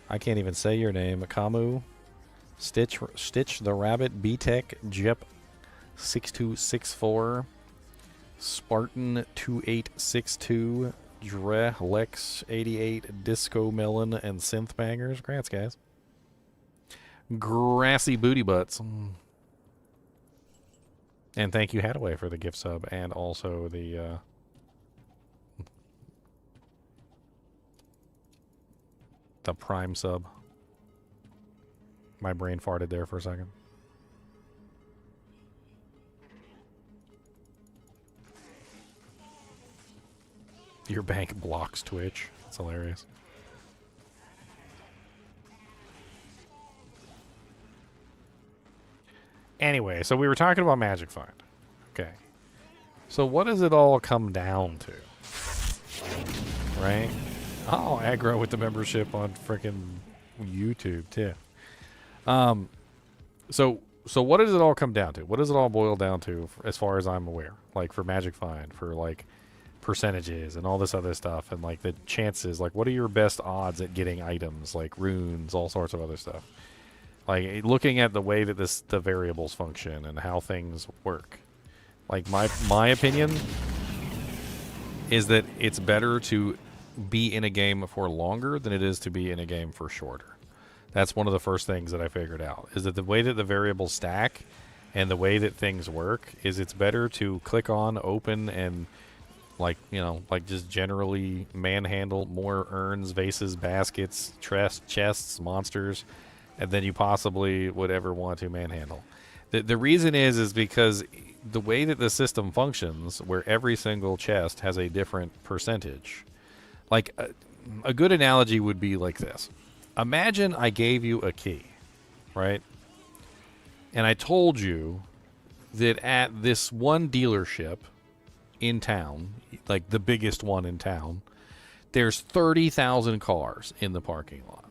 I can't even say your name. Kamu, Stitch the Rabbit, B-Tech, Jep 6264, Spartan 2862, Dre Lex 88, Disco Melon, and Synth Bangers. Congrats, guys. Grassy Booty Butts. And thank you, Hadaway, for the gift sub and also the Prime sub. My brain farted there for a second. Your bank blocks Twitch. That's hilarious. Anyway, so we were talking about Magic Find. Okay. So what does it all come down to? Right? I'll aggro with the membership on freaking YouTube too. So what does it all come down to? What does it all boil down to as far as I'm aware? Like for Magic Find, for like percentages and all this other stuff, and like the chances, like what are your best odds at getting items like runes, all sorts of other stuff? Like looking at the way that the variables function and how things work. Like my opinion is that it's better to be in a game for longer than it is to be in a game for shorter. That's one of the first things that I figured out, is that the way that the variables stack and the way that things work is it's better to click on, open, and like, you know, like just generally manhandle more urns, vases, baskets, chests, monsters, and then you possibly would ever want to manhandle. The reason is because the way that the system functions, where every single chest has a different percentage. Like a good analogy would be like this. Imagine I gave you a key, right? And I told you that at this one dealership in town, like the biggest one in town, there's 30,000 cars in the parking lot.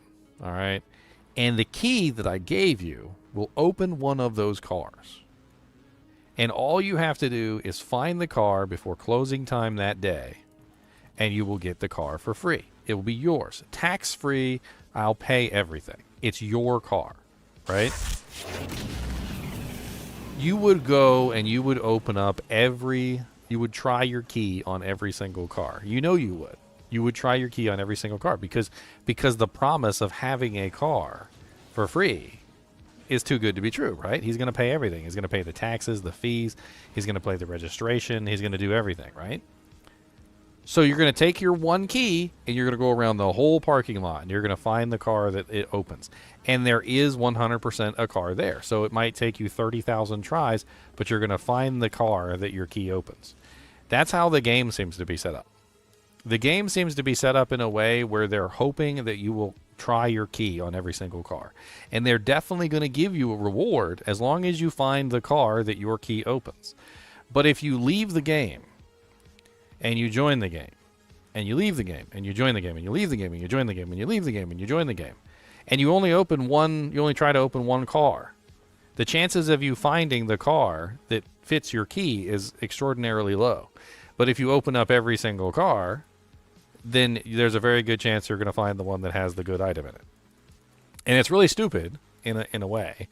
All right? And the key that I gave you will open one of those cars. And all you have to do is find the car before closing time that day, and you will get the car for free. It will be yours. Tax-free. I'll pay everything. It's your car, right? You would go and you would open up you would try your key on every single car. You know you would. You would try your key on every single car because the promise of having a car for free is too good to be true, right? He's going to pay everything. He's going to pay the taxes, the fees. He's going to pay the registration. He's going to do everything, right? So you're going to take your one key and you're going to go around the whole parking lot and you're going to find the car that it opens. And there is 100% a car there. So it might take you 30,000 tries, but you're going to find the car that your key opens. That's how the game seems to be set up. The game seems to be set up in a way where they're hoping that you will try your key on every single car. And they're definitely going to give you a reward as long as you find the car that your key opens. But if you leave the game, and you join the game, and you leave the game, and you join the game, and you leave the game, and you join the game, and you leave the game, and you join the game, and you only try to open one car, the chances of you finding the car that fits your key is extraordinarily low. But if you open up every single car, then there's a very good chance you're going to find the one that has the good item in it. And it's really stupid in a way.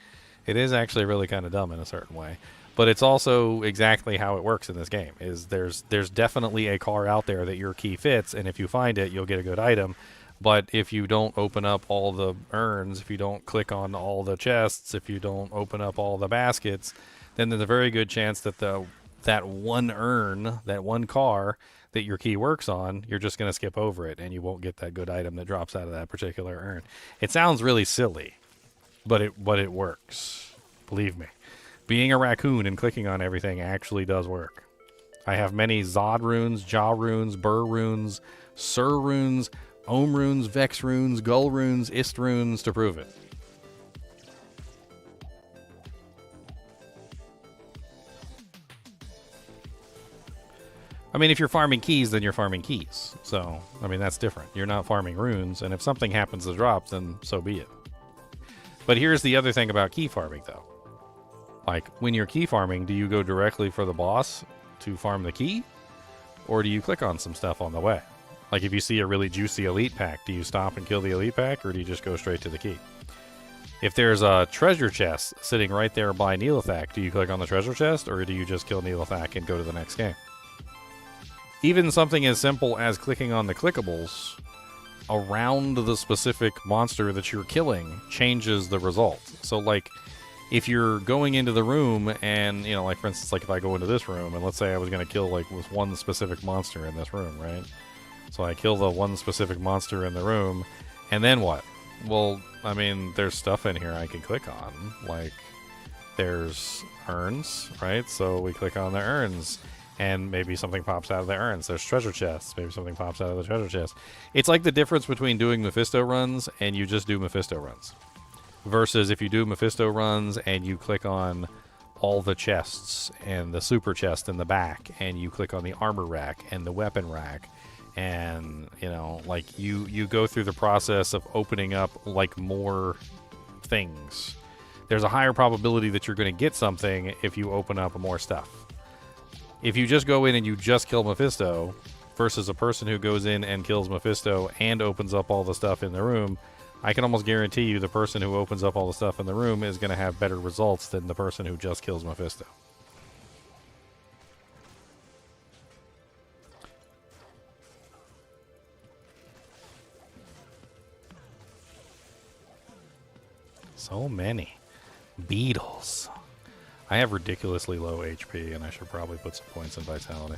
It is actually really kind of dumb in a certain way. But it's also exactly how it works in this game. Is there's definitely a car out there that your key fits, and if you find it, you'll get a good item. But if you don't open up all the urns, if you don't click on all the chests, if you don't open up all the baskets, then there's a very good chance that that one urn, that one car that your key works on, you're just going to skip over it, and you won't get that good item that drops out of that particular urn. It sounds really silly, but it works. Believe me. Being a raccoon and clicking on everything actually does work. I have many Zod runes, Jaw runes, Burr runes, Sur runes, Ohm runes, Vex runes, Gull runes, Ist runes to prove it. I mean, if you're farming keys, then you're farming keys. So, I mean, that's different. You're not farming runes, and if something happens to drop, then so be it. But here's the other thing about key farming, though. Like, when you're key farming, do you go directly for the boss to farm the key? Or do you click on some stuff on the way? Like, if you see a really juicy elite pack, do you stop and kill the elite pack, or do you just go straight to the key? If there's a treasure chest sitting right there by Neelathak, do you click on the treasure chest, or do you just kill Neelathak and go to the next game? Even something as simple as clicking on the clickables around the specific monster that you're killing changes the result. So, like, if you're going into the room and, you know, like, for instance, like if I go into this room and let's say I was going to kill, like, with one specific monster in this room, right? So I kill the one specific monster in the room, and then what? Well, I mean, there's stuff in here I can click on. Like, there's urns, right? So we click on the urns, and maybe something pops out of the urns. There's treasure chests. Maybe something pops out of the treasure chest. It's like the difference between doing Mephisto runs and you just do Mephisto runs. Versus if you do Mephisto runs and you click on all the chests and the super chest in the back, and you click on the armor rack and the weapon rack, and you know, like you go through the process of opening up like more things. There's a higher probability that you're going to get something if you open up more stuff. If you just go in and you just kill Mephisto versus a person who goes in and kills Mephisto and opens up all the stuff in the room, I can almost guarantee you the person who opens up all the stuff in the room is going to have better results than the person who just kills Mephisto. So many beetles. I have ridiculously low HP, and I should probably put some points in vitality.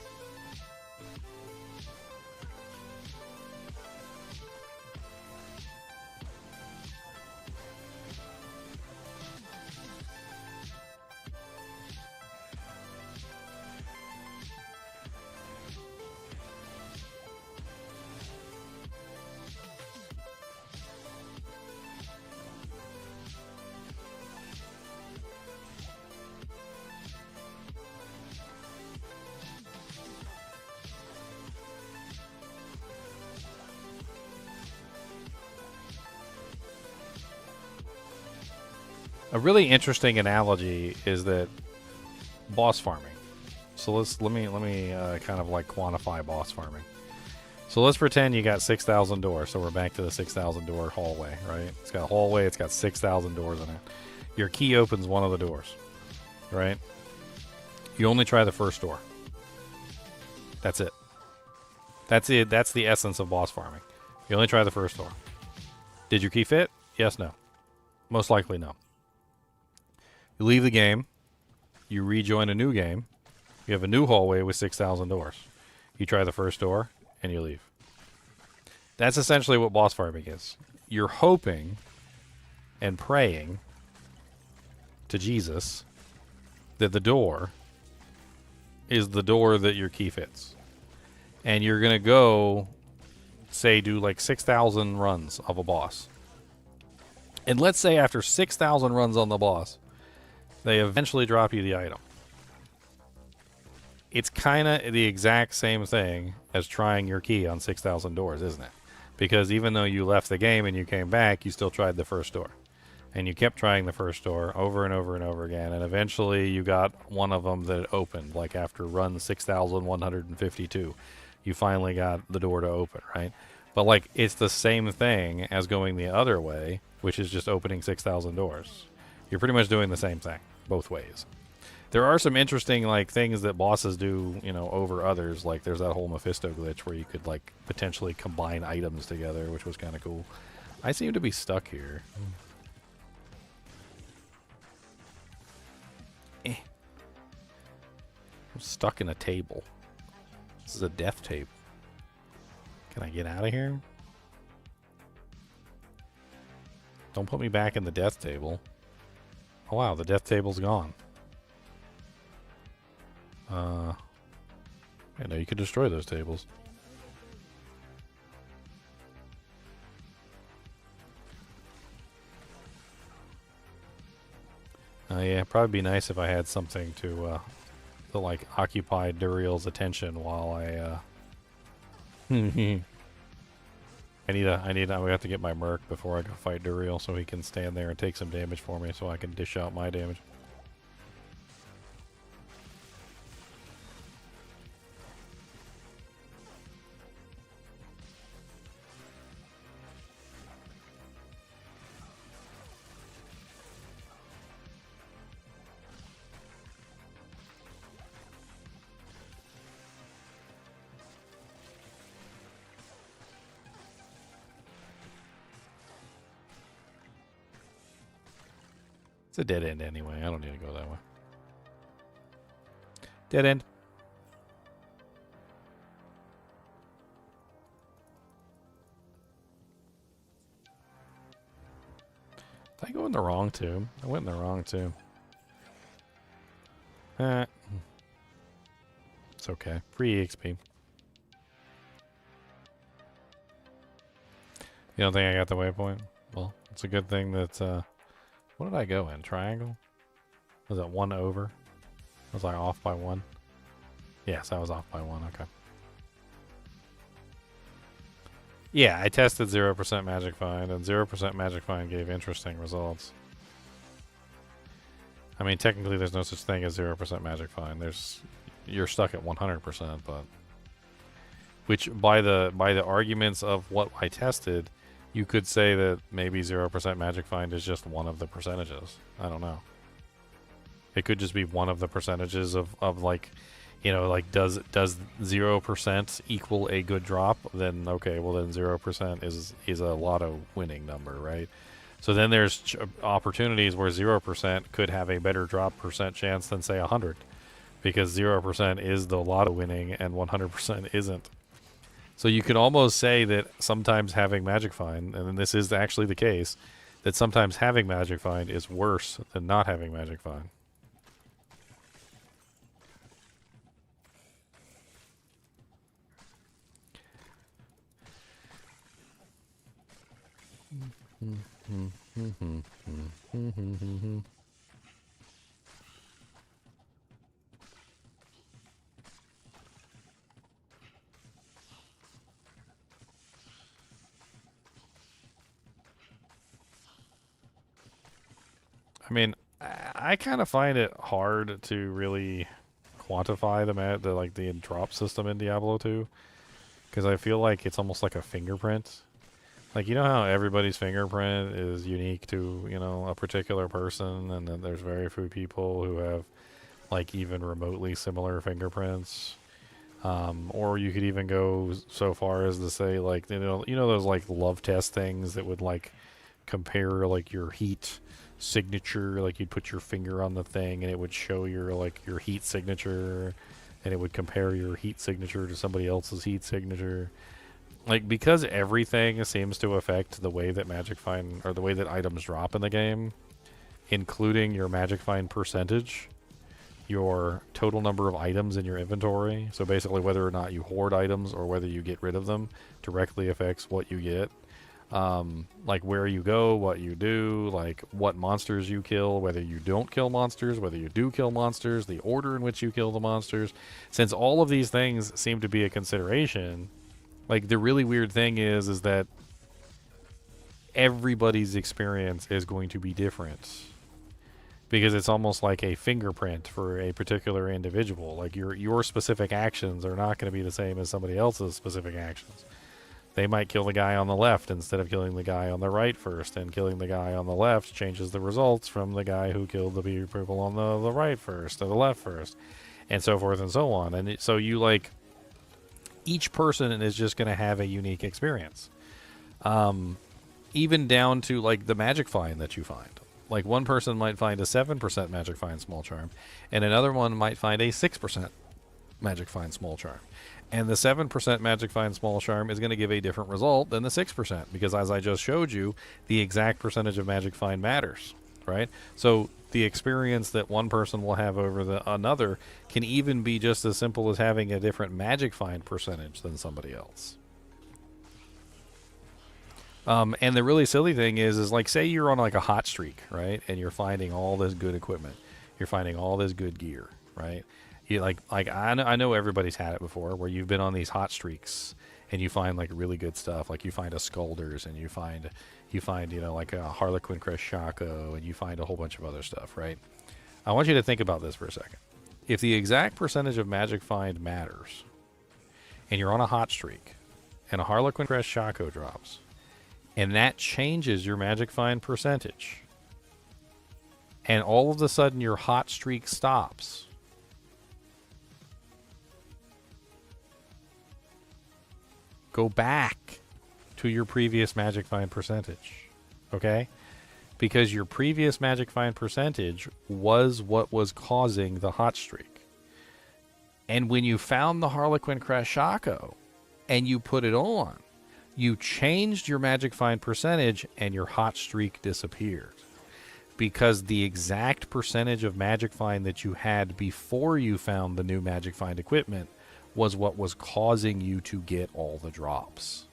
A really interesting analogy is that boss farming. So let me kind of like quantify boss farming. So let's pretend you got 6,000 doors. So we're back to the 6,000 door hallway, right? It's got a hallway. It's got 6,000 doors in it. Your key opens one of the doors, right? You only try the first door. That's it. That's it. That's the essence of boss farming. You only try the first door. Did your key fit? Yes, no. Most likely no. You leave the game. You rejoin a new game. You have a new hallway with 6,000 doors. You try the first door, and you leave. That's essentially what boss farming is. You're hoping and praying to Jesus that the door is the door that your key fits. And you're going to go, say, do like 6,000 runs of a boss. And let's say after 6,000 runs on the boss, they eventually drop you the item. It's kind of the exact same thing as trying your key on 6,000 doors, isn't it? Because even though you left the game and you came back, you still tried the first door. And you kept trying the first door over and over and over again. And eventually you got one of them that opened, like after run 6,152. You finally got the door to open, right? But like it's the same thing as going the other way, which is just opening 6,000 doors. You're pretty much doing the same thing both ways. There are some interesting like things that bosses do, you know, over others. Like there's that whole Mephisto glitch where you could like potentially combine items together, which was kind of cool. I seem to be stuck here. I'm stuck in a table. This is a death table. Can I get out of here? Don't put me back in the death table. Oh wow, the death table's gone. I know you could destroy those tables. Yeah, probably be nice if I had something to like occupy Andariel's attention while I we have to get my Merc before I go fight Andariel so he can stand there and take some damage for me so I can dish out my damage. It's a dead end anyway. I don't need to go that way. Dead end. Did I go in the wrong tomb? I went in the wrong tomb. It's okay. Free EXP. You don't think I got the waypoint? Well, it's a good thing that, what did I go in? Triangle? Was it 1 over? Was I off by 1? Yes, I was off by 1, okay. Yeah, I tested 0% Magic Find, and 0% Magic Find gave interesting results. I mean, technically there's no such thing as 0% Magic Find. You're stuck at 100%, but... Which, by the arguments of what I tested, you could say that maybe 0% Magic Find is just one of the percentages. I don't know. It could just be one of the percentages of like, you know, like does 0% equal a good drop? Then okay, well then 0% is a lotto winning number, right? So then there's opportunities where 0% could have a better drop percent chance than say 100, because 0% is the lotto winning and 100% isn't. So you could almost say that sometimes having Magic Find, and this is actually the case, that sometimes having Magic Find is worse than not having Magic Find. I mean, I kind of find it hard to really quantify the drop system in Diablo 2, because I feel like it's almost like a fingerprint. Like, you know how everybody's fingerprint is unique to, you know, a particular person, and then there's very few people who have, like, even remotely similar fingerprints. Or you could even go so far as to say, like, you know those, like, love test things that would, like, compare, like, your heat signature. Like, you'd put your finger on the thing, and it would show your, like, your heat signature, and it would compare your heat signature to somebody else's heat signature. Like, because everything seems to affect the way that Magic Find, or the way that items drop in the game, including your Magic Find percentage, your total number of items in your inventory, so basically whether or not you hoard items or whether you get rid of them, directly affects what you get. Like where you go, what you do, like what monsters you kill, whether you don't kill monsters, whether you do kill monsters, the order in which you kill the monsters. Since all of these things seem to be a consideration, like, the really weird thing is that everybody's experience is going to be different, because it's almost like a fingerprint for a particular individual. Like, your specific actions are not going to be the same as somebody else's specific actions. They might kill the guy on the left instead of killing the guy on the right first, and killing the guy on the left changes the results from the guy who killed the people on the right first or the left first, and so forth and so on. And so you, like, each person is just going to have a unique experience. Even down to, like, the Magic Find that you find. Like, one person might find a 7% Magic Find Small Charm, and another one might find a 6% Magic Find Small Charm. And the 7% Magic Find Small Charm is going to give a different result than the 6%, because as I just showed you, the exact percentage of Magic Find matters, right? So the experience that one person will have over another can even be just as simple as having a different Magic Find percentage than somebody else. And the really silly thing is like, say you're on, like, a hot streak, right? And you're finding all this good equipment. You're finding all this good gear, right? You like I know everybody's had it before, where you've been on these hot streaks and you find, like, really good stuff. Like, you find a Skulders, and you find, you know, like a Harlequin Crest Shaco, and you find a whole bunch of other stuff, right? I want you to think about this for a second. If the exact percentage of Magic Find matters, and you're on a hot streak, and a Harlequin Crest Shaco drops, and that changes your Magic Find percentage, and all of a sudden your hot streak stops, go back to your previous Magic Find percentage, okay? Because your previous Magic Find percentage was what was causing the hot streak. And when you found the Harlequin Crest Shaco and you put it on, you changed your Magic Find percentage and your hot streak disappeared, because the exact percentage of Magic Find that you had before you found the new Magic Find equipment was what was causing you to get all the drops.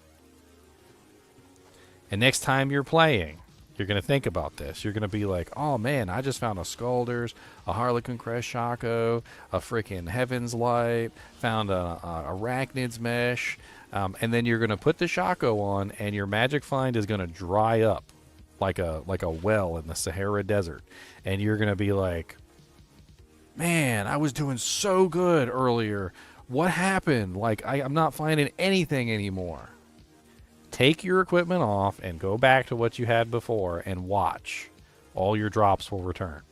And next time you're playing, you're going to think about this. You're going to be like, oh man, I just found a Scalders, a Harlequin Crest Shaco, a freaking Heaven's Light, found a Arachnid's Mesh, and then you're going to put the Shaco on, and your Magic Find is going to dry up like a well in the Sahara Desert. And you're going to be like, man, I was doing so good earlier. What happened? Like, I'm not finding anything anymore. Take your equipment off and go back to what you had before and watch. All your drops will return.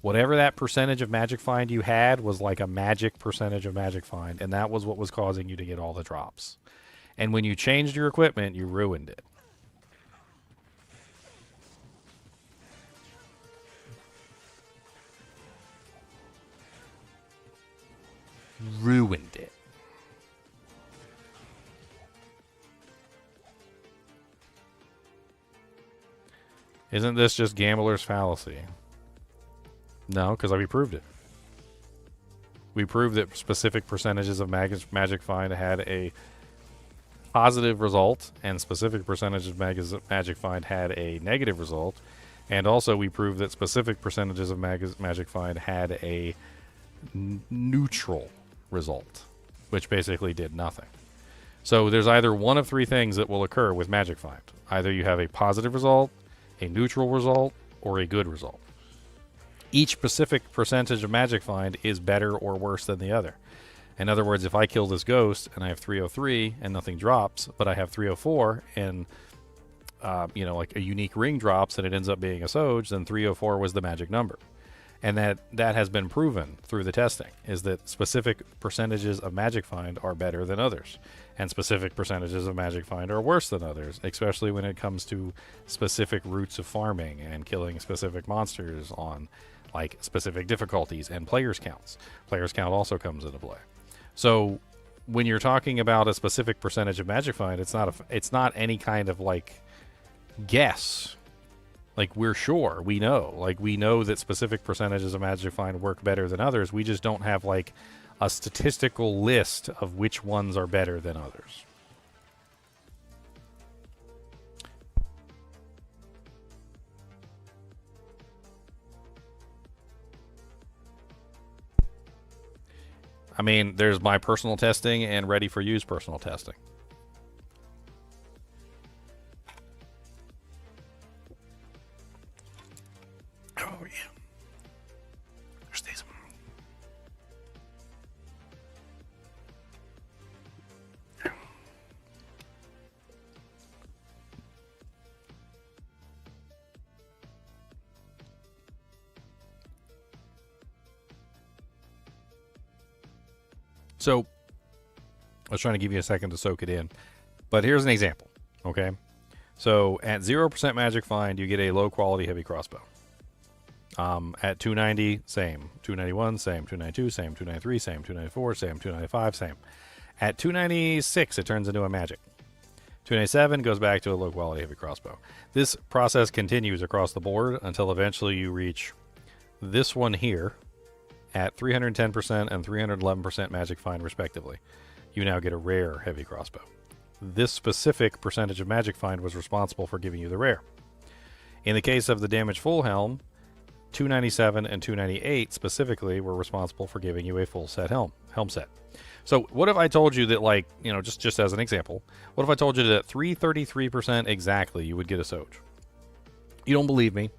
Whatever that percentage of Magic Find you had was like a magic percentage of Magic Find, and that was what was causing you to get all the drops. And when you changed your equipment, you ruined it. Ruined it. Isn't this just gambler's fallacy? No, because we proved it. We proved that specific percentages of Magic Find had a positive result, and specific percentages of Magic Find had a negative result. And also we proved that specific percentages of Magic Find had a neutral result, which basically did nothing. So there's either one of three things that will occur with Magic Find. Either you have a positive result, a neutral result, or a good result. Each specific percentage of Magic Find is better or worse than the other. In other words, if I kill this ghost and I have 303 and nothing drops, but I have 304 and like a unique ring drops and it ends up being a Soj, then 304 was the magic number. And that has been proven through the testing, is that specific percentages of Magic Find are better than others. And specific percentages of Magic Find are worse than others, especially when it comes to specific routes of farming and killing specific monsters on like specific difficulties and players counts. Players count also comes into play. So when you're talking about a specific percentage of Magic Find, it's not any kind of like guess. Like, we're sure, we know that specific percentages of Magic Find work better than others. We just don't have like a statistical list of which ones are better than others. I mean, there's my personal testing and ready for use personal testing. Oh, yeah. There's these. So, I was trying to give you a second to soak it in. But here's an example, okay? So, at 0% Magic Find, you get a low-quality heavy crossbow. At 290, same. 291, same. 292, same. 293, same. 294, same. 295, same. At 296, it turns into a magic. 297 goes back to a low-quality heavy crossbow. This process continues across the board until eventually you reach this one here at 310% and 311% Magic Find, respectively. You now get a rare heavy crossbow. This specific percentage of Magic Find was responsible for giving you the rare. In the case of the Damage Full Helm, 297 and 298 specifically were responsible for giving you a full set helm set. So what if I told you that, like, you know, just as an example, what if I told you that at 333% exactly you would get a Soj? You don't believe me.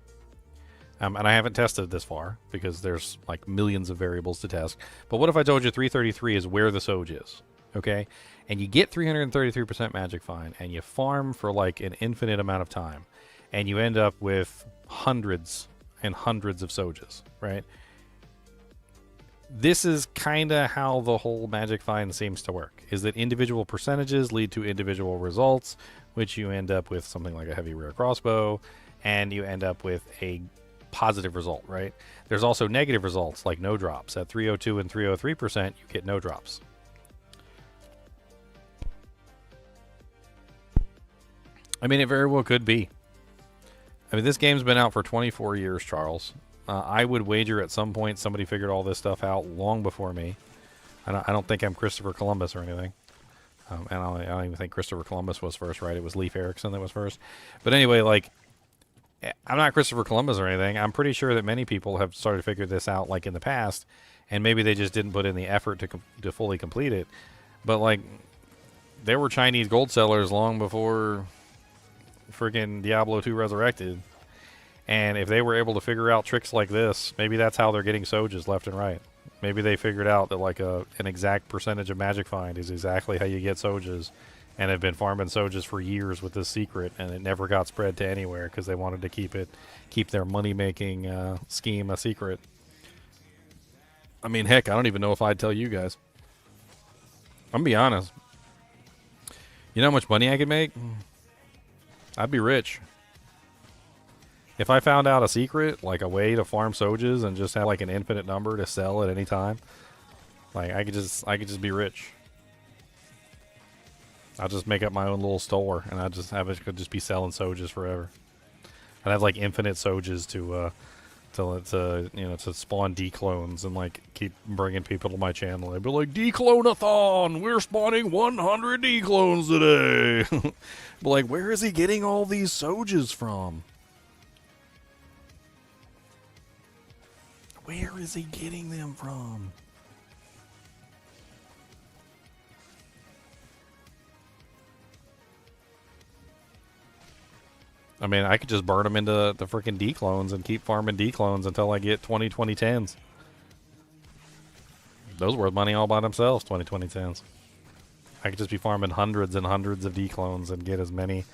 And I haven't tested this far because there's like millions of variables to test. But what if I told you 333 is where the Soj is? Okay? And you get 333% Magic Find and you farm for like an infinite amount of time. And you end up with hundreds and hundreds of Sojas, right? This is kind of how the whole Magic Find seems to work, is that individual percentages lead to individual results, which you end up with something like a heavy rare crossbow, and you end up with a positive result, right? There's also negative results, like no drops. At 302 and 303%, you get no drops. I mean, it very well could be. I mean, this game's been out for 24 years, Charles. I would wager at some point somebody figured all this stuff out long before me. I don't think I'm Christopher Columbus or anything. And I don't even think Christopher Columbus was first, right? It was Leif Erikson that was first. But anyway, like, I'm not Christopher Columbus or anything. I'm pretty sure that many people have started to figure this out, like, in the past, and maybe they just didn't put in the effort to fully complete it. But, like, there were Chinese gold sellers long before freaking Diablo 2 Resurrected. And if they were able to figure out tricks like this, maybe that's how they're getting Sojas left and right. Maybe they figured out that like an exact percentage of Magic Find is exactly how you get Sojas, and have been farming Sojas for years with this secret, and it never got spread to anywhere because they wanted to keep their money-making scheme a secret. I mean, heck, I don't even know if I'd tell you guys. I'm gonna be honest. You know how much money I could make? I'd be rich. If I found out a secret, like a way to farm Sojas and just have like an infinite number to sell at any time, like I could just be rich. I'll just make up my own little store, and I just have it could just be selling Sojas forever. I'd have like infinite Sojas to spawn D-clones and like keep bringing people to my channel. They'd be like, D-clone-a-thon! We're spawning 100 D-clones today! But like, where is he getting all these Sojas from? Where is he getting them from? I mean, I could just burn them into the freaking D-clones and keep farming D-clones until I get 2010s. Those worth money all by themselves, 2010s. I could just be farming hundreds and hundreds of D-clones and get as many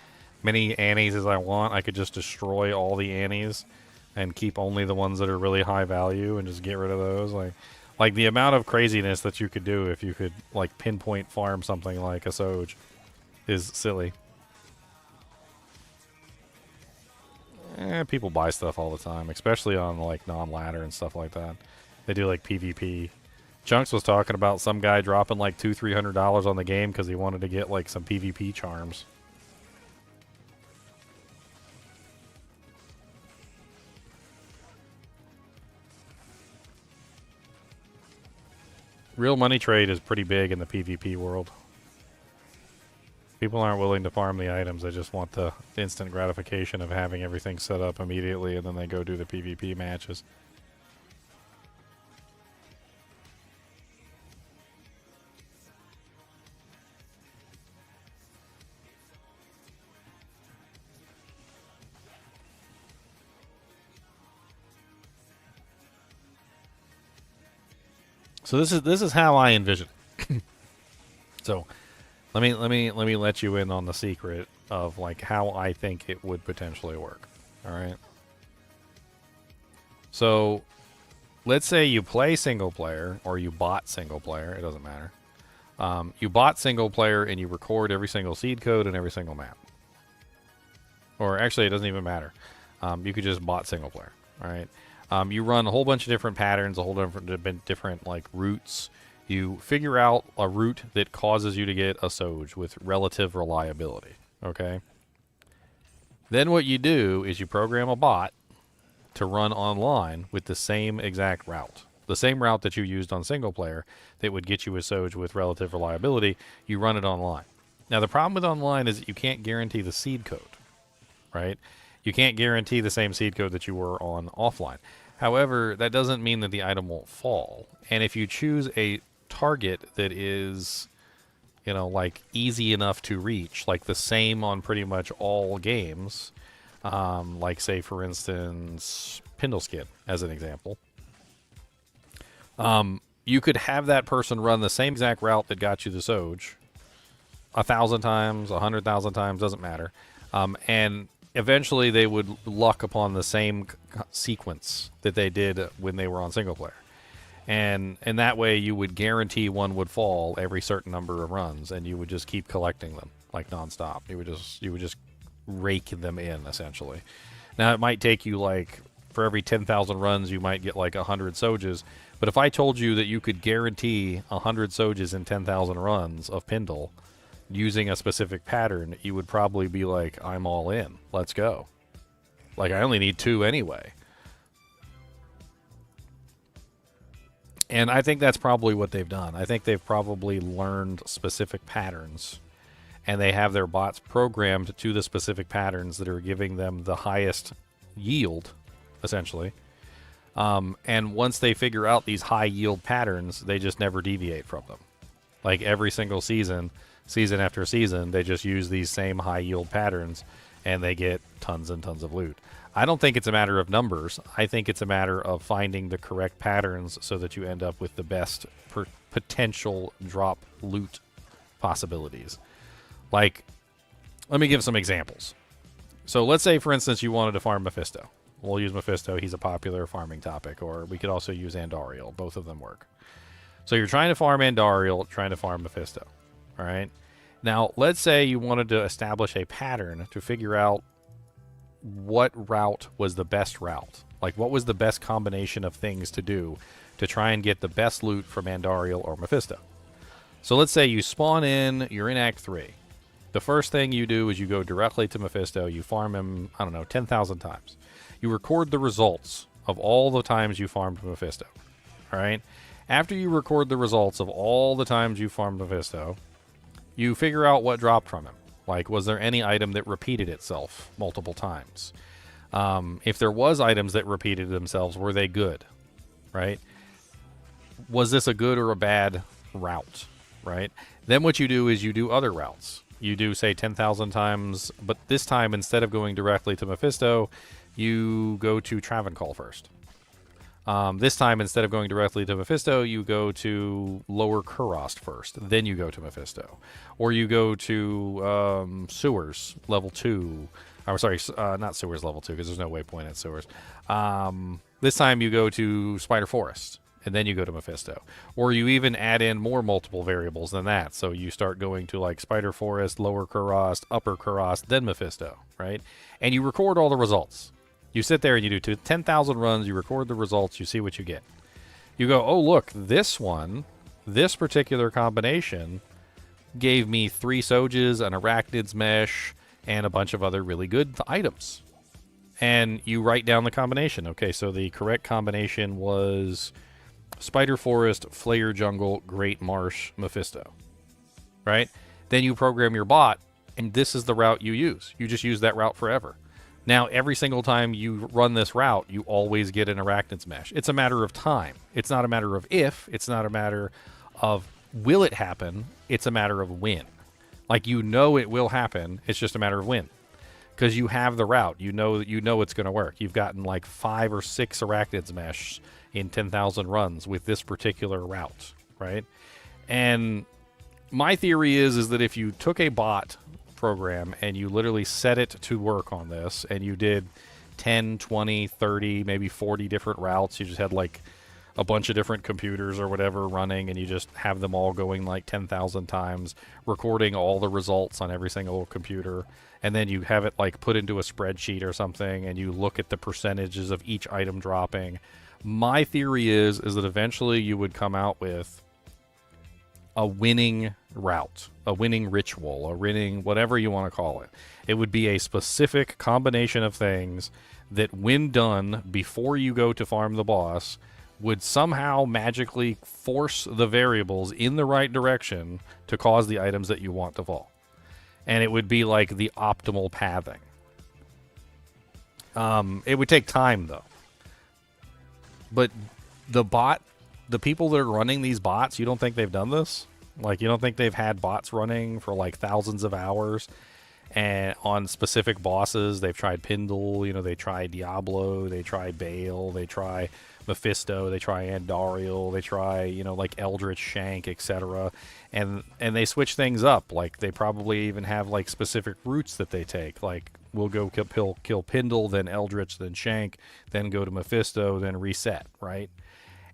Annies as I want. I could just destroy all the Annies and keep only the ones that are really high value and just get rid of those. Like the amount of craziness that you could do if you could like pinpoint farm something like a Soj is silly. People buy stuff all the time, especially on like non-ladder and stuff like that. They do like PvP. Chunks was talking about some guy dropping like $200-300 on the game because he wanted to get like some PvP charms. Real money trade is pretty big in the PvP world. People aren't willing to farm the items. They just want the instant gratification of having everything set up immediately, and then they go do the PvP matches. So this is how I envision it. So let me let you in on the secret of like how I think it would potentially work. All right. So let's say you play single player or you bot single player. It doesn't matter. You bot single player and you record every single seed code and every single map. Or actually, it doesn't even matter. You could just bot single player. All right. You run a whole bunch of different patterns, a whole different like routes. You figure out a route that causes you to get a Soj with relative reliability. Okay. Then what you do is you program a bot to run online with the same exact route. The same route that you used on single player that would get you a Soj with relative reliability, you run it online. Now the problem with online is that you can't guarantee the seed code, right? You can't guarantee the same seed code that you were on offline. However, that doesn't mean that the item won't fall. And if you choose a target that is, you know, like easy enough to reach, like the same on pretty much all games, like say for instance, Pindleskin as an example, you could have that person run the same exact route that got you the Soj 1,000 times, 100,000 times, doesn't matter. And eventually they would luck upon the same sequence that they did when they were on single player. And that way you would guarantee one would fall every certain number of runs, and you would just keep collecting them like nonstop. You would just rake them in essentially. Now it might take you like for every 10,000 runs you might get like 100 Sojas, but if I told you that you could guarantee 100 Sojas in 10,000 runs of Pindle using a specific pattern, you would probably be like, I'm all in. Let's go. Like, I only need 2 anyway. And I think that's probably what they've done. I think they've probably learned specific patterns, and they have their bots programmed to the specific patterns that are giving them the highest yield, essentially. And once they figure out these high yield patterns, they just never deviate from them. Like every single season after season, they just use these same high yield patterns, and they get tons and tons of loot. I don't think it's a matter of numbers. I think it's a matter of finding the correct patterns so that you end up with the best potential drop loot possibilities. Like, let me give some examples. So let's say, for instance, you wanted to farm Mephisto. We'll use Mephisto. He's a popular farming topic. Or we could also use Andariel. Both of them work. So you're trying to farm Andariel, trying to farm Mephisto. All right? Now, let's say you wanted to establish a pattern to figure out what route was the best route. Like, what was the best combination of things to do to try and get the best loot from Andariel or Mephisto. So let's say you spawn in, you're in Act 3. The first thing you do is you go directly to Mephisto. You farm him, 10,000 times. You record the results of all the times you farmed Mephisto. All right? After you record the results of all the times you farmed Mephisto, you figure out what dropped from him. Like, was there any item that repeated itself multiple times? If there was items that repeated themselves, were they good? Right? Was this a good or a bad route? Right? Then what you do is you do other routes. You do, say, 10,000 times, but this time, instead of going directly to Mephisto, you go to Travancore first. This time, instead of going directly to Mephisto, you go to Lower Kurost first. Then you go to Mephisto. Or you go to Sewers, level 2. I'm sorry, not Sewers level 2, because there's no waypoint at Sewers. This time you go to Spider Forest, and then you go to Mephisto. Or you even add in more multiple variables than that. So you start going to, like, Spider Forest, Lower Kurost, Upper Kurost, then Mephisto, right? And you record all the results. You sit there and you do 10,000 runs, you record the results, you see what you get. You go, oh, look, this one, this particular combination gave me 3 Soges, an Arachnid's Mesh, and a bunch of other really good items. And you write down the combination. Okay, so the correct combination was Spider Forest, Flayer Jungle, Great Marsh, Mephisto. Right? Then you program your bot, and this is the route you use. You just use that route forever. Now, every single time you run this route, you always get an Arachnid's Mesh. It's a matter of time. It's not a matter of if. It's not a matter of will it happen. It's a matter of when. Like, you know it will happen. It's just a matter of when. Because you have the route. You know it's going to work. You've gotten like 5 or 6 Arachnid's Mesh in 10,000 runs with this particular route, right? And my theory is that if you took a bot program and you literally set it to work on this, and you did 10, 20, 30, maybe 40 different routes, you just had like a bunch of different computers or whatever running, and you just have them all going like 10,000 times, recording all the results on every single computer, and then you have it like put into a spreadsheet or something, and you look at the percentages of each item dropping. My theory is that eventually you would come out with a winning route, a winning ritual, a winning whatever you want to call it. It would be a specific combination of things that, when done before you go to farm the boss, would somehow magically force the variables in the right direction to cause the items that you want to fall. And it would be like the optimal pathing. It would take time, though. But the people that are running these bots, you don't think they've done this? Like, you don't think they've had bots running for like thousands of hours and on specific bosses? They've tried Pindle, they try Diablo, they try Bale, they try Mephisto, they try Andariel, they try, like Eldritch Shank, etc. And they switch things up. Like, they probably even have like specific routes that they take. Like, we'll go kill Pindle, then Eldritch, then Shank, then go to Mephisto, then reset, right?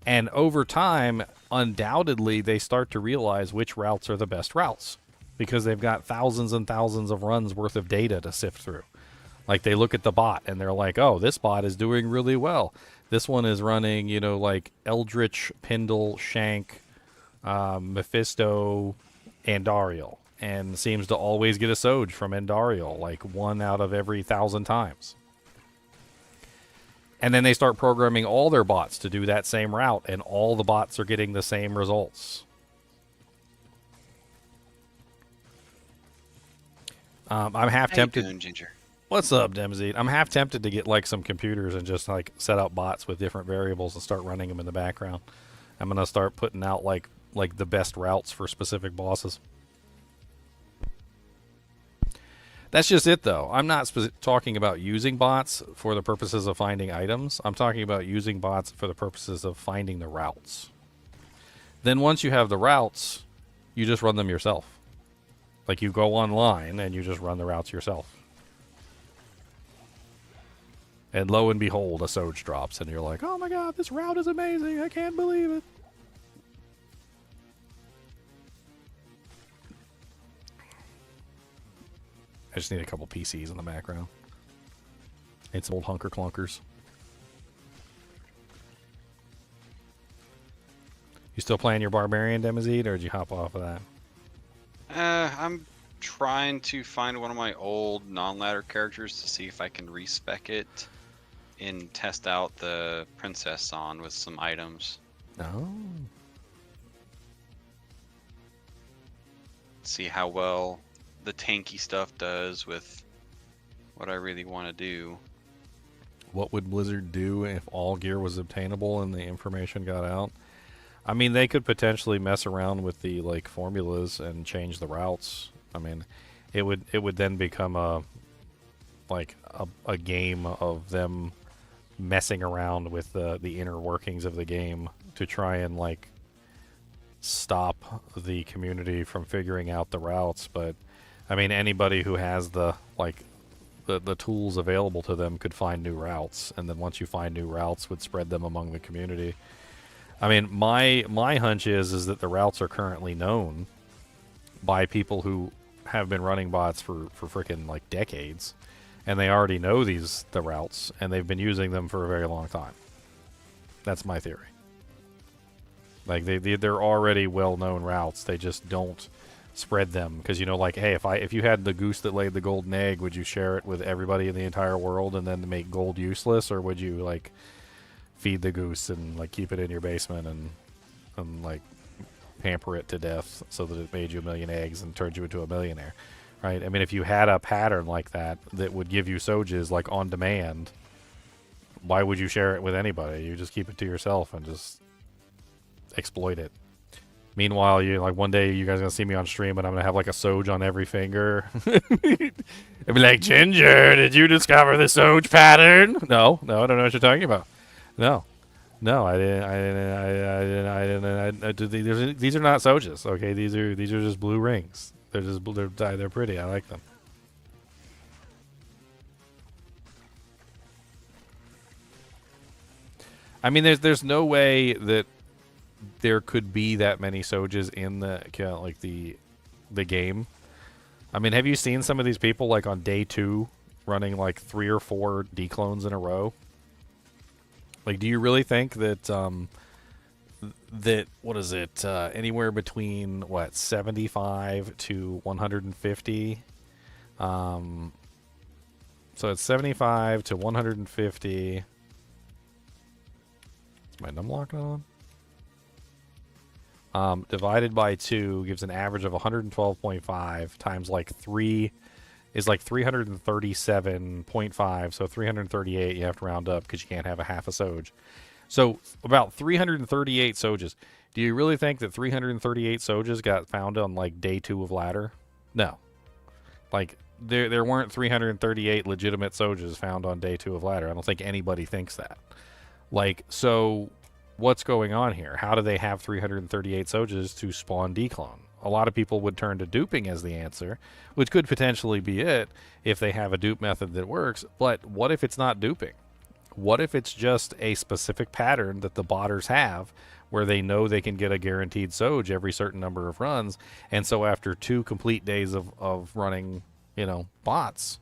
And over time, undoubtedly, they start to realize which routes are the best routes, because they've got thousands and thousands of runs worth of data to sift through. Like, they look at the bot and they're like, oh, this bot is doing really well. This one is running, like Eldritch, Pindle, Shank, Mephisto, Andariel, and seems to always get a Soge from Andariel, like 1 out of every 1,000 times. And then they start programming all their bots to do that same route, and all the bots are getting the same results. I'm half How you tempted. doing, Ginger? What's up, Demzit? I'm half tempted to get like some computers and just like set up bots with different variables and start running them in the background. I'm gonna start putting out like the best routes for specific bosses. That's just it, though. I'm not talking about using bots for the purposes of finding items. I'm talking about using bots for the purposes of finding the routes. Then once you have the routes, you just run them yourself. Like you go online and you just run the routes yourself. And lo and behold, a Soj drops, and you're like, oh my god, this route is amazing. I can't believe it. I just need a couple PCs in the background. Need some old hunker clunkers. You still playing your Barbarian, Demazid, or did you hop off of that? I'm trying to find one of my old non-ladder characters to see if I can respec it and test out the princess on with some items. No. See how well the tanky stuff does with what I really want to do. What would Blizzard do if all gear was obtainable and the information got out? I mean, they could potentially mess around with the like formulas and change the routes. I mean, it would then become a game of them messing around with the inner workings of the game to try and like stop the community from figuring out the routes. But I mean, anybody who has the tools available to them could find new routes, and then once you find new routes, would spread them among the community. I mean, my hunch is that the routes are currently known by people who have been running bots for frickin' like decades, and they already know the routes, and they've been using them for a very long time. That's my theory. Like they're already well-known routes. They just don't spread them because, you know, like, hey, if you had the goose that laid the golden egg, would you share it with everybody in the entire world and then make gold useless, or would you like feed the goose and like keep it in your basement and like pamper it to death so that it made you 1 million eggs and turned you into a millionaire, right? I mean, if you had a pattern like that would give you Sojas like on demand, why would you share it with anybody? You just keep it to yourself and just exploit it. Meanwhile, you like one day you guys are gonna see me on stream and I'm gonna have like a Soj on every finger. I'd be like, Ginger, did you discover the Soj pattern? No, I don't know what you're talking about. No, I didn't. These are not Sojas, okay? These are just blue rings. They're pretty. I like them. I mean, there's no way that there could be that many Sojas in the game. I mean, have you seen some of these people like on day 2 running like 3 or 4 declones in a row? Like, do you really think that what is it? Anywhere between 75 to 150? So it's 75 to 150. Is my numlock not on? Divided by 2 gives an average of 112.5 times like 3 is like 337.5. So 338 you have to round up because you can't have a half a Soj. So about 338 Sojas. Do you really think that 338 Sojas got found on like day 2 of ladder? No. Like there weren't 338 legitimate Sojas found on day 2 of ladder. I don't think anybody thinks that. Like, so what's going on here? How do they have 338 Sojas to spawn declone? A lot of people would turn to duping as the answer, which could potentially be it if they have a dupe method that works. But what if it's not duping? What if it's just a specific pattern that the botters have where they know they can get a guaranteed Soj every certain number of runs, and so after 2 complete days of running, bots,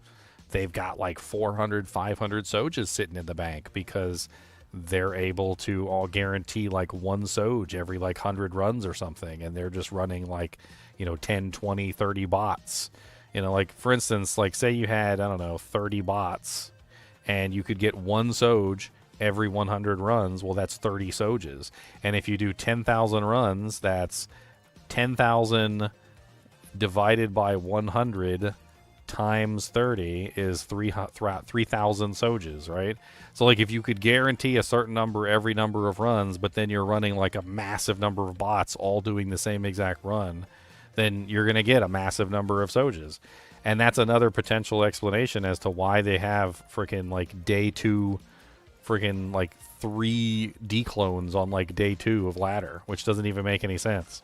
they've got like 400, 500 Sojas sitting in the bank because they're able to all guarantee like 1 Soj every like 100 runs or something, and they're just running like 10, 20, 30 bots. Like for instance, like say you had 30 bots and you could get 1 Soj every 100 runs, well, that's 30 Soges. And if you do 10,000 runs, that's 10,000 divided by 100 times 30 is 3,000 Soges, right? So, like, if you could guarantee a certain number every number of runs, but then you're running, like, a massive number of bots all doing the same exact run, then you're going to get a massive number of Soges. And that's another potential explanation as to why they have freaking, like, day 2, freaking, like, 3 declones on, like, day 2 of ladder, which doesn't even make any sense.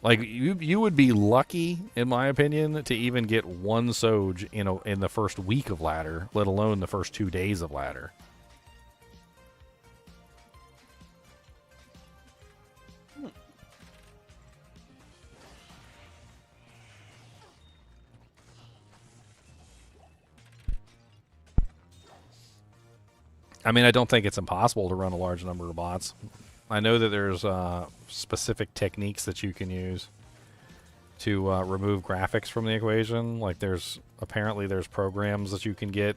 Like, you would be lucky, in my opinion, to even get 1 Soge in the first week of ladder, let alone the first 2 days of ladder. I mean, I don't think it's impossible to run a large number of bots. I know that there's specific techniques that you can use to remove graphics from the equation. Like, apparently there's programs that you can get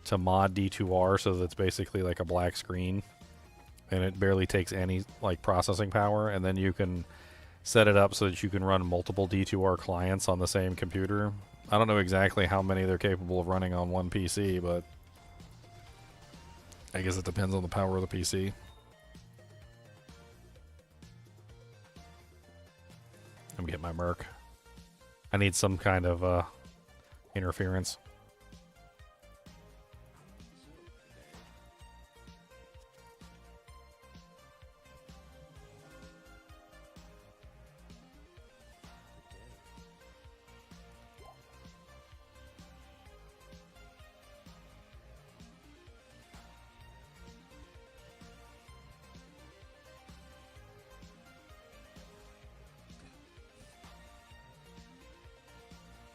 to mod D2R so that it's basically like a black screen, and it barely takes any, like, processing power, and then you can set it up so that you can run multiple D2R clients on the same computer. I don't know exactly how many they're capable of running on one PC, but I guess it depends on the power of the PC. I'm getting my Merc. I need some kind of interference.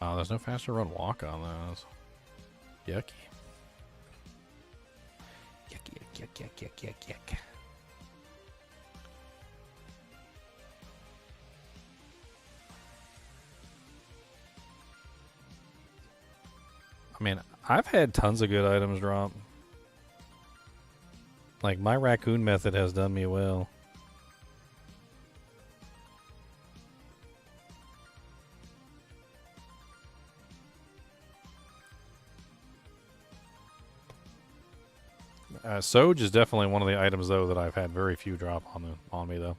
Oh, there's no faster run walk on those. Yucky. Yuck. I mean, I've had tons of good items drop. Like, my raccoon method has done me well. Soge is definitely one of the items, though, that I've had very few drop on me, though.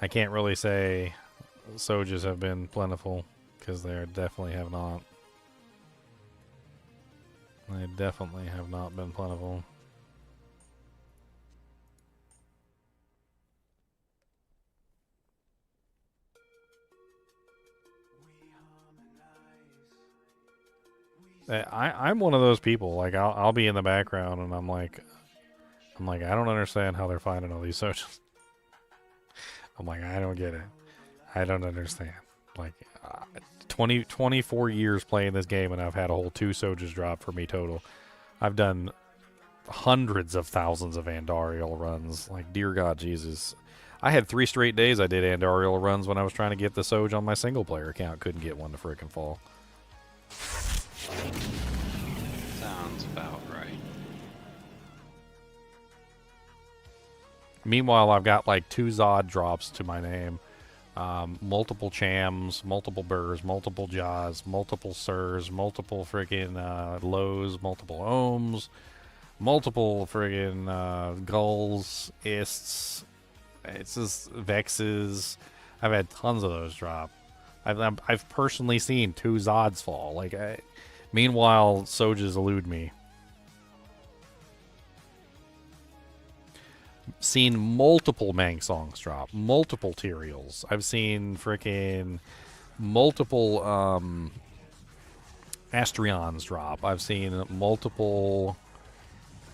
I can't really say Soges have been plentiful, because they definitely have not. They definitely have not been plentiful. I'm one of those people. Like, I'll be in the background and I'm like, I don't understand how they're finding all these Soges. I'm like, I don't get it. I don't understand. Like, 24 years playing this game, and I've had a whole 2 Soges drop for me total. I've done hundreds of thousands of Andariel runs. Like, dear God, Jesus. I had 3 straight days I did Andariel runs when I was trying to get the Soge on my single player account. Couldn't get one to frickin' fall. Sounds about right. Meanwhile, I've got like 2 Zod drops to my name. Multiple Chams, multiple Burrs, multiple Jaws, multiple Sirs, multiple friggin' Lows, multiple Ohms, multiple friggin' Gulls, Ists, it's just Vexes. I've had tons of those drop. I've personally seen 2 Zods fall. Like, meanwhile, Soges elude me. Seen multiple Mangsongs drop, multiple Tyraels. I've seen freaking multiple Astrions drop. I've seen multiple.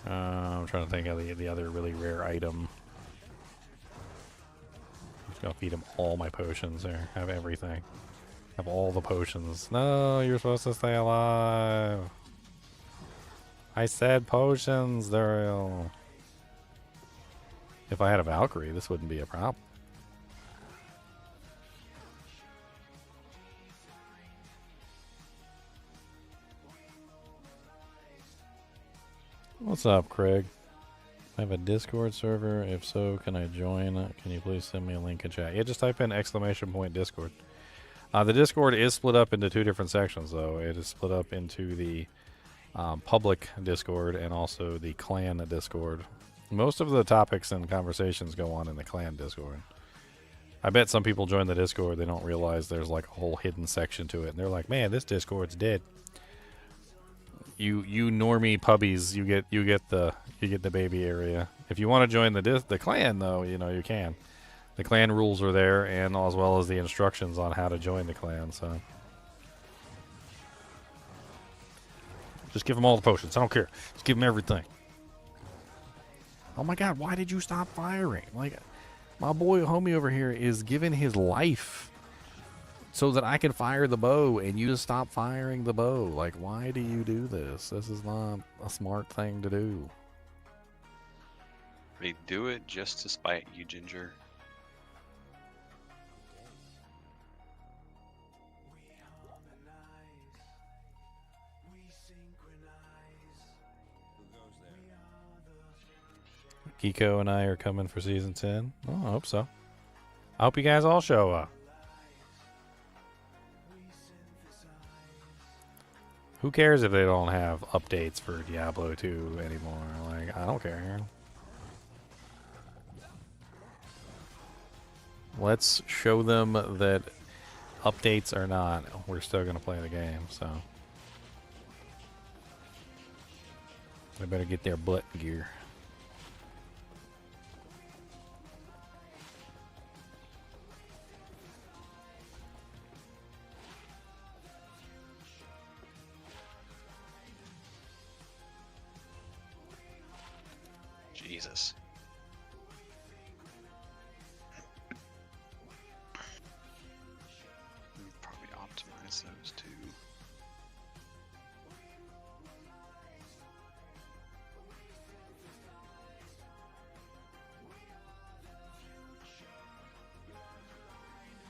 I'm trying to think of the other really rare item. I'm just gonna feed him all my potions there. Have everything. Have all the potions. No, you're supposed to stay alive. I said potions, Andariel. If I had a Valkyrie, this wouldn't be a problem. What's up, Craig? I have a Discord server. If so, can I join? Can you please send me a link in chat? Yeah, just type in !Discord. The Discord is split up into 2 different sections, though. It is split up into the public Discord and also the clan Discord. Most of the topics and conversations go on in the clan Discord. I bet some people join the Discord, they don't realize there's like a whole hidden section to it, and they're like, "Man, this Discord's dead." You normie puppies, you get the baby area. If you want to join the clan, though, you can. The clan rules are there, and as well as the instructions on how to join the clan. So just give them all the potions. I don't care. Just give them everything. Oh my God! Why did you stop firing? Like, my boy homie over here is giving his life so that I can fire the bow, and you just stop firing the bow. Like, why do you do this? This is not a smart thing to do. They do it just to spite you, Ginger. Kiko and I are coming for season 10. Oh, I hope so. I hope you guys all show up. Who cares if they don't have updates for Diablo 2 anymore? Like, I don't care. Let's show them that updates or not, we're still going to play the game, so. They better get their butt in gear. Jesus. Probably optimize those too.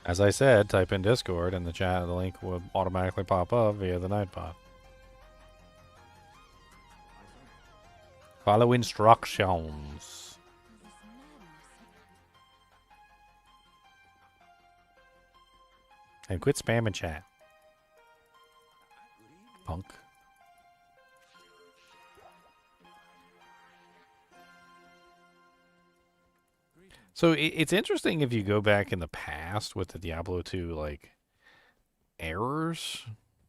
As I said, type in Discord and the chat, the link will automatically pop up via the Nightbot. Follow instructions. And quit spamming chat. Punk. So it's interesting if you go back in the past with the Diablo 2 like errors,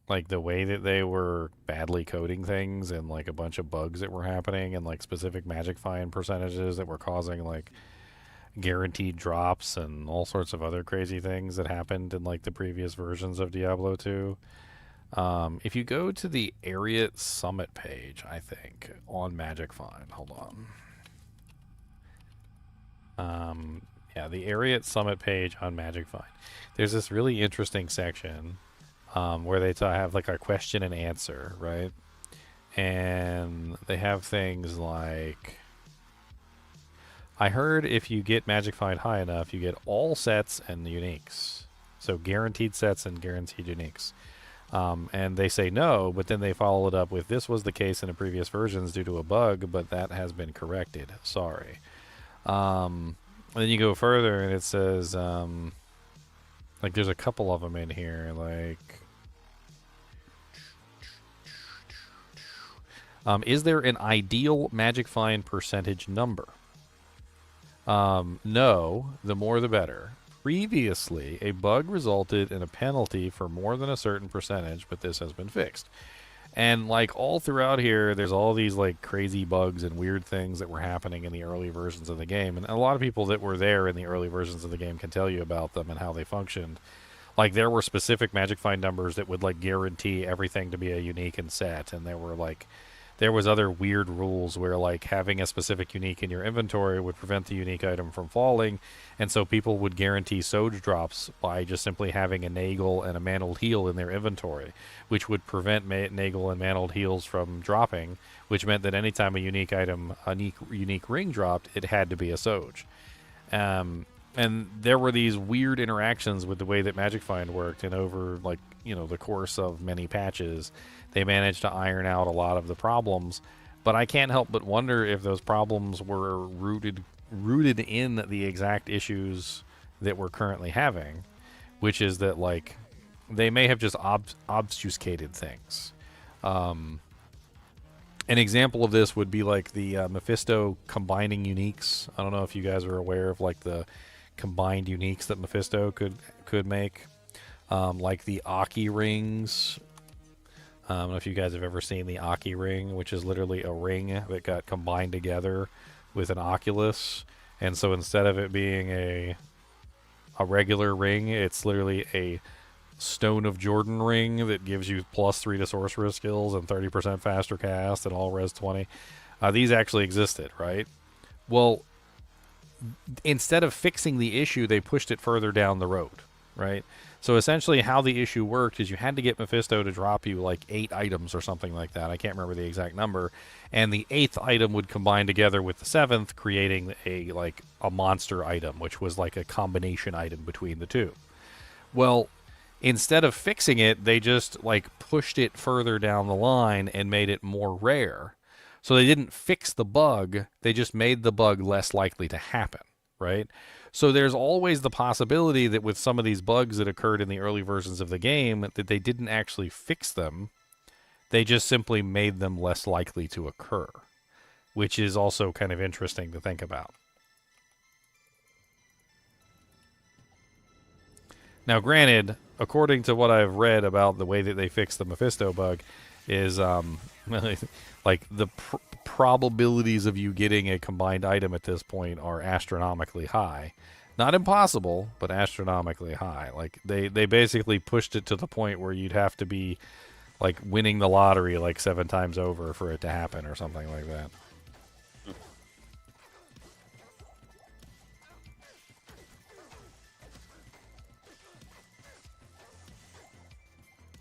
like the way that they were badly coding things and like a bunch of bugs that were happening and like specific magic find percentages that were causing like guaranteed drops and all sorts of other crazy things that happened in like the previous versions of Diablo 2. If you go to the Ariat Summit page, I think, on Magic Find, hold on. Yeah, the Ariat Summit page on Magic Find. There's this really interesting section where they have like a question and answer, right? And they have things like, I heard if you get Magic Find high enough, you get all sets and uniques. So guaranteed sets and guaranteed uniques. And they say no, but then they follow it up with, this was the case in the previous versions due to a bug, but that has been corrected. Sorry. And then you go further and it says, like there's a couple of them in here, like, is there an ideal Magic Find percentage number? No, the more the better. Previously, a bug resulted in a penalty for more than a certain percentage, but this has been fixed. And like all throughout here, there's all these like crazy bugs and weird things that were happening in the early versions of the game. And a lot of people that were there in the early versions of the game can tell you about them and how they functioned. Like there were specific Magic Find numbers that would like guarantee everything to be a unique and set. And there was other weird rules where like having a specific unique in your inventory would prevent the unique item from falling, and so people would guarantee Soj drops by just simply having a Nagel and a Mantled Heel in their inventory, which would prevent Nagel and Mantled Heels from dropping, which meant that anytime a unique item, a unique ring dropped, it had to be a Soj. And there were these weird interactions with the way that Magic Find worked, and over like, the course of many patches, they managed to iron out a lot of the problems. But I can't help but wonder if those problems were rooted in the exact issues that we're currently having, which is that like they may have just obfuscated things. An example of this would be like the Mephisto combining uniques. I don't know if you guys are aware of like the combined uniques that Mephisto could make, like the Aki rings. I don't know if you guys have ever seen the Aki ring, which is literally a ring that got combined together with an Oculus. And so instead of it being a regular ring, it's literally a Stone of Jordan ring that gives you +3 to sorcerer skills and 30% faster cast and all res 20. These actually existed, right? Well, instead of fixing the issue, they pushed it further down the road, right? So essentially how the issue worked is you had to get Mephisto to drop you like 8 items or something like that. I can't remember the exact number. And the 8th item would combine together with the 7th, creating a monster item, which was like a combination item between the two. Well, instead of fixing it, they just like pushed it further down the line and made it more rare. So they didn't fix the bug, they just made the bug less likely to happen, right? So there's always the possibility that with some of these bugs that occurred in the early versions of the game, that they didn't actually fix them. They just simply made them less likely to occur, which is also kind of interesting to think about. Now, granted, according to what I've read about the way that they fixed the Mephisto bug, is like the probabilities of you getting a combined item at this point are astronomically high. Not impossible, but astronomically high. Like they basically pushed it to the point where you'd have to be like winning the lottery like 7 times over for it to happen or something like that.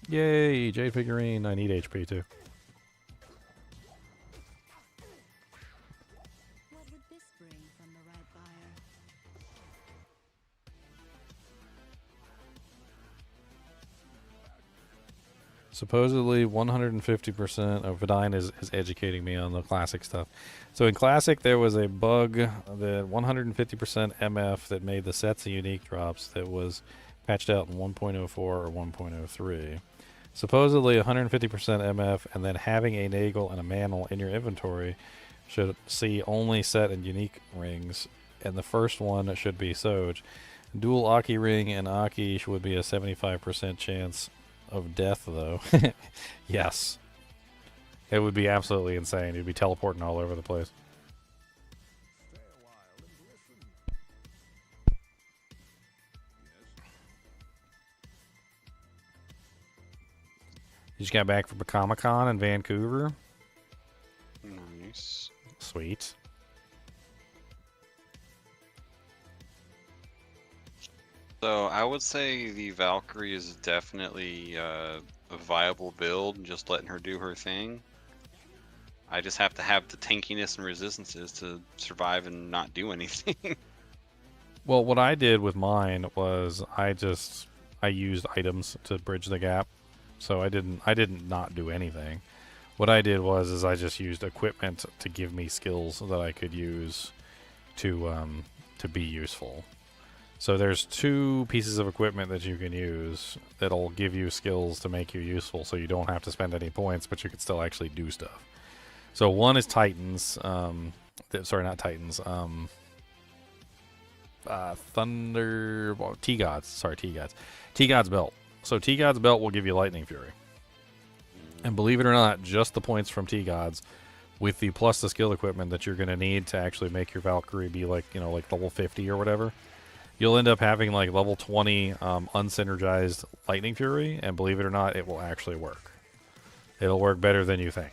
Yay, Jade figurine. I need HP too. What would this bring from the right buyer? Supposedly 150% of Vidine is educating me on the classic stuff. So in classic there was a bug that 150% MF that made the sets of unique drops that was patched out in 1.04 or 1.03. Supposedly 150% MF and then having a Nagel and a Mantle in your inventory should see only set and unique rings, and the first one should be Soj. Dual Aki ring and Aki would be a 75% chance of death, though. Yes. It would be absolutely insane. You'd be teleporting all over the place. You just got back from Comic-Con in Vancouver. Nice. Sweet. So I would say the Valkyrie is definitely a viable build, just letting her do her thing. I just have to have the tankiness and resistances to survive and not do anything. Well, what I did with mine was I used items to bridge the gap. So I didn't not do anything. What I did was I just used equipment to give me skills that I could use to be useful. So there's 2 pieces of equipment that you can use that'll give you skills to make you useful, so you don't have to spend any points, but you can still actually do stuff. So one is Titans. Sorry, not Titans. Thunder. Well, T-Gods. Sorry, T-Gods. T-Gods belt. So T-God's belt will give you Lightning Fury. And believe it or not, just the points from T-Gods with the plus the skill equipment that you're going to need to actually make your Valkyrie be like, like level 50 or whatever. You'll end up having like level 20 unsynergized Lightning Fury, and believe it or not, it will actually work. It'll work better than you think.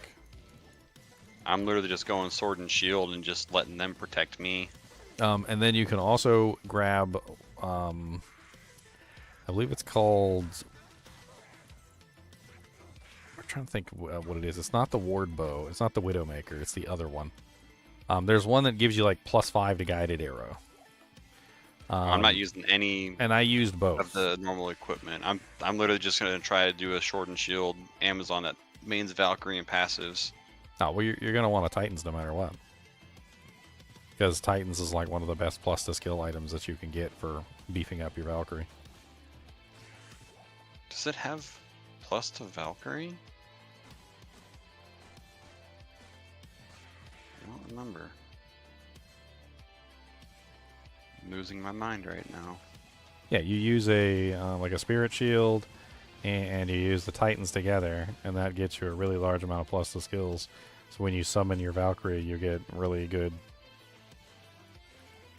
I'm literally just going sword and shield and just letting them protect me. And then you can also grab... I believe it's called... I'm trying to think what it is. It's not the Ward Bow. It's not the Widowmaker. It's the other one. There's one that gives you like +5 to guided arrow. I'm not using any and I used both of the normal equipment. I'm literally just going to try to do a sword and shield Amazon that mains Valkyrie and passives. Oh, well, you're going to want a Titans no matter what. Because Titans is like one of the best plus to skill items that you can get for beefing up your Valkyrie. Does it have plus to Valkyrie? I don't remember. I'm losing my mind right now. Yeah, you use a like a Spirit Shield, and you use the Titans together, and that gets you a really large amount of plus to skills. So when you summon your Valkyrie, you get really good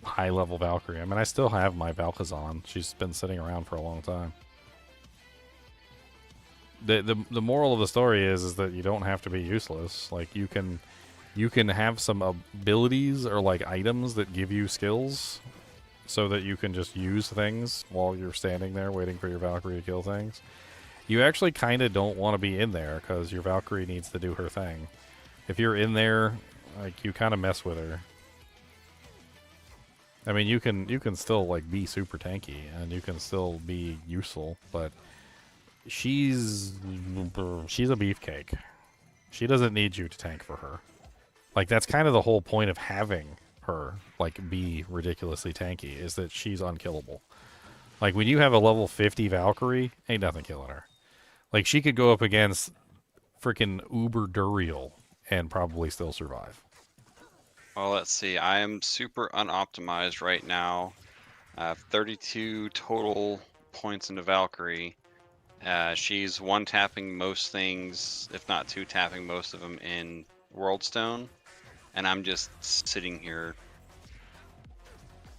high-level Valkyrie. I mean, I still have my Valkazon. She's been sitting around for a long time. The moral of the story is that you don't have to be useless. Like, you can have some abilities or like items that give you skills so that you can just use things while you're standing there waiting for your Valkyrie to kill things. You actually kind of don't want to be in there because your Valkyrie needs to do her thing. If you're in there, like, you kind of mess with her. I mean, you can still like be super tanky and you can still be useful, but she's a beefcake. She doesn't need you to tank for her. Like, that's kind of the whole point of having her like be ridiculously tanky, is that she's unkillable. Like, when you have a level 50 Valkyrie, ain't nothing killing her. Like, she could go up against freaking Uber Duriel and probably still survive. Well, let's see. I am super unoptimized right now. I have 32 total points into Valkyrie. She's one tapping most things, if not two tapping most of them in Worldstone. And I'm just sitting here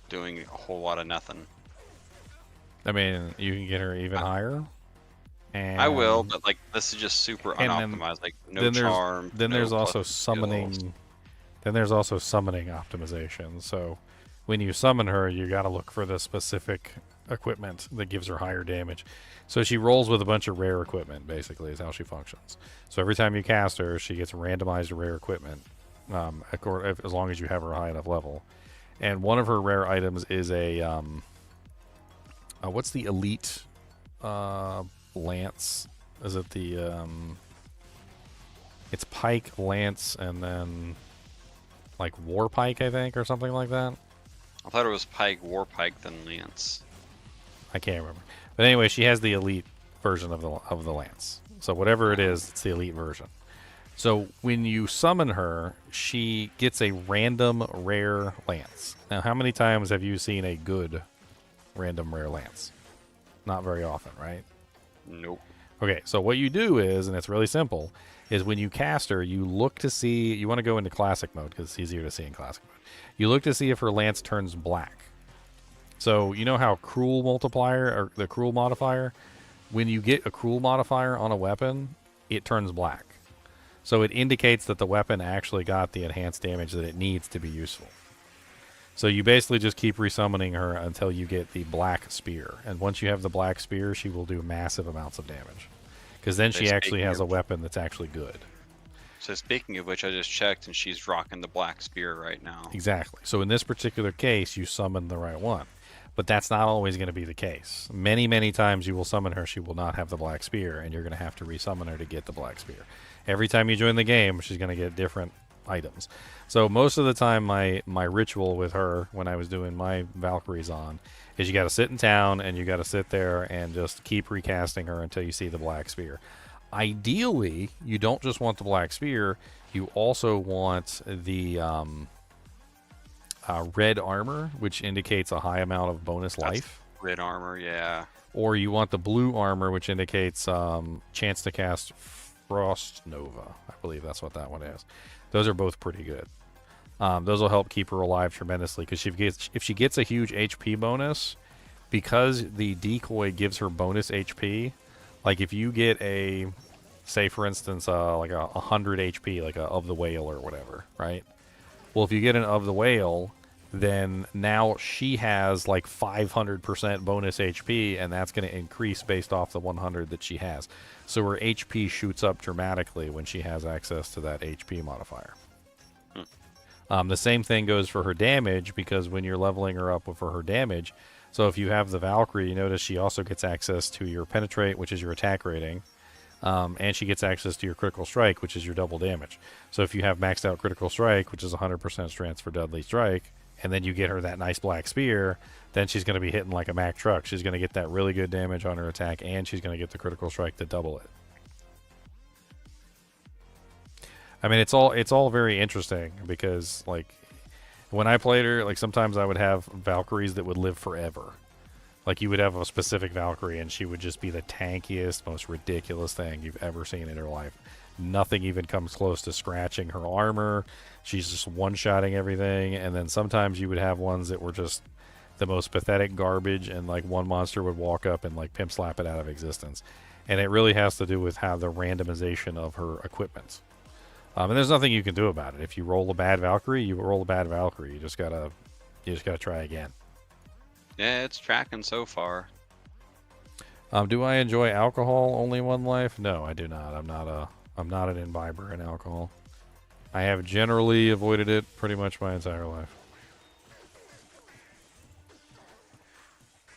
doing a whole lot of nothing. I mean, you can get her even higher. And I will, but like, this is just super unoptimized. Like, no charm. Then no there's also plus skills. summoning. Then there's also summoning optimization. So when you summon her, you got to look for the specific equipment that gives her higher damage. So she rolls with a bunch of rare equipment, basically, is how she functions. So every time you cast her, she gets randomized rare equipment, as long as you have her high enough level. And one of her rare items is a what's the elite lance? Is it the it's pike, lance, and then like war pike, I think, or something like that. I thought it was pike, war pike, then lance. I can't remember. But anyway, she has the elite version of the lance. So whatever it is, it's the elite version. So when you summon her, she gets a random rare lance. Now, how many times have you seen a good random rare lance? Not very often, right? Nope. Okay, so what you do is, and it's really simple, is when you cast her, you look to see, you want to go into classic mode because it's easier to see in classic mode. You look to see if her lance turns black. So you know how cruel multiplier, or the cruel modifier, when you get a cruel modifier on a weapon, it turns black. So it indicates that the weapon actually got the enhanced damage that it needs to be useful. So you basically just keep resummoning her until you get the black spear. And once you have the black spear, she will do massive amounts of damage. Because then she actually has a weapon that's actually good. So speaking of which, I just checked and she's rocking the black spear right now. Exactly. So in this particular case, you summon the right one. But that's not always going to be the case. Many, many times you will summon her, she will not have the black spear, and you're going to have to resummon her to get the black spear. Every time you join the game, she's going to get different items. So most of the time, my ritual with her, when I was doing my Valkyries on, is you got to sit in town, and you got to sit there and just keep recasting her until you see the black spear. Ideally, you don't just want the black spear, you also want the red armor, which indicates a high amount of bonus life. Red armor, yeah. Or you want the blue armor, which indicates chance to cast Frost Nova. I believe that's what that one is. Those are both pretty good. Those will help keep her alive tremendously, because if she gets a huge HP bonus, because the decoy gives her bonus HP, like if you get a, say for instance, like a 100 HP, like a of the whale or whatever, right? Well, if you get an of the whale, then now she has like 500% bonus HP, and that's going to increase based off the 100 that she has. So her HP shoots up dramatically when she has access to that HP modifier. The same thing goes for her damage, because when you're leveling her up for her damage, so if you have the Valkyrie, you notice she also gets access to your penetrate, which is your attack rating, And she gets access to your critical strike, which is your double damage. So if you have maxed out critical strike, which is 100% strength for deadly strike, and then you get her that nice black spear, then she's going to be hitting like a Mack truck. She's going to get that really good damage on her attack, and she's going to get the critical strike to double it. I mean, it's all very interesting because, like, when I played her, like, sometimes I would have Valkyries that would live forever. Like, you would have a specific Valkyrie, and she would just be the tankiest, most ridiculous thing you've ever seen in her life. Nothing even comes close to scratching her armor. She's just one-shotting everything, and then sometimes you would have ones that were just the most pathetic garbage, and, like, one monster would walk up and, like, pimp slap it out of existence. And it really has to do with how the randomization of her equipment. And there's nothing you can do about it. If you roll a bad Valkyrie, you roll a bad Valkyrie. You just gotta try again. Yeah, it's tracking so far. Do I enjoy alcohol? Only one life? No, I do not. I'm not an imbiber in alcohol. I have generally avoided it pretty much my entire life.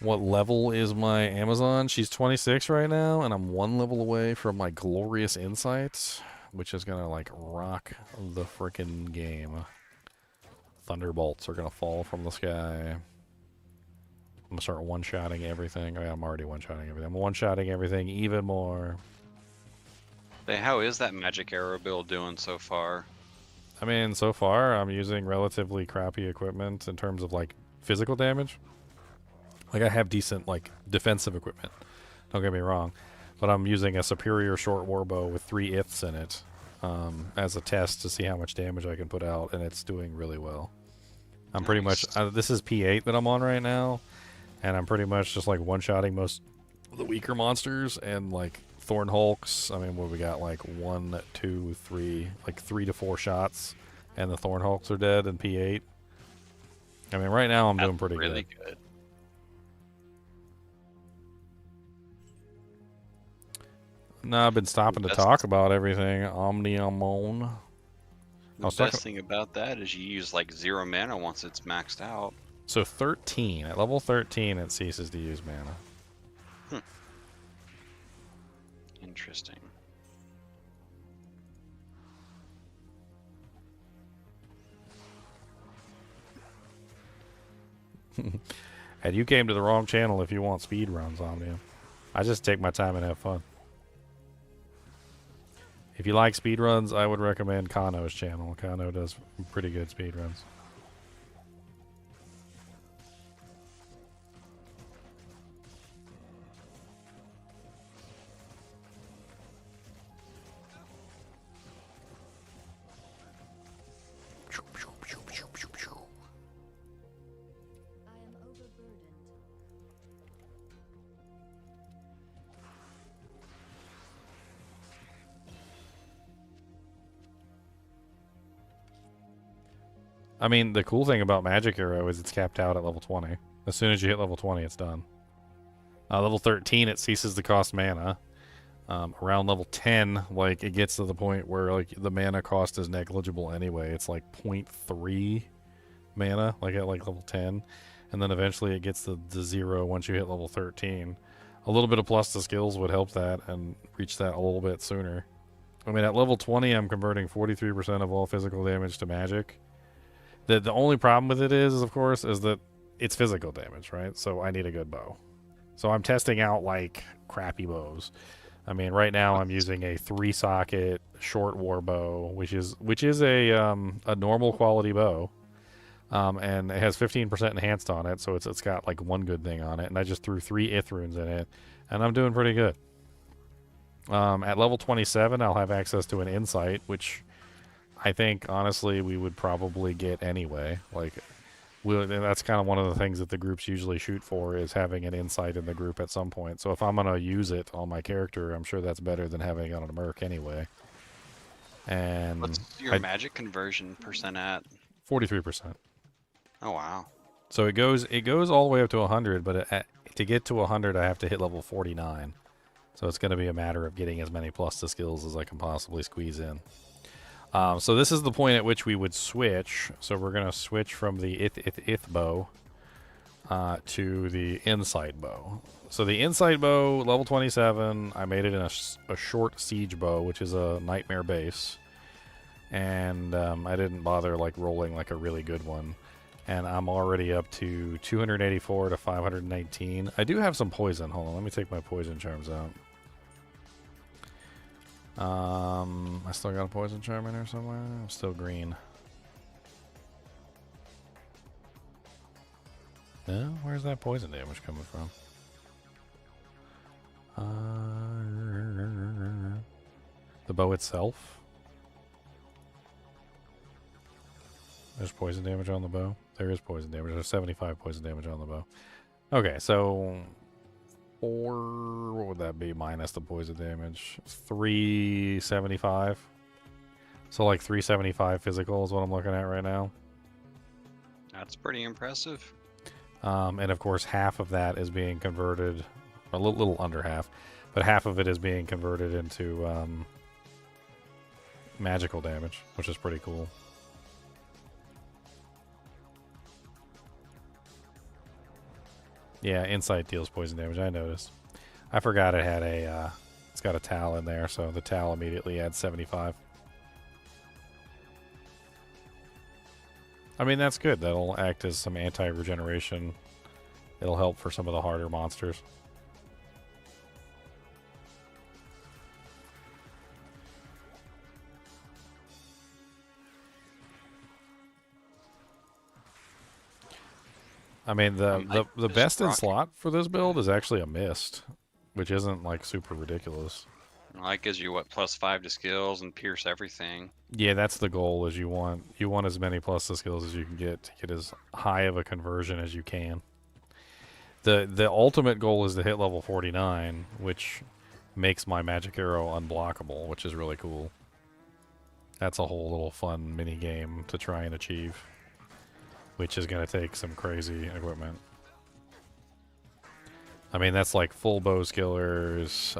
What level is my Amazon? She's 26 right now, and I'm 1 level away from my glorious insight, which is gonna, like, rock the frickin' game. Thunderbolts are gonna fall from the sky. I'm gonna start one-shotting everything. Oh, yeah, I'm already one-shotting everything. I'm one-shotting everything even more. Hey, how is that magic arrow build doing so far? I mean, so far, I'm using relatively crappy equipment in terms of, like, physical damage. Like, I have decent, like, defensive equipment. Don't get me wrong. But I'm using a superior short warbow with 3 iths in it as a test to see how much damage I can put out, and it's doing really well. I'm pretty much... this is P8 that I'm on right now, and I'm pretty much just, like, one-shotting most of the weaker monsters, and, like, Thorn Hulks. I mean, what we got, like, 1, 2, 3... like, 3 to 4 shots, and the Thorn Hulks are dead in P8. I mean, right now I'm doing pretty really good. good. No, I've been stopping to talk about everything. Omniamon. The best thing about that is you use like 0 mana once it's maxed out. So 13. At level 13, it ceases to use mana. Interesting. And you came to the wrong channel if you want speed runs, Omnium. I just take my time and have fun. If you like speedruns, I would recommend Kano's channel. Kano does pretty good speedruns. I am overburdened. I mean, the cool thing about Magic Arrow is it's capped out at level 20. As soon as you hit level 20, it's done. Level 13, it ceases to cost mana. Around level 10, like, it gets to the point where, like, the mana cost is negligible anyway. It's like 0.3 mana, like at like level 10. And then eventually it gets to 0 once you hit level 13. A little bit of plus to skills would help that and reach that a little bit sooner. I mean, at level 20, I'm converting 43% of all physical damage to magic. The only problem with it is, of course, is that it's physical damage, right? So I need a good bow. So I'm testing out, like, crappy bows. I mean, right now I'm using a 3-socket short war bow, which is a normal quality bow, and it has 15% enhanced on it, so it's got like one good thing on it. And I just threw 3 ith runes in it, and I'm doing pretty good. At level 27, I'll have access to an insight, which I think honestly we would probably get anyway. Like, that's kind of one of the things that the groups usually shoot for, is having an insight in the group at some point. So if I'm going to use it on my character, I'm sure that's better than having it on a merc anyway. And what's your magic conversion percent at? 43%. Oh wow. So it goes all the way up to 100, but to get to 100 I have to hit level 49. So it's going to be a matter of getting as many plus to skills as I can possibly squeeze in. So this is the point at which we would switch. So we're going to switch from the ith bow to the insight bow. So the insight bow, level 27, I made it in a short siege bow, which is a nightmare base. And I didn't bother like rolling like a really good one. And I'm already up to 284 to 519. I do have some poison. Hold on, let me take my poison charms out. I still got a poison charm in there somewhere. I'm still green. No, where's that poison damage coming from? The bow itself. There's poison damage on the bow. There is poison damage. There's 75 poison damage on the bow. Okay, so what would that be minus the poison damage? 375. So like 375 physical is what I'm looking at right now. That's pretty impressive. And of course, half of that is being converted, a little under half, but half of it is being converted into magical damage, which is pretty cool. Yeah, insight deals poison damage, I noticed. I forgot it had a, it's got a towel in there, so the towel immediately adds 75. I mean, that's good. That'll act as some anti-regeneration. It'll help for some of the harder monsters. I mean, the best in slot for this build is actually a mist, which isn't like super ridiculous. Well, that gives you what, +5 to skills and pierce everything. Yeah, that's the goal. Is you want as many plus the skills as you can get to get as high of a conversion as you can. The ultimate goal is to hit level 49, which makes my magic arrow unblockable, which is really cool. That's a whole little fun mini game to try and achieve, which is going to take some crazy equipment. I mean, that's like full bow skillers.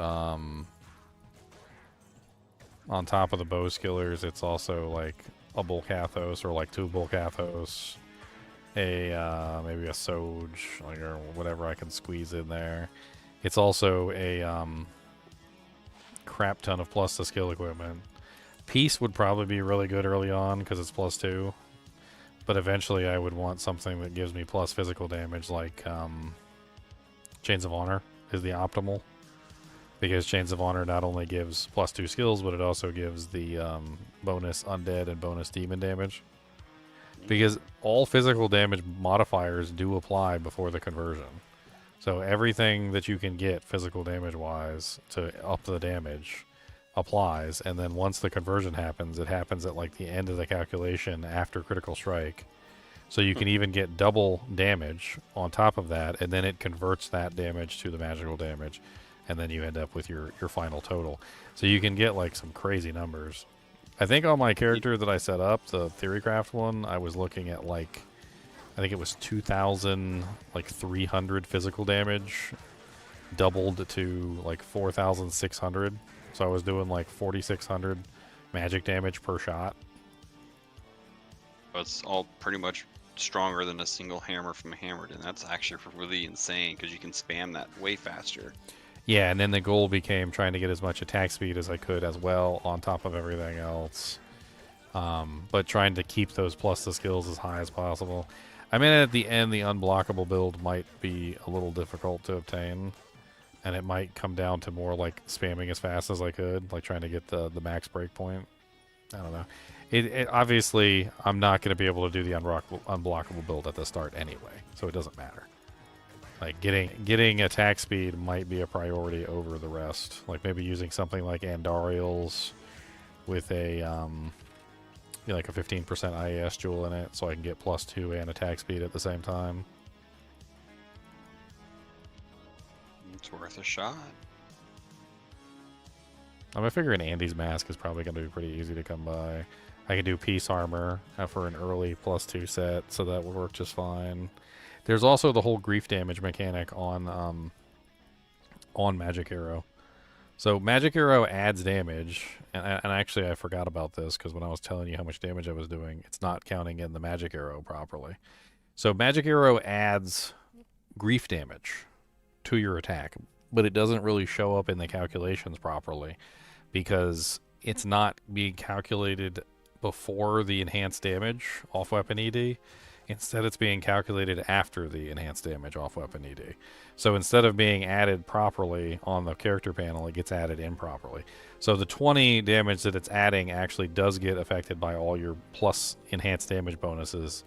On top of the bow skillers, it's also like a Bulkathos or like 2 Bulkathos, maybe a Soj, like, or whatever I can squeeze in there. It's also a crap ton of plus to skill equipment. Peace would probably be really good early on because it's +2, but eventually I would want something that gives me plus physical damage, like Chains of Honor is the optimal. Because Chains of Honor not only gives +2 skills, but it also gives the bonus undead and bonus demon damage. Because all physical damage modifiers do apply before the conversion. So everything that you can get physical damage-wise to up the damage applies. And then once the conversion happens, it happens at like the end of the calculation after critical strike. So you can even get double damage on top of that, and then it converts that damage to the magical damage. And then you end up with your final total. So you can get like some crazy numbers. I think on my character that I set up, the Theorycraft one, I was looking at like, I think it was 2,300 physical damage, doubled to like 4,600. So I was doing like 4,600 magic damage per shot. It's all pretty much stronger than a single hammer from Hammered, and that's actually really insane because you can spam that way faster. Yeah, and then the goal became trying to get as much attack speed as I could as well on top of everything else. But trying to keep those plus the skills as high as possible. I mean, at the end, the unblockable build might be a little difficult to obtain. And it might come down to more like spamming as fast as I could, like trying to get the max breakpoint. I don't know. It obviously, I'm not going to be able to do the unblockable build at the start anyway, so it doesn't matter. Like getting attack speed might be a priority over the rest. Like maybe using something like Andariel's with a like a 15% IAS jewel in it, so I can get +2 and attack speed at the same time. It's worth a shot. I'm figuring Andy's mask is probably going to be pretty easy to come by. I can do peace armor for an early +2 set, so that will work just fine. There's also the whole grief damage mechanic on Magic Arrow. So Magic Arrow adds damage, and actually I forgot about this because when I was telling you how much damage I was doing, it's not counting in the Magic Arrow properly. So Magic Arrow adds grief damage to your attack, but it doesn't really show up in the calculations properly because it's not being calculated before the enhanced damage off weapon ED. Instead, it's being calculated after the enhanced damage off weapon ED. So instead of being added properly on the character panel, it gets added improperly. So the 20 damage that it's adding actually does get affected by all your plus enhanced damage bonuses.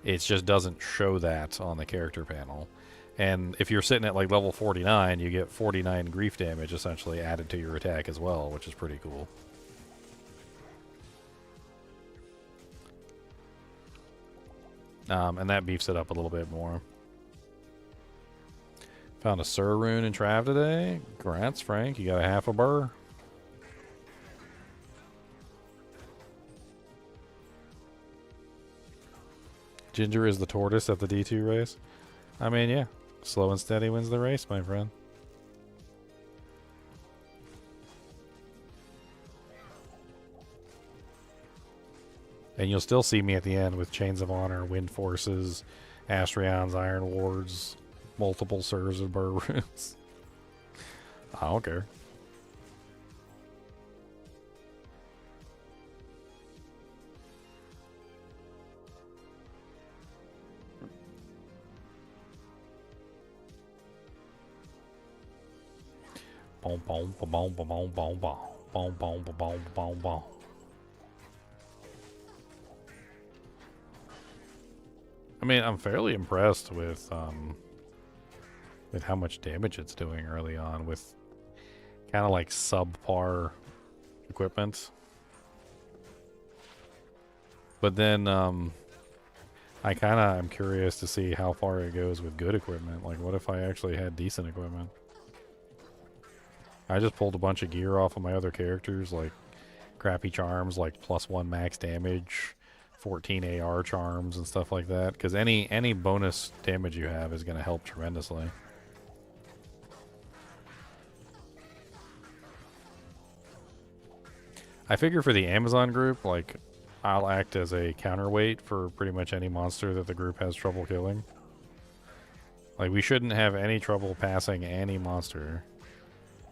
It just doesn't show that on the character panel. And if you're sitting at like level 49, you get 49 grief damage essentially added to your attack as well, which is pretty cool. And that beefs it up a little bit more. Found a Sur rune in Trav today. Congrats, Frank. You got a half a burr. Ginger is the tortoise at the D2 race. I mean, yeah. Slow and steady wins the race, my friend. And you'll still see me at the end with Chains of Honor, Wind Forces, Astrions, Iron Wards, multiple Sirs and Burr runes. I don't care. Boom, boom, boom, boom, boom, boom, boom, boom, boom, boom, boom, boom, boom. I mean, I'm fairly impressed with how much damage it's doing early on with kind of like subpar equipment. But then I kind of am curious to see how far it goes with good equipment. Like, what if I actually had decent equipment? I just pulled a bunch of gear off of my other characters, like crappy charms, like +1 max damage, 14 AR charms and stuff like that, because any bonus damage you have is going to help tremendously. I figure for the Amazon group, like, I'll act as a counterweight for pretty much any monster that the group has trouble killing. Like, we shouldn't have any trouble passing any monster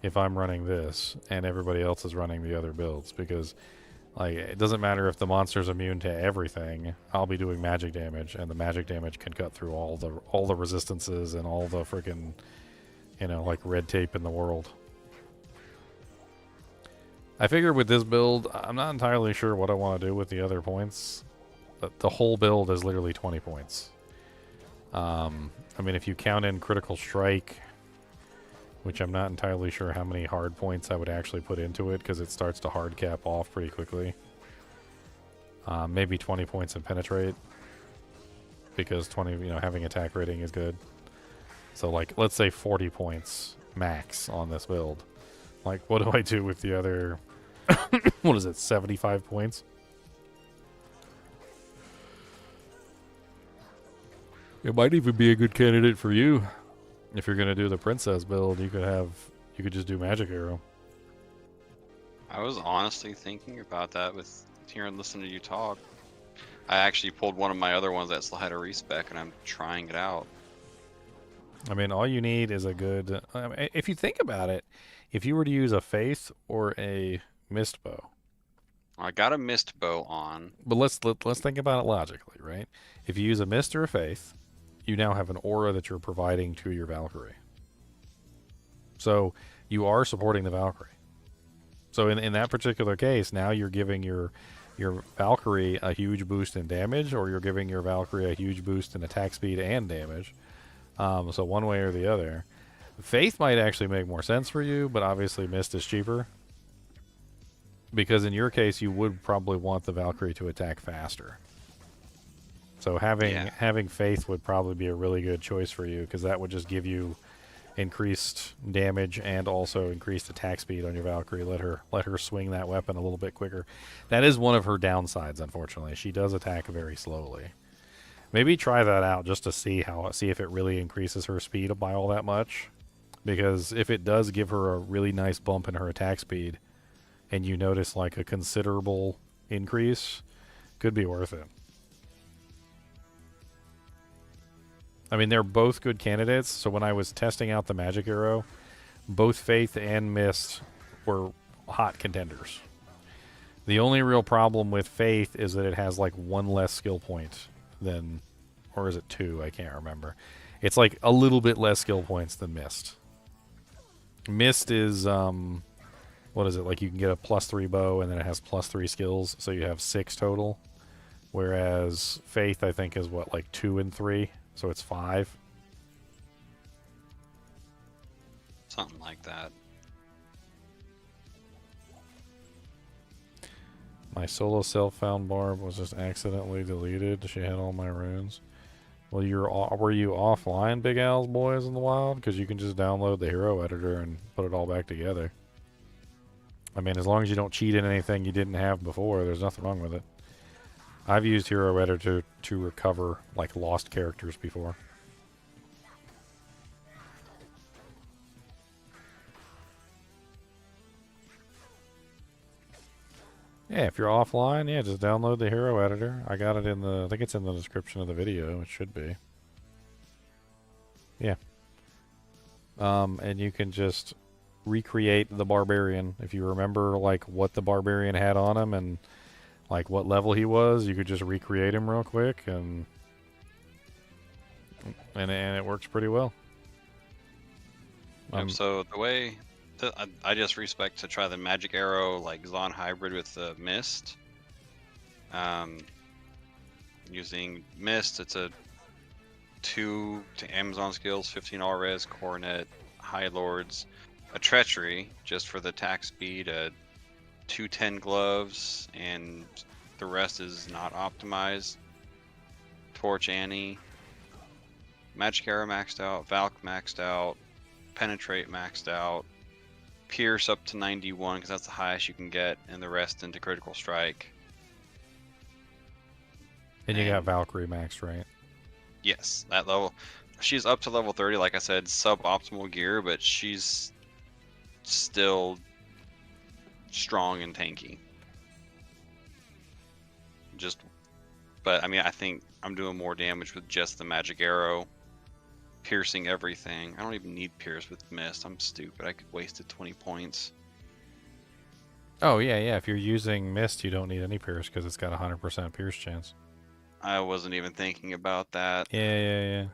if I'm running this and everybody else is running the other builds, because like, it doesn't matter if the monster's immune to everything. I'll be doing magic damage, and the magic damage can cut through all the resistances and all the freaking, you know, like red tape in the world. I figure with this build, I'm not entirely sure what I want to do with the other points. The whole build is literally 20 points. I mean, if you count in critical strike, which I'm not entirely sure how many hard points I would actually put into it, because it starts to hard cap off pretty quickly. Maybe 20 points in penetrate, because 20, you know, having attack rating is good. So, like, let's say 40 points max on this build. Like, what do I do with the other, what is it, 75 points? It might even be a good candidate for you. If you're gonna do the princess build, you could just do magic arrow. I was honestly thinking about that with hearing, listening to you talk. I actually pulled one of my other ones that still had a respec, and I'm trying it out. I mean, all you need is a good. I mean, if you think about it, if you were to use a faith or a mist bow, I got a mist bow on. but let's think about it logically, right? If you use a mist or a faith, you now have an aura that you're providing to your Valkyrie. So you are supporting the Valkyrie. So in that particular case, now you're giving your Valkyrie a huge boost in damage, or you're giving your Valkyrie a huge boost in attack speed and damage. So one way or the other. Faith might actually make more sense for you, but obviously Mist is cheaper. Because in your case, you would probably want the Valkyrie to attack faster. So having Faith would probably be a really good choice for you, because that would just give you increased damage and also increased attack speed on your Valkyrie. Let her swing that weapon a little bit quicker. That is one of her downsides, unfortunately. She does attack very slowly. Maybe try that out just to see if it really increases her speed by all that much. Because if it does give her a really nice bump in her attack speed, and you notice like a considerable increase, could be worth it. I mean, they're both good candidates. So when I was testing out the magic arrow, both Faith and Mist were hot contenders. The only real problem with Faith is that it has like one less skill point than, or is it two? I can't remember. It's like a little bit less skill points than Mist. Mist is, what is it? Like you can get a +3 bow and then it has +3 skills. So you have 6 total. Whereas Faith, I think, is what, like 2 and 3? So it's 5. Something like that. My solo self-found barb was just accidentally deleted. She had all my runes. Well, were you offline, Big Al's boys in the wild? Because you can just download the hero editor and put it all back together. I mean, as long as you don't cheat in anything you didn't have before, there's nothing wrong with it. I've used hero editor to recover like lost characters before. Yeah, if you're offline, yeah, just download the hero editor. I got it in the, I think it's in the description of the video. It should be. Yeah. And you can just recreate the barbarian. If you remember like what the barbarian had on him and like what level he was, you could just recreate him real quick and it works pretty well. So the way I just respect to try the magic arrow like Zon hybrid with the Mist. Using Mist, it's a 2 to Amazon skills, 15 all res, coronet, high lords, a treachery just for the attack speed, a 210 gloves, and the rest is not optimized. Torch Annie, magic arrow maxed out, Valk maxed out, penetrate maxed out, pierce up to 91 because that's the highest you can get, and the rest into critical strike. And you got Valkyrie maxed, right? Yes, that level. She's up to level 30, like I said, suboptimal gear, but she's still strong and tanky. But I mean, I think I'm doing more damage with just the magic arrow, piercing everything. I don't even need pierce with Mist. I'm stupid. I could wasted 20 points. Oh, yeah. If you're using Mist, you don't need any pierce because it's got a 100% pierce chance. I wasn't even thinking about that. Yeah.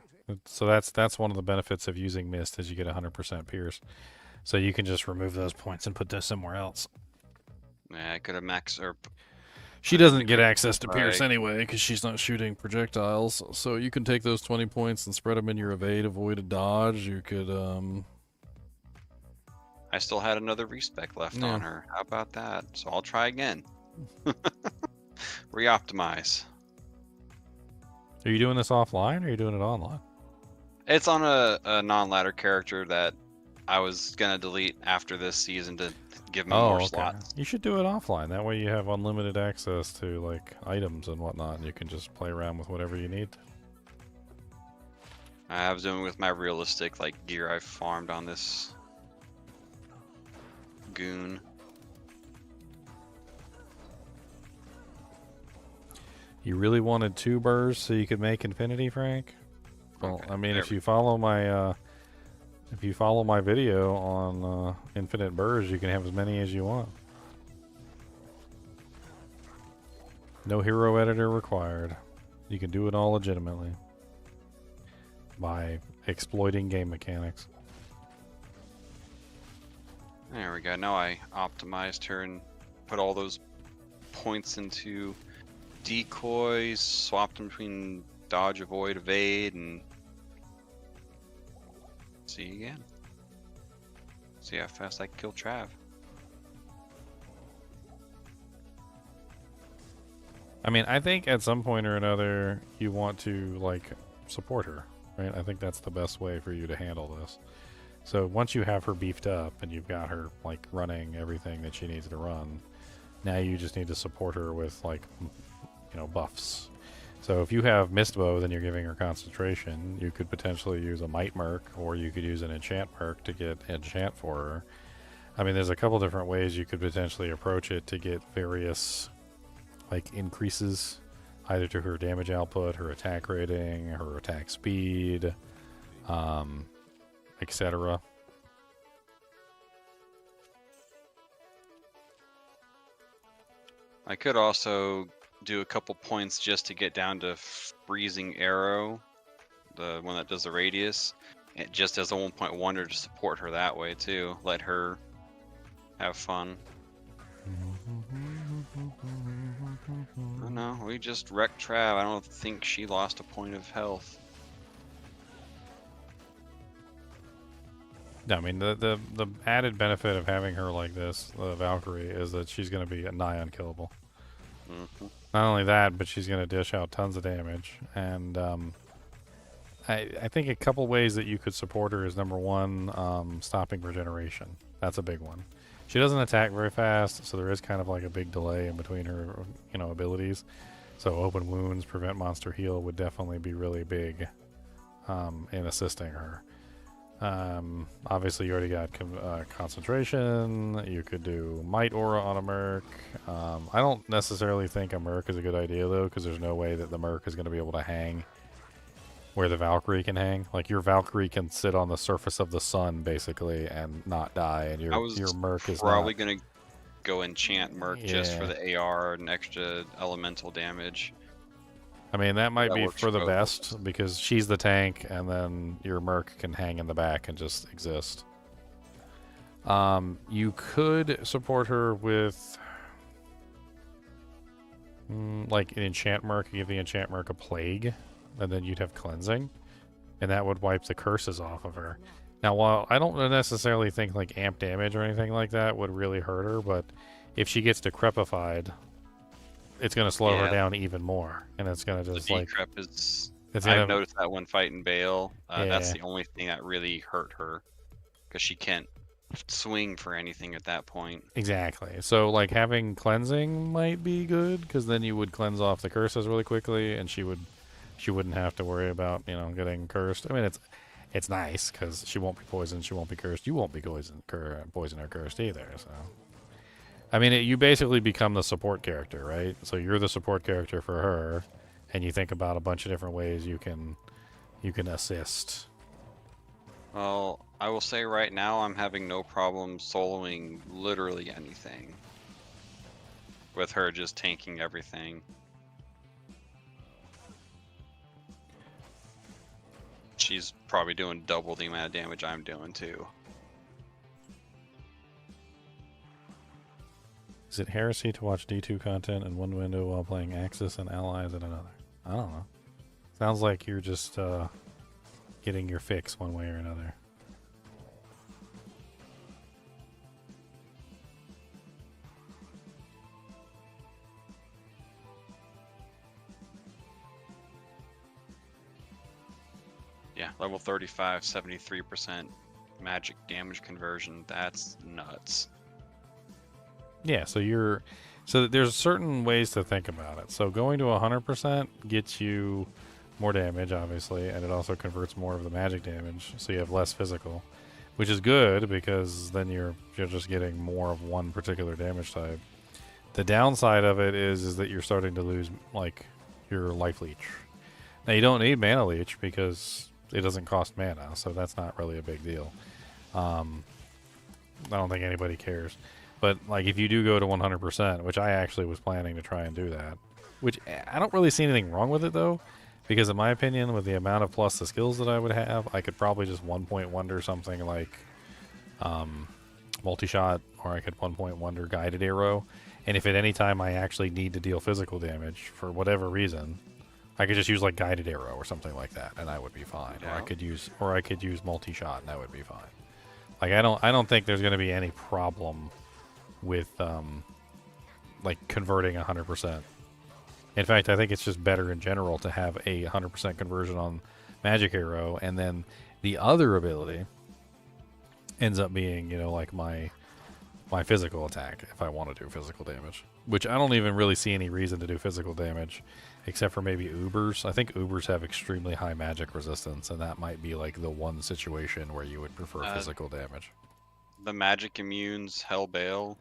So that's one of the benefits of using Mist is you get 100% pierce. So you can just remove those points and put those somewhere else. Yeah, I could have maxed or. She doesn't get access to Pierce Right. anyway because she's not shooting projectiles. So you can take those 20 points and spread them in your evade, avoid a dodge. You could, I still had another respec left Yeah. on her. How about that? So I'll try again. Reoptimize. Are you doing this offline or are you doing it online? It's on a non-ladder character that I was gonna delete after this season to give me more slots. You should do it offline. That way you have unlimited access to like items and whatnot, and you can just play around with whatever you need. I was doing with my realistic like gear I farmed on this goon. You really wanted 2 burrs so you could make infinity, Frank? Well, Okay, I mean, there if you follow my video on infinite burrs, you can have as many as you want. No hero editor required. You can do it all legitimately by exploiting game mechanics. There we go. Now I optimized her and put all those points into decoys, swapped them between dodge, avoid, evade, and see you again. See how fast I can kill Trav. I mean, I think at some point or another you want to like support her, right? I think that's the best way for you to handle this. So once you have her beefed up and you've got her like running everything that she needs to run, now you just need to support her with like, you know, buffs. So if you have Mistbow, then you're giving her concentration. You could potentially use a Might Merc, or you could use an Enchant Merc to get Enchant for her. I mean, there's a couple different ways you could potentially approach it to get various like increases. either to her damage output, her attack rating, her attack speed, etc. I could also do a couple points just to get down to freezing arrow, the one that does the radius, and just as a 1-point wonder to support her that way too. Let her have fun. Oh no, we just wrecked Trav. I don't think she lost a point of health. Yeah, I mean, the added benefit of having her like this, the Valkyrie, is that she's going to be nigh unkillable. Not only that, but she's going to dish out tons of damage. And I think a couple ways that you could support her is, number one, stopping regeneration. That's a big one. She doesn't attack very fast, so there is kind of like a big delay in between her, abilities. So open wounds, prevent monster heal would definitely be really big in assisting her. Obviously, you already got concentration. You could do might aura on a merc. I don't necessarily think a merc is a good idea though, because there's no way that the merc is going to be able to hang where the Valkyrie can hang. Like, your Valkyrie can sit on the surface of the sun basically and not die, and your merc is probably not. gonna go enchant merc just for the AR and extra elemental damage. I mean, that might That be works for the both. best, because she's the tank, and then your merc can hang in the back and just exist. You could support her with, like, an enchant merc. Give the enchant merc a plague, and then you'd have cleansing, and that would wipe the curses off of her. Now, while I don't necessarily think, like, amp damage or anything like that would really hurt her, but if she gets decrepified, it's going to slow her down even more, and it's going to just The like decrep is. it's I've gonna, noticed that when fighting Bale, that's Yeah. the only thing that really hurt her, because she can't swing for anything at that point. exactly. So like having cleansing might be good, because then you would cleanse off the curses really quickly, and she wouldn't have to worry about getting cursed. I mean, it's nice because she won't be poisoned, she won't be cursed, you won't be poisoned or cursed either. So I mean, you basically become the support character, right? So you're the support character for her, and you think about a bunch of different ways you can assist. Well, I will say right now I'm having no problem soloing literally anything, with her just tanking everything. She's probably doing double the amount of damage I'm doing too. Is it heresy to watch D2 content in one window while playing Axis and Allies in another? I don't know. Sounds like you're just getting your fix one way or another. Yeah, level 35, 73% magic damage conversion. That's nuts. Yeah, so there's certain ways to think about it. So going to 100% gets you more damage, obviously, and it also converts more of the magic damage, so you have less physical, which is good because then you're just getting more of one particular damage type. The downside of it is that you're starting to lose like your life leech. Now you don't need mana leech because it doesn't cost mana, so that's not really a big deal. I don't think anybody cares. But like if you do go to 100%, which I actually was planning to try and do that, which I don't really see anything wrong with it though, because in my opinion, with the amount of plus the skills that I would have, I could probably just 1-point wonder something like multi-shot, or I could 1-point wonder guided arrow. And if at any time I actually need to deal physical damage for whatever reason, I could just use like guided arrow or something like that, and I would be fine. Yeah. Or I could use multi-shot, and that would be fine. Like I don't think there's going to be any problem with like converting 100%. In fact, I think it's just better in general to have a 100% conversion on magic arrow, and then the other ability ends up being like my physical attack if I want to do physical damage, which I don't even really see any reason to do physical damage except for maybe Ubers. I think Ubers have extremely high magic resistance, and that might be like the one situation where you would prefer physical damage. The magic immunes, Hell Bale.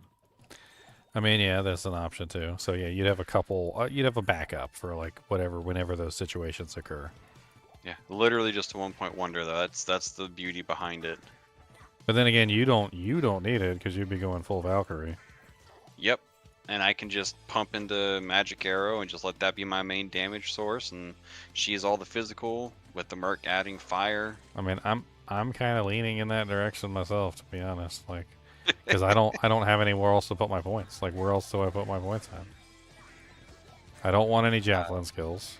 I mean, yeah, that's an option too. So yeah, you'd have a couple. You'd have a backup for like whenever those situations occur. Yeah, literally just a 1-point wonder though. That's the beauty behind it. But then again, you don't need it because you'd be going full Valkyrie. Yep. And I can just pump into Magic Arrow and just let that be my main damage source, and she's all the physical with the Merc adding fire. I mean, I'm kind of leaning in that direction myself, to be honest. Like, because I don't have anywhere else to put my points. Like, where else do I put my points at? I don't want any javelin skills,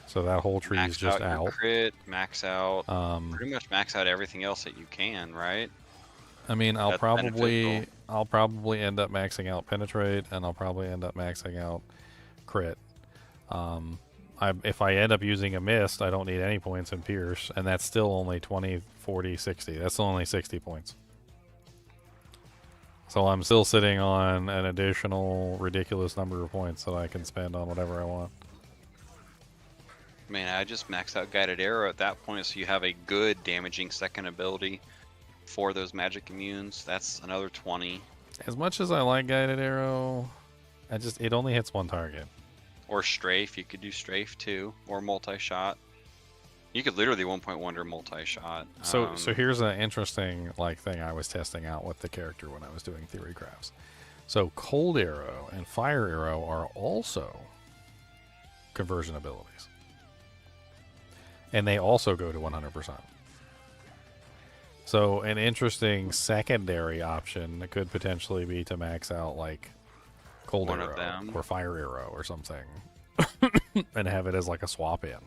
so that whole tree is Max just out your out. crit, max out, Um, pretty much max out everything else that you can, right? I mean, I'll That's probably end up maxing out penetrate, and I'll probably end up maxing out crit. If I end up using a mist, I don't need any points in pierce, and that's still only 20, 40, 60. That's only 60 points. So I'm still sitting on an additional ridiculous number of points that I can spend on whatever I want. Man, I just maxed out Guided Arrow at that point, so you have a good damaging second ability for those magic immunes. That's another 20. As much as I like Guided Arrow, it only hits one target. Or Strafe, you could do Strafe too, or Multi-Shot. You could literally 1-point wonder Multi-Shot. So here's an interesting thing I was testing out with the character when I was doing theory crafts. So Cold Arrow and Fire Arrow are also conversion abilities. And they also go to 100%. So an interesting secondary option could potentially be to max out like Cold One of Arrow them. or Fire Arrow or something and have it as like a swap in.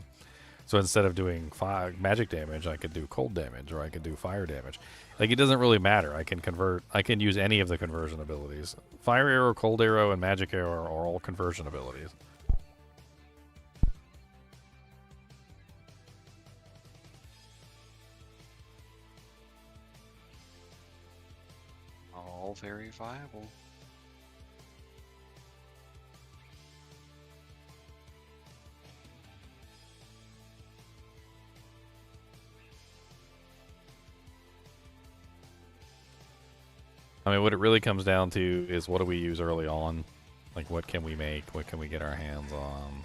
So instead of doing magic damage, I could do cold damage or I could do fire damage. Like, it doesn't really matter. I can use any of the conversion abilities. Fire Arrow, Cold Arrow, and Magic Arrow are all conversion abilities. all very viable. I mean, what it really comes down to is what do we use early on? Like, what can we make? What can we get our hands on?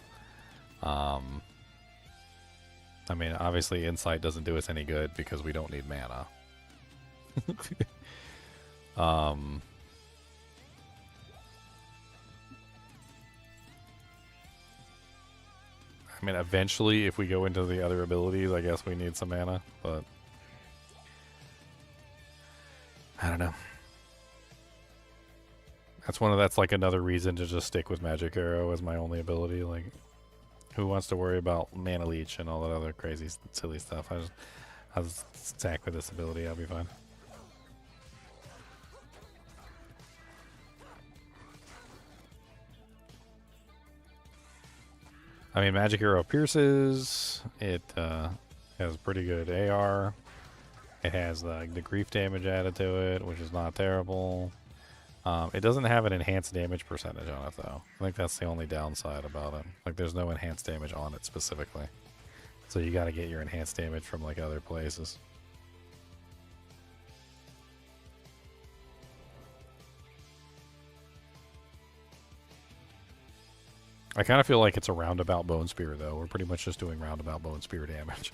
I mean, obviously, Insight doesn't do us any good because we don't need mana. I mean, eventually, if we go into the other abilities, I guess we need some mana, but I don't know. That's like another reason to just stick with Magic Arrow as my only ability. Like, who wants to worry about Mana Leech and all that other crazy, silly stuff? I'll just stack with this ability. I'll be fine. I mean, Magic Arrow pierces. It has pretty good AR. It has the grief damage added to it, which is not terrible. It doesn't have an enhanced damage percentage on it, though. I think that's the only downside about it. Like, there's no enhanced damage on it specifically. So you gotta get your enhanced damage from, like, other places. I kind of feel like it's a roundabout Bone Spear, though. We're pretty much just doing roundabout Bone Spear damage.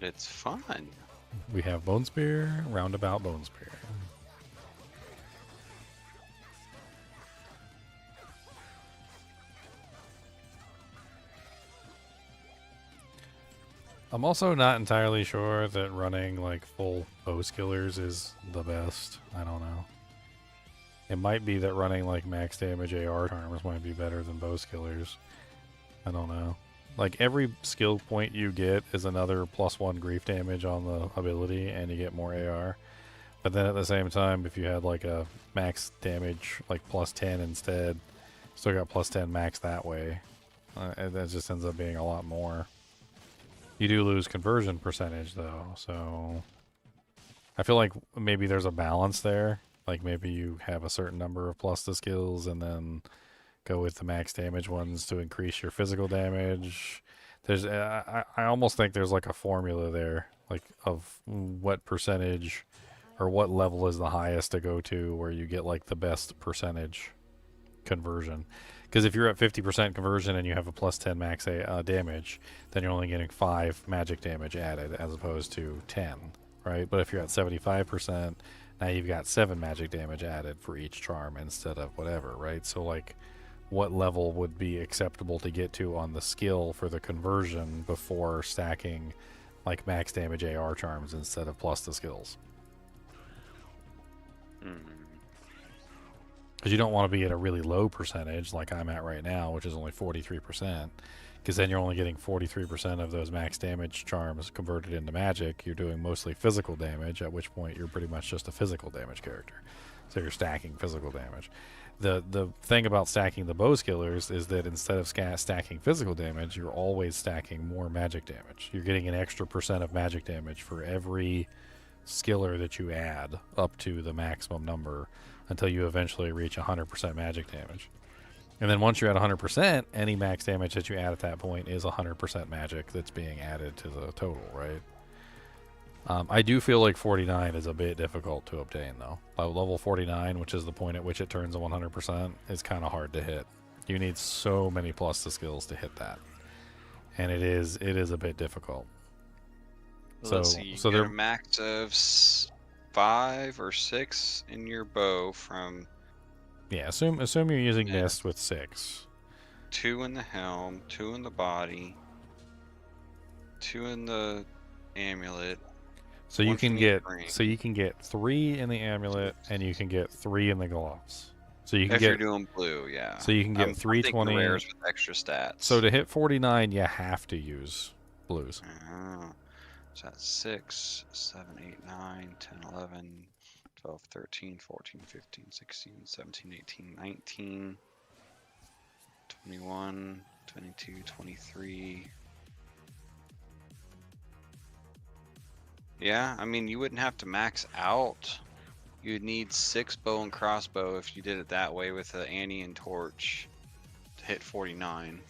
It's fun. We have Bone Spear, roundabout Bone Spear. I'm also not entirely sure that running like full bow skillers is the best. I don't know. It might be that running like max damage AR charms might be better than bow skillers. I don't know. Like, every skill point you get is another +1 grief damage on the ability, and you get more AR. But then at the same time, if you had like a max damage like +10 instead, still got +10 max that way. And that just ends up being a lot more. You do lose conversion percentage though, so I feel like maybe there's a balance there. Like, maybe you have a certain number of plus the skills and then go with the max damage ones to increase your physical damage. There's I almost think there's like a formula there, like of what percentage or what level is the highest to go to where you get like the best percentage conversion. Because if you're at 50% conversion and you have a plus 10 max damage, then you're only getting 5 magic damage added as opposed to 10, right? But if you're at 75%, now you've got 7 magic damage added for each charm instead of whatever, right? So like, what level would be acceptable to get to on the skill for the conversion before stacking like max damage AR charms instead of plus the skills? Because you don't want to be at a really low percentage like I'm at right now, which is only 43%, because then you're only getting 43% of those max damage charms converted into magic. You're doing mostly physical damage, at which point you're pretty much just a physical damage character. So you're stacking physical damage. The thing about stacking the bow skillers is that instead of stacking physical damage, you're always stacking more magic damage. You're getting an extra percent of magic damage for every skiller that you add up to the maximum number until you eventually reach 100% magic damage. And then once you're at 100%, any max damage that you add at that point is 100% magic that's being added to the total, right? I do feel like 49 is a bit difficult to obtain, though. By level 49, which is the point at which it turns to 100%, is kind of hard to hit. You need so many plus the skills to hit that. And it is a bit difficult. Let's see, you get a max of 5 or 6 in your bow from... Yeah, assume you're using mist with 6. 2 in the helm, 2 in the body, 2 in the amulet. So you can get 3 in the amulet and you can get 3 in the gloves. So you can you're doing blue, yeah. So you can get 320 rares with extra stats. So to hit 49, you have to use blues. Oh. So that's 6, 7, 8, 9, 10, 11, 12, 13, 14, 15, 16, 17, 18, 19, 21, 22, 23. Yeah, I mean, you wouldn't have to max out. You'd need 6 bow and crossbow if you did it that way with the Annie and Torch to hit 49.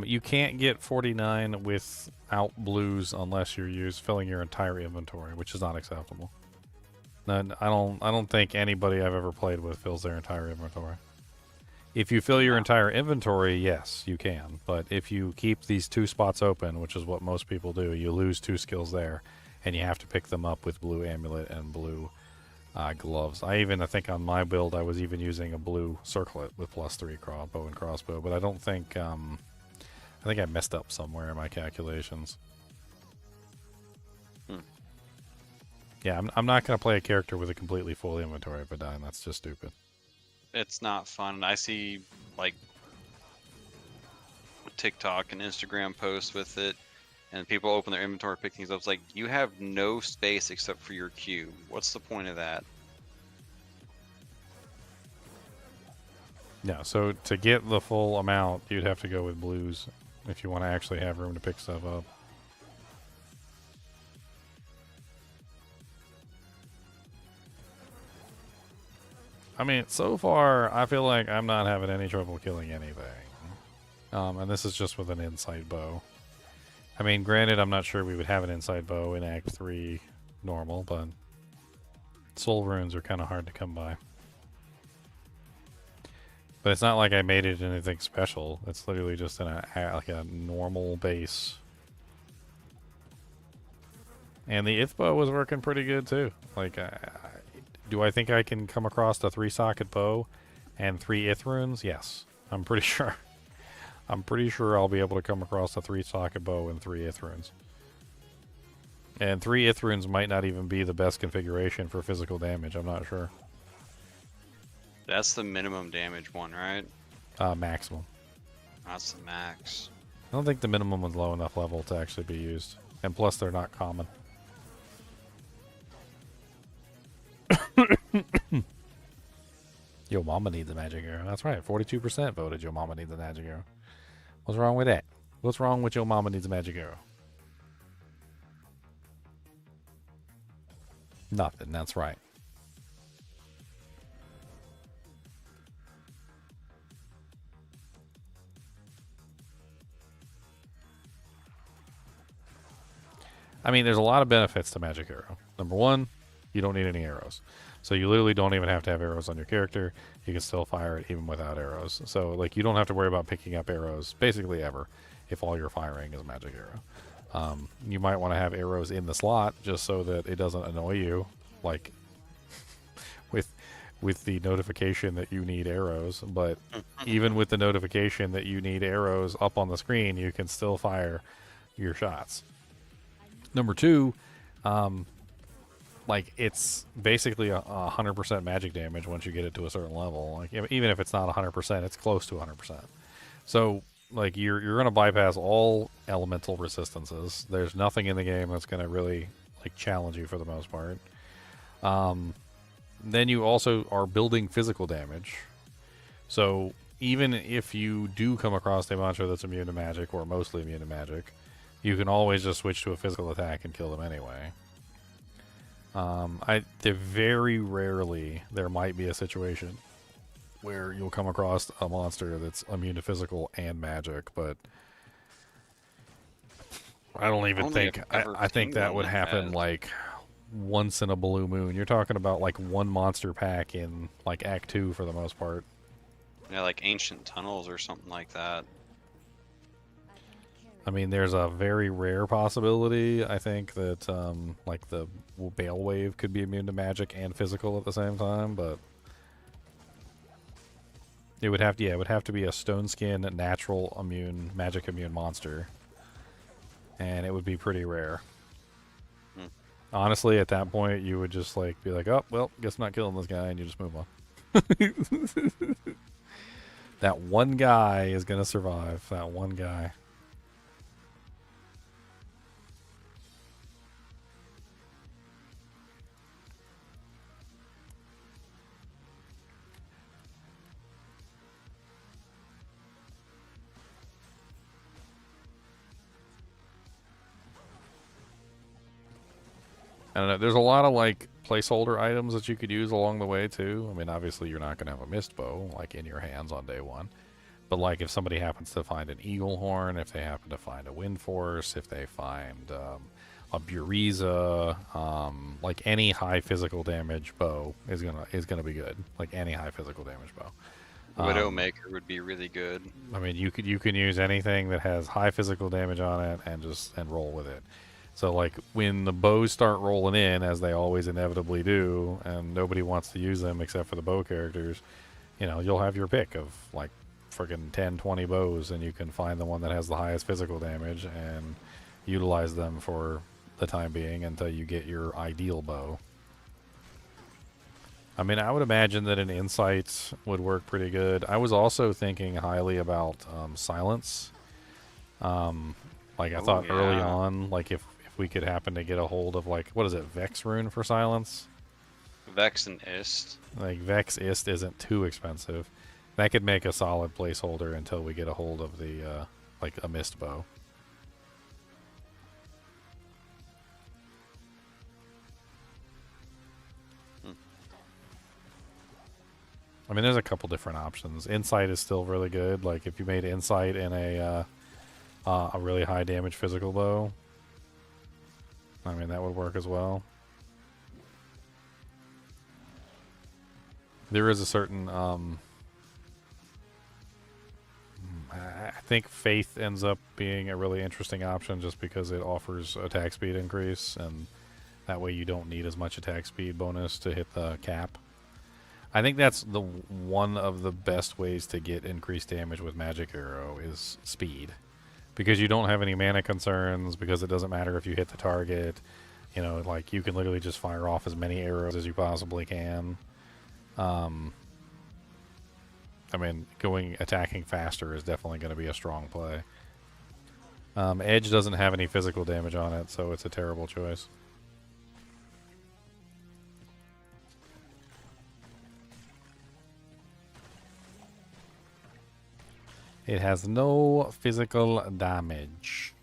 You can't get 49 without blues unless you're filling your entire inventory, which is not acceptable. No, I don't think anybody I've ever played with fills their entire inventory. If you fill your entire inventory, yes, you can. But if you keep these 2 spots open, which is what most people do, you lose 2 skills there, and you have to pick them up with blue amulet and blue gloves. I think on my build I was even using a blue circlet with +3 bow and crossbow, but I don't think I think I messed up somewhere in my calculations. Yeah, I'm not going to play a character with a completely full inventory if I die, and that's just stupid. It's not fun. I see like TikTok and Instagram posts with it, and people open their inventory, pick things up. It's like, you have no space except for your cube. What's the point of that? Yeah, so to get the full amount, you'd have to go with blues if you want to actually have room to pick stuff up. I mean, so far, I feel like I'm not having any trouble killing anything. And this is just with an insight bow. I mean, granted, I'm not sure we would have an insight bow in Act 3 normal, but soul runes are kind of hard to come by. But it's not like I made it anything special. It's literally just in like a normal base. And the ith bow was working pretty good too. Like, do I think I can come across the 3-socket bow and 3 ith runes? Yes, I'm pretty sure. I'm pretty sure I'll be able to come across a 3-socket bow and 3 ith runes. And 3 ith runes might not even be the best configuration for physical damage. I'm not sure. That's the minimum damage one, right? Maximum. That's the max. I don't think the minimum was low enough level to actually be used. And plus, they're not common. Yo mama needs a magic arrow. That's right. 42% voted yo mama needs a magic arrow. What's wrong with that? What's wrong with yo mama needs a magic arrow? Nothing. That's right. I mean, there's a lot of benefits to magic arrow. Number one, you don't need any arrows. So you literally don't even have to have arrows on your character. You can still fire it even without arrows. So like you don't have to worry about picking up arrows basically ever if all you're firing is magic arrow. You might want to have arrows in the slot just so that it doesn't annoy you, like with the notification that you need arrows. But even with the notification that you need arrows up on the screen, you can still fire your shots. Number two, like it's basically a 100% magic damage once you get it to a certain level. Like even if it's not 100%, it's close to 100%. So like you're going to bypass all elemental resistances. There's nothing in the game that's going to really like challenge you for the most part. Then you also are building physical damage. So even if you do come across a monster that's immune to magic or mostly immune to magic, you can always just switch to a physical attack and kill them anyway. Very rarely there might be a situation where you'll come across a monster that's immune to physical and magic, but I don't even Only think if ever I think that seen would one happen as- like once in a blue moon. You're talking about like one monster pack in like Act 2 for the most part. Yeah, like ancient tunnels or something like that. I mean, there's a very rare possibility, I think, that like the Bale Wave could be immune to magic and physical at the same time, but it would have to be a stone skin natural immune magic immune monster, and it would be pretty rare. Honestly, at that point, you would just like be like, "Oh, well, guess I'm not killing this guy," and you just move on. That one guy is gonna survive. That one guy. I don't know. There's a lot of like placeholder items that you could use along the way too. I mean, obviously you're not going to have a mist bow like in your hands on day one, but like if somebody happens to find an eagle horn, if they happen to find a wind force, if they find a Buriza, like any high physical damage bow is gonna be good. Like any high physical damage bow. Widowmaker would be really good. I mean, you can use anything that has high physical damage on it and roll with it. So like when the bows start rolling in, as they always inevitably do, and nobody wants to use them except for the bow characters, you know, you'll have your pick of like friggin' 10, 20 bows, and you can find the one that has the highest physical damage and utilize them for the time being until you get your ideal bow. I mean, I would imagine that an insight would work pretty good. I was also thinking highly about silence. Like I thought early yeah. on, like if we could happen to get a hold of like, what is it, Vex rune for silence? Vex and Ist. Like Vex Ist isn't too expensive. That could make a solid placeholder until we get a hold of the like a mist bow. I mean, there's a couple different options. Insight is still really good. Like if you made Insight in a really high damage physical bow, I mean that would work as well. There is a certain I think Faith ends up being a really interesting option just because it offers attack speed increase, and that way you don't need as much attack speed bonus to hit the cap. I think that's the one of the best ways to get increased damage with Magic Arrow is speed. Because you don't have any mana concerns, because it doesn't matter if you hit the target. You know, like you can literally just fire off as many arrows as you possibly can. I mean, attacking faster is definitely going to be a strong play. Edge doesn't have any physical damage on it, so it's a terrible choice. It has no physical damage.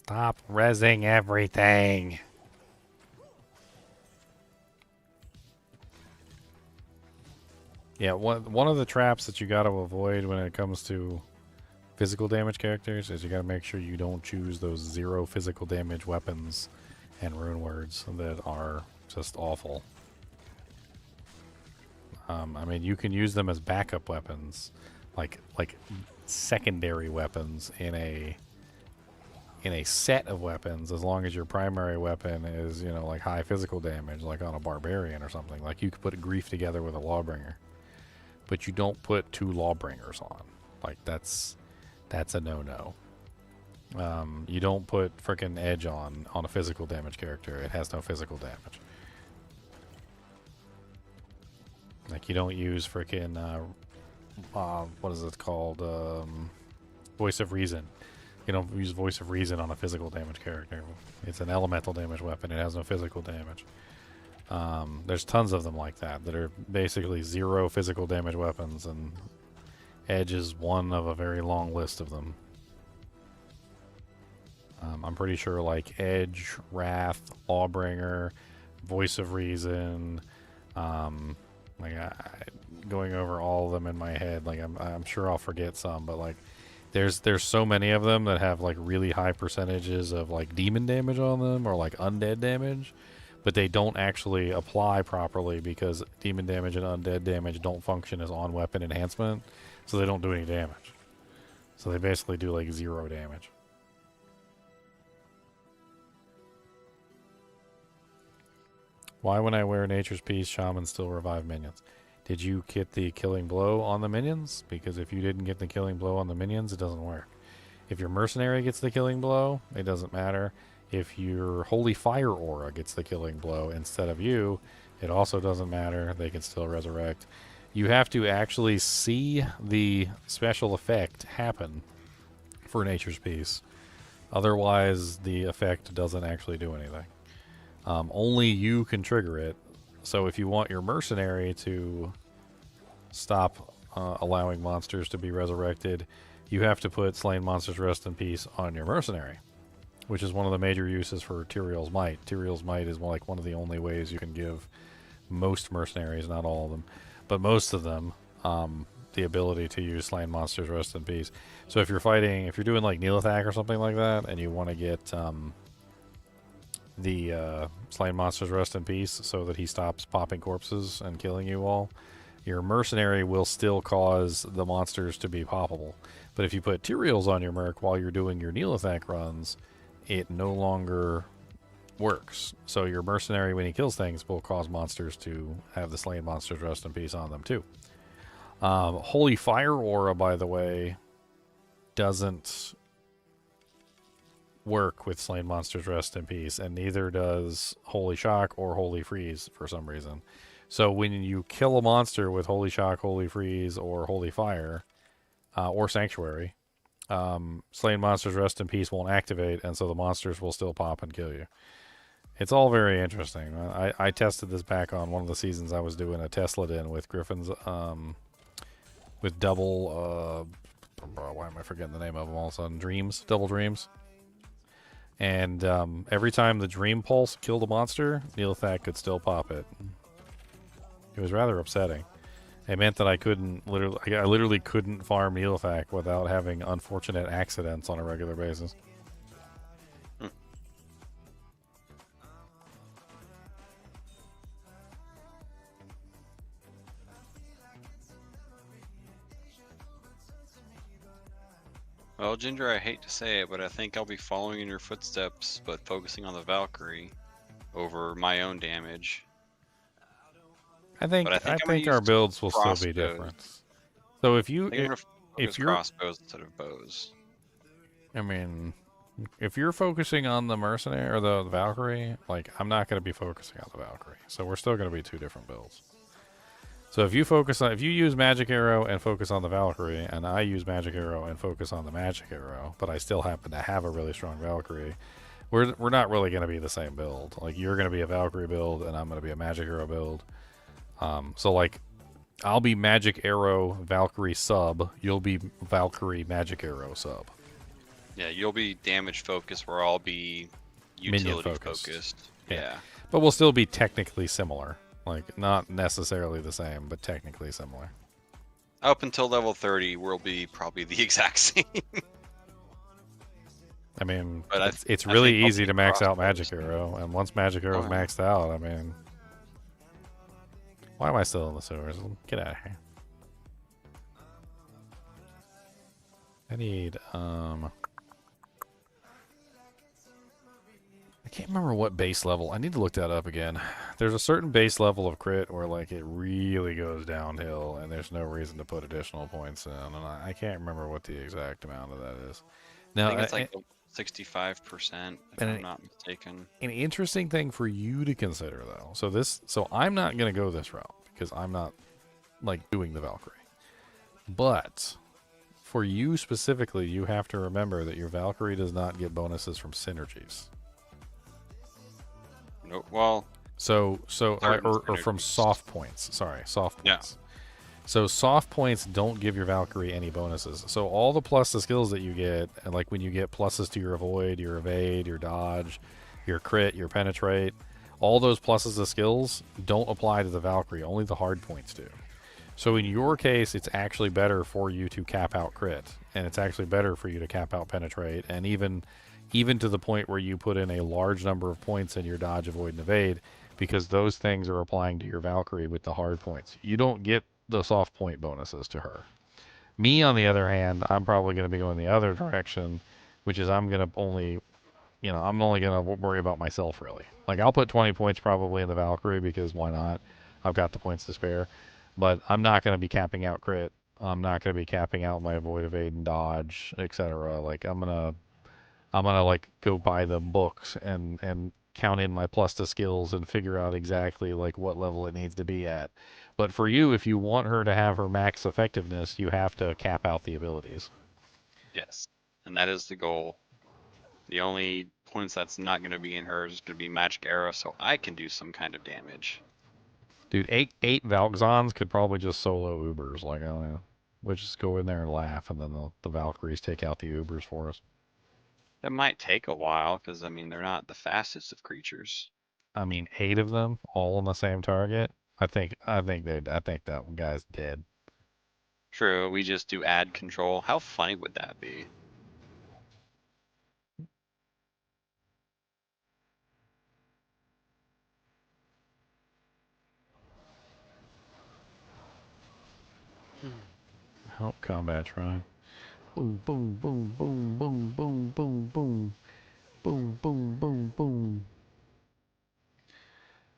Stop rezzing everything. Yeah, one of the traps that you got to avoid when it comes to physical damage characters is you got to make sure you don't choose those 0 physical damage weapons and rune words that are just awful. I mean, you can use them as backup weapons, like secondary weapons in a set of weapons, as long as your primary weapon is, you know, like high physical damage, like on a barbarian or something. Like you could put grief together with a lawbringer, but you don't put 2 lawbringers on. Like that's a no-no. You don't put frickin' edge on a physical damage character. It has no physical damage. Like you don't use frickin' what is it called? Voice of Reason. You don't use Voice of Reason on a physical damage character. It's an elemental damage weapon. It has no physical damage. There's tons of them like that are basically 0 physical damage weapons, and Edge is one of a very long list of them. I'm pretty sure like Edge, Wrath, Lawbringer, Voice of Reason, going over all of them in my head, like I'm sure I'll forget some, but like there's so many of them that have like really high percentages of like demon damage on them or like undead damage, but they don't actually apply properly because demon damage and undead damage don't function as on weapon enhancement, so they don't do any damage. So they basically do like 0 damage. Why when I wear Nature's Peace, Shaman still revive minions? Did you get the killing blow on the minions? Because if you didn't get the killing blow on the minions, it doesn't work. If your mercenary gets the killing blow, it doesn't matter. If your Holy Fire Aura gets the killing blow instead of you, it also doesn't matter. They can still resurrect. You have to actually see the special effect happen for Nature's Peace. Otherwise, the effect doesn't actually do anything. Only you can trigger it. So if you want your mercenary to stop allowing monsters to be resurrected, you have to put Slain Monsters Rest in Peace on your mercenary, which is one of the major uses for Tyrael's Might. Tyrael's Might is like one of the only ways you can give most mercenaries, not all of them, but most of them, the ability to use Slain Monsters Rest in Peace. So if you're doing like Neelathak or something like that, and you want to get the Slain Monsters Rest in Peace so that he stops popping corpses and killing you all, your mercenary will still cause the monsters to be poppable. But if you put Tyrael's on your merc while you're doing your Neelathak runs, it no longer works. So your mercenary, when he kills things, will cause monsters to have the Slain Monsters Rest in Peace on them too. Holy Fire Aura, by the way, doesn't work with Slain Monsters Rest in Peace, and neither does Holy Shock or Holy Freeze for some reason. So when you kill a monster with Holy Shock, Holy Freeze, or Holy Fire, or Sanctuary, Slain Monsters Rest in Peace won't activate, and so the monsters will still pop and kill you. It's all very interesting. I tested this back on one of the seasons I was doing a Tesla with Griffins, with double, why am I forgetting the name of them all of a sudden? Double Dreams. And every time the Dream Pulse killed a monster, Neelathak could still pop it. It was rather upsetting. It meant that I literally couldn't farm Neelathak without having unfortunate accidents on a regular basis. Well, Ginger, I hate to say it, but I think I'll be following in your footsteps, but focusing on the Valkyrie over my own damage. I think our builds will still be different. So if you're crossbows instead of bows. I mean, if you're focusing on the mercenary or the Valkyrie, like I'm not going to be focusing on the Valkyrie, so we're still going to be 2 different builds. So if you use Magic Arrow and focus on the Valkyrie, and I use Magic Arrow and focus on the Magic Arrow, but I still happen to have a really strong Valkyrie, we're not really going to be the same build. Like you're going to be a Valkyrie build, and I'm going to be a Magic Arrow build. So like, I'll be Magic Arrow Valkyrie sub. You'll be Valkyrie Magic Arrow sub. Yeah, you'll be damage focused, where I'll be Minion utility focused. focused. Yeah. Yeah. But we'll still be technically similar. Like, not necessarily the same, but technically similar. Up until level 30, we'll be probably the exact same. I mean, But it's I really think I'll easy take to max out crossbows. Magic Arrow, and once Magic Arrow's Oh, yeah. maxed out, I mean, why am I still in the sewers? Get out of here. I need I can't remember what base level. I need to look that up again. There's a certain base level of crit where like it really goes downhill, and there's no reason to put additional points in. And I can't remember what the exact amount of that is. I Now, think it's like 65%, if and I'm it- not mistaken. an interesting thing for you to consider though. So I'm not going to go this route because I'm not like doing the Valkyrie. But for you specifically, you have to remember that your Valkyrie does not get bonuses from synergies. No, well, So Certain or from synergies. soft points. Sorry, soft Yeah. points. So soft points don't give your Valkyrie any bonuses. So all the plus to skills that you get, and like when you get pluses to your avoid, your evade, your dodge, your crit, your penetrate, all those pluses to skills don't apply to the Valkyrie. Only the hard points do. So in your case, it's actually better for you to cap out crit, and it's actually better for you to cap out penetrate, and even to the point where you put in a large number of points in your dodge, avoid, and evade, because those things are applying to your Valkyrie with the hard points. You don't get the soft point bonuses to her. Me, on the other hand, I'm probably going to be going the other direction, which is I'm going to only, I'm only going to worry about myself, really. Like, I'll put 20 points probably in the Valkyrie because why not? I've got the points to spare. But I'm not going to be capping out crit. I'm not going to be capping out my avoid, evade, and dodge, etc. Like, I'm gonna like go buy the books and count in my plus to skills and figure out exactly like what level it needs to be at. But for you, if you want her to have her max effectiveness, you have to cap out the abilities. yes. And that is the goal. The only points that's not going to be in her is going to be magic arrow, so I can do some kind of damage. Dude, eight Valkzons could probably just solo Ubers. Like, I don't know. We'll just go in there and laugh, and then the Valkyries take out the Ubers for us. That might take a while, because I mean they're not the fastest of creatures. I mean, 8 of them all on the same target. I think that one guy's dead. True, we just do ad control. How funny would that be? Help combat try. Boom, boom, boom, boom, boom, boom, boom, boom. Boom, boom, boom, boom.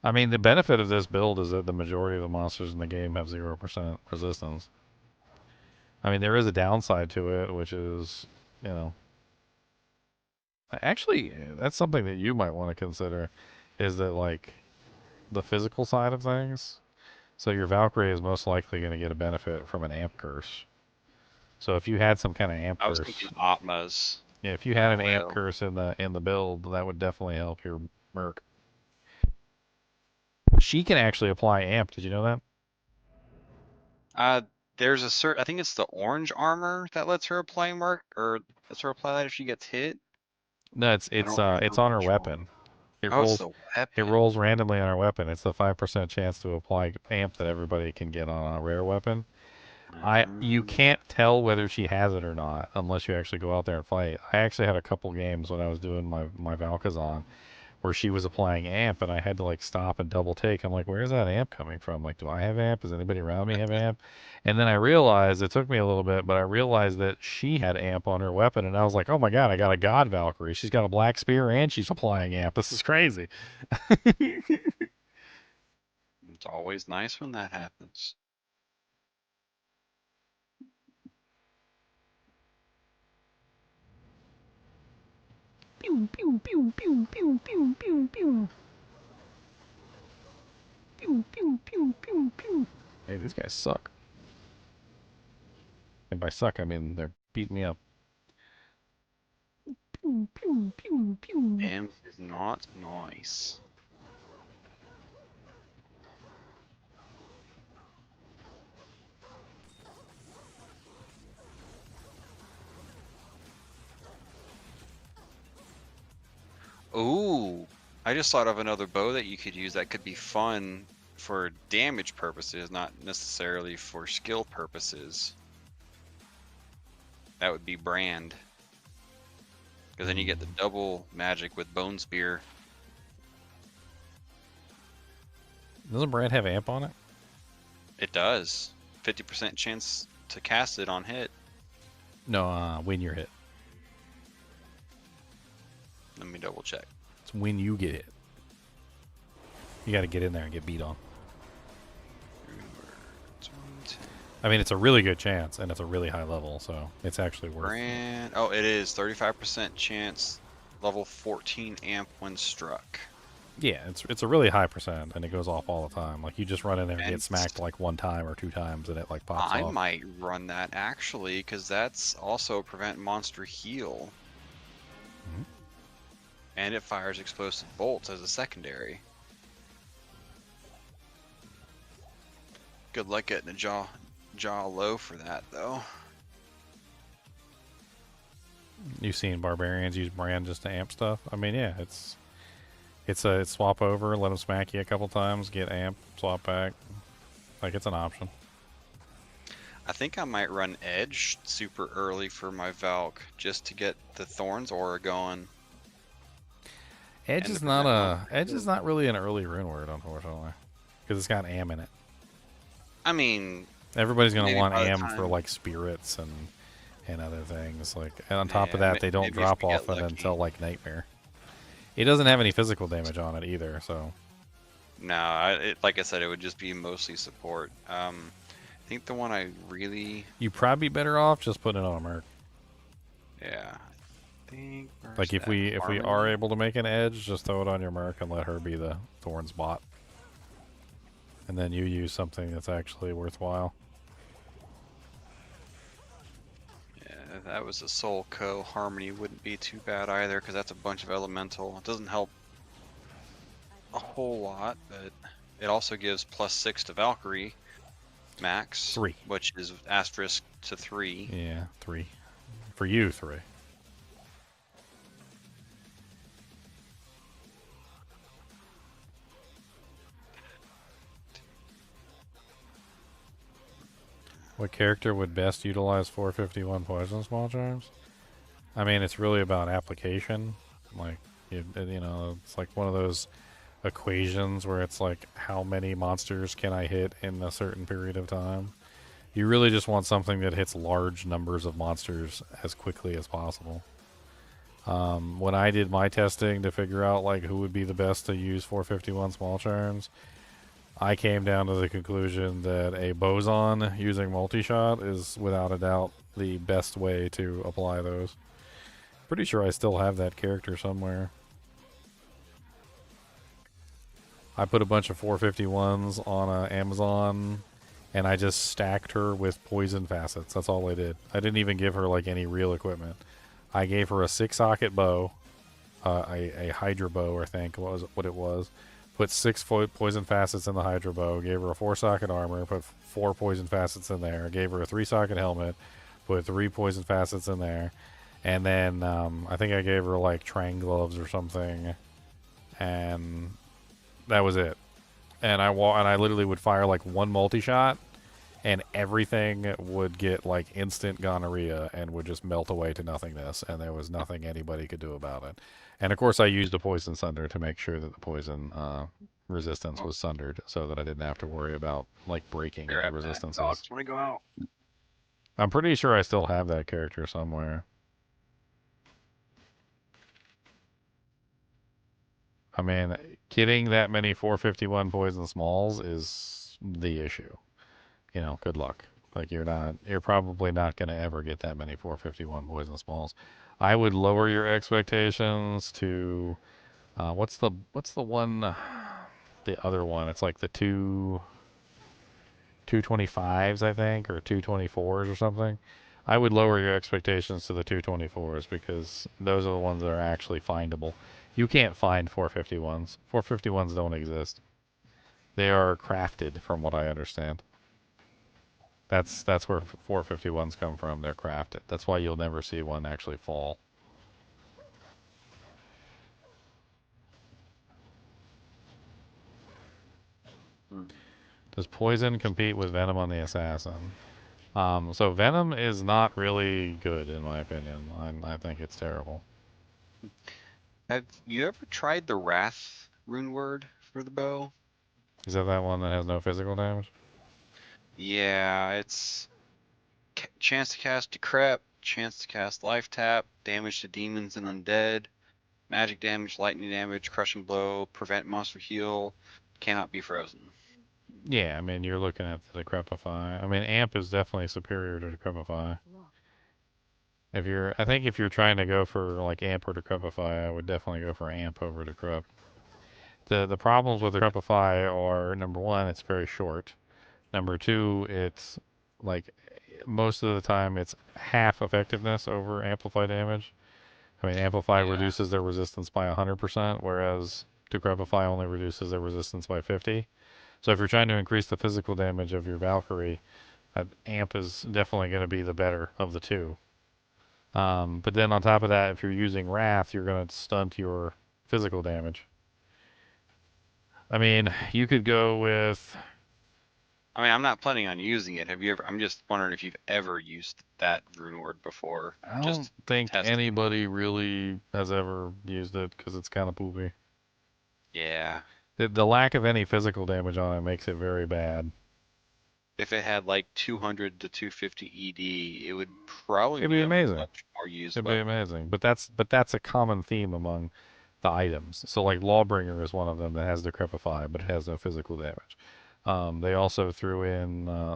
I mean, the benefit of this build is that the majority of the monsters in the game have 0% resistance. I mean, there is a downside to it, which is, you know... Actually, that's something that you might want to consider, is that, like, the physical side of things. So your Valkyrie is most likely going to get a benefit from an amp curse. So if you had some kind of amp I was curse... thinking Atmas. Yeah, if you had an amp Well. curse in the build, that would definitely help your Merc. She can actually apply amp. Did you know that? There's a I think it's the orange armor that lets her apply mark, or lets her apply that if she gets hit. No, I don't remember it's on her which one. weapon. It Oh, it's rolls the it weapon. rolls randomly on her weapon. It's the 5% chance to apply amp that everybody can get on a rare weapon. You Mhm. can't tell whether she has it or not unless you actually go out there and fight. I actually had a couple games when I was doing my Valkazon where she was applying amp, and I had to like stop and double take. I'm like, where's that amp coming from? Like, do I have amp? Does anybody around me have amp? And then I realized, it took me a little bit, but I realized that she had amp on her weapon, and I was like, oh my god, I got a god Valkyrie. She's got a black spear and she's applying amp. This is crazy. It's always nice when that happens. Pew pew pew pew pew pew pew pew. Pew pew pew pew pew. Hey, these guys suck. And by suck, I mean they're beating me up. Pew pew pew pew. Amp is not nice. Ooh, I just thought of another bow that you could use that could be fun for damage purposes, not necessarily for skill purposes. That would be Brand. Because then you get the double magic with Bone Spear. Doesn't Brand have amp on it? It does. 50% chance to cast it on hit. No, when you're hit. Let me double check. It's when you get hit. You got to get in there and get beat on. I mean, it's a really good chance, and it's a really high level, so it's actually worth it. Brand. Oh, it is 35% chance, level 14 amp when struck. Yeah, it's a really high percent, and it goes off all the time. Like, you just run in there and And get smacked like 1 time or 2 times, and it like pops I off. might run that actually, because that's also prevent monster heal. Mhm. And it fires explosive bolts as a secondary. Good luck getting a jaw low for that though. You've seen barbarians use Brand just to amp stuff. I mean, yeah, it's a swap over, let them smack you a couple times, get amp, swap back. Like, it's an option. I think I might run Edge super early for my Valk just to get the Thorns aura going. Edge And is to not prevent Edge is not really an early rune word, unfortunately, because it's got am in it. I mean, Everybody's gonna maybe want by the am for time- like spirits and other things. Like, and on top of Yeah, that, they don't maybe if drop we get off it lucky. until like Nightmare. It doesn't have any physical damage on it either, so no, like I said, it would just be mostly support. I think the one I really, you'd probably be better off just putting it on a merc. yeah, I think. where's Like, if that? we are Harmony? able to make an edge, just throw it on your merc and let her be the Thorns bot, and then you use something that's actually worthwhile. Yeah, if that was a Soul Co. Harmony wouldn't be too bad either, because that's a bunch of elemental. It doesn't help a whole lot, but it also gives +6 to Valkyrie max, 3. which is asterisk to 3. Yeah, 3 for you, 3. What character would best utilize 451 poison small charms? I mean, it's really about application. Like, you know, it's like one of those equations where it's like, how many monsters can I hit in a certain period of time? You really just want something that hits large numbers of monsters as quickly as possible. When I did my testing to figure out like who would be the best to use 451 small charms, I came down to the conclusion that a boson using multi-shot is without a doubt the best way to apply those. Pretty sure I still have that character somewhere. I put a bunch of 451s on Amazon, and I just stacked her with poison facets. That's all I did. I didn't even give her like any real equipment. I gave her a 6-socket bow, a Hydra bow, I think was what it was. Put 6 poison facets in the Hydra bow. Gave her a 4-socket armor. Put 4 poison facets in there. Gave her a 3-socket helmet. Put 3 poison facets in there. And then I think I gave her like Trang gloves or something. And that was it. And I literally would fire like one multi-shot, and everything would get like instant gonorrhea and would just melt away to nothingness. And there was nothing anybody could do about it. And of course, I used a poison sunder to make sure that the poison resistance was sundered, so that I didn't have to worry about like breaking the resistances. Dogs want to go out. I'm pretty sure I still have that character somewhere. I mean, getting that many 451 poison smalls is the issue. You know, good luck. Like, you're probably not going to ever get that many 451 poison smalls. I would lower your expectations to what's the one, the other one? It's like the 225s, I think, or 224s or something. I would lower your expectations to the 224s, because those are the ones that are actually findable. You can't find 451s. 451s don't exist. They are crafted, from what I understand. That's where 451s come from. They're crafted. That's why you'll never see one actually fall. Does poison compete with venom on the assassin? So venom is not really good in my opinion. I think it's terrible. Have you ever tried the Wrath rune word for the bow? Is that one that has no physical damage? Yeah, it's chance to cast Decrep, chance to cast Life Tap, damage to demons and undead, magic damage, lightning damage, crushing blow, prevent monster heal, cannot be frozen. Yeah, I mean you're looking at the Decrepify. I mean Amp is definitely superior to Decrepify. I think if you're trying to go for like Amp or Decrepify, I would definitely go for Amp over Decrep. The problems with Decrepify are number one, it's very short. Number two, it's like most of the time it's half effectiveness over amplify damage. I mean, amplify Yeah. reduces their resistance by 100%, whereas Decrepify only reduces their resistance by 50. So if you're trying to increase the physical damage of your Valkyrie, amp is definitely going to be the better of the two. But then on top of that, if you're using Wrath, you're going to stunt your physical damage. I mean, you could go with. I mean, I'm not planning on using it. Have you ever? I'm just wondering if you've ever used that rune word before. I don't Just think testing. anybody really has ever used it because it's kind of poopy. Yeah. The lack of any physical damage on it makes it very bad. If it had like 200 to 250 ED, it would probably It'd be be a amazing. much more used It'd be weapon. amazing. But that's a common theme among the items. So like Lawbringer is one of them that has Decrepify, but it has no physical damage. They also threw in I'm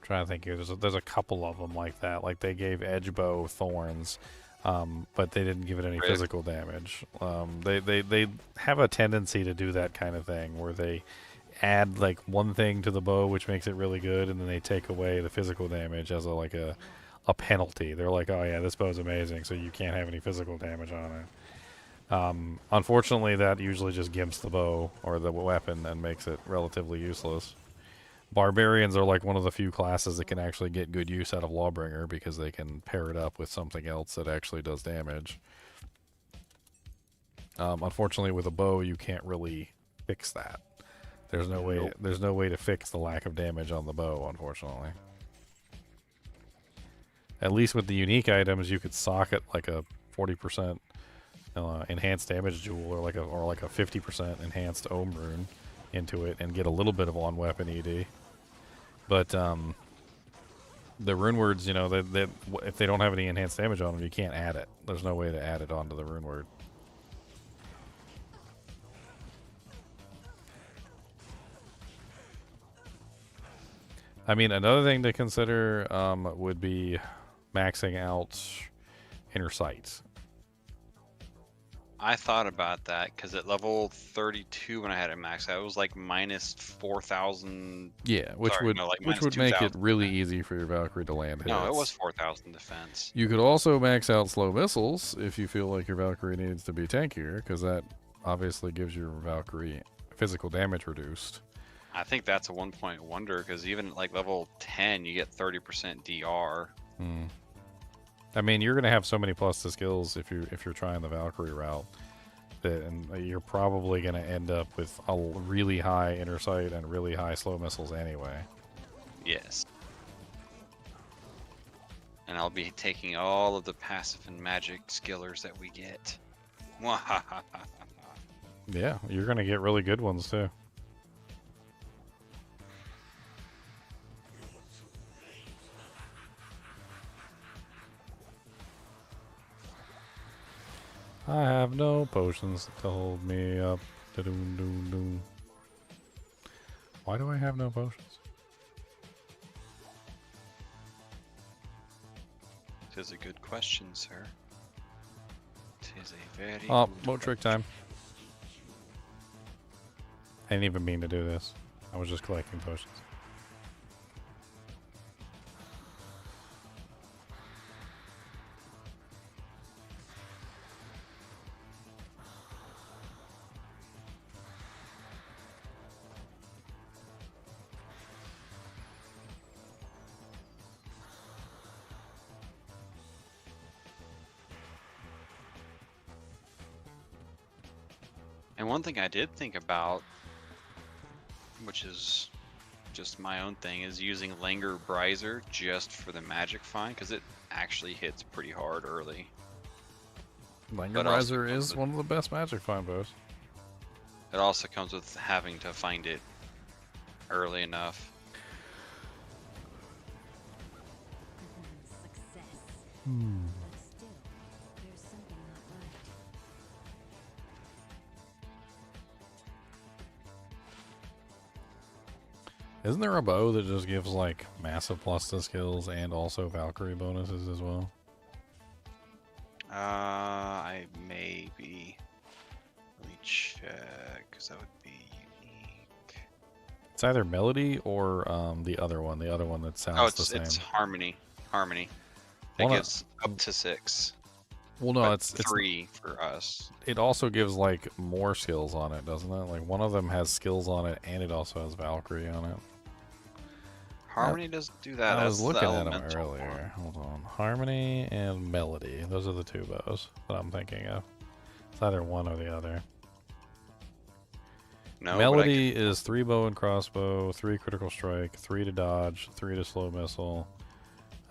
trying to think here. There's a couple of them like that. Like they gave Edgebow thorns, but they didn't give it any Rift. physical damage. They have a tendency to do that kind of thing where they add like one thing to the bow which makes it really good, and then they take away the physical damage as a penalty. They're like, oh yeah, this bow's amazing, so you can't have any physical damage on it. Unfortunately, that usually just gimps the bow or the weapon and makes it relatively useless. Barbarians are like one of the few classes that can actually get good use out of Lawbringer because they can pair it up with something else that actually does damage. Unfortunately, with a bow, you can't really fix that. There's no way. Nope. There's no way to fix the lack of damage on the bow, unfortunately. At least with the unique items, you could socket like a 40% enhanced damage jewel or like a 50% enhanced ohm rune into it and get a little bit of on weapon ED. But the rune words, if they don't have any enhanced damage on them, you can't add it. There's no way to add it onto the rune word. I mean, another thing to consider would be maxing out inner sight. I thought about that because at level 32 when I had it maxed out, it was like minus 4,000. Yeah, which Sorry, would no, like which minus would make it 2,000 really defense. easy for your Valkyrie to land hits. No, it was 4,000 defense. You could also max out slow missiles if you feel like your Valkyrie needs to be tankier, because that obviously gives your Valkyrie physical damage reduced. I think that's a 1-point wonder because even at like level 10, you get 30% DR. I mean, you're going to have so many plus to skills if you're trying the Valkyrie route, and you're probably going to end up with a really high inner sight and really high slow missiles anyway. Yes. And I'll be taking all of the passive and magic skillers that we get. Yeah, you're going to get really good ones too. I have no potions to hold me up. Da-doom-doom-doom. Why do I have no potions? Tis a good question, sir. Tis a very Oh, good boat trick time. I didn't even mean to do this. I was just collecting potions. And one thing I did think about which is just my own thing, is using Langer Briser just for the magic find because it actually hits pretty hard early. Langer But also Riser comes is with- one of the best magic find bows. It also comes with having to find it early enough. Success. But still, there's something not right. Isn't there a bow that just gives like massive plus to skills and also Valkyrie bonuses as well? I maybe. Let me check, because that would be unique. It's either Melody or the other one that sounds Oh, the same. it's Harmony. Harmony. It Well, gives up to 6. Well, no, but it's 3 for us. it also gives like more skills on it, doesn't it? Like one of them has skills on it, and it also has Valkyrie on it. Harmony doesn't do that. I That's was looking the at them elemental one. earlier. Hold on, Harmony and Melody. Those are the two bows that I'm thinking of. It's either one or the other. No, but I Melody is 3 bow and crossbow, 3 critical strike, 3 to dodge, 3 to slow missile,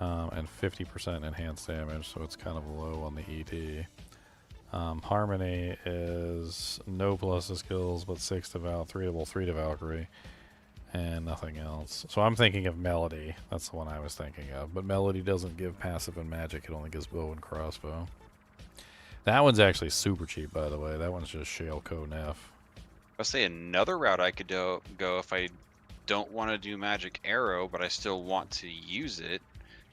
and 50% enhanced damage. So it's kind of low on the ED. Harmony is no plus to skills, but 3 to Valkyrie, and nothing else. So I'm thinking of Melody. That's the one I was thinking of. But Melody doesn't give passive and magic. It only gives bow and crossbow. That one's actually super cheap, by the way. That one's just Shale Co Neff. I'll say another route I could go if I don't want to do magic arrow, but I still want to use it,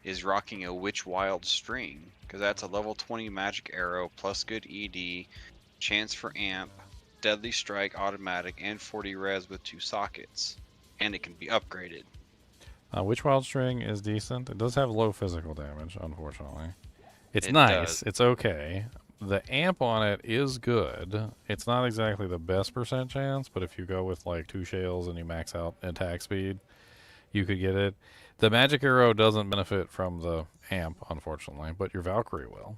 is rocking a Witch Wild String, because that's a level 20 magic arrow plus good ED, chance for amp, deadly strike automatic, and 40 res with 2 sockets, and it can be upgraded. Witch Wild String is decent. It does have low physical damage, unfortunately. It's It nice. does. It's okay. The amp on it is good. It's not exactly the best percent chance, but if you go with like 2 shales and you max out attack speed, you could get it. The magic arrow doesn't benefit from the amp, unfortunately, but your Valkyrie will.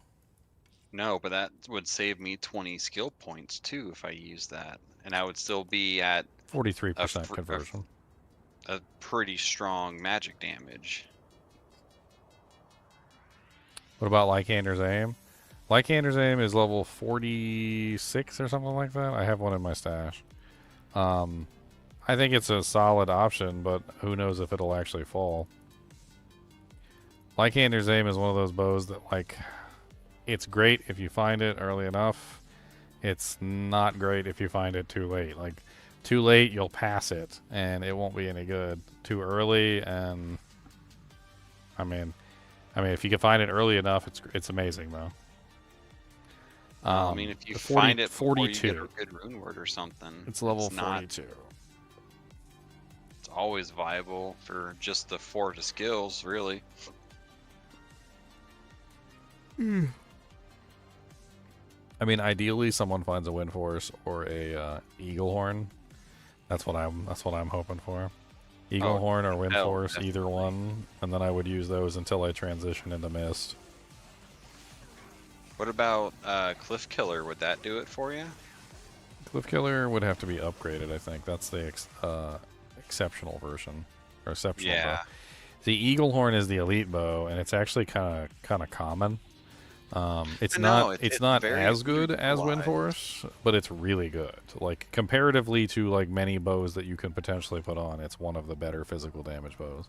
No, but that would save me 20 skill points too if I use that, and I would still be at 43% fr- a conversion. a pretty strong magic damage. What about Lycander's Aim? Lycander's Aim is level 46 or something like that. I have one in my stash. I think it's a solid option, but who knows if it'll actually fall. Lycander's Aim is one of those bows that, like, it's great if you find it early enough. It's not great if you find it too late. Like, too late, you'll pass it, and it won't be any good. Too early, and I mean, if you can find it early enough, it's amazing though. I mean, if you 40 find it before you get 42. a good rune word or something, It's level not- 42. It's always viable for just the 4 to skills, really. I mean, ideally, someone finds a Wind Force or a Eagle Horn. That's what I'm hoping for. Eagle Oh, Horn or Wind hell, Force, either definitely. one, and then I would use those until I transition into Mist. What about Cliff Killer? Would that do it for you? Cliff Killer would have to be upgraded, I think. That's the exceptional version, or exceptional bow. Yeah. The Eagle Horn is the elite bow, and it's actually kind of common. It's I know, not it's not very as good as Wind utilized. Force, but it's really good. Like comparatively to like many bows that you can potentially put on, it's one of the better physical damage bows.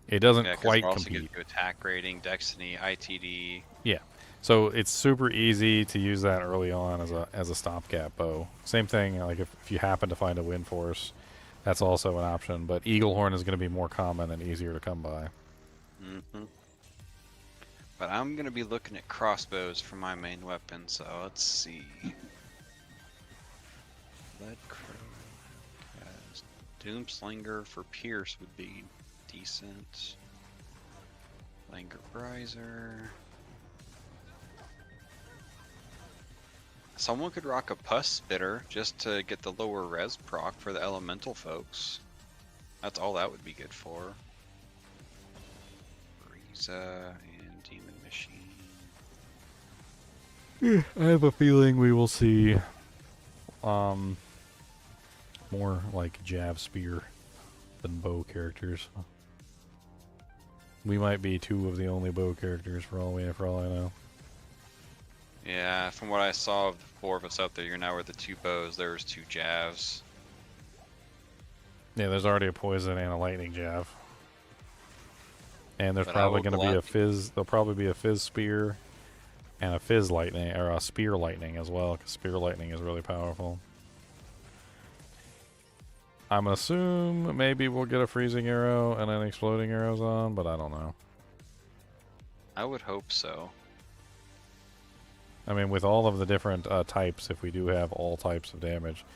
It doesn't Yeah, 'cause quite it also compete. gives you attack rating, dexterity, ITD. Yeah. So it's super easy to use that early on as a stopgap bow. Same thing, like if you happen to find a Wind Force, that's also an option. But Eagle Horn is going to be more common and easier to come by. Hmm. But I'm going to be looking at crossbows for my main weapon, so let's see. Lead Crow has Doomslinger for Pierce would be decent. Langer Briser. Someone could rock a Pus Spitter just to get the lower res proc for the elemental folks. That's all that would be good for. Frieza and Demon Machine. I have a feeling we will see more like Jav Spear than bow characters. We might be two of the only bow characters for all I know. Yeah, from what I saw of the 4 of us out there, now we're the 2 bows. There was 2 Javs. Yeah, there's already a poison and a lightning Jav. And there's But I probably will going to be a gladly- fizz. There'll probably be a fizz spear and a fizz lightning, or a spear lightning as well, because spear lightning is really powerful. I'm assume maybe we'll get a freezing arrow and an exploding arrows on, but I don't know. I would hope so. I mean, with all of the different types, if we do have all types of damage,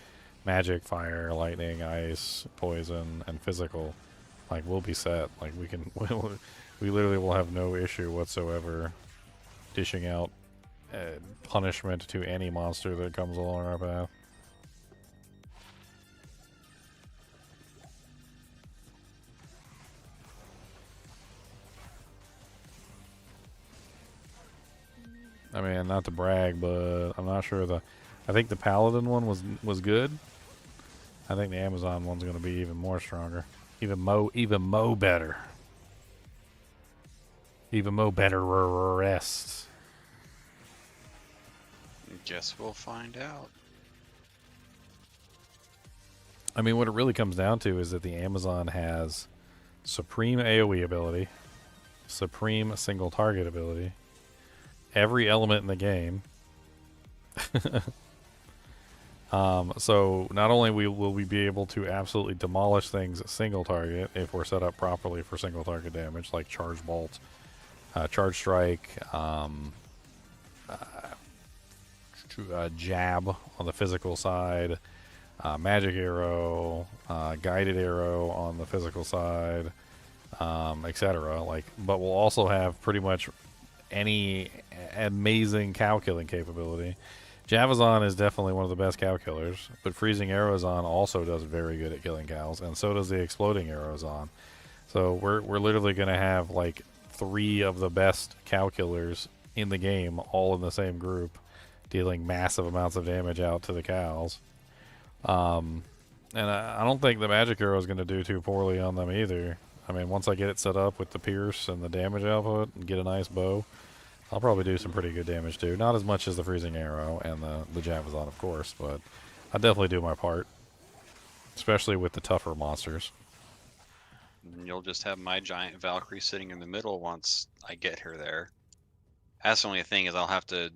magic, fire, lightning, ice, poison, and physical, like, we'll be set. Like, we can, we literally will have no issue whatsoever dishing out punishment to any monster that comes along our path. I mean, not to brag, but I'm not sure I think the Paladin one was good. I think the Amazon one's going to be even more stronger, even mo better, even mo better rest. Guess we'll find out. I mean, what it really comes down to is that the Amazon has supreme AoE ability, supreme single target ability, every element in the game. So not only will we be able to absolutely demolish things single target if we're set up properly for single target damage, like charge bolt, charge strike, jab on the physical side, magic arrow, guided arrow on the physical side, etc. Like, but we'll also have pretty much any amazing cow killing capability. Javazon is definitely one of the best cow killers, but Freezing Arrowzon also does very good at killing cows, and so does the Exploding Arrowzon. So we're literally going to have like 3 of the best cow killers in the game all in the same group, dealing massive amounts of damage out to the cows. And I don't think the magic arrow is going to do too poorly on them either. I mean, once I get it set up with the pierce and the damage output and get a nice bow, I'll probably do some pretty good damage too. Not as much as the freezing arrow and the Javazon, of course, but I definitely do my part, especially with the tougher monsters. And you'll just have my giant Valkyrie sitting in the middle once I get her there. That's the only thing, is I'll have to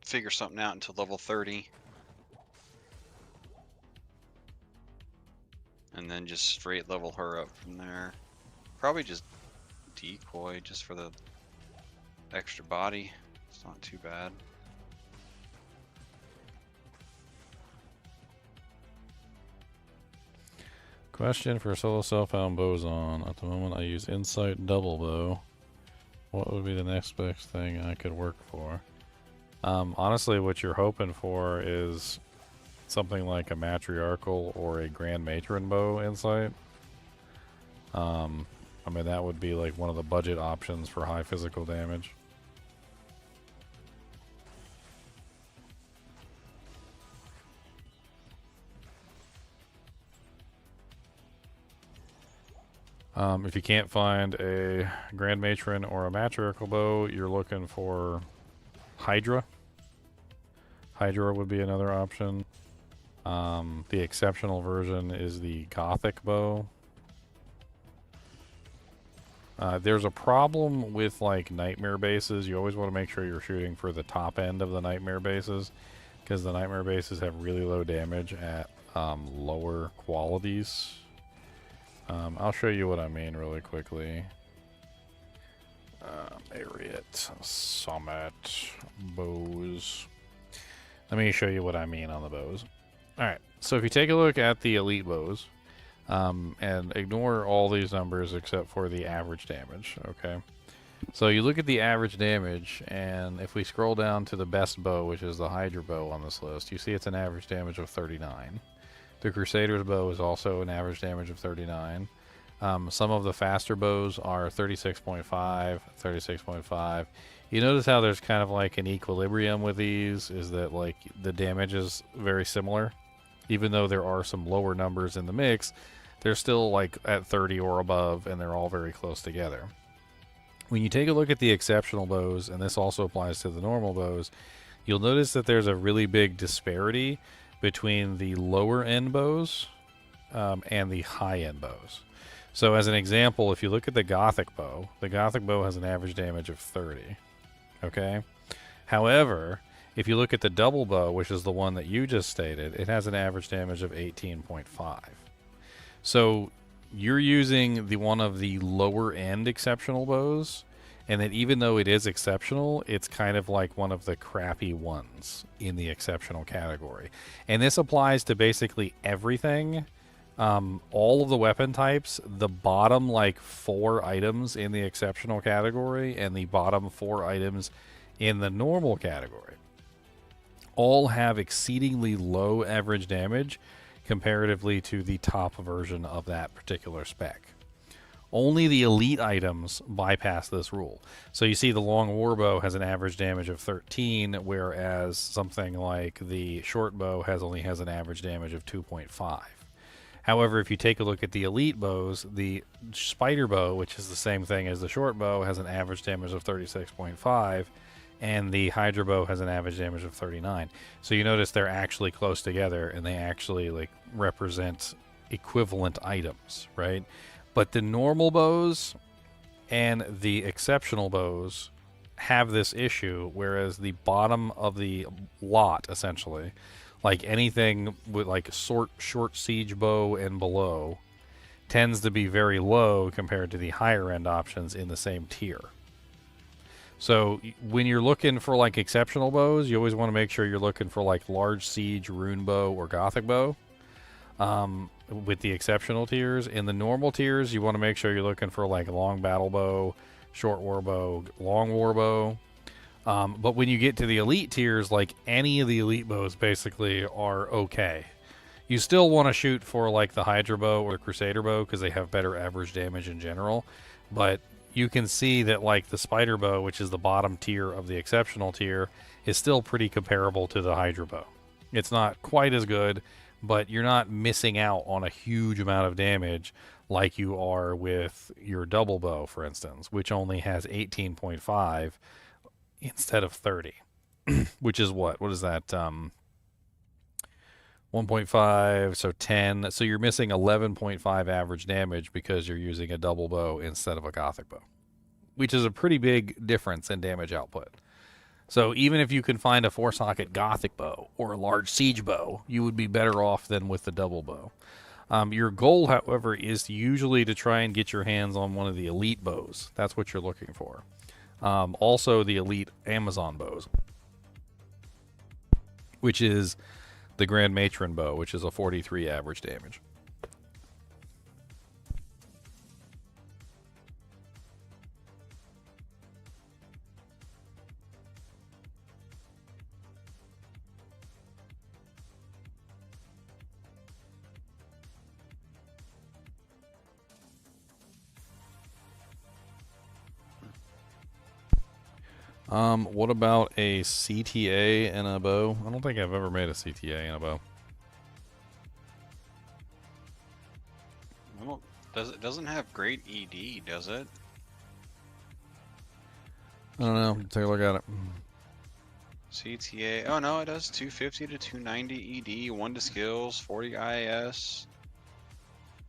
figure something out until level 30. And then just straight level her up from there. Probably just decoy just for the extra body. It's not too bad. Question for solo self-found boson. At the moment I use Insight double bow. What would be the next best thing I could work for? Honestly, what you're hoping for is something like a matriarchal or a grand matron bow insight. I mean, that would be like one of the budget options for high physical damage. If you can't find a Grand Matron or a Matriarchal bow, you're looking for Hydra. Hydra would be another option. The exceptional version is the Gothic bow. There's a problem with like Nightmare bases. You always want to make sure you're shooting for the top end of the Nightmare bases, because the Nightmare bases have really low damage at lower qualities. I'll show you what I mean really quickly. Ariat, Summit, bows. Let me show you what I mean on the bows. Alright, so if you take a look at the elite bows, and ignore all these numbers except for the average damage, okay? So you look at the average damage, and if we scroll down to the best bow, which is the Hydra bow on this list, you see it's an average damage of 39. The Crusader's bow is also an average damage of 39. Some of the faster bows are 36.5, 36.5. You notice how there's kind of like an equilibrium with these, is that like the damage is very similar, Even though there are some lower numbers in the mix, they're still like at 30 or above, and they're all very close together. When you take a look at the exceptional bows, and this also applies to the normal bows, you'll notice that there's a really big disparity between the lower end bows and the high end bows. So as an example, if you look at the Gothic bow has an average damage of 30. Okay? However, if you look at the double bow, which is the one that you just stated, it has an average damage of 18.5. So you're using the one of the lower end exceptional bows, and that even though it is exceptional, it's kind of like one of the crappy ones in the exceptional category. And this applies to basically everything. All of the weapon types, the bottom like 4 items in the exceptional category and the bottom 4 items in the normal category all have exceedingly low average damage comparatively to the top version of that particular spec. Only the elite items bypass this rule. So you see the long warbow has an average damage of 13, whereas something like the short bow only has an average damage of 2.5. However, if you take a look at the elite bows, the spider bow, which is the same thing as the short bow, has an average damage of 36.5, and the hydra bow has an average damage of 39. So you notice they're actually close together, and they actually like represent equivalent items, right? But the normal bows and the exceptional bows have this issue, whereas the bottom of the lot, essentially, like anything with like short siege bow and below, tends to be very low compared to the higher end options in the same tier. So when you're looking for like exceptional bows, you always want to make sure you're looking for like large siege, rune bow, or gothic bow. With the exceptional tiers. In the normal tiers, you want to make sure you're looking for like long battle bow, short war bow, long war bow. But when you get to the elite tiers, like any of the elite bows basically are okay. You still want to shoot for like the Hydra bow or the Crusader bow because they have better average damage in general. But you can see that like the Spider bow, which is the bottom tier of the exceptional tier, is still pretty comparable to the Hydra bow. It's not quite as good, but you're not missing out on a huge amount of damage like you are with your double bow, for instance, which only has 18.5 instead of 30, which is what is that? 1.5, so 10. So you're missing 11.5 average damage because you're using a double bow instead of a gothic bow, which is a pretty big difference in damage output. So even if you can find a 4-socket gothic bow or a large siege bow, you would be better off than with the double bow. Your goal, however, is usually to try and get your hands on one of the elite bows. That's what you're looking for. Also the elite Amazon bows, which is the Grand Matron bow, which is a 43 average damage. What about a CTA and a bow? I don't think I've ever made a CTA and a bow. Well, it doesn't have great ED, does it? I don't know. Take a look at it. CTA. Oh no, it does 250 to 290 ED, 1 to skills, 40 IS,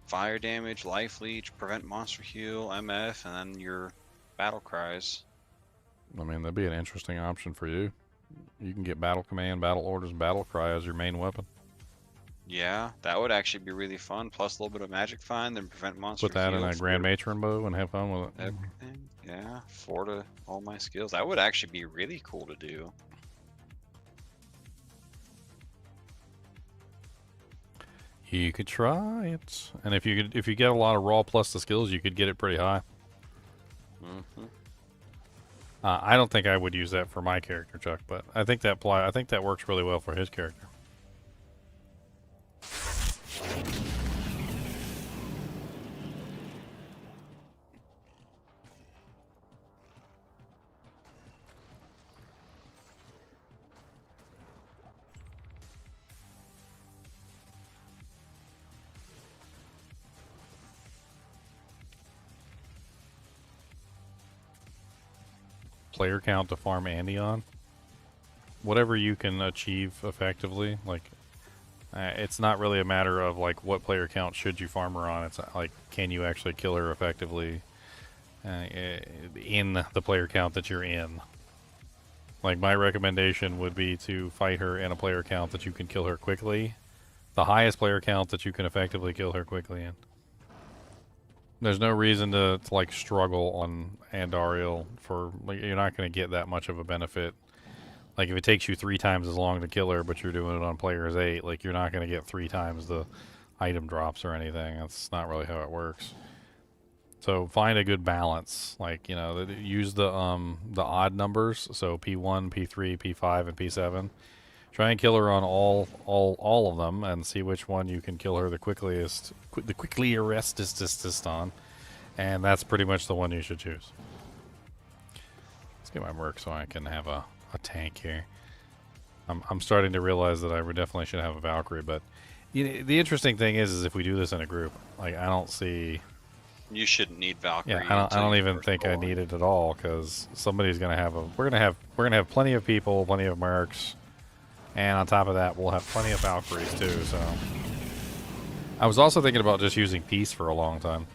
fire damage, life leech, prevent monster heal, MF, and then your battle cries. I mean, that'd be an interesting option for you. You can get battle command, battle orders, and battle cry as your main weapon. Yeah, that would actually be really fun. Plus a little bit of magic find, then prevent monster Put that heal in a for Grand Matron bow and have fun with it. everything. Yeah, 4 to all my skills. That would actually be really cool to do. You could try it, and if you get a lot of raw plus the skills, you could get it pretty high. Mm-hmm. I don't think I would use that for my character, Chuck, but I think that works really well for his character. player count to farm Andy on. Whatever you can achieve effectively, like it's not really a matter of like what player count should you farm her on. It's like can you actually kill her effectively in the player count that you're in. Like my recommendation would be to fight her in a player count that you can kill her quickly, the highest player count that you can effectively kill her quickly in. There's no reason to like struggle on Andariel for like you're not going to get that much of a benefit. Like if it takes you 3 times as long to kill her, but you're doing it on players 8, like you're not going to get 3 times the item drops or anything. That's not really how it works. So find a good balance. Like use the odd numbers. So P1, P3, P5, and P7. Try and kill her on all of them, and see which one you can kill her the quickliest on. And that's pretty much the one you should choose. Let's get my merc so I can have a tank here. I'm starting to realize that I definitely should have a Valkyrie, but the interesting thing is if we do this in a group, like I don't see. You shouldn't need Valkyrie. Yeah, I don't even think I need it at all because somebody's gonna have a. We're gonna have plenty of people, plenty of mercs, and on top of that, we'll have plenty of Valkyries too. So I was also thinking about just using Peace for a long time.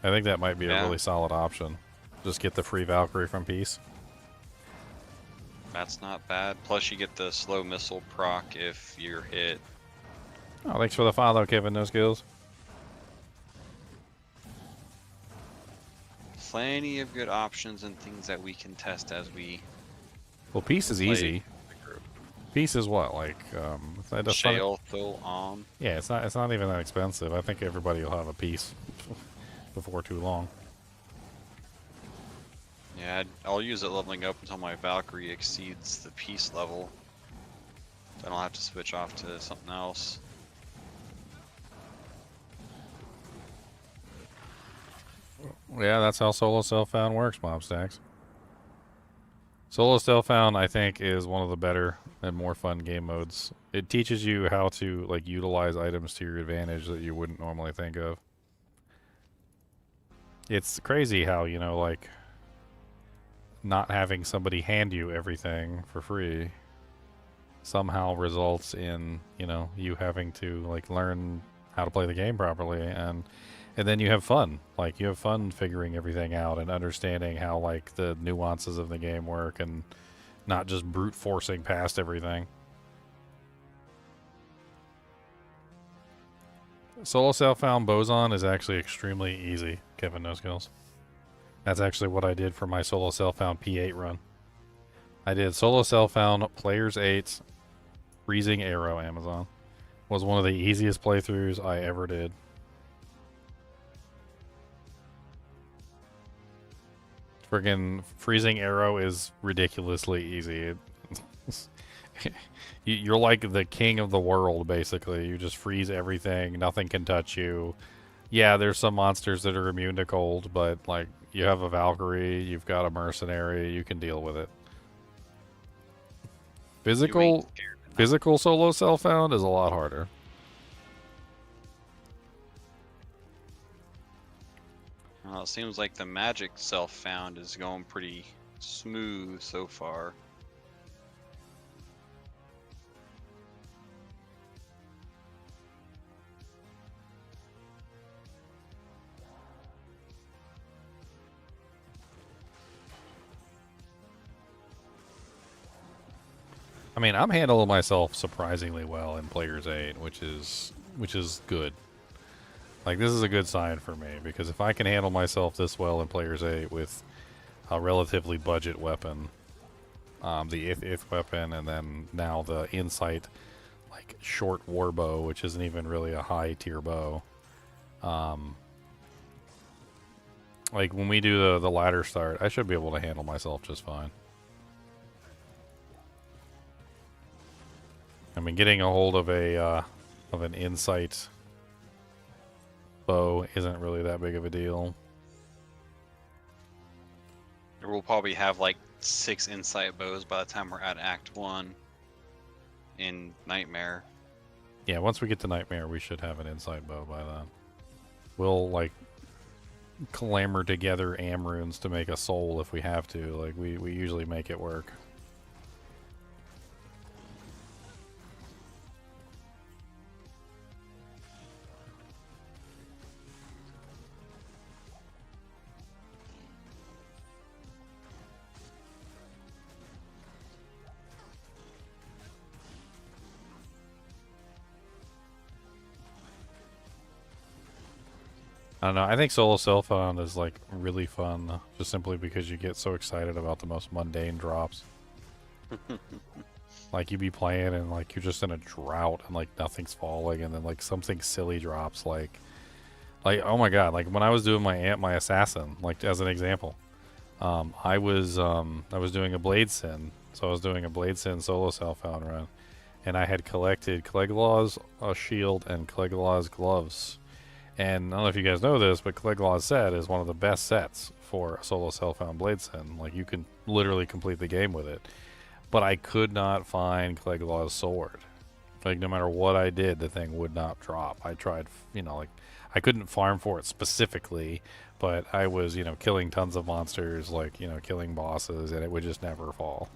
I think that might be a really solid option. Just get the free Valkyrie from Peace. That's not bad. Plus, you get the slow missile proc if you're hit. Oh, thanks for the follow, Kevin. No skills. Plenty of good options and things that we can test as we. Well, Peace is easy. Peace is what like Shale Thul on. Yeah, it's not even that expensive. I think everybody will have a Peace before too long. Yeah, I'll use it leveling up until my Valkyrie exceeds the Peace level. Then I'll have to switch off to something else. Yeah, that's how solo self-found works, Mob Stacks. Solo self-found, I think, is one of the better and more fun game modes. It teaches you how to like utilize items to your advantage that you wouldn't normally think of. It's crazy how, like not having somebody hand you everything for free somehow results in, you having to like learn how to play the game properly and then you have fun. Like you have fun figuring everything out and understanding how like the nuances of the game work and not just brute forcing past everything. Solo self-found Boson is actually extremely easy, Kevin No Skills. That's actually what I did for my solo self-found P8 run. I did solo self-found Players 8 Freezing Arrow Amazon. Was one of the easiest playthroughs I ever did. Friggin' Freezing Arrow is ridiculously easy. You're like the king of the world, basically. You just freeze everything. Nothing can touch you. Yeah, there's some monsters that are immune to cold, but like you have a Valkyrie, you've got a mercenary, you can deal with it. Physical solo self-found is a lot harder. Well, it seems like the magic self-found is going pretty smooth so far. I mean, I'm handling myself surprisingly well in Players 8, which is good. Like, this is a good sign for me, because if I can handle myself this well in Players 8 with a relatively budget weapon, the Ith weapon, and then now the Insight, like, short war bow, which isn't even really a high-tier bow. Like, when we do the ladder start, I should be able to handle myself just fine. I mean, getting a hold of an Insight bow isn't really that big of a deal. We'll probably have like 6 Insight bows by the time we're at Act 1 in Nightmare. Yeah, once we get to Nightmare, we should have an Insight bow by then. We'll, like, clamor together Amrunes to make a soul if we have to. Like, we usually make it work. I don't know. I think solo self-found is like really fun, just simply because you get so excited about the most mundane drops. Like you be playing and like you're just in a drought and like nothing's falling, and then like something silly drops, like oh my god! Like when I was doing my assassin, like as an example, I was doing a blade sin, so I was doing a blade sin solo self-found run, and I had collected Cleglaws, a shield, and Cleglaws gloves. And I don't know if you guys know this, but Cleglaw's set is one of the best sets for a solo self-found blade sin. Like, you can literally complete the game with it. But I could not find Cleglaw's sword. Like, no matter what I did, the thing would not drop. I tried, you know, like, I couldn't farm for it specifically, but I was, you know, killing tons of monsters, like, you know, killing bosses, and it would just never fall.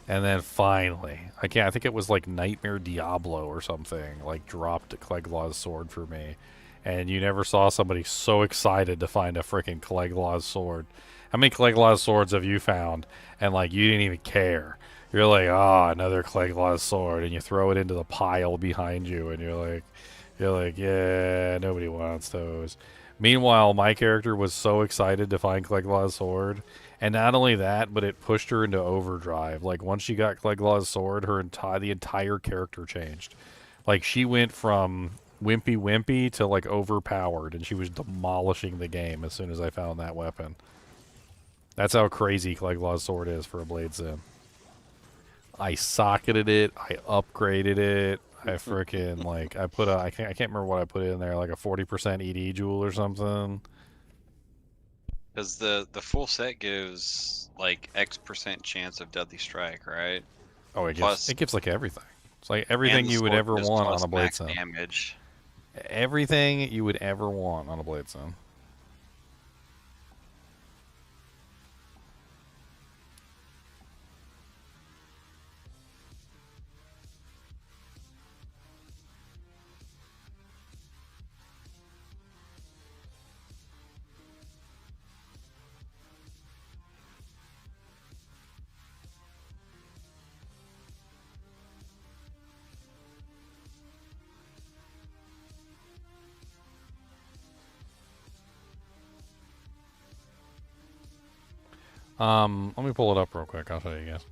And then finally, I think it was like Nightmare Diablo or something, like, dropped Cleglaw's sword for me. And you never saw somebody so excited to find a freaking Cleglaw's sword. How many Cleglaw's swords have you found? And like you didn't even care. You're like, another Cleglaw's sword, and you throw it into the pile behind you, and you're like, yeah, nobody wants those. Meanwhile, my character was so excited to find Cleglaw's sword, and not only that, but it pushed her into overdrive. Like once she got Cleglaw's sword, the entire character changed. Like she went from wimpy to like overpowered, and she was demolishing the game as soon as I found that weapon. That's how crazy Cleglaw's sword is for a blade sim. I socketed it, I upgraded it, I freaking like I can't remember what I put in there, like a 40% ED jewel or something. Because the full set gives like X% chance of deadly strike, right? Oh, it gives like everything. It's like And everything the you would sword ever gives want plus on a blade max sim. damage. Everything you would ever want on a blade sim. Let me pull it up real quick. I'll show you guys.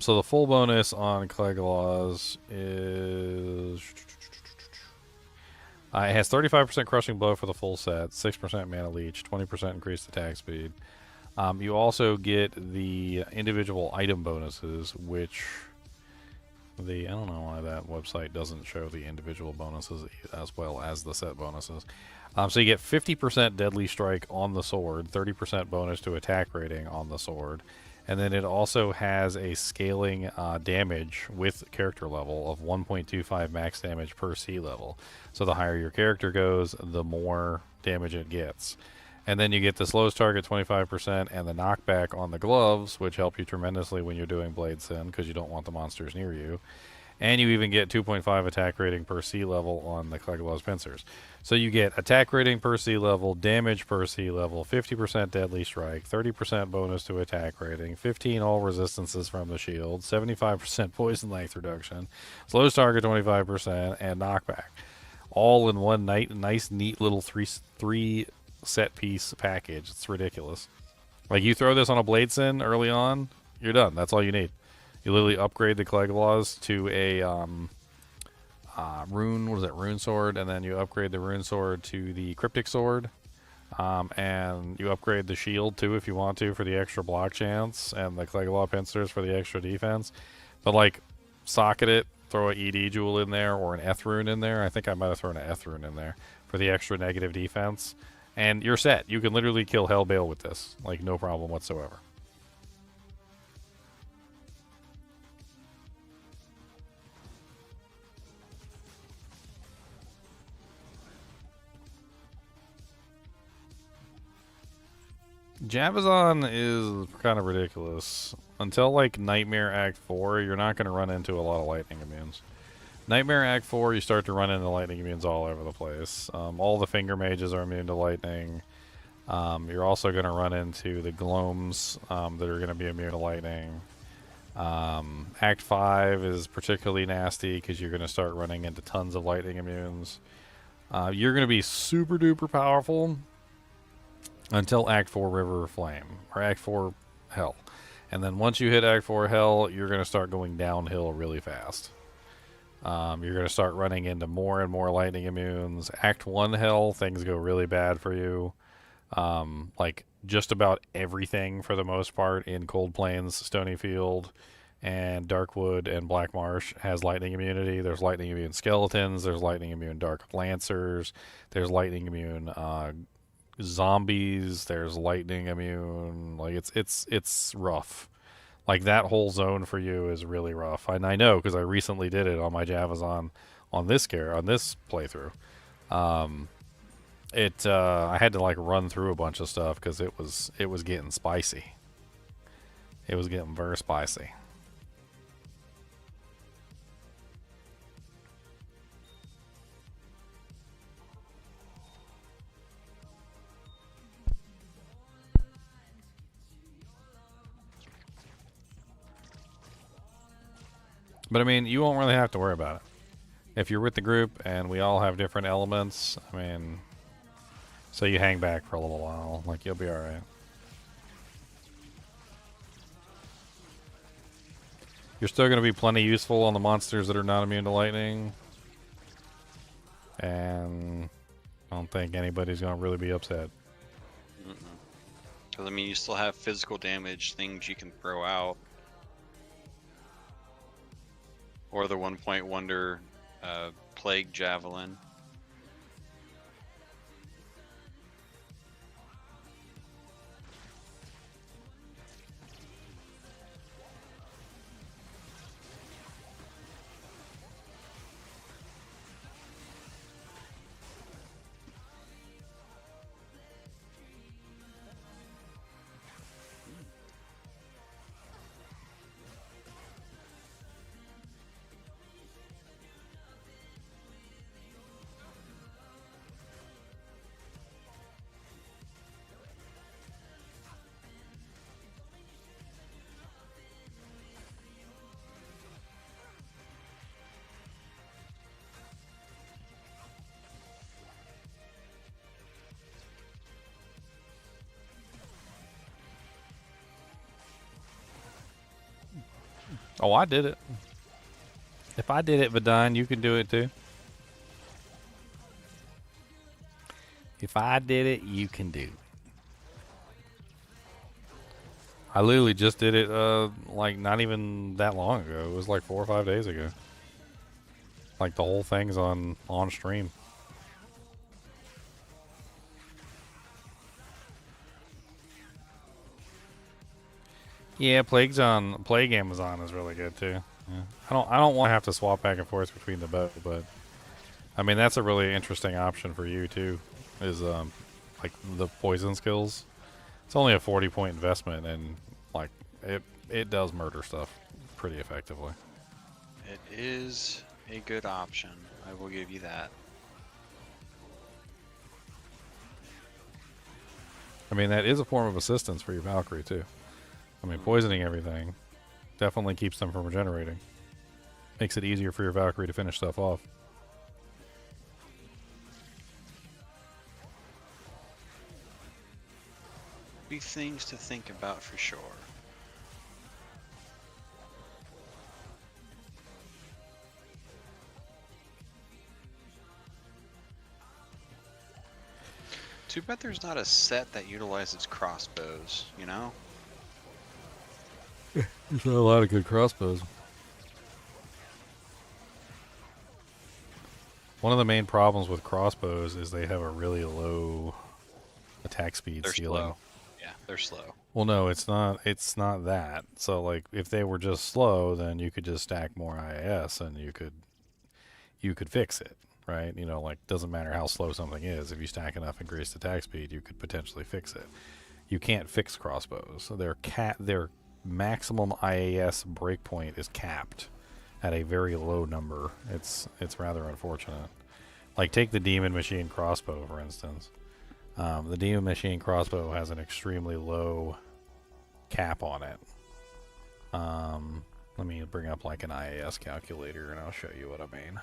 So the full bonus on Cleglaws is it has 35% crushing blow for the full set, 6% mana leech, 20% increased attack speed. You also get the individual item bonuses, which I don't know why that website doesn't show the individual bonuses as well as the set bonuses. So you get 50% deadly strike on the sword, 30% bonus to attack rating on the sword, and then it also has a scaling damage with character level of 1.25 max damage per C level. So the higher your character goes, the more damage it gets. And then you get the slowest target 25% and the knockback on the gloves, which help you tremendously when you're doing blade sin because you don't want the monsters near you. And you even get 2.5 attack rating per C level on the Cleglaw's pincers. So you get attack rating per C level, damage per C level, 50% deadly strike, 30% bonus to attack rating, 15 all resistances from the shield, 75% poison length reduction, slowest target 25%, and knockback. All in one nice, neat little three set piece package. It's ridiculous. Like you throw this on a blade sin early on, you're done. That's all you need. You literally upgrade the Cleglaws to a rune sword, and then you upgrade the rune sword to the cryptic sword, and you upgrade the shield too if you want to for the extra block chance, and the Cleglaw pincers for the extra defense. But like, socket it, throw an ED jewel in there or an Eth rune in there. I think I might have thrown an Eth rune in there for the extra negative defense. And you're set. You can literally kill Hellbale with this. Like, no problem whatsoever. Javazon is kind of ridiculous. Until like Nightmare Act 4, you're not going to run into a lot of lightning immunes. Nightmare Act 4, you start to run into lightning immunes all over the place. All the finger mages are immune to lightning. You're also going to run into the gloams that are going to be immune to lightning. Act 5 is particularly nasty because you're going to start running into tons of lightning immunes. You're going to be super duper powerful until Act 4 River of Flame, or Act 4 Hell. And then once you hit Act 4 Hell, you're going to start going downhill really fast. You're going to start running into more and more lightning immunes. Act 1 Hell, things go really bad for you. Like just about everything for the most part in Cold Plains, Stony Field, and Darkwood and Black Marsh has lightning immunity. There's lightning immune skeletons, there's lightning immune Dark Lancers, there's lightning immune zombies, there's lightning immune. Like it's rough. Like that whole zone for you is really rough. And I know because I recently did it on my Javazon on this playthrough. I had to like run through a bunch of stuff because it was getting spicy. It was getting very spicy. But I mean, you won't really have to worry about it. If you're with the group and we all have different elements, I mean, so you hang back for a little while, like you'll be alright. You're still going to be plenty useful on the monsters that are not immune to lightning. And I don't think anybody's going to really be upset. Because, I mean, you still have physical damage, things you can throw out. Or the 1-point wonder Plague Javelin. Oh, I did it. If I did it, Vidine, you can do it too. If I did it, you can do it. I literally just did it, like, not even that long ago. It was like 4 or 5 days ago. Like, the whole thing's on stream. Yeah, Plague Amazon is really good too. Yeah. I don't want to have to swap back and forth between the boat, but I mean that's a really interesting option for you too. Is like the poison skills. It's only a 40-point investment, and like it does murder stuff pretty effectively. It is a good option. I will give you that. I mean that is a form of assistance for your Valkyrie too. I mean, poisoning everything definitely keeps them from regenerating. Makes it easier for your Valkyrie to finish stuff off. Be things to think about for sure. Too bad there's not a set that utilizes crossbows, you know? There's not a lot of good crossbows. One of the main problems with crossbows is they have a really low attack speed They're ceiling. slow. Yeah, they're slow. Well, no, it's not. It's not that. So, like, if they were just slow, then you could just stack more IAS, and you could fix it, right? You know, like, doesn't matter how slow something is. If you stack enough increased attack speed, you could potentially fix it. you can't fix crossbows. So their maximum IAS breakpoint is capped at a very low number. It's rather unfortunate. Like, take the Demon Machine crossbow, for instance. The Demon Machine crossbow has an extremely low cap on it. Let me bring up like an IAS calculator and I'll show you what I mean.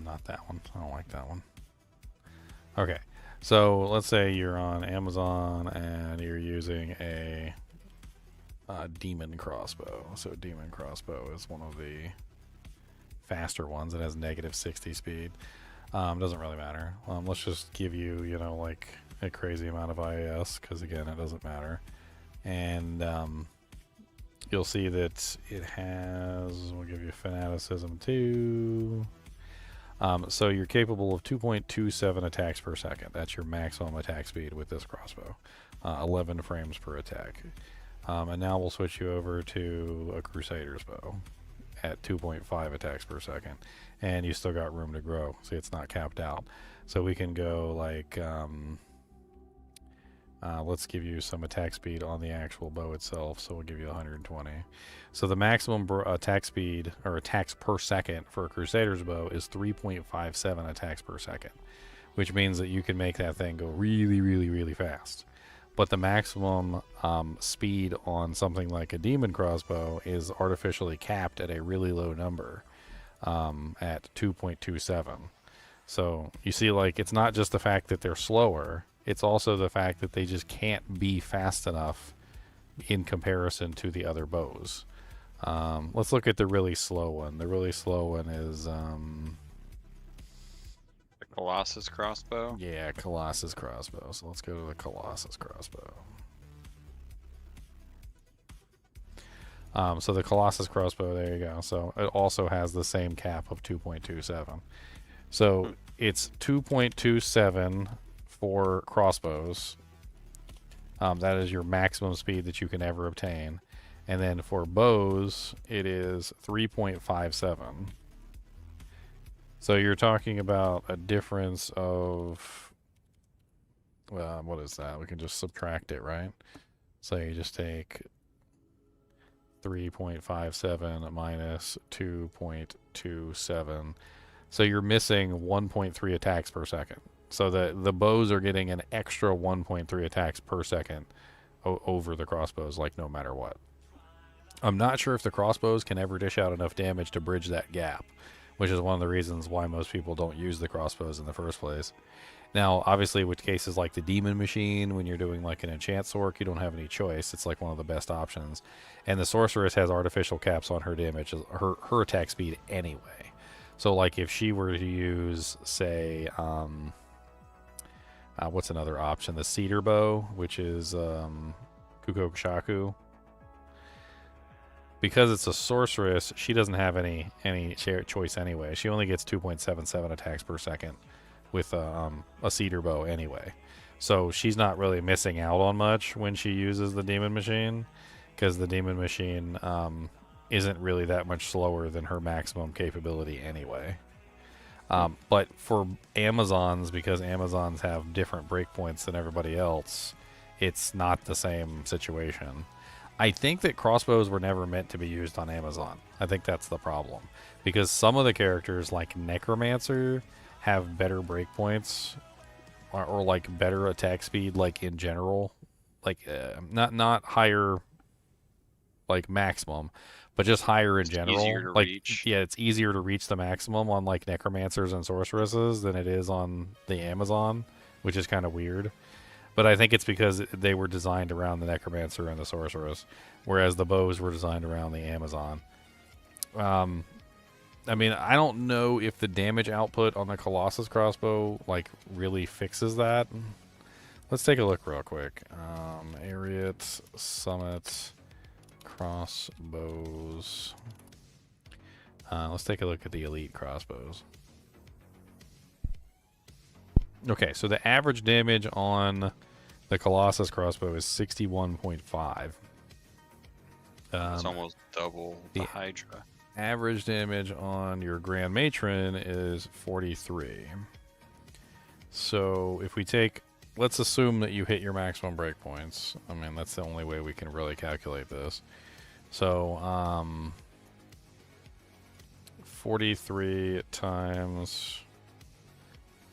Not that one. I don't like that one. Okay, so let's say you're on Amazon and you're using a Demon crossbow. So Demon crossbow is one of the faster ones. It has negative 60 speed. Doesn't really matter. Let's just give you, you know, like a crazy amount of IAS, because again, it doesn't matter. And you'll see that it has, we'll give you fanaticism 2. So you're capable of 2.27 attacks per second. That's your maximum attack speed with this crossbow. 11 frames per attack. And now we'll switch you over to a Crusader's bow at 2.5 attacks per second. And you still got room to grow. See, it's not capped out. So we can go like, let's give you some attack speed on the actual bow itself. So we'll give you 120. So the maximum attack speed, or attacks per second for a Crusader's bow, is 3.57 attacks per second, which means that you can make that thing go really, really, really fast. But the maximum speed on something like a Demon crossbow is artificially capped at a really low number, at 2.27. So you see, like, it's not just the fact that they're slower, it's also the fact that they just can't be fast enough in comparison to the other bows. Let's look at the really slow one. The really slow one is, The Colossus crossbow. yeah, Colossus crossbow. So let's go to the Colossus crossbow. So the Colossus crossbow, there you go. So it also has the same cap of 2.27. So it's 2.27 for crossbows. That is your maximum speed that you can ever obtain. And then for bows, it is 3.57. So you're talking about a difference of, what is that? We can just subtract it, right? So you just take 3.57 minus 2.27. So you're missing 1.3 attacks per second. So the bows are getting an extra 1.3 attacks per second over the crossbows, like no matter what. I'm not sure if the crossbows can ever dish out enough damage to bridge that gap, which is one of the reasons why most people don't use the crossbows in the first place. Now, obviously, with cases like the Demon Machine, when you're doing like an enchant sorc, you don't have any choice. It's like one of the best options. And the Sorceress has artificial caps on her damage, her attack speed anyway. So, like, if she were to use, say, what's another option? The Cedar Bow, which is Kukokushaku. Because it's a sorceress, she doesn't have any choice anyway. She only gets 2.77 attacks per second with a Cedar Bow anyway. So she's not really missing out on much when she uses the Demon Machine, because the Demon Machine isn't really that much slower than her maximum capability anyway. But for Amazons, because Amazons have different breakpoints than everybody else, it's not the same situation. I think that crossbows were never meant to be used on Amazon. I think that's the problem. Because some of the characters, like Necromancer, have better breakpoints or like better attack speed, like in general. Like, not higher, like maximum, but just higher in general. Easier to like, reach. yeah, it's easier to reach the maximum on like Necromancers and Sorceresses than it is on the Amazon, which is kind of weird. But I think it's because they were designed around the Necromancer and the Sorceress, whereas the bows were designed around the Amazon. I mean, I don't know if the damage output on the Colossus crossbow, like, really fixes that. Let's take a look real quick. Ariat, Summit, crossbows. Let's take a look at the elite crossbows. Okay, so the average damage on the Colossus crossbow is 61.5. It's almost double the yeah. Hydra. Average damage on your Grand Matron is 43. So if we take let's assume that you hit your maximum breakpoints. I mean, that's the only way we can really calculate this. So, 43 times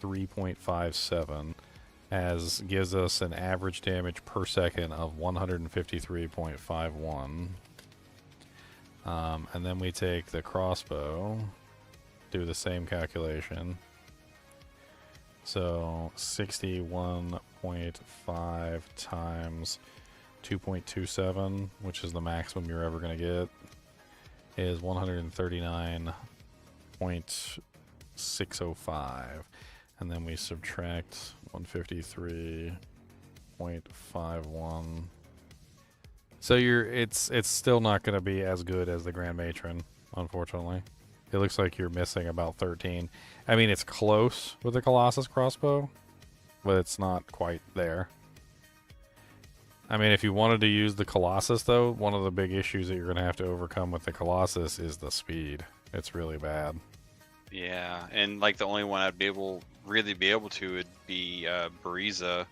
3.57 gives us an average damage per second of 153.51. And then we take the crossbow, do the same calculation. So 61.5 times 2.27, which is the maximum you're ever going to get, is 139.605. And then we subtract 153.51. So it's still not going to be as good as the Grand Matron, unfortunately. It looks like you're missing about 13. I mean, it's close with the Colossus crossbow, but it's not quite there. I mean, if you wanted to use the Colossus, though, one of the big issues that you're going to have to overcome with the Colossus is the speed. It's really bad. Yeah, and like the only one I'd really be able to would be Bariza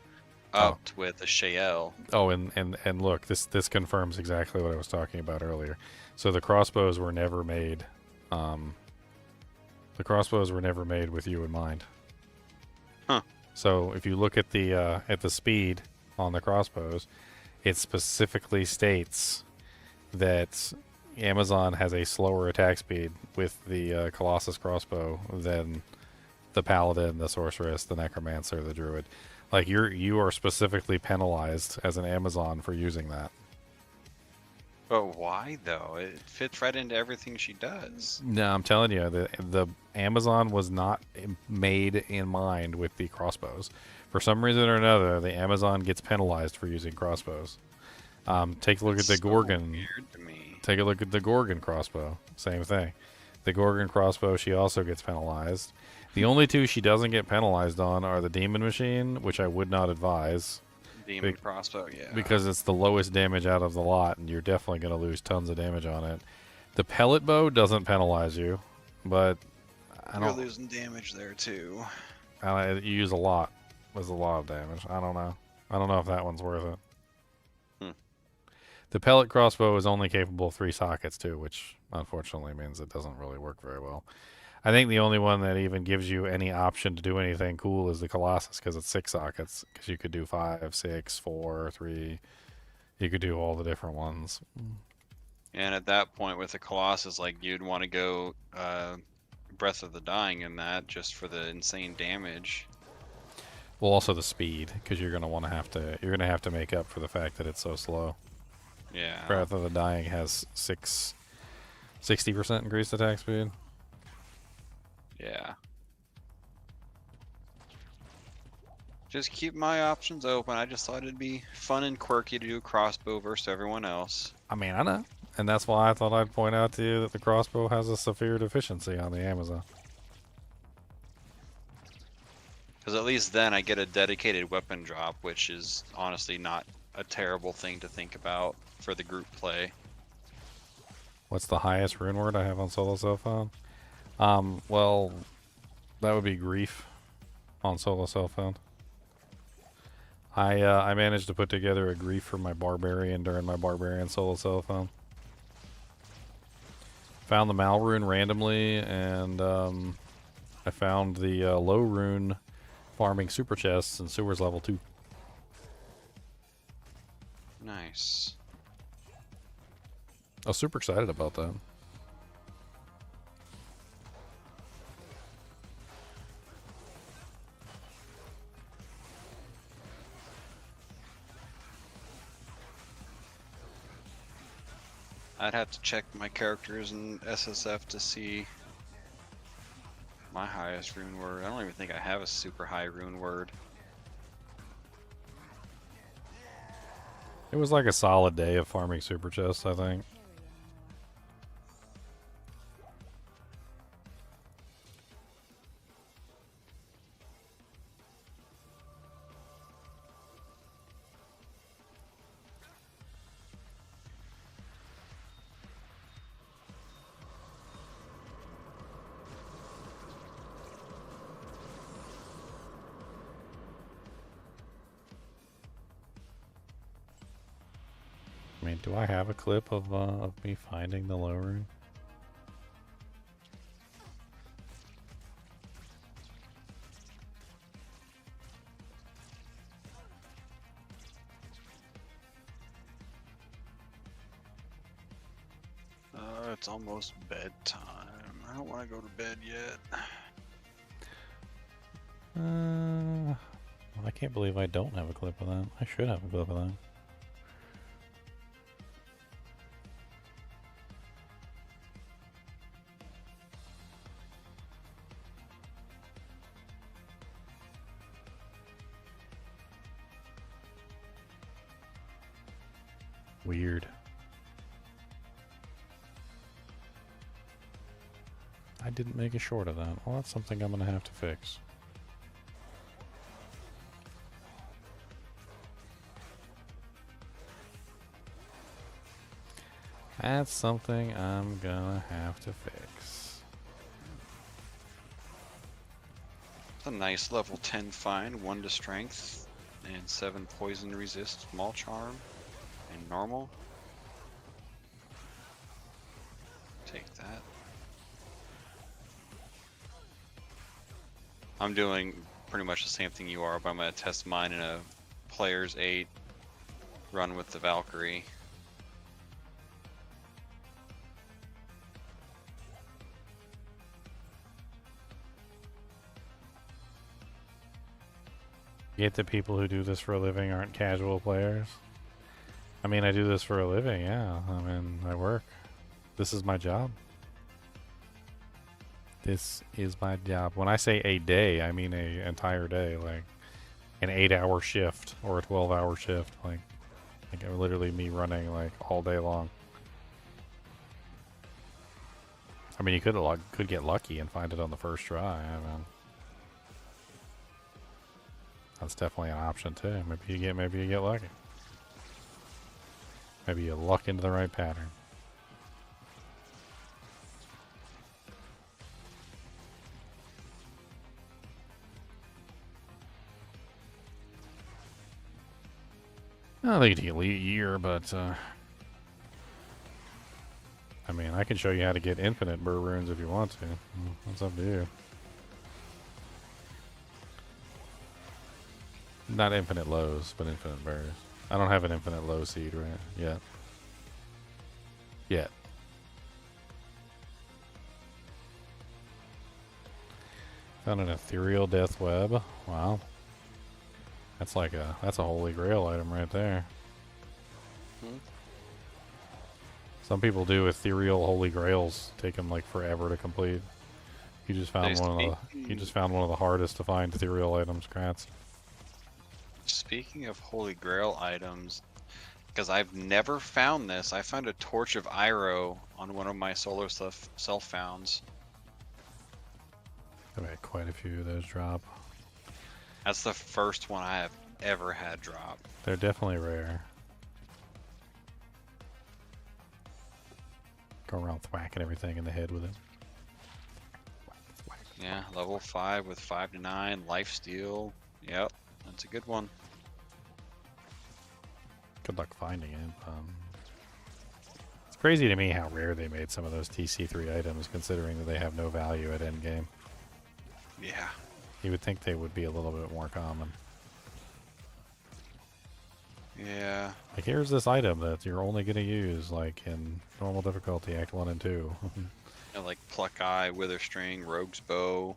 upped with a Shael. Oh, and look, this confirms exactly what I was talking about earlier. So the crossbows were never made. The crossbows were never made with you in mind. Huh. So if you look at the speed on the crossbows, it specifically states that Amazon has a slower attack speed with the Colossus crossbow than the Paladin, the Sorceress, the Necromancer, the Druid. Like you are specifically penalized as an Amazon for using that. But why though? It fits right into everything she does. No, I'm telling you, the Amazon was not made in mind with the crossbows. For some reason or another, the Amazon gets penalized for using crossbows. Take a look at the Gorgon. Weird to me. Take a look at the Gorgon crossbow. Same thing. The Gorgon crossbow, she also gets penalized. The only two she doesn't get penalized on are the Demon Machine, which I would not advise. Demon crossbow, yeah. Because it's the lowest damage out of the lot, and you're definitely going to lose tons of damage on it. The pellet bow doesn't penalize you, but You're losing damage there too. you use a lot. There's a lot of damage. I don't know. I don't know if that one's worth it. The pellet crossbow is only capable of 3 sockets too, which unfortunately means it doesn't really work very well. I think the only one that even gives you any option to do anything cool is the Colossus, because it's 6 sockets. Because you could do 5, 6, 4, 3. You could do all the different ones. And at that point with the Colossus, like you'd want to go Breath of the Dying in that just for the insane damage. Well, also the speed, because you're gonna have to make up for the fact that it's so slow. Yeah. Breath of the Dying has 60% increased attack speed. Yeah. Just keep my options open. I just thought it'd be fun and quirky to do crossbow versus everyone else. I mean, I know. And that's why I thought I'd point out to you that the crossbow has a severe deficiency on the Amazon. Because at least then I get a dedicated weapon drop, which is honestly not a terrible thing to think about for the group play. What's the highest rune word I have on solo self-found? Well, that would be grief on solo self-found. I managed to put together a grief for my barbarian during my barbarian solo self-found. Found the Mal rune randomly, and I found the low rune farming super chests in sewers level 2. Nice. I was super excited about that. I'd have to check my characters in SSF to see my highest rune word. I don't even think I have a super high rune word. It was like a solid day of farming super chests, I think. think, do I have a clip of me finding the low rune? It's almost bedtime. I don't want to go to bed yet. I can't believe I don't have a clip of that. I should have a clip of that. Weird. I didn't make a short of that. Well, that's something I'm going to have to fix. That's something I'm gonna have to fix. It's a nice level 10 find, 1 to strength, and 7 poison resist, small charm, and normal. Take that. I'm doing pretty much the same thing you are, but I'm gonna test mine in a player's 8 run with the Valkyrie. Get the people who do this for a living aren't casual players. I mean, I do this for a living, yeah. I mean, I work. This is my job. This is my job. When I say a day, I mean an entire day, like an 8-hour shift or a 12-hour shift, like literally me running like all day long. I mean, you could get lucky and find it on the first try. I mean, that's definitely an option too. Maybe you get lucky. Maybe you luck into the right pattern. I don't think it's elite year, but I mean, I can show you how to get infinite burr runes if you want to. It's up to you. Not infinite lows, but infinite burrs. I don't have an infinite low seed right yet. Yet. Found an ethereal death web. Wow. That's a holy grail item right there. Some people do ethereal holy grails, take them like forever to complete. You just found one of the hardest to find ethereal items, Kratz. Speaking of holy grail items, because I've never found this, I found a Torch of Iroh on one of my solar self-founds. I've had quite a few of those drop. That's the first one I have ever had drop. They're definitely rare. Go around thwacking everything in the head with it. Yeah, level 5 with 5 to 9, lifesteal. Yep, that's a good one. Good luck finding it. It's crazy to me how rare they made some of those TC3 items, considering that they have no value at endgame. Yeah. You would think they would be a little bit more common. Yeah. Like, here's this item that you're only going to use, like, in normal difficulty, Act 1 and 2. Yeah, like Pluck Eye, Wither String, Rogue's Bow.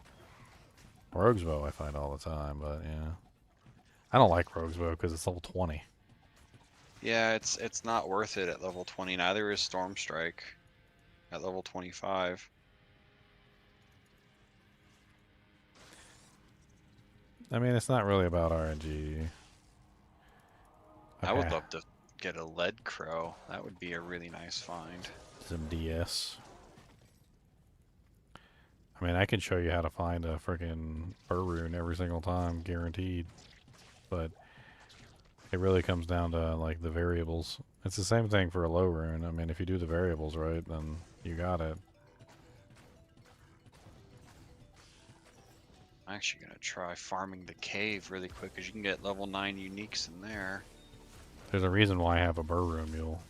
Rogue's Bow I find all the time, but yeah. I don't like Rogue's Bow because it's level 20. Yeah, it's not worth it at level 20. Neither is Storm Strike at level 25. I mean, it's not really about RNG. I would love to get a Lead Crow. That would be a really nice find. Some DS. I mean, I can show you how to find a freaking burr rune every single time, guaranteed. But it really comes down to, like, the variables. It's the same thing for a low rune. I mean, if you do the variables right, then you got it. I'm actually going to try farming the cave really quick, because you can get level 9 uniques in there. There's a reason why I have a burr rune mule.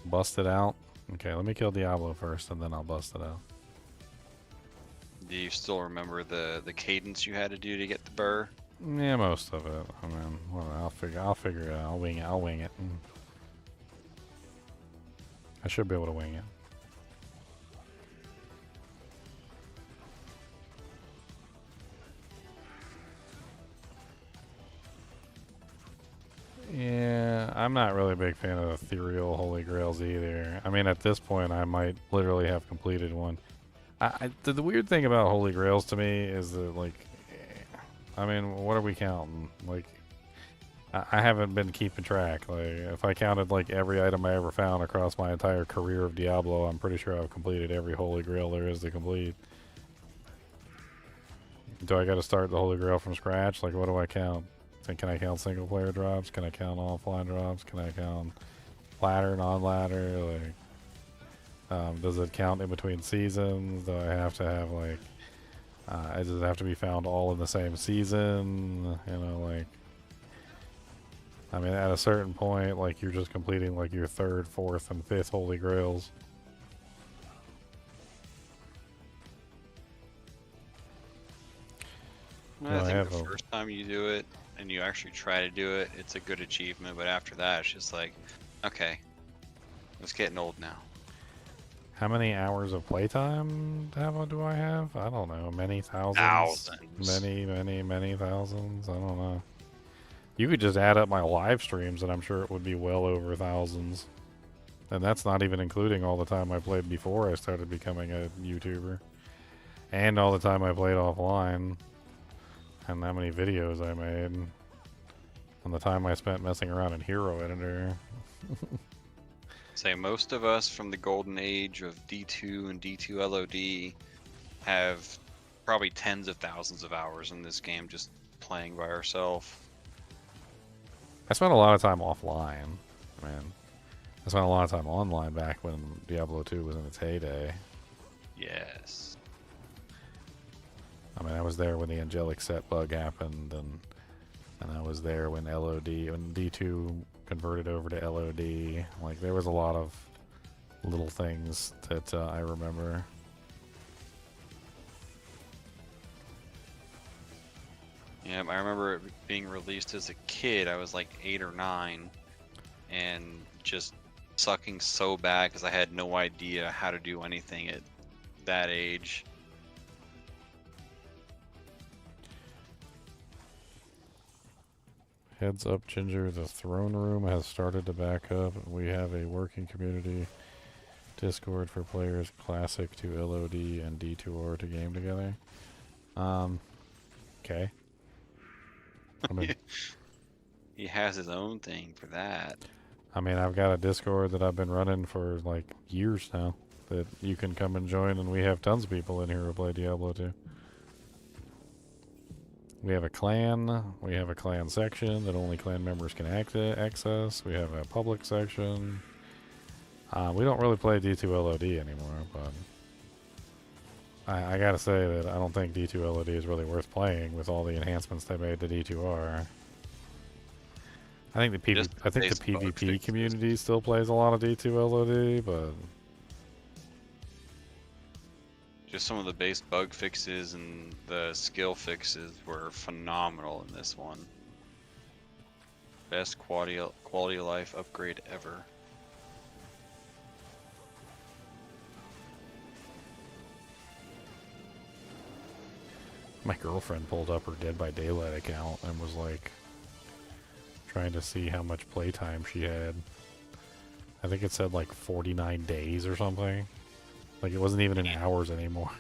Bust it out. Okay, let me kill Diablo first, and then I'll bust it out. Do you still remember the cadence you had to do to get the burr? Yeah, most of it. I mean, well, I'll figure it out. I'll wing it. I'll wing it. I should be able to wing it. Yeah, I'm not really a big fan of ethereal holy grails either. I mean, at this point, I might literally have completed one. The weird thing about holy grails to me is that, like, I mean, what are we counting? Like, I haven't been keeping track. Like, if I counted like every item I ever found across my entire career of Diablo, I'm pretty sure I've completed every holy grail there is to complete. Do I got to start the holy grail from scratch? Like, what do I count? Can I count single player drops? Can I count offline drops? Can I count ladder, non-ladder? Like, does it count in between seasons? Do I have to have like, does it have to be found all in the same season? You know, like, I mean, at a certain point, like, you're just completing like your third, fourth, and fifth holy grails. I think the first time you do it and you actually try to do it, it's a good achievement. But after that, it's just like, okay, it's getting old now. How many hours of playtime do I have? I don't know. Many thousands. Thousands. Many thousands. I don't know. You could just add up my live streams, and I'm sure it would be well over thousands. And that's not even including all the time I played before I started becoming a YouTuber. And all the time I played offline. And how many videos I made. And the time I spent messing around in Hero Editor. Say most of us from the golden age of D2 and D2 LOD have probably tens of thousands of hours in this game just playing by ourselves. I spent a lot of time offline, man. I spent a lot of time online back when Diablo 2 was in its heyday. Yes. I mean, I was there when the angelic set bug happened, and I was there when when D2 converted over to LOD. Like, there was a lot of little things that I remember. Yeah, I remember it being released as a kid. I was like 8 or 9, and just sucking so bad because I had no idea how to do anything at that age. Heads up, Ginger, the throne room has started to back up. We have a working community Discord for players classic to LOD and D2R to game together. Okay. I mean, He has his own thing for that. I mean, I've got a Discord that I've been running for like years now that you can come and join, and we have tons of people in here who play Diablo 2. We have a clan. We have a clan section that only clan members can access. We have a public section. We don't really play D2 LOD anymore, but I gotta say that I don't think D2 LOD is really worth playing with all the enhancements they made to D2R. I think the PvP community still plays a lot of D2 LOD, but Just some of the base bug fixes and the skill fixes were phenomenal in this one. Best quality of life upgrade ever. my girlfriend pulled up her Dead by Daylight account and was like trying to see how much playtime she had. I think it said like 49 days or something. Like, it wasn't even in hours anymore.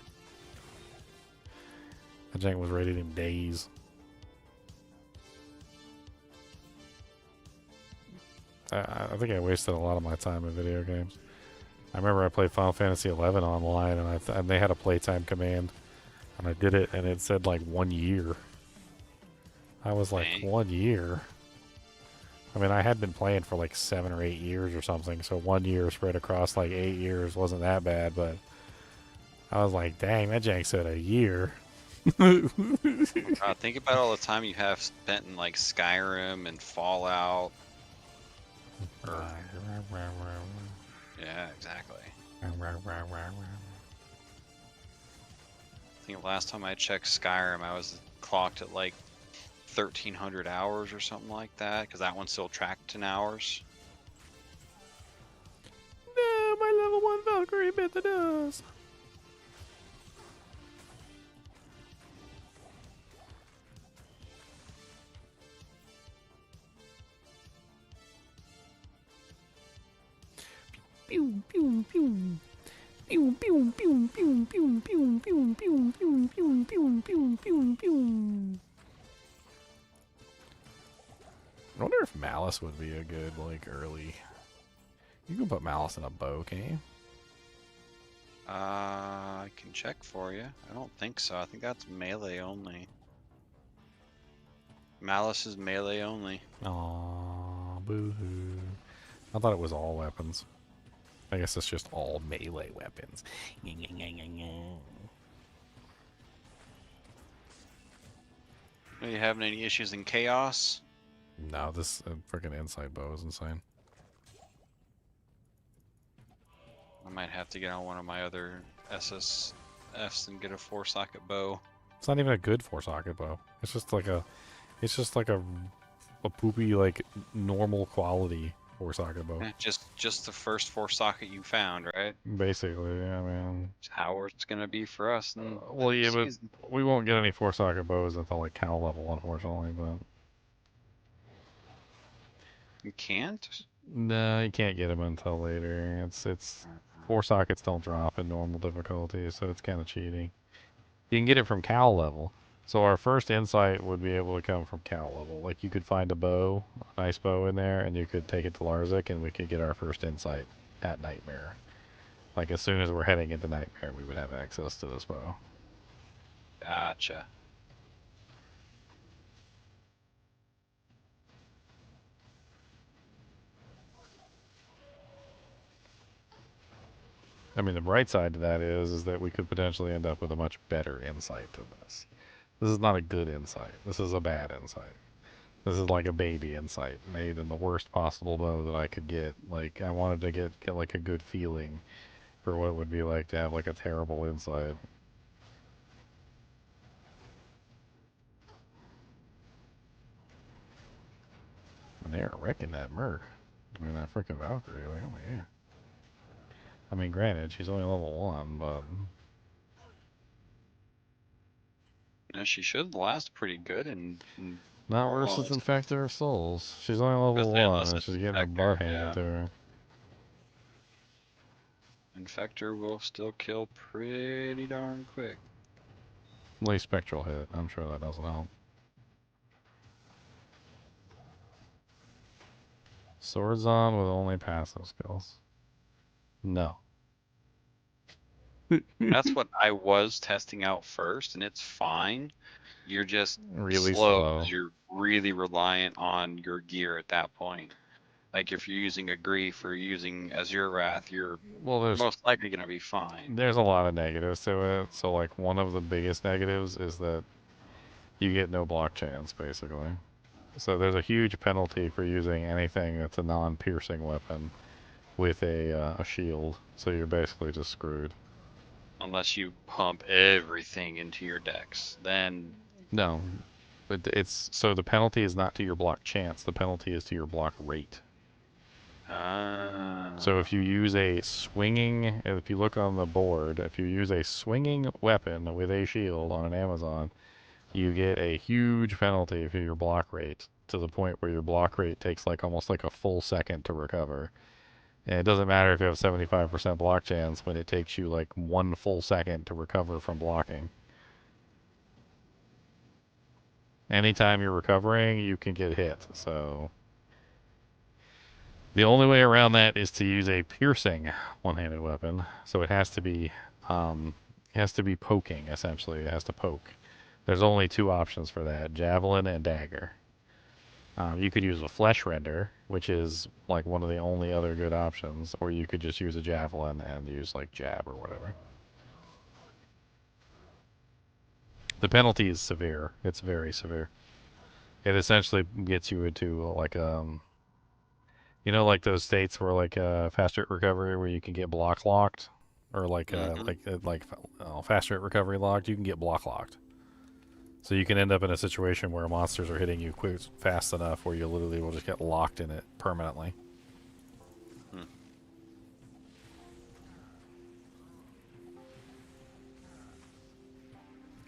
That jank was rated in days. I think I wasted a lot of my time in video games. I remember I played Final Fantasy XI online, and they had a playtime command, and I did it, and it said like 1 year. I was like, Dang. 1 year? I mean, I had been playing for like 7 or 8 years or something, so 1 year spread across like 8 years wasn't that bad, but I was like, dang, that jank said a year. God, think about all the time you have spent in like Skyrim and Fallout. Or, yeah, exactly. I think last time I checked Skyrim, I was clocked at like 1,300 hours or something like that, because that one's still tracked in hours. No, my level 1 Valkyrie bit the dust. Pew pew pew. Pew pew pew pew pew pew pew pew pew pew pew pew pew pew. I wonder if Malice would be a good like early. You can put Malice in a bow, can you? I can check for you. I don't think so. I think that's melee only. Malice is melee only. Aw, boo-hoo. I thought it was all weapons. I guess it's just all melee weapons. Are you having any issues in chaos? No, this freaking insight bow is insane. I might have to get on one of my other SSFs and get a 4-socket bow. It's not even a good 4-socket bow. It's just like a poopy like normal quality 4-socket bow. Just the first 4-socket you found, right? Basically, yeah, man. It's how it's gonna be for us. In Well, yeah, but season. we won't get any 4-socket bows until like cow level, unfortunately. But You can't? no, you can't get them until later. It's 4-sockets don't drop in normal difficulty, so it's kind of cheating. You can get it from cow level. So our first insight would be able to come from cow level. Like you could find a bow, a nice bow in there, and you could take it to Larzik, and we could get our first insight at Nightmare. Like as soon as we're heading into Nightmare, we would have access to this bow. Gotcha. I mean, the bright side to that is that we could potentially end up with a much better insight to this. This is not a good insight. This is a bad insight. This is like a baby insight made in the worst possible bow that I could get. Like I wanted to get like a good feeling for what it would be like to have like a terrible insight. And they're wrecking that Merc. I mean, that freaking Valkyrie. Like, oh yeah. I mean, granted, she's only level 1, but Yeah, she should last pretty good in not normal. versus Infector of Souls. She's only level 1, Unless and it's she's getting her Infector, butt handed yeah. to her. Infector will still kill pretty darn quick. Lay Spectral hit. I'm sure that doesn't help. Swords on with only passive skills. No. That's what I was testing out first, and it's fine. You're just Really slow slow. because you're really reliant on your gear at that point. Like if you're using a Grief or using Azure Wrath, you're Well, most likely gonna be fine. there's a lot of negatives to it. So like one of the biggest negatives is that you get no block chance basically. So there's a huge penalty for using anything that's a non-piercing weapon with a shield. So you're basically just screwed. Unless you pump everything into your decks. Then No, but it's so the penalty is not to your block chance. The penalty is to your block rate. So if you use a swinging, if you look on the board, if you use a swinging weapon with a shield on an Amazon, you get a huge penalty for your block rate to the point where your block rate takes like almost like a full second to recover. And it doesn't matter if you have 75% block chance when it takes you like 1 full second to recover from blocking. Anytime you're recovering, you can get hit. So the only way around that is to use a piercing one-handed weapon. So it has to be poking essentially. It has to poke. There's only 2 options for that: javelin and dagger. You could use a flesh render, which is like one of the only other good options, or you could just use a javelin and use like jab or whatever. The penalty is severe. It's very severe. It essentially gets you into like like those states where like fast rate recovery where you can get block locked, or fast rate recovery locked. You can get block locked. So you can end up in a situation where monsters are hitting you fast enough where you literally will just get locked in it permanently. Hmm.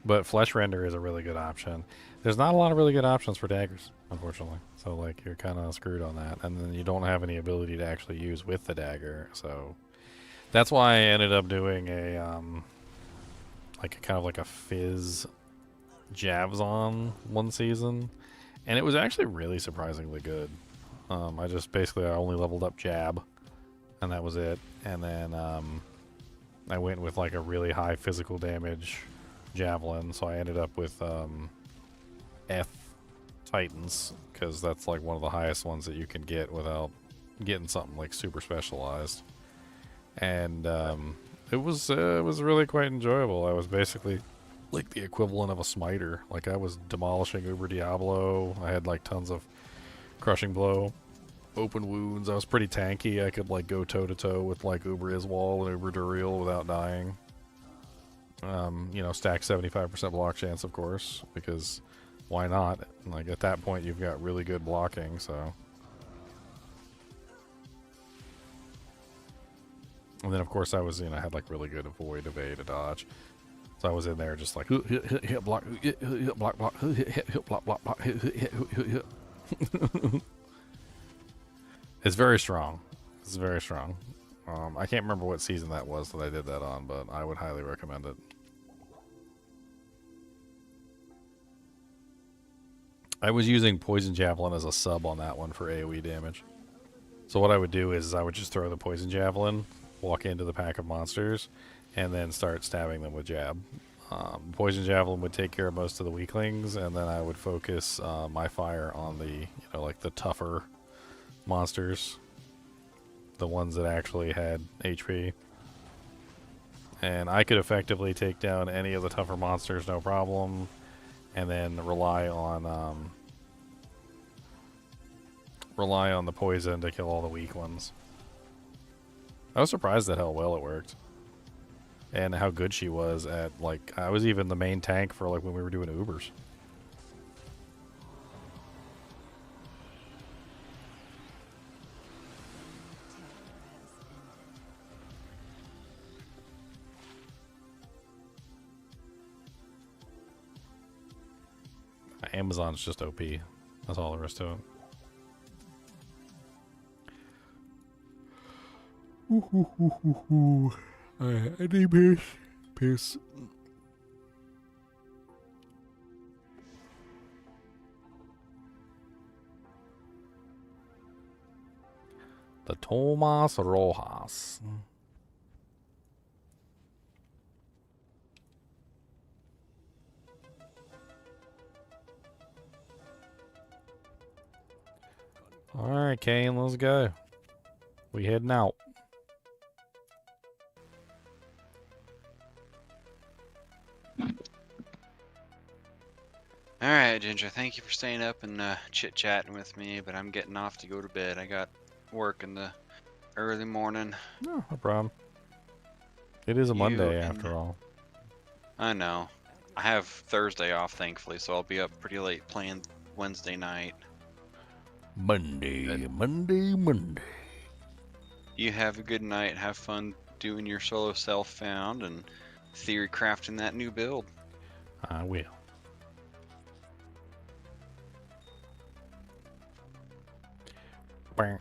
But Flesh Render is a really good option. There's not a lot of really good options for daggers, unfortunately. So like you're kind of screwed on that, and then you don't have any ability to actually use with the dagger. So that's why I ended up doing a kind of like a fizz Javs on one season, and it was actually really surprisingly good. I only leveled up Jab, and that was it. And then I went with like a really high physical damage Javelin, so I ended up with F Titans, because that's like one of the highest ones that you can get without getting something like super specialized. And it was really quite enjoyable. I was basically like the equivalent of a smiter. Like I was demolishing Uber Diablo. I had like tons of crushing blow, open wounds. I was pretty tanky. I could like go toe to toe with like Uber Iswal and Uber Duriel without dying. Stack 75% block chance, of course, because why not? Like at that point, you've got really good blocking. So, and then of course I was, had like really good avoid, evade, a dodge. So I was in there just like hit block, hit block, block, hit block, block, block, hit. It's very strong. It's very strong. I can't remember what season that was that I did that on, but I would highly recommend it. I was using Poison Javelin as a sub on that one for AoE damage. So what I would do is I would just throw the Poison Javelin, walk into the pack of monsters, and then start stabbing them with Jab. Poison Javelin would take care of most of the weaklings, and then I would focus my fire on the, like the tougher monsters. The ones that actually had HP. And I could effectively take down any of the tougher monsters, no problem. And then rely on the poison to kill all the weak ones. I was surprised at how well it worked. And how good she was at, like, I was even the main tank for, like, when we were doing Ubers. Amazon's just OP. That's all there is to it. I need piss. The Tomas Rojas. Alright, Kane, let's go. We heading out. Alright, Ginger, thank you for staying up and chit-chatting with me, but I'm getting off to go to bed. I got work in the early morning. No problem. It is a Monday, after all. I know. I have Thursday off, thankfully, so I'll be up pretty late playing Wednesday night. Monday. You have a good night. Have fun doing your solo self-found and theory crafting that new build. I will. I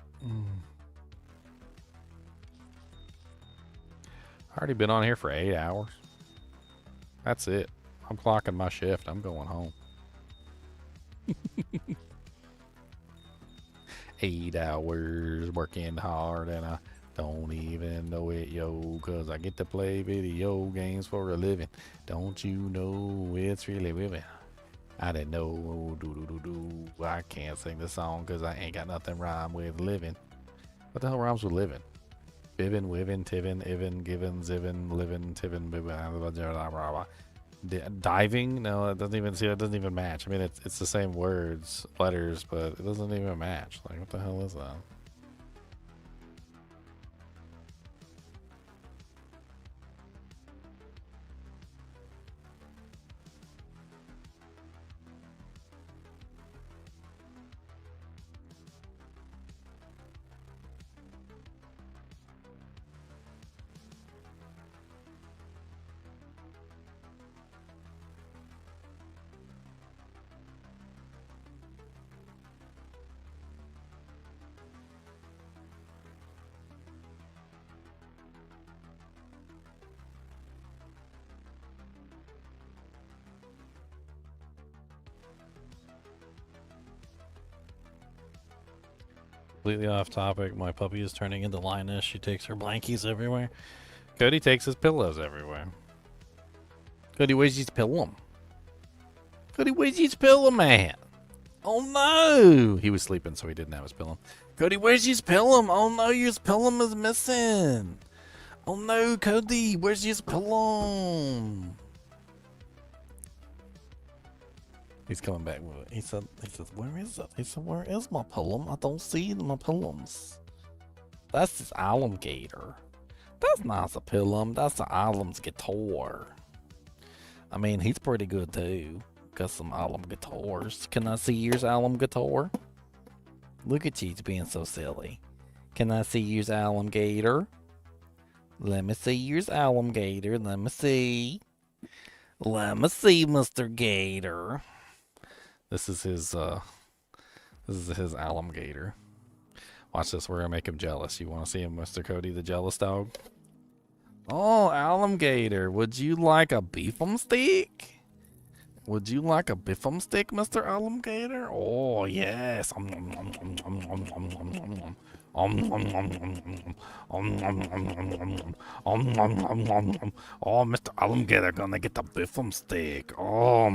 already been on here for 8 hours. That's it. I'm clocking my shift. I'm going home. 8 hours working hard and I don't even know it, yo, cause I get to play video games for a living. Don't you know it's really living? I didn't know, I can't sing the song cause I ain't got nothing rhyme with living. What the hell rhymes with living? Bivin, wivin, tivin, ivin, givin, zivin, livin, tivin, blah, blah, blah, blah, blah. Diving? No, it doesn't even see. It doesn't even match. I mean, it's the same words, letters, but it doesn't even match. Like, what the hell is that? Completely off topic. My puppy is turning into Linus. She takes her blankies everywhere. Cody takes his pillows everywhere. Cody, where's his pillow? Cody, where's his pillow, man? Oh no! He was sleeping, so he didn't have his pillow. Cody, where's his pillow? Oh no, your pillow is missing. Oh no, Cody, where's his pillow? He's coming back with it. He said, where is it? He said, where is my pillow? I don't see my pillows. That's his alligator. That's not a pillow. That's the island's guitar. I mean, he's pretty good too. Got some alum guitars. Can I see yours alum guitar? Look at you being so silly. Can I see yours alum gator? Let me see yours alum gator. Let me see. Let me see, Mr. Gator. This is his alum gator. Watch this. We're gonna make him jealous. You want to see him, Mr. Cody, the jealous dog? Oh, alum gator. Would you like a beefum steak? Would you like a biffum stick, Mr. Alligator? Oh, yes. Oh, Mr. Alligator gonna get the biffum stick. Oh,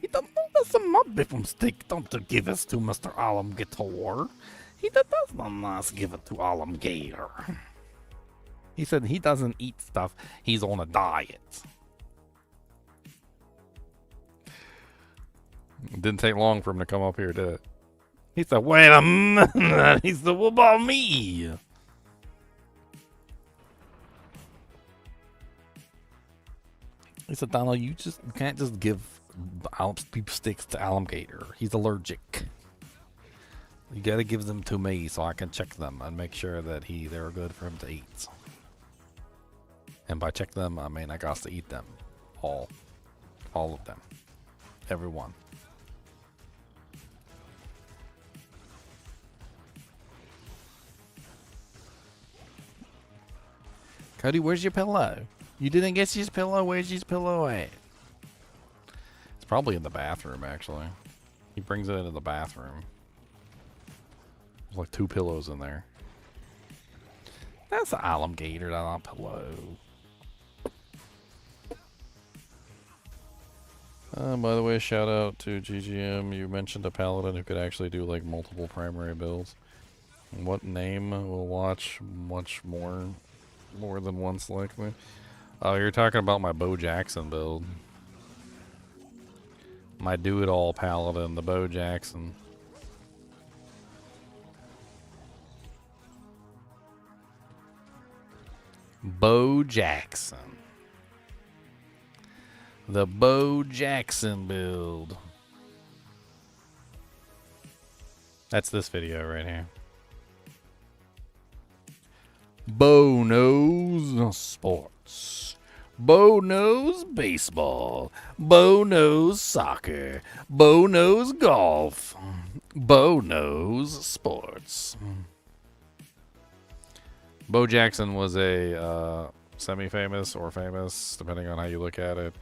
he doesn't that's my biffum stick. Don't give it to Mr. Alligator. He does not give it to Alligator. He said he doesn't eat stuff. He's on a diet. It didn't take long for him to come up here, did it? He said, wait a minute. He said, what about me? He said, Donald, you can't just give beef sticks to Alligator. He's allergic. You gotta give them to me so I can check them and make sure that they're good for him to eat. And by check them, I mean I got to eat them. All of them. Every one. Cody, where's your pillow? You didn't get his pillow? Where's his pillow at? It's probably in the bathroom, actually. He brings it into the bathroom. There's like 2 pillows in there. That's an alligator, not a pillow. By the way, shout out to GGM. You mentioned a paladin who could actually do like multiple primary builds. What name will watch much more than once likely? Oh, you're talking about my Bo Jackson build. My do-it-all paladin, the Bo Jackson. Bo Jackson. The Bo Jackson build. That's this video right here. Bo knows sports. Bo knows baseball. Bo knows soccer. Bo knows golf. Bo knows sports. Bo Jackson was a semi-famous or famous, depending on how you look at it,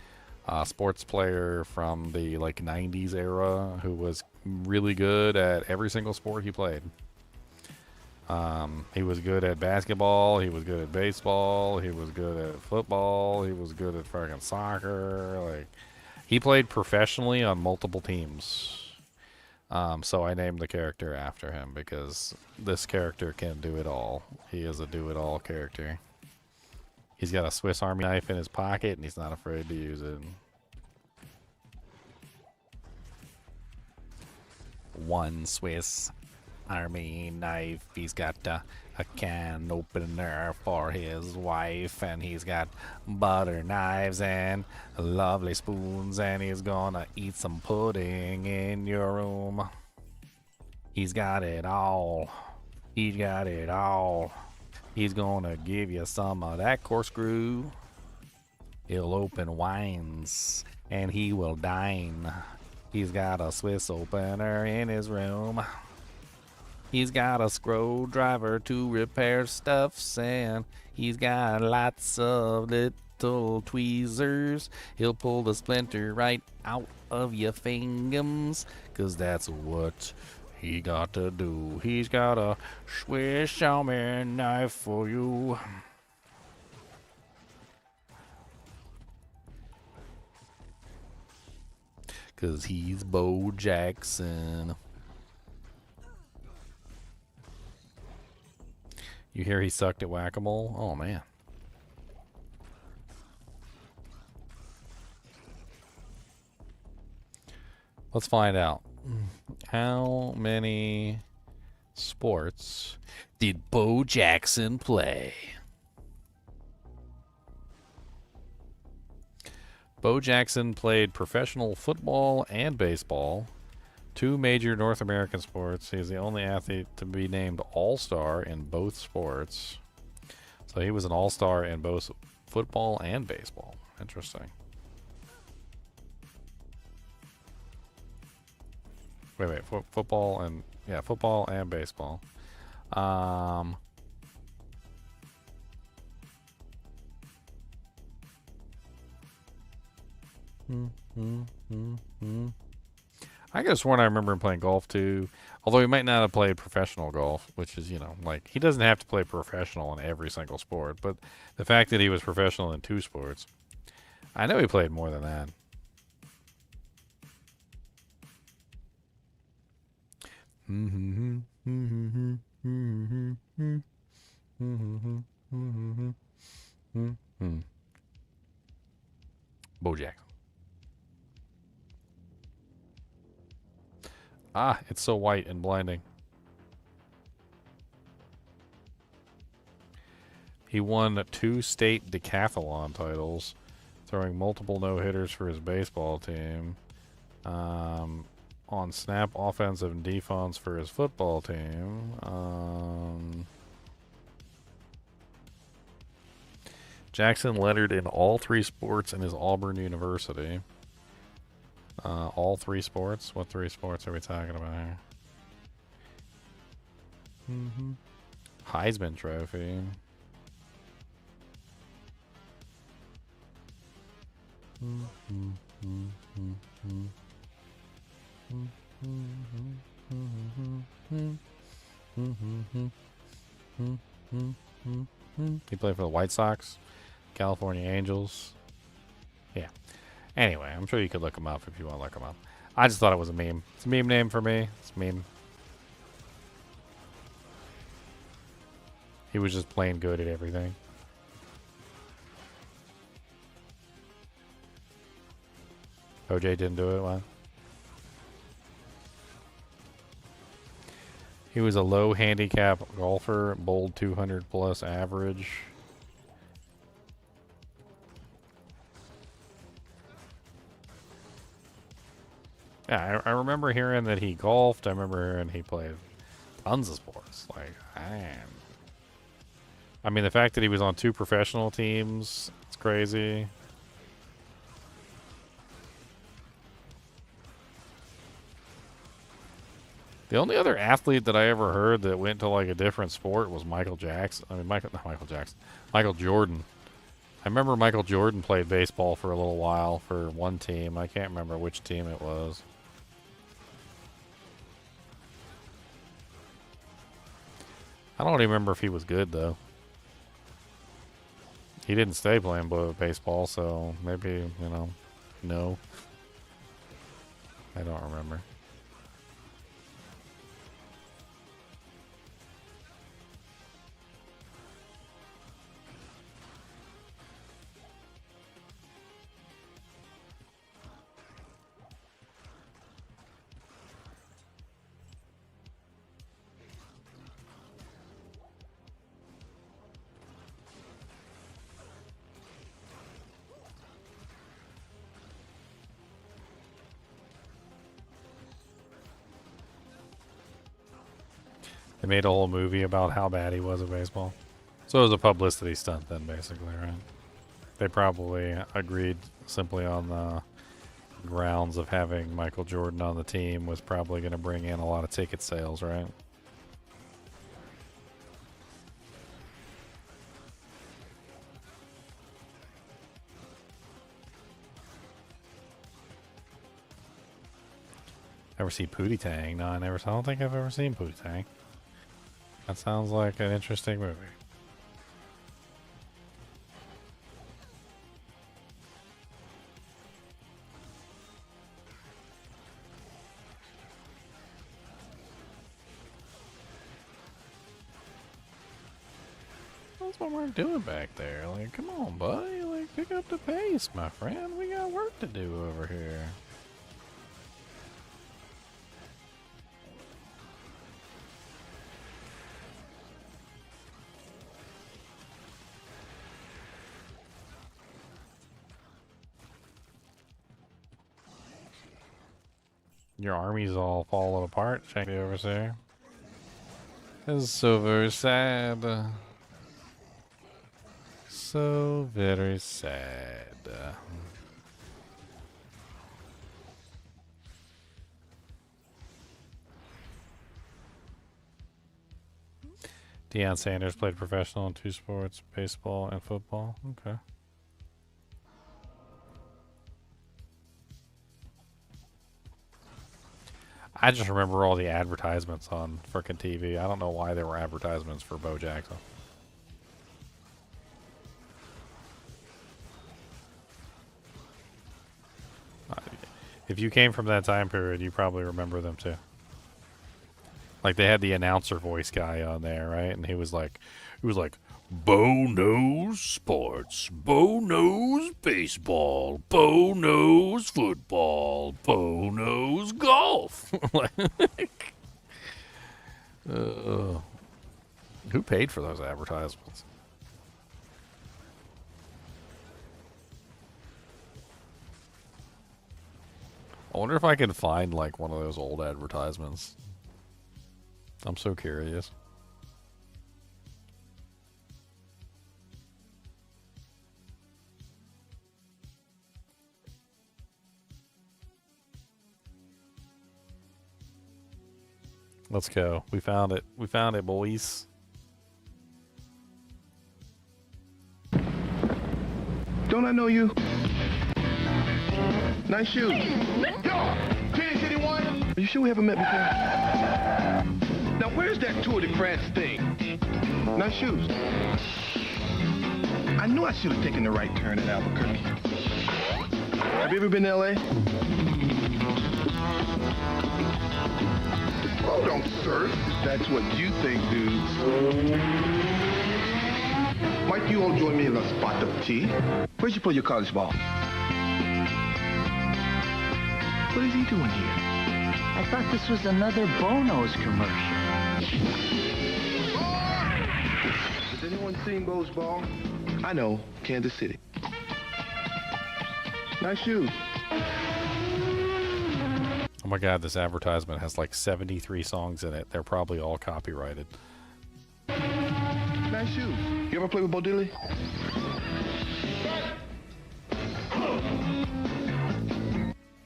sports player from the like 90s era who was really good at every single sport he played. He was good at basketball, he was good at baseball, he was good at football, he was good at fucking soccer. Like, he played professionally on multiple teams. So I named the character after him because this character can do it all. He is a do-it-all character. He's got a Swiss Army knife in his pocket, and he's not afraid to use it. One Swiss Army knife. He's got a can opener for his wife, and he's got butter knives and lovely spoons, and he's gonna eat some pudding in your room. He's got it all. He's got it all. He's gonna give you some of that corkscrew. He'll open wines and he will dine. He's got a Swiss opener in his room. He's got a screwdriver to repair stuffs, and he's got lots of little tweezers. He'll pull the splinter right out of your fingers, 'cause that's what he got to do. He's got a Swiss Army knife for you. Cause he's Bo Jackson. You hear he sucked at whack-a-mole? Oh man. Let's find out. How many sports did Bo Jackson play? Bo Jackson played professional football and baseball, 2 major North American sports. He's the only athlete to be named All-Star in both sports. So he was an All-Star in both football and baseball. Interesting. Wait, football and football and baseball. I could have sworn I remember him playing golf too. Although he might not have played professional golf, which is, like, he doesn't have to play professional in every single sport. But the fact that he was professional in 2 sports, I know he played more than that. Bo Jackson. Ah, it's so white and blinding. He won 2 state decathlon titles, throwing multiple no-hitters for his baseball team. On snap, offensive, and defense for his football team. Jackson lettered in all 3 sports in his Auburn University. All 3 sports? What 3 sports are we talking about here? Heisman Trophy. He played for the White Sox, California Angels. Yeah. Anyway, I'm sure you could look him up if you want to look him up. I just thought it was a meme. It's a meme name for me. It's a meme. He was just plain good at everything. OJ didn't do it, what? He was a low handicap golfer, bowled 200 plus average. Yeah, I remember hearing that he golfed. I remember hearing he played tons of sports. Like, man. I mean, the fact that he was on 2 professional teams, it's crazy. The only other athlete that I ever heard that went to like a different sport was Michael Jackson. I mean, Michael Jordan. I remember Michael Jordan played baseball for a little while for one team. I can't remember which team it was. I don't even remember if he was good, though. He didn't stay playing baseball, so maybe, no. I don't remember. They made a whole movie about how bad he was at baseball. So it was a publicity stunt then, basically, right? They probably agreed simply on the grounds of having Michael Jordan on the team was probably going to bring in a lot of ticket sales, right? Ever see Pootie Tang? No, I don't think I've ever seen Pootie Tang. That sounds like an interesting movie. That's what we're doing back there. Like, come on, buddy. Like, pick up the pace, my friend. We got work to do over here. Your army's all falling apart, check the overseer. This is so very sad. So very sad. Deion Sanders played professional in 2 sports, baseball and football. Okay. I just remember all the advertisements on frickin' TV. I don't know why there were advertisements for Bo Jackson. If you came from that time period, you probably remember them too. Like they had the announcer voice guy on there, right? And he was like, Bo knows sports, Bo knows baseball, Bo knows football, Bo knows golf. Who paid for those advertisements? I wonder if I can find like one of those old advertisements. I'm so curious. Let's go. We found it. We found it, boys. Don't I know you? Nice shoes. Yo, Kansas City one. Are you sure we haven't met before? Now, where's that Tour de France thing? Nice shoes. I knew I should have taken the right turn at Albuquerque. Have you ever been to L.A.? Oh, don't surf. That's what you think, dudes. Might you all join me in a spot of tea? Where'd you play your college ball? What is he doing here? I thought this was another Bono's commercial. Has anyone seen Bo's ball? I know, Kansas City. Nice shoes. Oh my god, this advertisement has like 73 songs in it. They're probably all copyrighted. Nice shoes. You ever play with Bo Diddley?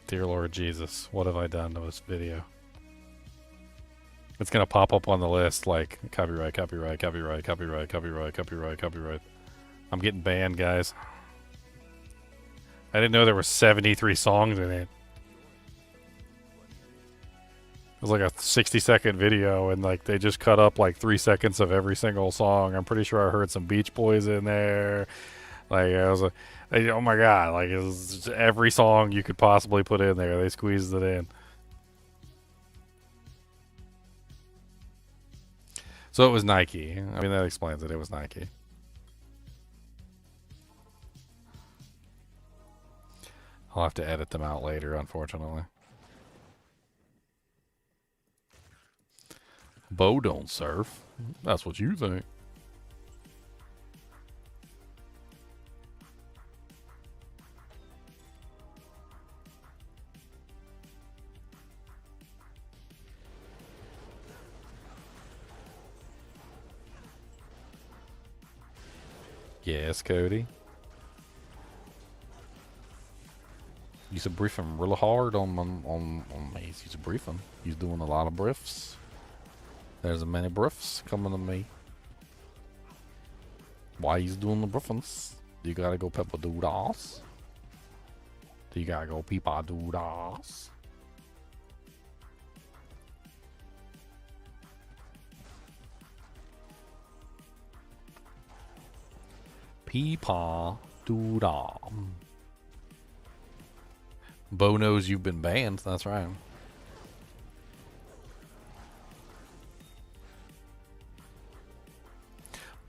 Dear Lord Jesus, what have I done to this video? It's gonna pop up on the list like copyright, copyright, copyright, copyright, copyright, copyright, copyright. I'm getting banned, guys. I didn't know there were 73 songs in it. It was like a 60-second video, and like they just cut up like 3 seconds of every single song. I'm pretty sure I heard some Beach Boys in there. Like I was like, oh my god! Like it was just every song you could possibly put in there. They squeezed it in. So it was Nike. I mean that explains it. It was Nike. I'll have to edit them out later, unfortunately. Bo don't surf. That's what you think. Yes, Cody. Used to brief him really hard on me. Used to brief him. He's doing a lot of briefs. There's a many briefs coming to me. Why he's doing the briefings? Do you gotta go pepper doodahs? Do you gotta go peepa doodahs? Peepa doodah. Bo knows you've been banned. That's right.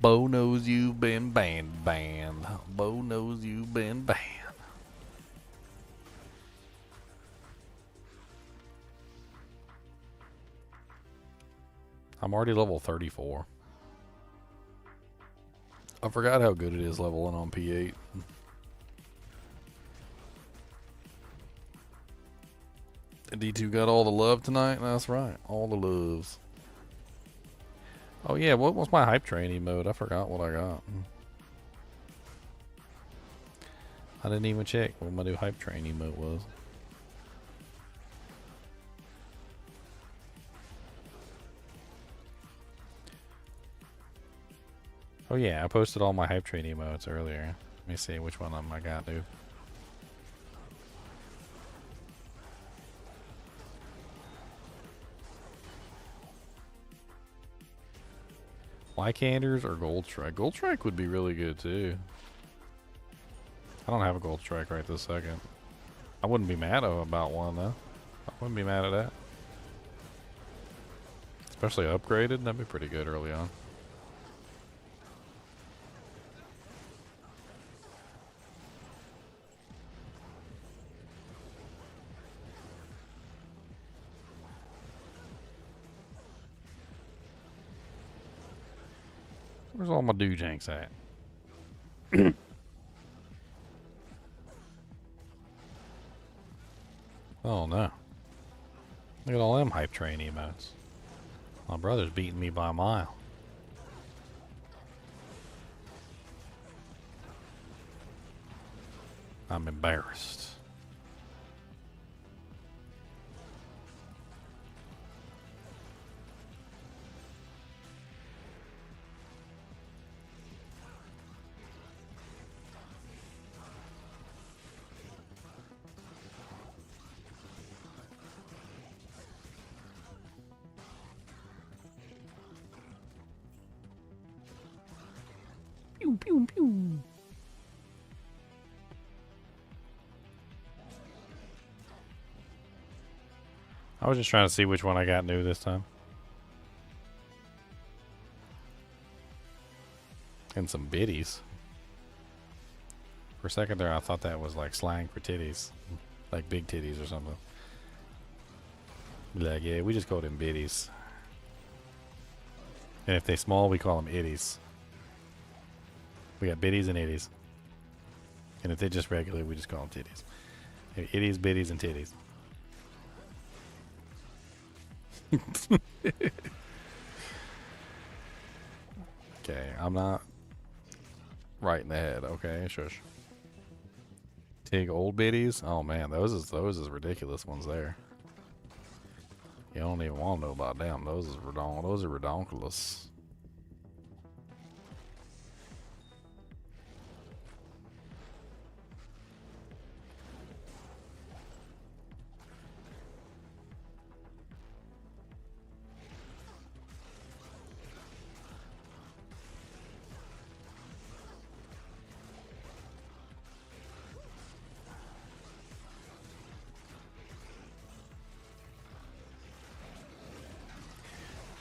Bo knows you've been banned. Bo knows you've been banned. I'm already level 34. I forgot how good it is leveling on P8. D2 got all the love tonight? That's right. All the loves. Oh yeah, what was my hype train emote? I forgot what I got. I didn't even check what my new hype train emote was. Oh yeah, I posted all my hype train emotes earlier. Let me see which one of them I got, dude. Lycanders or Gold Strike? Gold Strike would be really good too. I don't have a Gold Strike right this second. I wouldn't be mad about one though. I wouldn't be mad at that. Especially upgraded, that'd be pretty good early on. Where's all my doojanks at? Oh no. Look at all them hype train emotes. My brother's beating me by a mile. I'm embarrassed. Pew, pew, pew. I was just trying to see which one I got new this time. And some biddies. For a second there, I thought that was like slang for titties. Like big titties or something. Be like, yeah, we just call them biddies. And if they small, we call them itties. We got biddies and itties. And if they're just regular, we just call them titties. Itties, biddies, and titties. Okay, I'm not right in the head. Okay, shush. Tig old biddies. Oh man, those is ridiculous ones there. You don't even want to know about them. Those are redonkulous.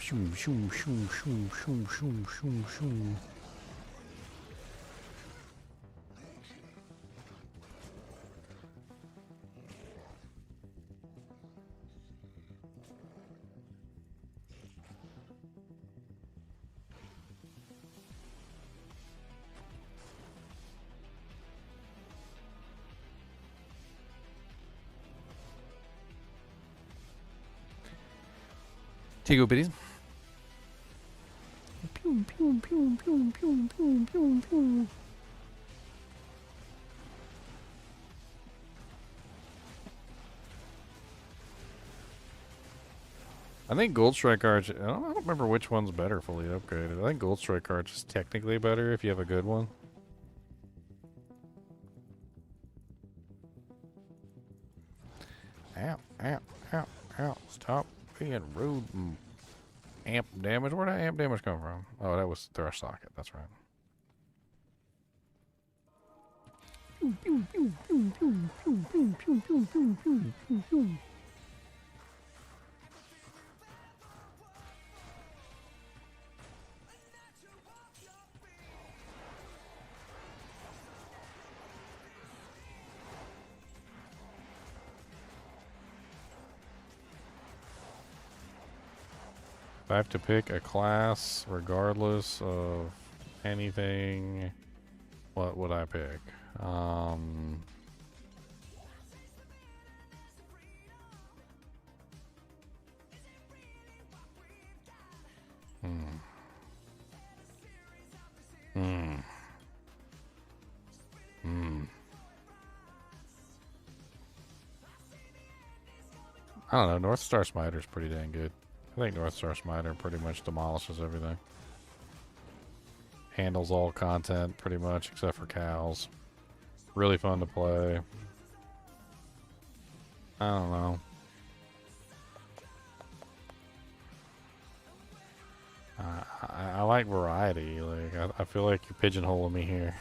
Shoom, shoom, shoom, shoom, shoom, shoom, shoom, shoom. Tigo biddies. Pew, pew, pew, pew, pew, pew, pew, pew. I think Gold Strike Arch, I don't remember which one's better fully upgraded. I think Gold Strike Arch is technically better if you have a good one. Ow, ow, ow, ow. Stop being rude. Amp damage. Where'd that amp damage come from? Oh, that was Thrush Socket. That's right. If I have to pick a class, regardless of anything, what would I pick? I don't know. North Star Smiter's pretty dang good. I think North Star Smiter pretty much demolishes everything. Handles all content pretty much except for cows. Really fun to play. I don't know. I like variety. Like I feel like you're pigeonholing me here.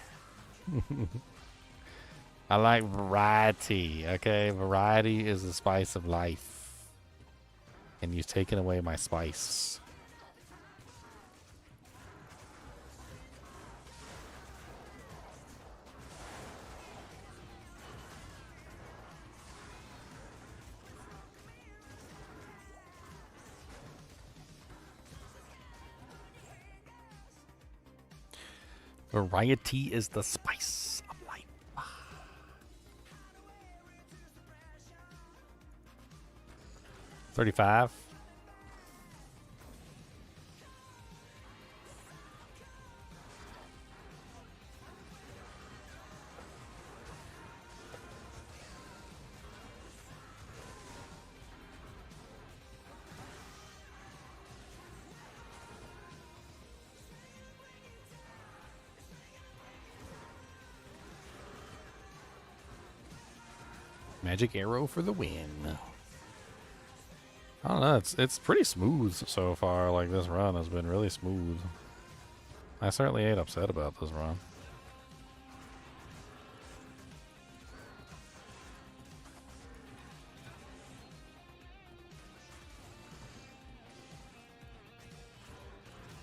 I like variety. Okay, variety is the spice of life, and you've taken away my spice. Variety is the spice of life. 35. Magic arrow for the win. I don't know, it's pretty smooth so far. Like, this run has been really smooth. I certainly ain't upset about this run.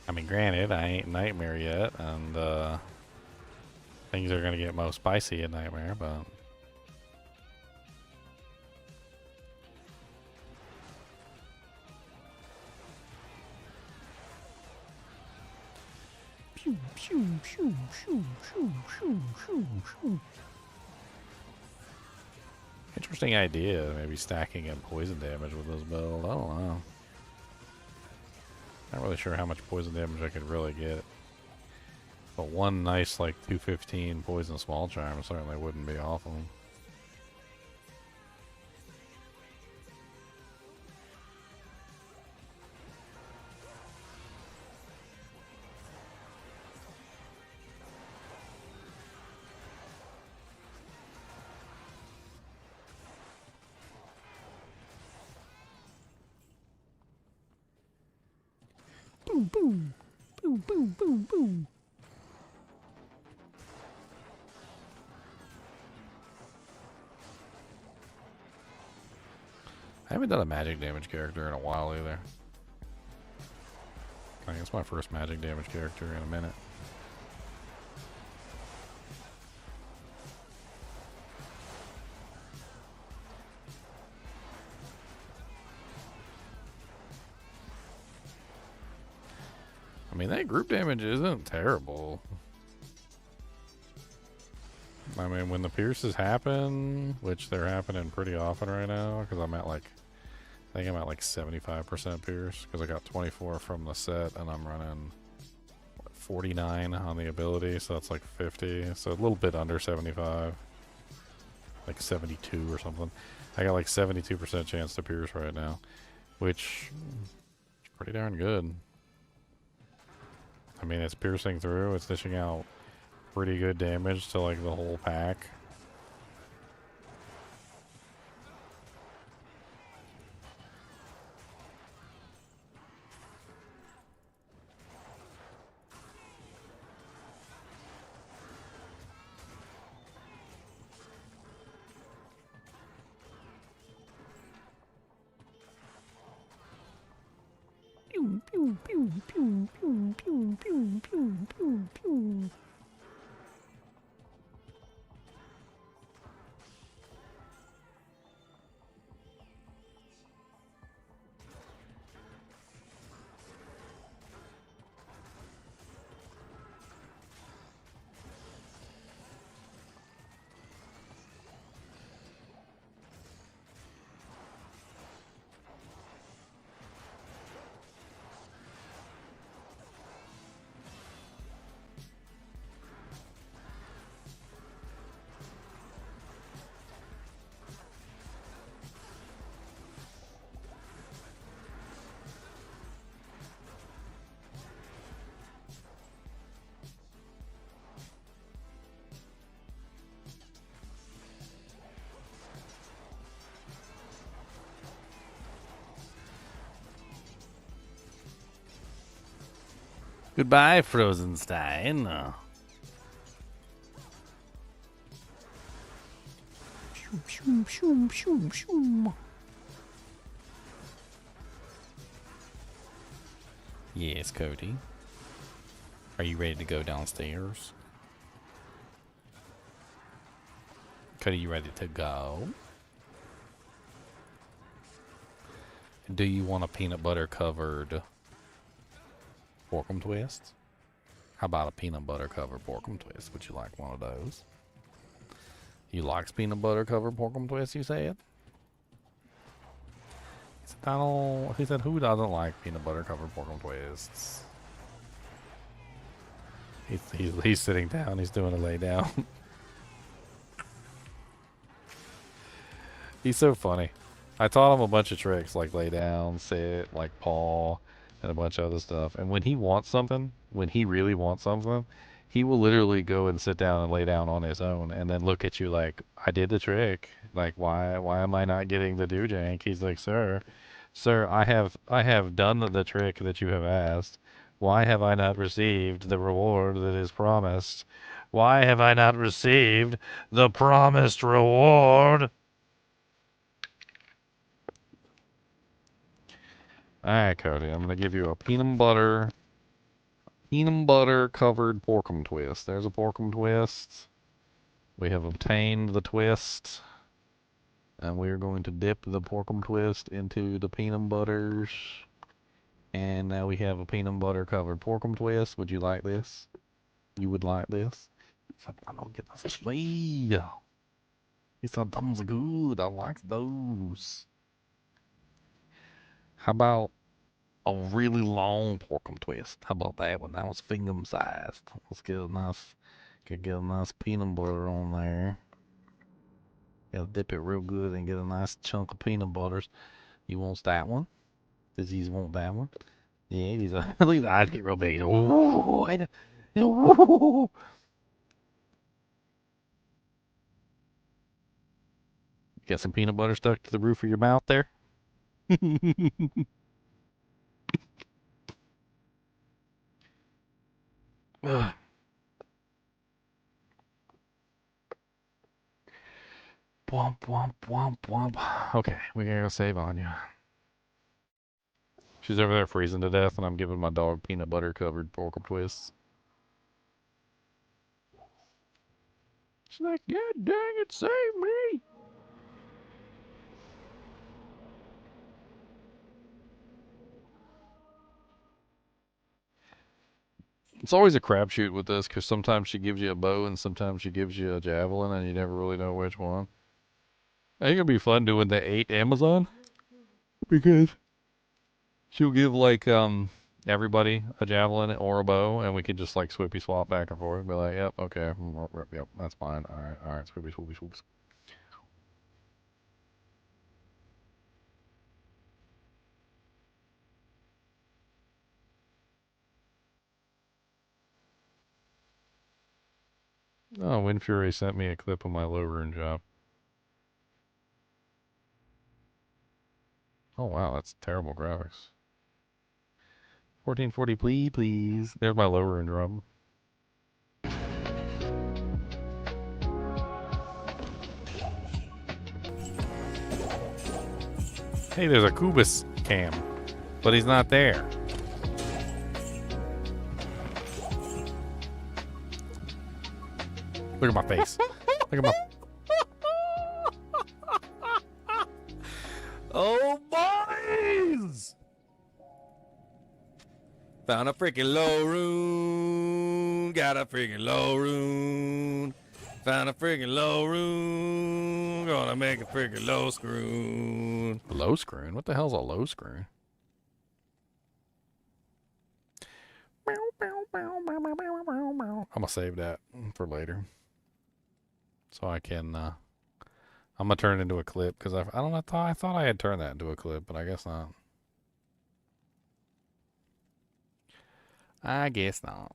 I mean, granted, I ain't Nightmare yet, and things are gonna get most spicy in Nightmare, but interesting idea, maybe stacking in poison damage with this build. I don't know. Not really sure how much poison damage I could really get. But one nice, like, 215 poison small charm certainly wouldn't be awful. Boom, boom, boom, boom, boom. I haven't done a magic damage character in a while either. I think it's my first magic damage character in a minute. I mean, that group damage isn't terrible. I mean, when the pierces happen, which they're happening pretty often right now, because I'm at like, I think I'm at like 75% pierce, because I got 24 from the set, and I'm running what, 49 on the ability, so that's like 50, so a little bit under 75, like 72 or something. I got like 72% chance to pierce right now. which is pretty darn good. I mean, it's piercing through. It's dishing out pretty good damage to like the whole pack. Goodbye, Frozenstein. Yes, Cody. Are you ready to go downstairs? Cody, you ready to go? Do you want a peanut butter covered porkum twist? How about a peanut butter covered porkum twist? Would you like one of those? You likes peanut butter covered porkum twist, you said? He said, I don't, he said, who doesn't like peanut butter covered porkum twists? He's sitting down, he's doing a lay down. He's so funny. I taught him a bunch of tricks like lay down, sit, like paw, and a bunch of other stuff. And when he wants something, when he really wants something, he will literally go and sit down and lay down on his own and then look at you like, I did the trick. Like, why am I not getting the doojank? He's like, sir, I have done the trick that you have asked. Why have I not received the reward that is promised? Why have I not received the promised reward? Alright, Cody, I'm gonna give you a peanut butter covered porkum twist. There's a porkum twist. We have obtained the twist. And we are going to dip the porkum twist into the peanut butters. And now we have a peanut butter covered porkum twist. Would you like this? You would like this? I don't get this sweet. It's a thumbs good. I like those. How about a really long porkum twist? How about that one? That was finger sized. Let's get a nice peanut butter on there. Gotta dip it real good and get a nice chunk of peanut butters. You want that one? Does he want that one? Yeah, these are. Look at the eyes get real big. Ooh, ooh. Got some peanut butter stuck to the roof of your mouth there? Ugh. Womp, womp, womp, womp. Okay, we gotta go save Anya. She's over there freezing to death, and I'm giving my dog peanut butter covered porkum twists. She's like, God dang it, save me! It's always a crapshoot with this, because sometimes she gives you a bow and sometimes she gives you a javelin, and you never really know which one. I think it'd be fun doing the 8 Amazon, because she'll give, like, everybody a javelin or a bow, and we could just, like, swippy swap back and forth. Be like, yep, okay, yep, that's fine. Alright, swippy, swoopy, swoops. Oh, Wind Fury sent me a clip of my low rune job. Oh wow, that's terrible graphics. 1440, please, please. There's my low rune job. Hey, there's a Kubus cam, but he's not there. Look at my face. Look at my. Oh, boys! Found a freaking low rune. Got a freaking low rune. Found a freaking low rune. Gonna make a freaking low screw. Low screw? What the hell's a low screw? I'm gonna save that for later, so I can. I'm gonna turn it into a clip because I don't know. I thought I had turned that into a clip, but I guess not. I guess not.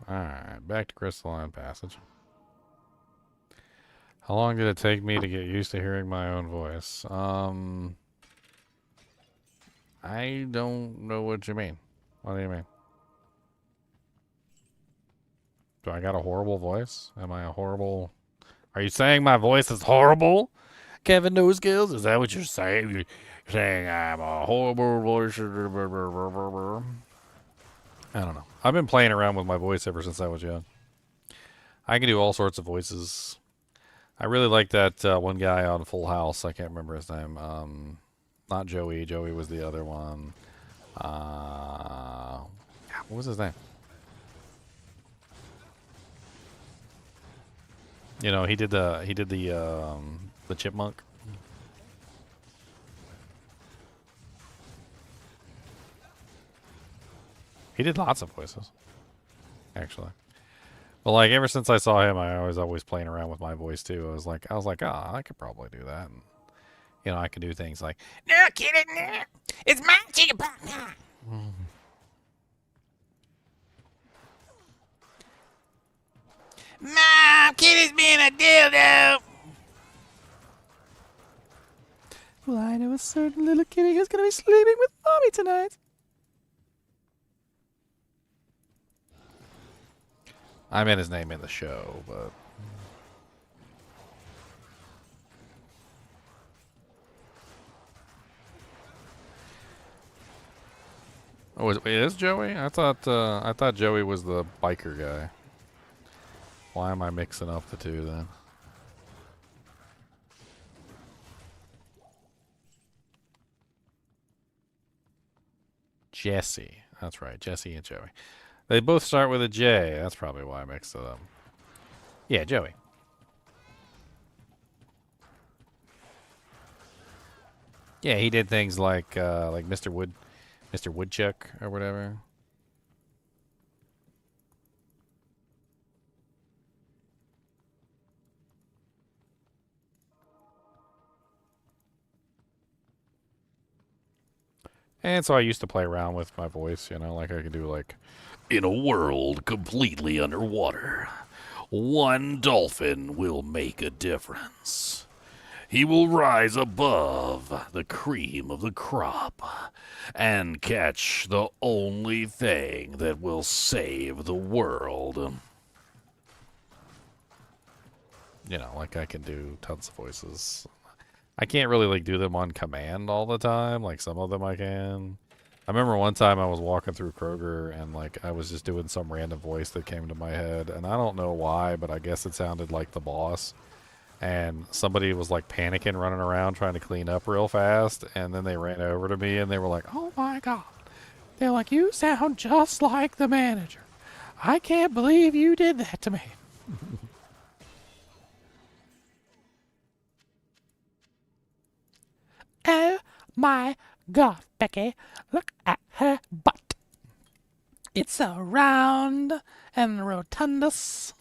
Alright, back to Crystalline Passage. How long did it take me to get used to hearing my own voice? I don't know what you mean. What do you mean? Do I got a horrible voice? Am I a horrible... Are you saying my voice is horrible? Kevin No Skills? Is that what you're saying? You're saying I'm a horrible voice? I don't know. I've been playing around with my voice ever since I was young. I can do all sorts of voices. I really like that one guy on Full House. I can't remember his name. Not Joey. Joey was the other one. What was his name? You know, he did the chipmunk. He did lots of voices, actually. But like ever since I saw him, I was always playing around with my voice too. I was like, oh, I could probably do that. And, you know, I could do things like, no, kid, no, it's my chicken pot. Mom, kid is being a dildo. Well, I know a certain little kitty who's gonna be sleeping with mommy tonight. I meant his name in the show, but... Oh, it is Joey? I thought Joey was the biker guy. Why am I mixing up the two then? Jesse. That's right, Jesse and Joey. They both start with a J. That's probably why I mixed it up. Yeah, Joey. Yeah, he did things like Mr. Woodchuck or whatever. And so I used to play around with my voice, you know, like I could do like, in a world completely underwater, one dolphin will make a difference. He will rise above the cream of the crop and catch the only thing that will save the world. You know, like I can do tons of voices. I can't really like do them on command all the time. Like some of them I can. I remember one time I was walking through Kroger and like I was just doing some random voice that came to my head, and I don't know why, but I guess it sounded like the boss. And somebody was like panicking, running around trying to clean up real fast, and then they ran over to me and they were like, "Oh my god." They're like, "You sound just like the manager. I can't believe you did that to me." Oh my god, Becky, look at her butt. It's so round and rotundous.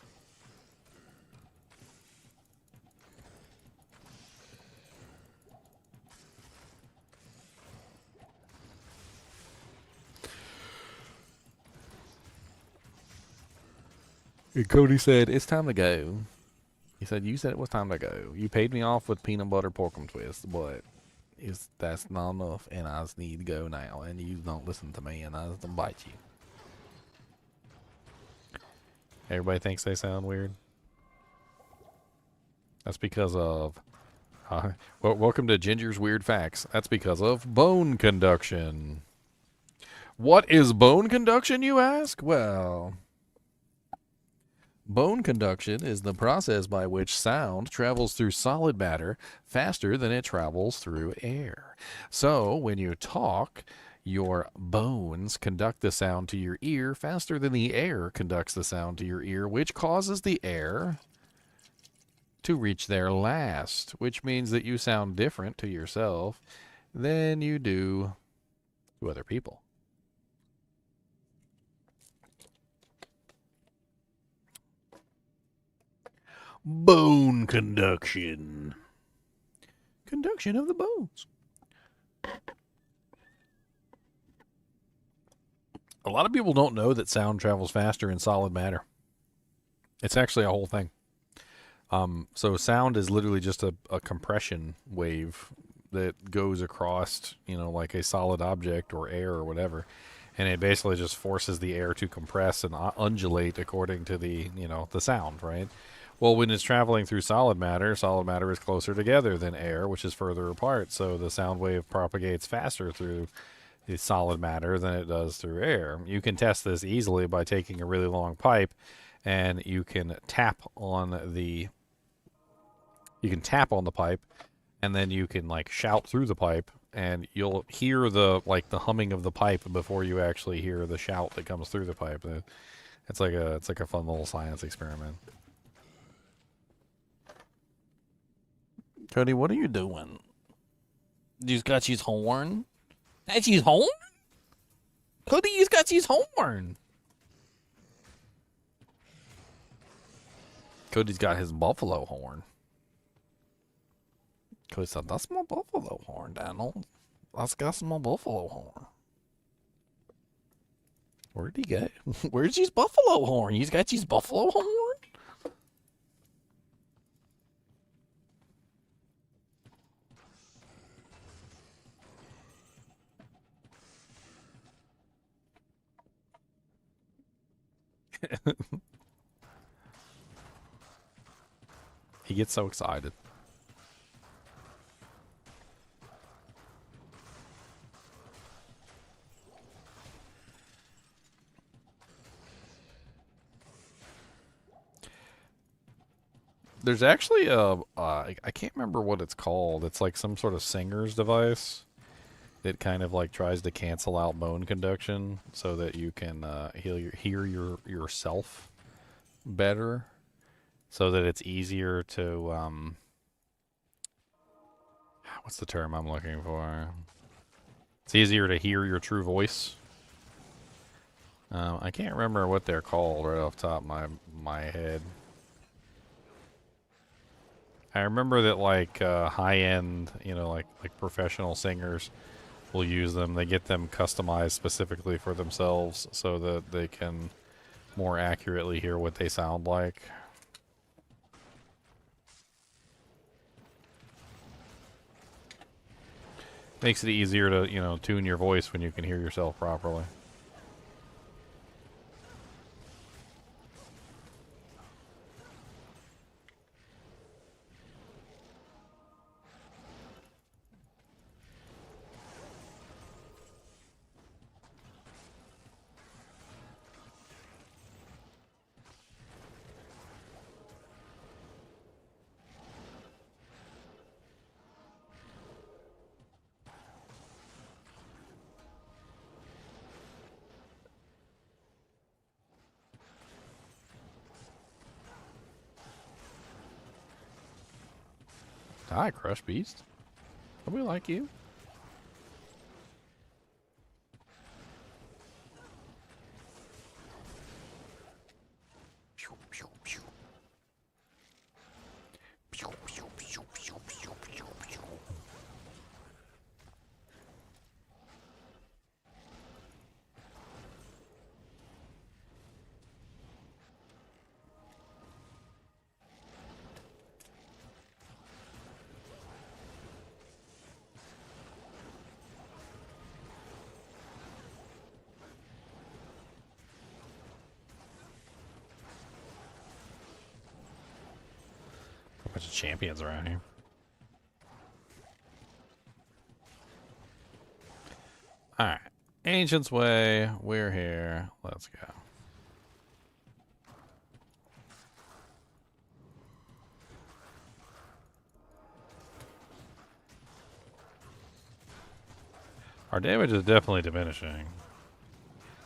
And Cody said, it's time to go. He said, you said it was time to go. You paid me off with peanut butter porkum twist, but that's not enough, and I just need to go now, and you don't listen to me, and I just don't bite you. Everybody thinks they sound weird. That's because of... well, welcome to Ginger's Weird Facts. That's because of bone conduction. What is bone conduction, you ask? Well... Bone conduction is the process by which sound travels through solid matter faster than it travels through air. So, when you talk, your bones conduct the sound to your ear faster than the air conducts the sound to your ear, which causes the air to reach there last, which means that you sound different to yourself than you do to other people. Bone conduction. Conduction of the bones. A lot of people don't know that sound travels faster in solid matter. It's actually a whole thing. So sound is literally just a compression wave that goes across, like a solid object or air or whatever. And it basically just forces the air to compress and undulate according to the sound, right? Well, when it's traveling through solid matter is closer together than air, which is further apart. So the sound wave propagates faster through the solid matter than it does through air. You can test this easily by taking a really long pipe, and you can tap on the pipe, and then you can shout through the pipe, and you'll hear the humming of the pipe before you actually hear the shout that comes through the pipe. It's like a fun little science experiment. Cody, what are you doing? You've got his horn? That's his horn? Cody, he's got his horn. Cody's got his buffalo horn. Cody said, that's my buffalo horn, Daniel. That's got my buffalo horn. Where'd he go? Where's his buffalo horn? He's got his buffalo horn? He gets so excited. There's actually I can't remember what it's called. It's like some sort of singer's device that kind of tries to cancel out bone conduction so that you can hear yourself better, so that it's easier to what's the term I'm looking for? It's easier to hear your true voice. I can't remember what they're called right off the top of my head. I remember that high-end, like professional singers will use them. They get them customized specifically for themselves so that they can more accurately hear what they sound like. Makes it easier to, tune your voice when you can hear yourself properly. Hi, Crush Beast. We like you. Bunch of champions around here. Alright. Ancient's Way. We're here. Let's go. Our damage is definitely diminishing.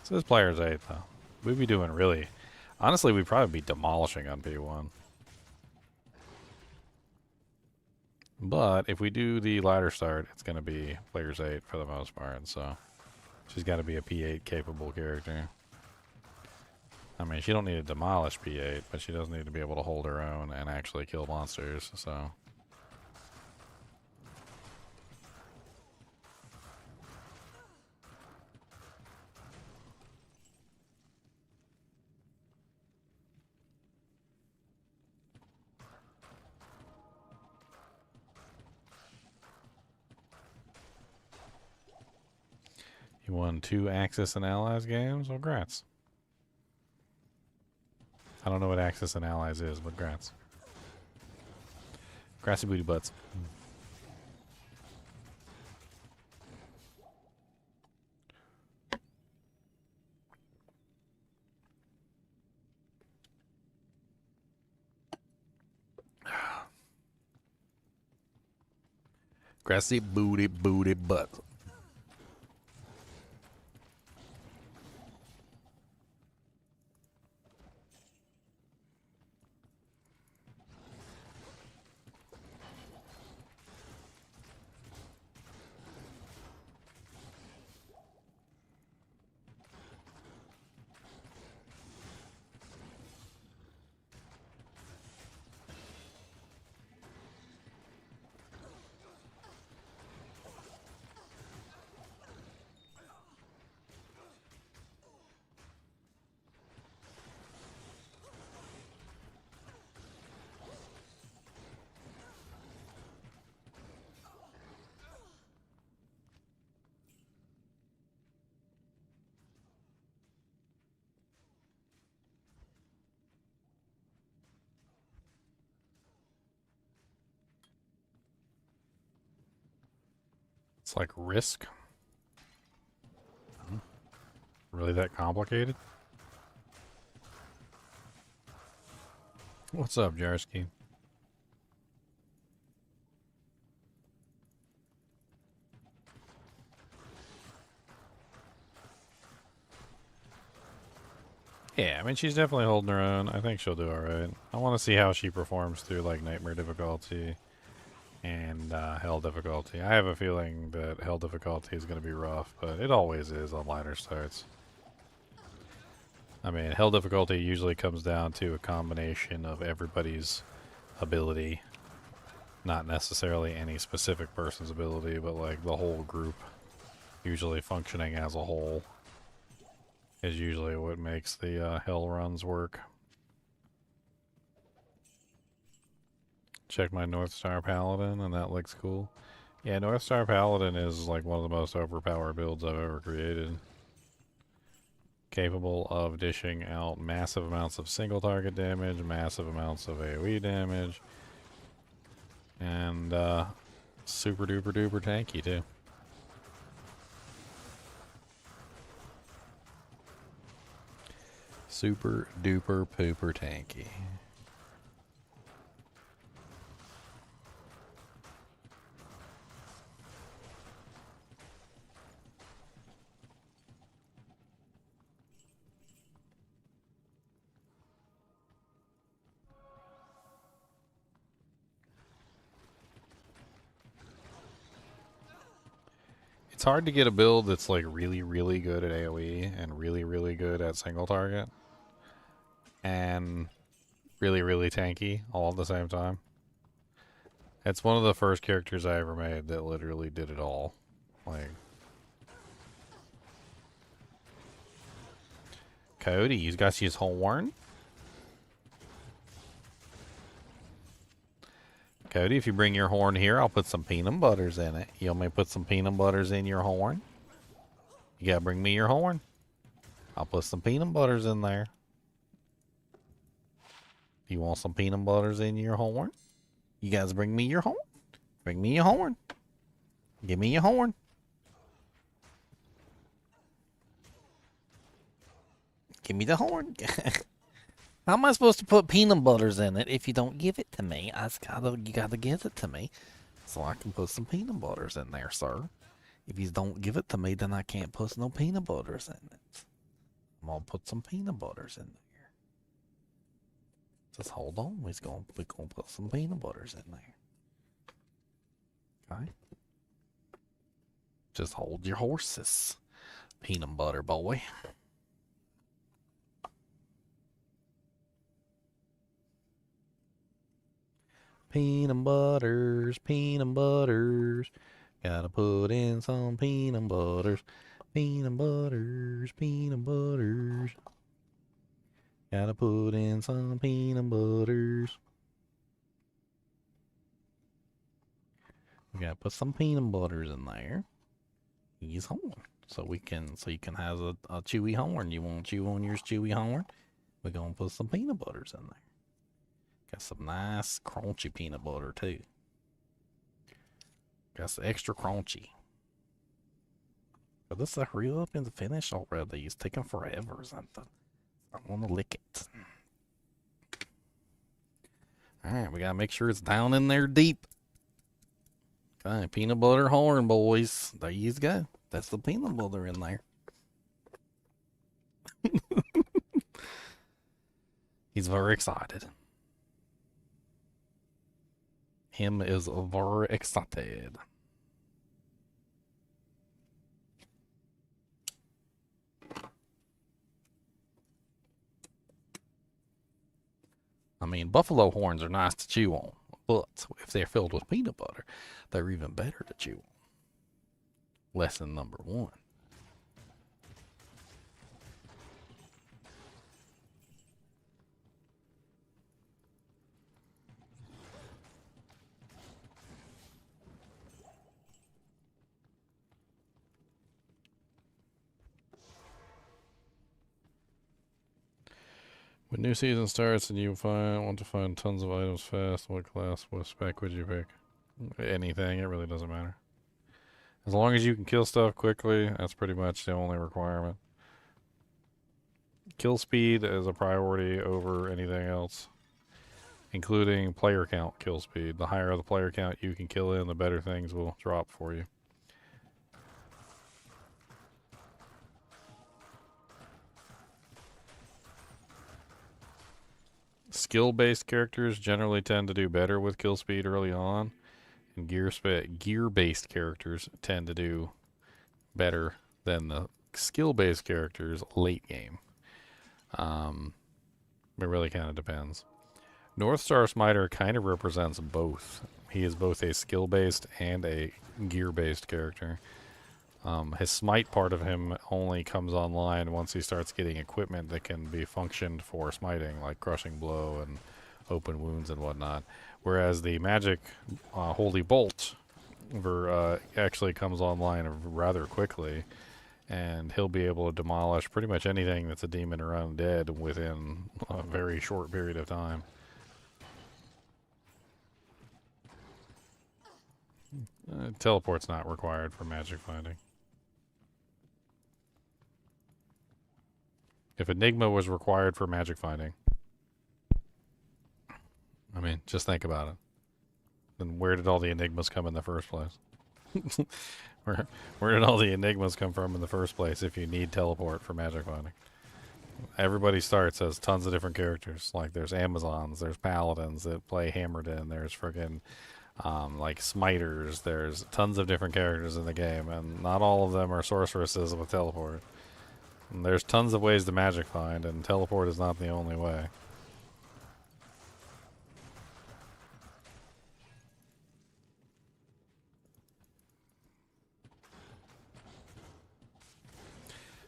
So this player's 8, though. We'd be doing really... Honestly, we'd probably be demolishing on P1. But if we do the ladder start, it's going to be player's 8 for the most part. So she's got to be a P8 capable character. I mean, she don't need to demolish P8, but she does need to be able to hold her own and actually kill monsters. So... You won 2 Axis and Allies games? Well, grats. I don't know what Axis and Allies is, but grats. Grassy booty butts. Grassy booty butts. It's like Risk. Really that complicated? What's up, Jarsky? Yeah, I mean, she's definitely holding her own. I think she'll do alright. I want to see how she performs through, like, Nightmare difficulty and Hell difficulty. I have a feeling that Hell difficulty is going to be rough, but it always is on lighter starts. I mean, Hell difficulty usually comes down to a combination of everybody's ability. Not necessarily any specific person's ability, but like the whole group usually functioning as a whole is usually what makes the Hell runs work. Check my North Star Paladin, and that looks cool. Yeah, North Star Paladin is like one of the most overpowered builds I've ever created. Capable of dishing out massive amounts of single target damage, massive amounts of AoE damage, and super duper duper tanky too. Super duper pooper tanky. It's hard to get a build that's like really, really good at AoE and really, really good at single target and really, really tanky all at the same time. It's one of the first characters I ever made that literally did it all. Like, Coyote, you got his horn? Cody, if you bring your horn here, I'll put some peanut butters in it. You want me to put some peanut butters in your horn? You gotta bring me your horn. I'll put some peanut butters in there. You want some peanut butters in your horn? You guys bring me your horn. Bring me your horn. Give me your horn. Give me the horn. How am I supposed to put peanut butters in it if you don't give it to me? You gotta give it to me so I can put some peanut butters in there, sir. If you don't give it to me, then I can't put no peanut butters in it. I'm gonna put some peanut butters in there. Just hold on. We're gonna put some peanut butters in there. Okay. Just hold your horses, peanut butter boy. Peanut butters, peanut butters. Gotta put in some peanut butters. Peanut butters, peanut butters. Gotta put in some peanut butters. We gotta put some peanut butters in there. Use horn. So you can have a chewy horn. You want to chew on your chewy horn? We're gonna put some peanut butters in there. Got some nice crunchy peanut butter too. Got some extra crunchy. But this is hurry up and finish already. It's taking forever or something. I want to lick it. Alright, we gotta make sure it's down in there deep. Okay, peanut butter horn, boys. There you go. That's the peanut butter in there. He's very excited. Him is very excited. I mean, buffalo horns are nice to chew on, but if they're filled with peanut butter, they're even better to chew on. Lesson number 1. When new season starts and you want to find tons of items fast, what class, what spec would you pick? Anything, it really doesn't matter. As long as you can kill stuff quickly, that's pretty much the only requirement. Kill speed is a priority over anything else, including player count kill speed. The higher the player count you can kill in, the better things will drop for you. Skill-based characters generally tend to do better with kill speed early on, and gear-based characters tend to do better than the skill-based characters late game. It really kind of depends. North Star Smiter kind of represents both. He is both a skill-based and a gear-based character. His smite part of him only comes online once he starts getting equipment that can be functioned for smiting, like crushing blow and open wounds and whatnot. Whereas the magic holy bolt actually comes online rather quickly, and he'll be able to demolish pretty much anything that's a demon or undead within a very short period of time. Teleport's not required for magic finding. If Enigma was required for magic finding, I mean, just think about it. Then where did all the Enigmas come in the first place? Where did all the Enigmas come from in the first place if you need teleport for magic finding? Everybody starts as tons of different characters. Like there's Amazons, there's Paladins that play Hammerden, there's friggin' like Smiters, there's tons of different characters in the game, and not all of them are sorceresses with teleport. And there's tons of ways to magic find, and teleport is not the only way.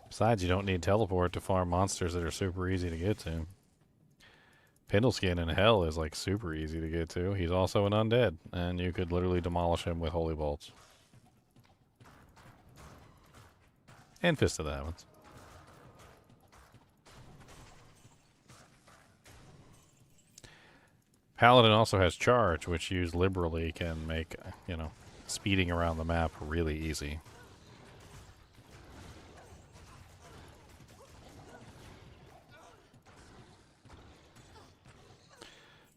Besides, you don't need teleport to farm monsters that are super easy to get to. Pendleskin in Hell is like super easy to get to. He's also an undead, and you could literally demolish him with holy bolts. And Fist of the Heavens. Paladin also has charge, which used liberally can make, speeding around the map really easy.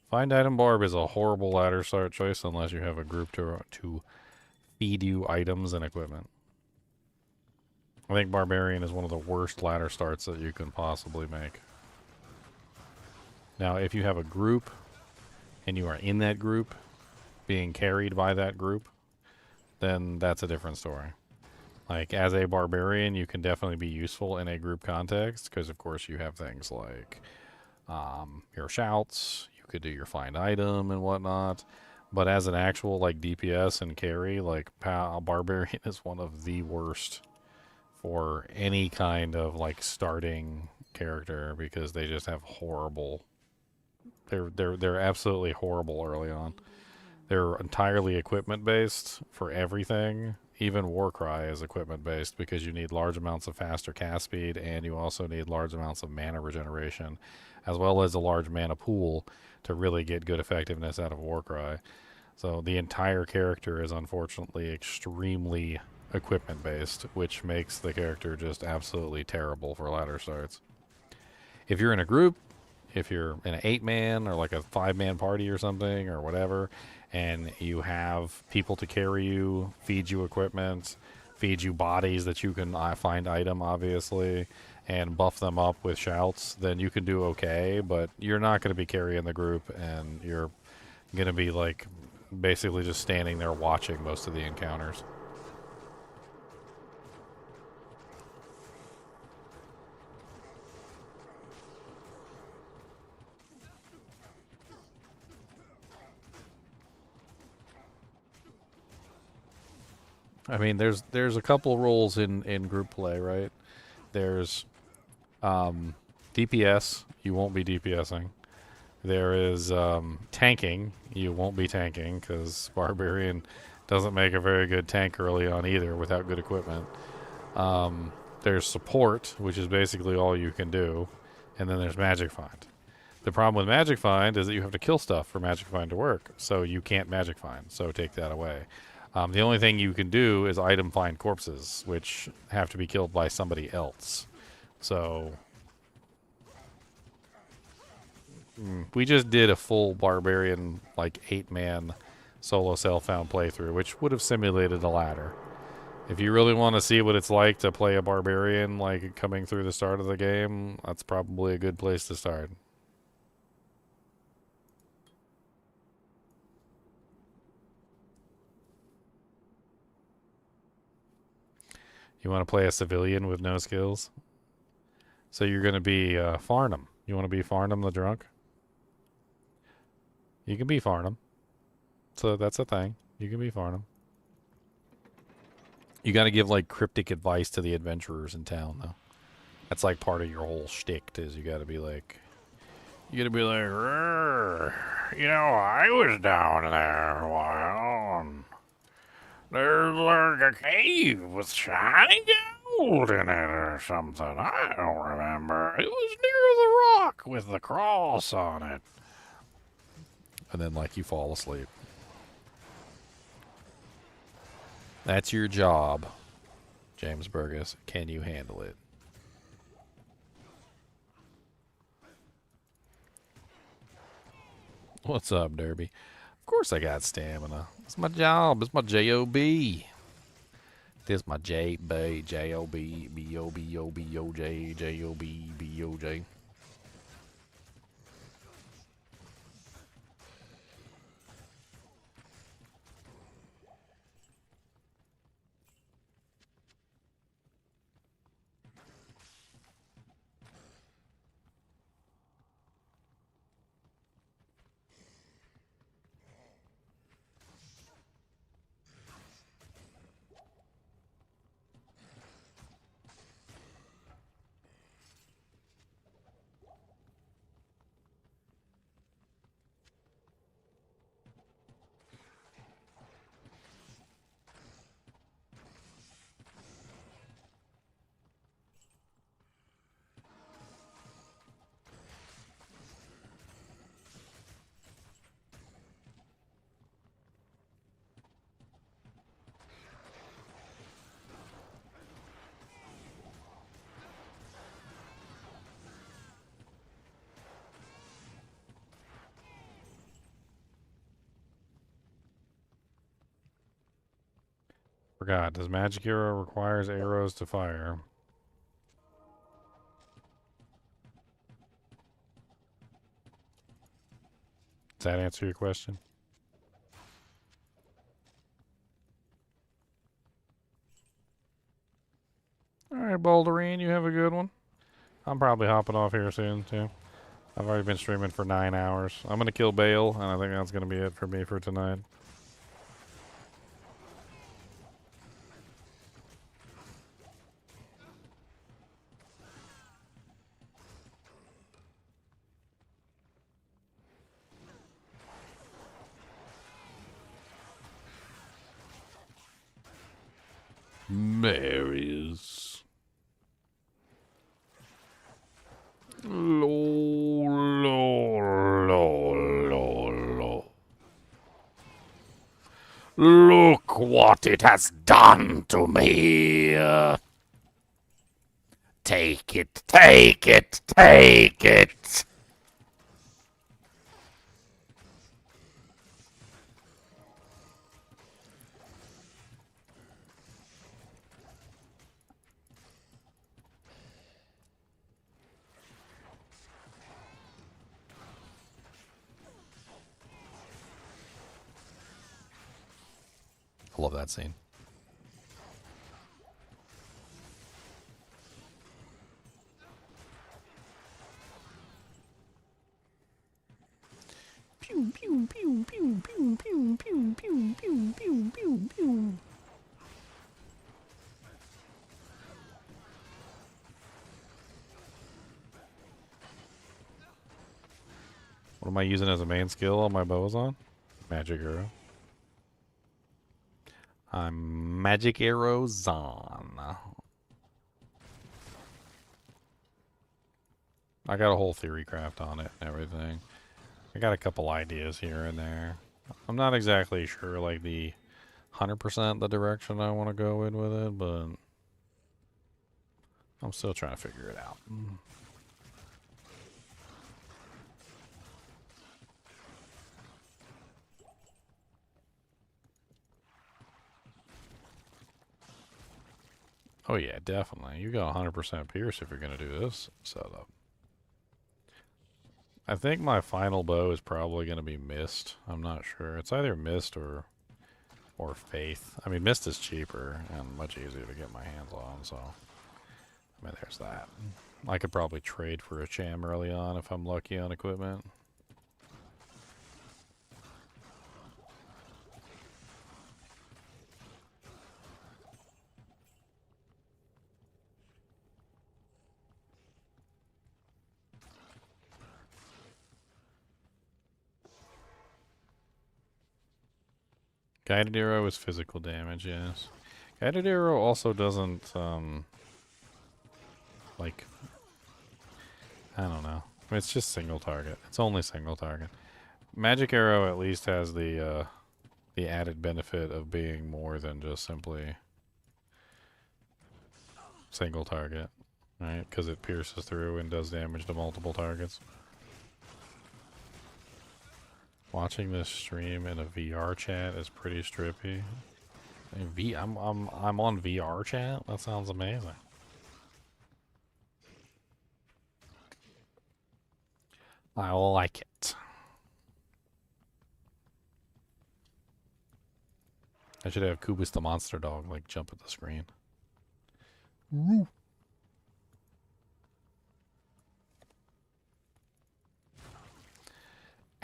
Find item barb is a horrible ladder start choice unless you have a group to feed you items and equipment. I think barbarian is one of the worst ladder starts that you can possibly make. Now, if you have a group and you are in that group, being carried by that group, then that's a different story. Like, as a barbarian, you can definitely be useful in a group context, because, of course, you have things like your shouts, you could do your find item and whatnot, but as an actual, like, DPS and carry, like, barbarian is one of the worst for any kind of, like, starting character, because they just have horrible... They're absolutely horrible early on. They're entirely equipment-based for everything. Even Warcry is equipment-based because you need large amounts of faster cast speed, and you also need large amounts of mana regeneration, as well as a large mana pool to really get good effectiveness out of Warcry. So the entire character is unfortunately extremely equipment-based, which makes the character just absolutely terrible for ladder starts. If you're in a group, if you're in an 8-man or like a 5-man party or something or whatever, and you have people to carry you, feed you equipment, feed you bodies that you can find item, obviously, and buff them up with shouts, then you can do okay, but you're not going to be carrying the group, and you're going to be like basically just standing there watching most of the encounters. I mean, there's a couple roles in group play, right? There's DPS. You won't be DPSing. There is tanking. You won't be tanking because Barbarian doesn't make a very good tank early on either without good equipment. There's support, which is basically all you can do. And then there's Magic Find. The problem with Magic Find is that you have to kill stuff for Magic Find to work. So you can't Magic Find. So take that away. The only thing you can do is item find corpses, which have to be killed by somebody else. So we just did a full barbarian, like 8-man solo self-found playthrough, which would have simulated a ladder. If you really want to see what it's like to play a barbarian, like coming through the start of the game, that's probably a good place to start. You want to play a civilian with no skills? So you're going to be Farnham. You want to be Farnham the drunk? You can be Farnham. So that's a thing. You can be Farnham. You got to give like cryptic advice to the adventurers in town, though. That's like part of your whole shtick. Is you got to be like, "Rrr, I was down there a while, and there's like a cave with shiny gold in it or something. I don't remember. It was near the rock with the cross on it." And then, like, you fall asleep. That's your job, James Burgess. Can you handle it? What's up, Derby? Of course I got stamina. It's my job. It's my J-O-B. This my J-B, J-O-B, B-O-B-O-B-O-J, J-O-B, B-O-J. Forgot. Does magic arrow requires arrows to fire? Does that answer your question? Alright, Boulderine, you have a good one. I'm probably hopping off here soon, too. I've already been streaming for 9 hours. I'm going to kill Bale, and I think that's going to be it for me for tonight. Marius. Lo, lo, lo, lo, lo. Look what it has done to me. Take it, take it, take it. I love that scene. Pew pew pew pew pew pew pew pew pew pew pew pew. What am I using as a main skill on my bows on? Magic arrow. I'm magic arrows on. I got a whole theory craft on it and everything. I got a couple ideas here and there. I'm not exactly sure, like, the 100% the direction I want to go in with it, but I'm still trying to figure it out. Oh yeah, definitely. You got 100% pierce if you're going to do this setup. I think my final bow is probably going to be Mist. I'm not sure. It's either Mist or Faith. I mean, Mist is cheaper and much easier to get my hands on, so I mean, there's that. I could probably trade for a Cham early on if I'm lucky on equipment. Guided arrow is physical damage, yes. Guided arrow also doesn't, like, I don't know. I mean, it's just single target. It's only single target. Magic arrow at least has the added benefit of being more than just simply single target, right? Because it pierces through and does damage to multiple targets. Watching this stream in a VR chat is pretty strippy. I'm on VR chat? That sounds amazing. I like it. I should have Kubus the monster dog like jump at the screen. Woo.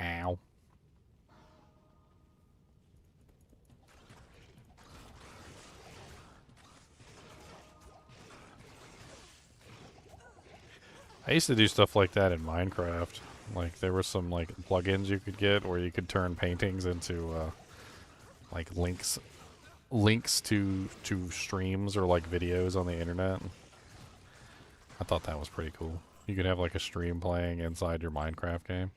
Ow. I used to do stuff like that in Minecraft. Like, there were some, like, plugins you could get where you could turn paintings into, like, links to streams or, like, videos on the internet. I thought that was pretty cool. You could have, like, a stream playing inside your Minecraft game.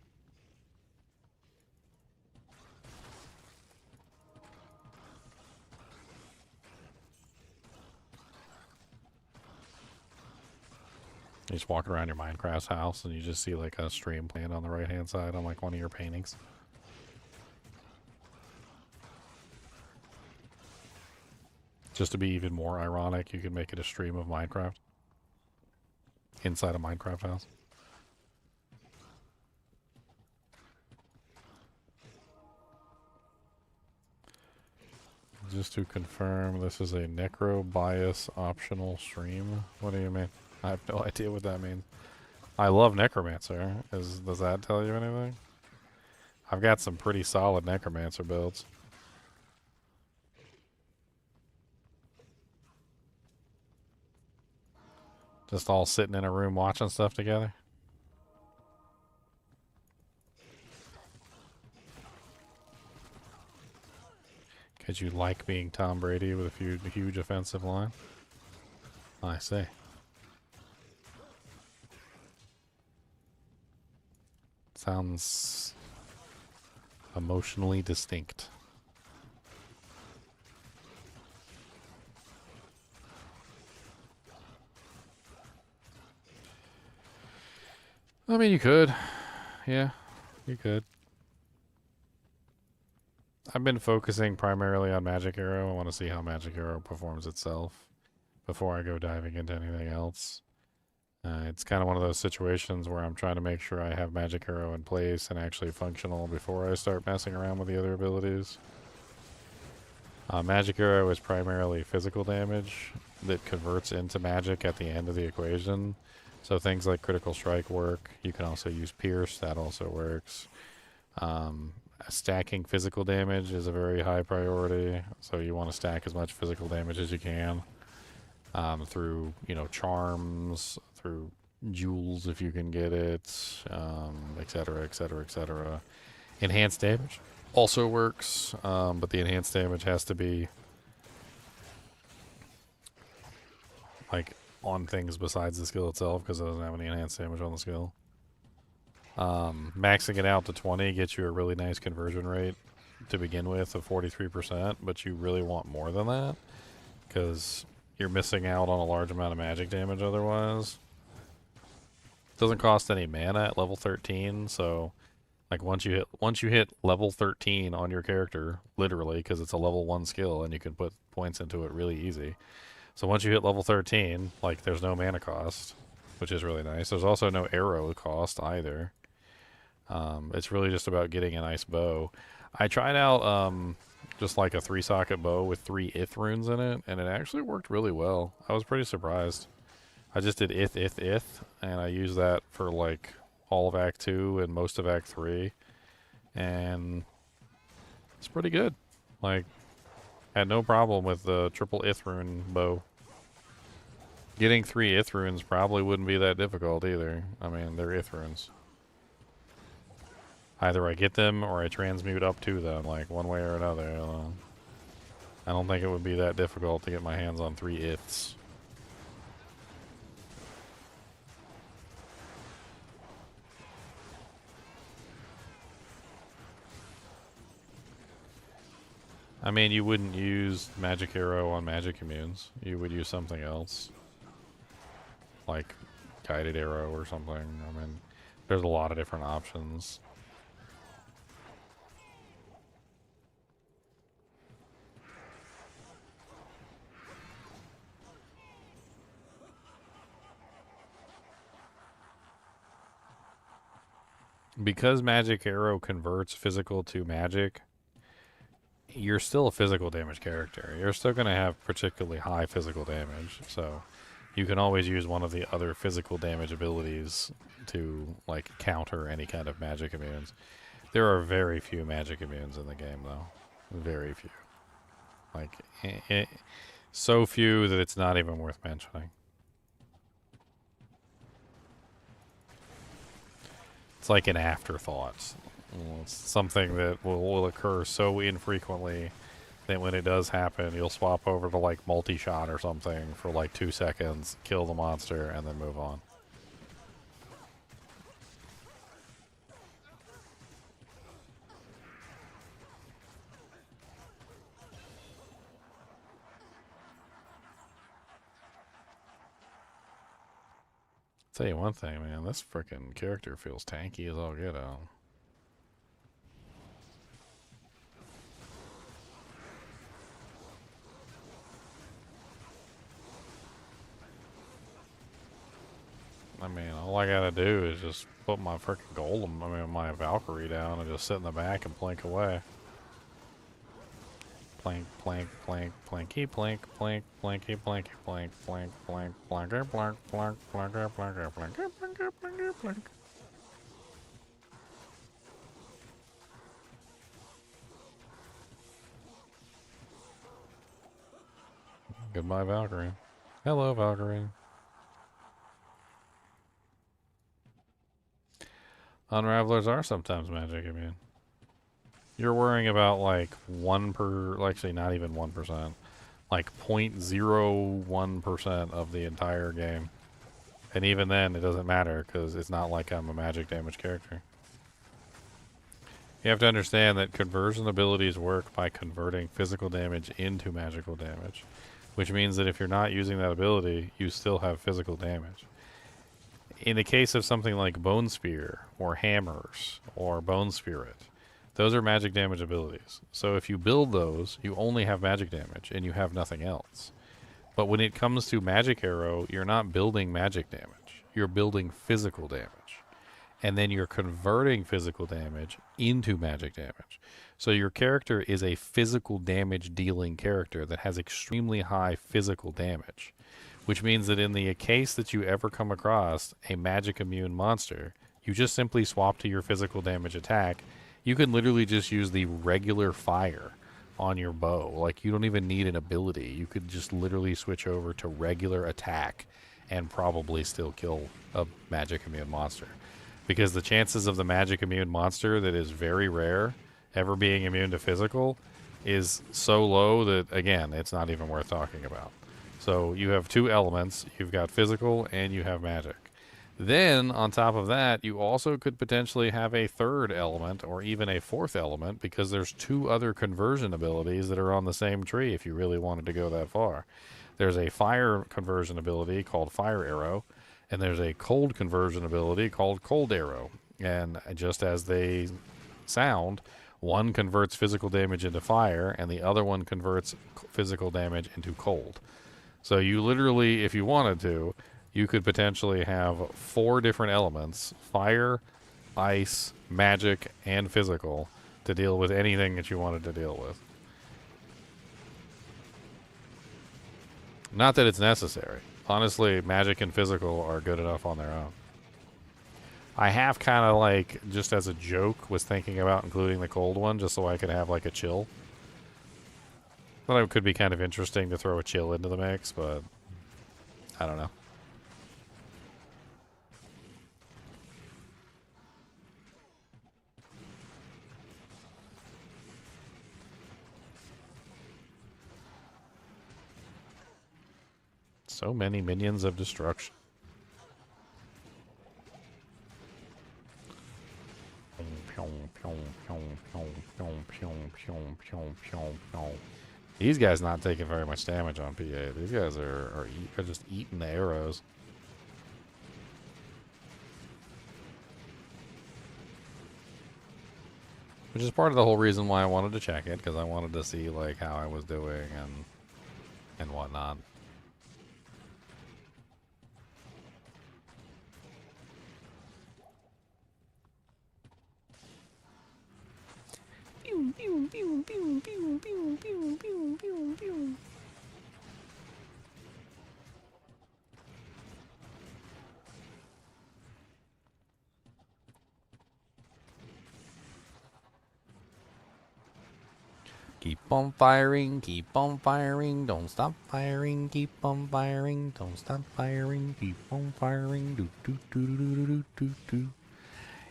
You just walk around your Minecraft house and you just see like a stream playing on the right hand side on like one of your paintings. Just to be even more ironic, you can make it a stream of Minecraft. Inside a Minecraft house. Just to confirm, this is a necro bias optional stream. What do you mean? I have no idea what that means. I love Necromancer. Does that tell you anything? I've got some pretty solid Necromancer builds. Just all sitting in a room watching stuff together. Because you like being Tom Brady with a huge offensive line? I see. Sounds emotionally distinct. I mean, you could. Yeah, you could. I've been focusing primarily on Magic Arrow. I want to see how Magic Arrow performs itself before I go diving into anything else. It's kind of one of those situations where I'm trying to make sure I have Magic Arrow in place and actually functional before I start messing around with the other abilities. Magic Arrow is primarily physical damage that converts into magic at the end of the equation. So things like Critical Strike work. You can also use Pierce. That also works. Stacking physical damage is a very high priority, so you want to stack as much physical damage as you can through, charms, through jewels if you can get it, etc., etc., etc. Enhanced damage also works, but the enhanced damage has to be like on things besides the skill itself because it doesn't have any enhanced damage on the skill. Maxing it out to 20 gets you a really nice conversion rate to begin with of 43%, but you really want more than that because you're missing out on a large amount of magic damage otherwise. Doesn't cost any mana at level 13, so like once you hit level 13 on your character, literally, because it's a level 1 skill and you can put points into it really easy. So once you hit level 13, like there's no mana cost, which is really nice. There's also no arrow cost either. It's really just about getting a nice bow. I tried out just like a 3-socket bow with 3 ith runes in it, and it actually worked really well. I was pretty surprised. I just did ith, and I used that for like all of Act 2 and most of Act 3, and it's pretty good. Like, had no problem with the triple ith rune bow. Getting 3 ith runes probably wouldn't be that difficult either. I mean, they're ith runes. Either I get them or I transmute up to them, like one way or another. I don't think it would be that difficult to get my hands on 3 iths. I mean, you wouldn't use Magic Arrow on Magic Immunes. You would use something else. Like Guided Arrow or something. I mean, there's a lot of different options. Because Magic Arrow converts physical to magic, you're still a physical damage character. You're still going to have particularly high physical damage, so you can always use one of the other physical damage abilities to like counter any kind of magic immunes. There are very few magic immunes in the game, though. Very few. Like, so few that it's not even worth mentioning. It's like an afterthought. It's something that will occur so infrequently that when it does happen, you'll swap over to like multi-shot or something for like 2 seconds, kill the monster, and then move on. Tell you one thing, man, this frickin' character feels tanky as all get out. I mean, all I gotta do is just put my freaking golem, my Valkyrie down and just sit in the back and plank away. Plank, plank, plank, planky, plank, plank, planky, planky, plank, plank, plank, planker, plank, plank, planker, planker, planker, planker, planker, plank. Goodbye, Valkyrie. Hello, Valkyrie. Unravelers are sometimes magic immune. You're worrying about like actually not even 1%, like 0.01% of the entire game. And even then, it doesn't matter because it's not like I'm a magic damage character. You have to understand that conversion abilities work by converting physical damage into magical damage, which means that if you're not using that ability, you still have physical damage. In the case of something like Bone Spear, or Hammers, or Bone Spirit, those are magic damage abilities. So if you build those, you only have magic damage, and you have nothing else. But when it comes to Magic Arrow, you're not building magic damage. You're building physical damage. And then you're converting physical damage into magic damage. So your character is a physical damage dealing character that has extremely high physical damage. Which means that in the case that you ever come across a magic immune monster, you just simply swap to your physical damage attack. You can literally just use the regular fire on your bow. Like, you don't even need an ability. You could just literally switch over to regular attack and probably still kill a magic immune monster. Because the chances of the magic immune monster that is very rare ever being immune to physical is so low that, again, it's not even worth talking about. So you have two elements. You've got physical and you have magic. Then, on top of that, you also could potentially have a third element or even a fourth element because there's two other conversion abilities that are on the same tree if you really wanted to go that far. There's a fire conversion ability called Fire Arrow, and there's a cold conversion ability called Cold Arrow. And just as they sound, one converts physical damage into fire, and the other one converts physical damage into cold. So you literally, if you wanted to, you could potentially have 4 different elements: fire, ice, magic, and physical, to deal with anything that you wanted to deal with. Not that it's necessary. Honestly, magic and physical are good enough on their own. I have kind of like, just as a joke, was thinking about including the cold one just so I could have like a chill. Thought it could be kind of interesting to throw a chill into the mix, but I don't know. So many minions of destruction. These guys not taking very much damage on PA. These guys are just eating the arrows. Which is part of the whole reason why I wanted to check it, because I wanted to see like how I was doing and whatnot. Keep on firing, don't stop firing, keep on firing, don't stop firing, keep on firing, do do do do do do do do.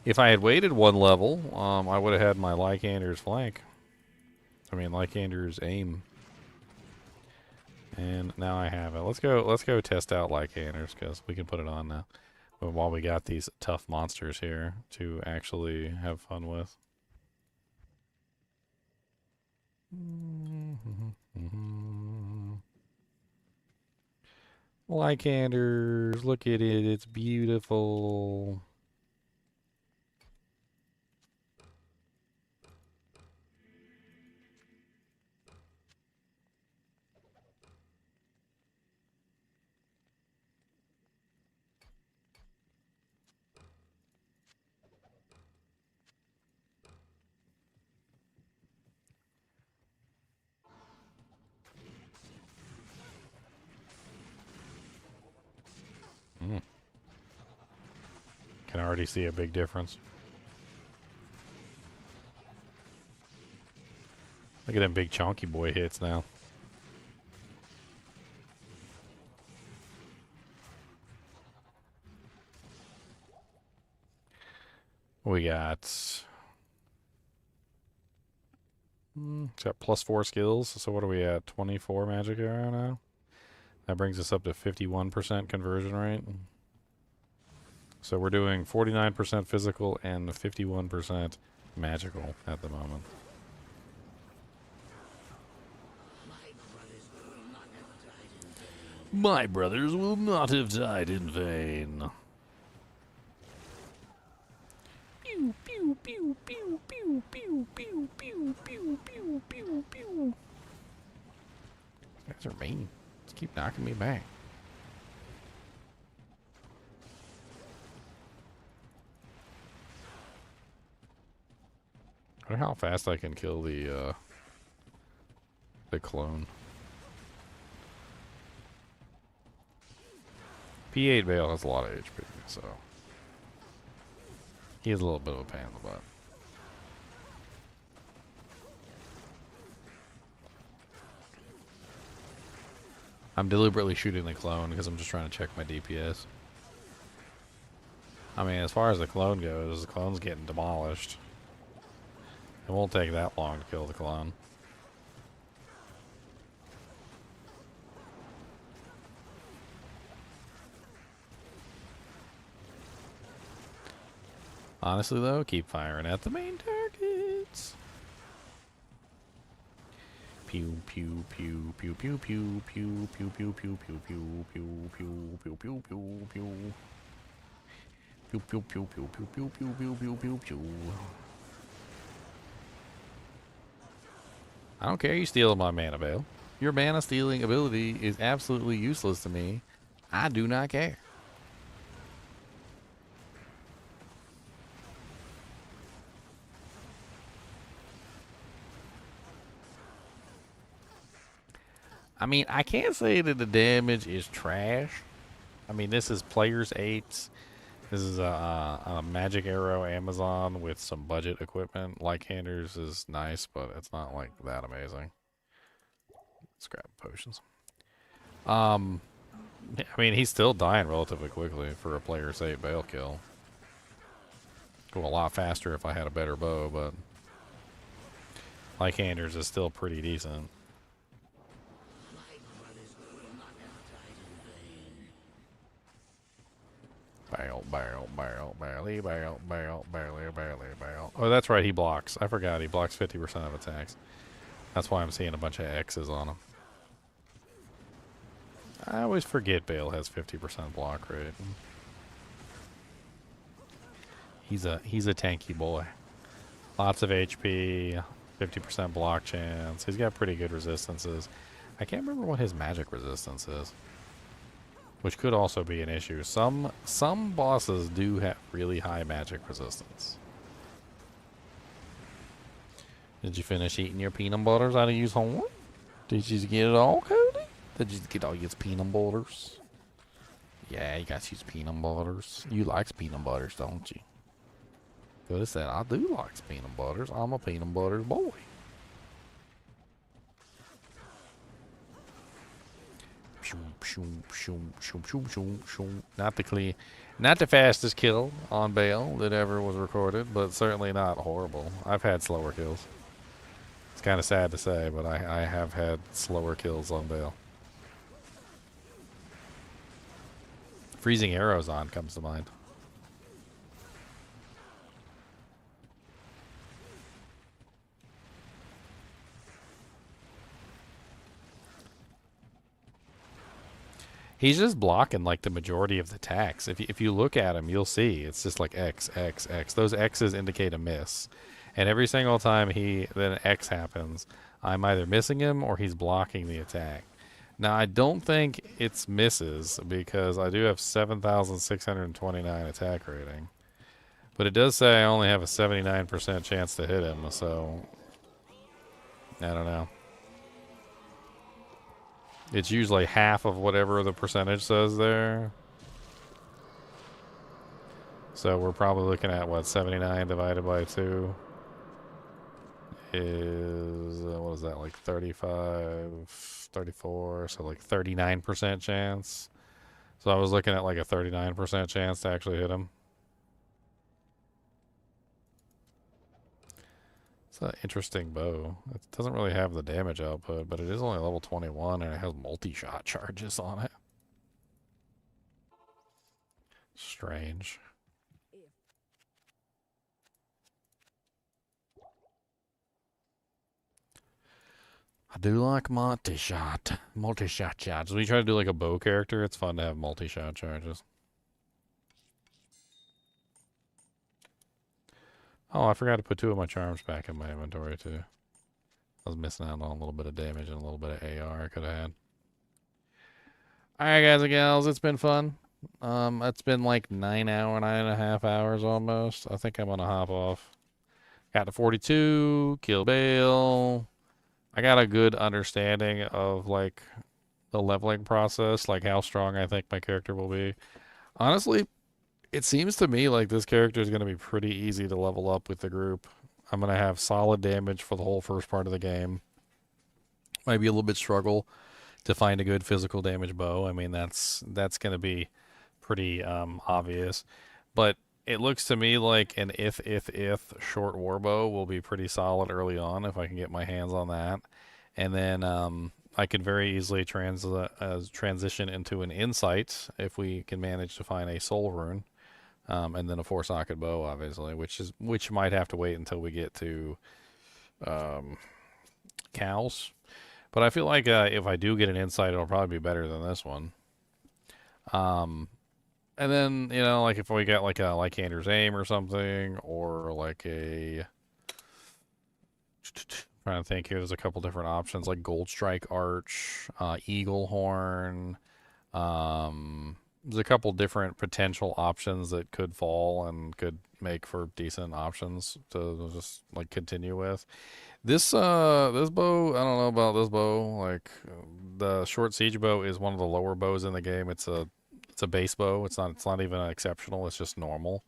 If I had waited 1 level, I would have had my Lycander's flank. Lycander's aim. And now I have it. Let's go test out Lycander's, because we can put it on now. But while we got these tough monsters here to actually have fun with. Lycanders, look at it, it's beautiful. Can already see a big difference. Look at them big chonky boy hits now. We got... it's got +4 skills. So what are we at? 24 magic arrow now? That brings us up to 51% conversion rate. So we're doing 49% physical and 51% magical at the moment. My brothers will not have died in vain. Pew, pew, pew, pew, pew, pew, pew, pew, pew, pew, pew, pew. These guys are mean. Just keep knocking me back. I wonder how fast I can kill the clone. P8 Bale has a lot of HP, so he is a little bit of a pain in the butt. I'm deliberately shooting the clone because I'm just trying to check my DPS. I mean, as far as the clone goes, the clone's getting demolished. It won't take that long to kill the clone. Honestly, though, keep firing at the main targets. Pew pew pew pew pew pew pew pew pew pew pew pew pew pew pew pew pew pew. Pew pew pew pew pew pew pew pew pew pew pew. I don't care you stealing my mana bale. Your mana stealing ability is absolutely useless to me. I do not care. I mean, I can't say that the damage is trash. I mean, this is Player's 8. This is a Magic Arrow Amazon with some budget equipment. Like-handers is nice, but it's not like that amazing. Let's grab potions. I mean, he's still dying relatively quickly for a Player's 8 Bale kill. Go a lot faster if I had a better bow, but Like-handers is still pretty decent. Barrel. Oh, that's right, he blocks. I forgot, he blocks 50% of attacks. That's why I'm seeing a bunch of X's on him. I always forget Bale has 50% block rate. He's a tanky boy. Lots of HP, 50% block chance. He's got pretty good resistances. I can't remember what his magic resistance is, which could also be an issue. Some bosses do have really high magic resistance. Did you finish eating your peanut butters out of your horn? Did you get it all, Cody? Did you get all your peanut butters? Yeah, you got your peanut butters. You like peanut butters, don't you? Cody said, I do like peanut butters. I'm a peanut butter boy. Not the fastest kill on Bale that ever was recorded, but certainly not horrible. I've had slower kills. It's kind of sad to say, but I have had slower kills on Bale. Freezing Arrows on comes to mind. He's just blocking like the majority of the attacks. If you look at him, you'll see it's just like X, X, X. Those X's indicate a miss. And every single time then X happens, I'm either missing him or he's blocking the attack. Now, I don't think it's misses because I do have 7,629 attack rating. But it does say I only have a 79% chance to hit him, so I don't know. It's usually half of whatever the percentage says there. So we're probably looking at what, 79 divided by 2 is what is that, like 35, 34, so like 39% chance. So I was looking at like a 39% chance to actually hit him. It's an interesting bow. It doesn't really have the damage output, but it is only level 21 and it has multi-shot charges on it. Strange. I do like multi-shot. Multi-shot charges. When you try to do like a bow character, it's fun to have multi-shot charges. Oh, I forgot to put 2 of my charms back in my inventory too. I was missing out on a little bit of damage and a little bit of AR I could have had. Alright guys and gals, it's been fun. It's been like 9.5 hours almost. I think I'm gonna hop off. Got to 42, kill Bale. I got a good understanding of like the leveling process, like how strong I think my character will be. Honestly, it seems to me like this character is going to be pretty easy to level up with the group. I'm going to have solid damage for the whole first part of the game. Might be a little bit struggle to find a good physical damage bow. I mean, that's going to be pretty obvious. But it looks to me like an if short warbow will be pretty solid early on if I can get my hands on that. And then I could very easily transition into an insight if we can manage to find a soul rune. And then a 4-socket bow, obviously, which might have to wait until we get to cows. But I feel like if I do get an insight, it'll probably be better than this one. And then, you know, like if we got like a Lycander's Aim or something, or like a... trying to think here, there's a couple different options, like Gold Strike Arch, Eagle Horn. There's a couple different potential options that could fall and could make for decent options to just like continue with. This this bow, I don't know about this bow. Like the short siege bow is one of the lower bows in the game. It's a base bow. It's not even exceptional. It's just normal.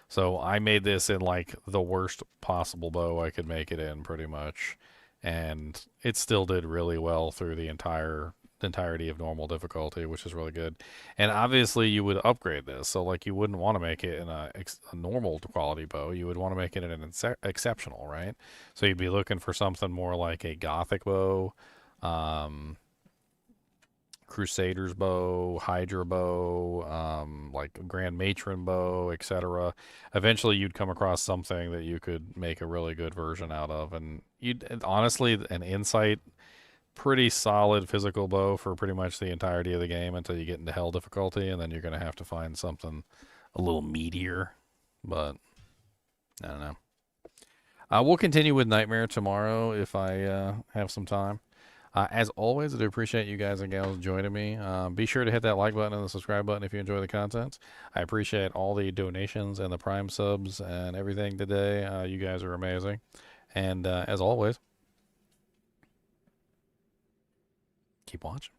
So I made this in like the worst possible bow I could make it in, pretty much, and it still did really well through the entirety of normal difficulty, which is really good. And obviously you would upgrade this, so like you wouldn't want to make it in a normal quality bow. You would want to make it in an exceptional, right? So you'd be looking for something more like a gothic bow, Crusader's bow, Hydra bow, like Grand Matron bow, etc. Eventually you'd come across something that you could make a really good version out of, and you'd honestly, an insight, pretty solid physical bow for pretty much the entirety of the game until you get into hell difficulty, and then you're going to have to find something a little meatier. But I don't know. We'll continue with Nightmare tomorrow if I have some time. As always, I do appreciate you guys and gals joining me. Be sure to hit that like button and the subscribe button if you enjoy the content. I appreciate all the donations and the Prime subs and everything today. You guys are amazing. And as always, keep watching.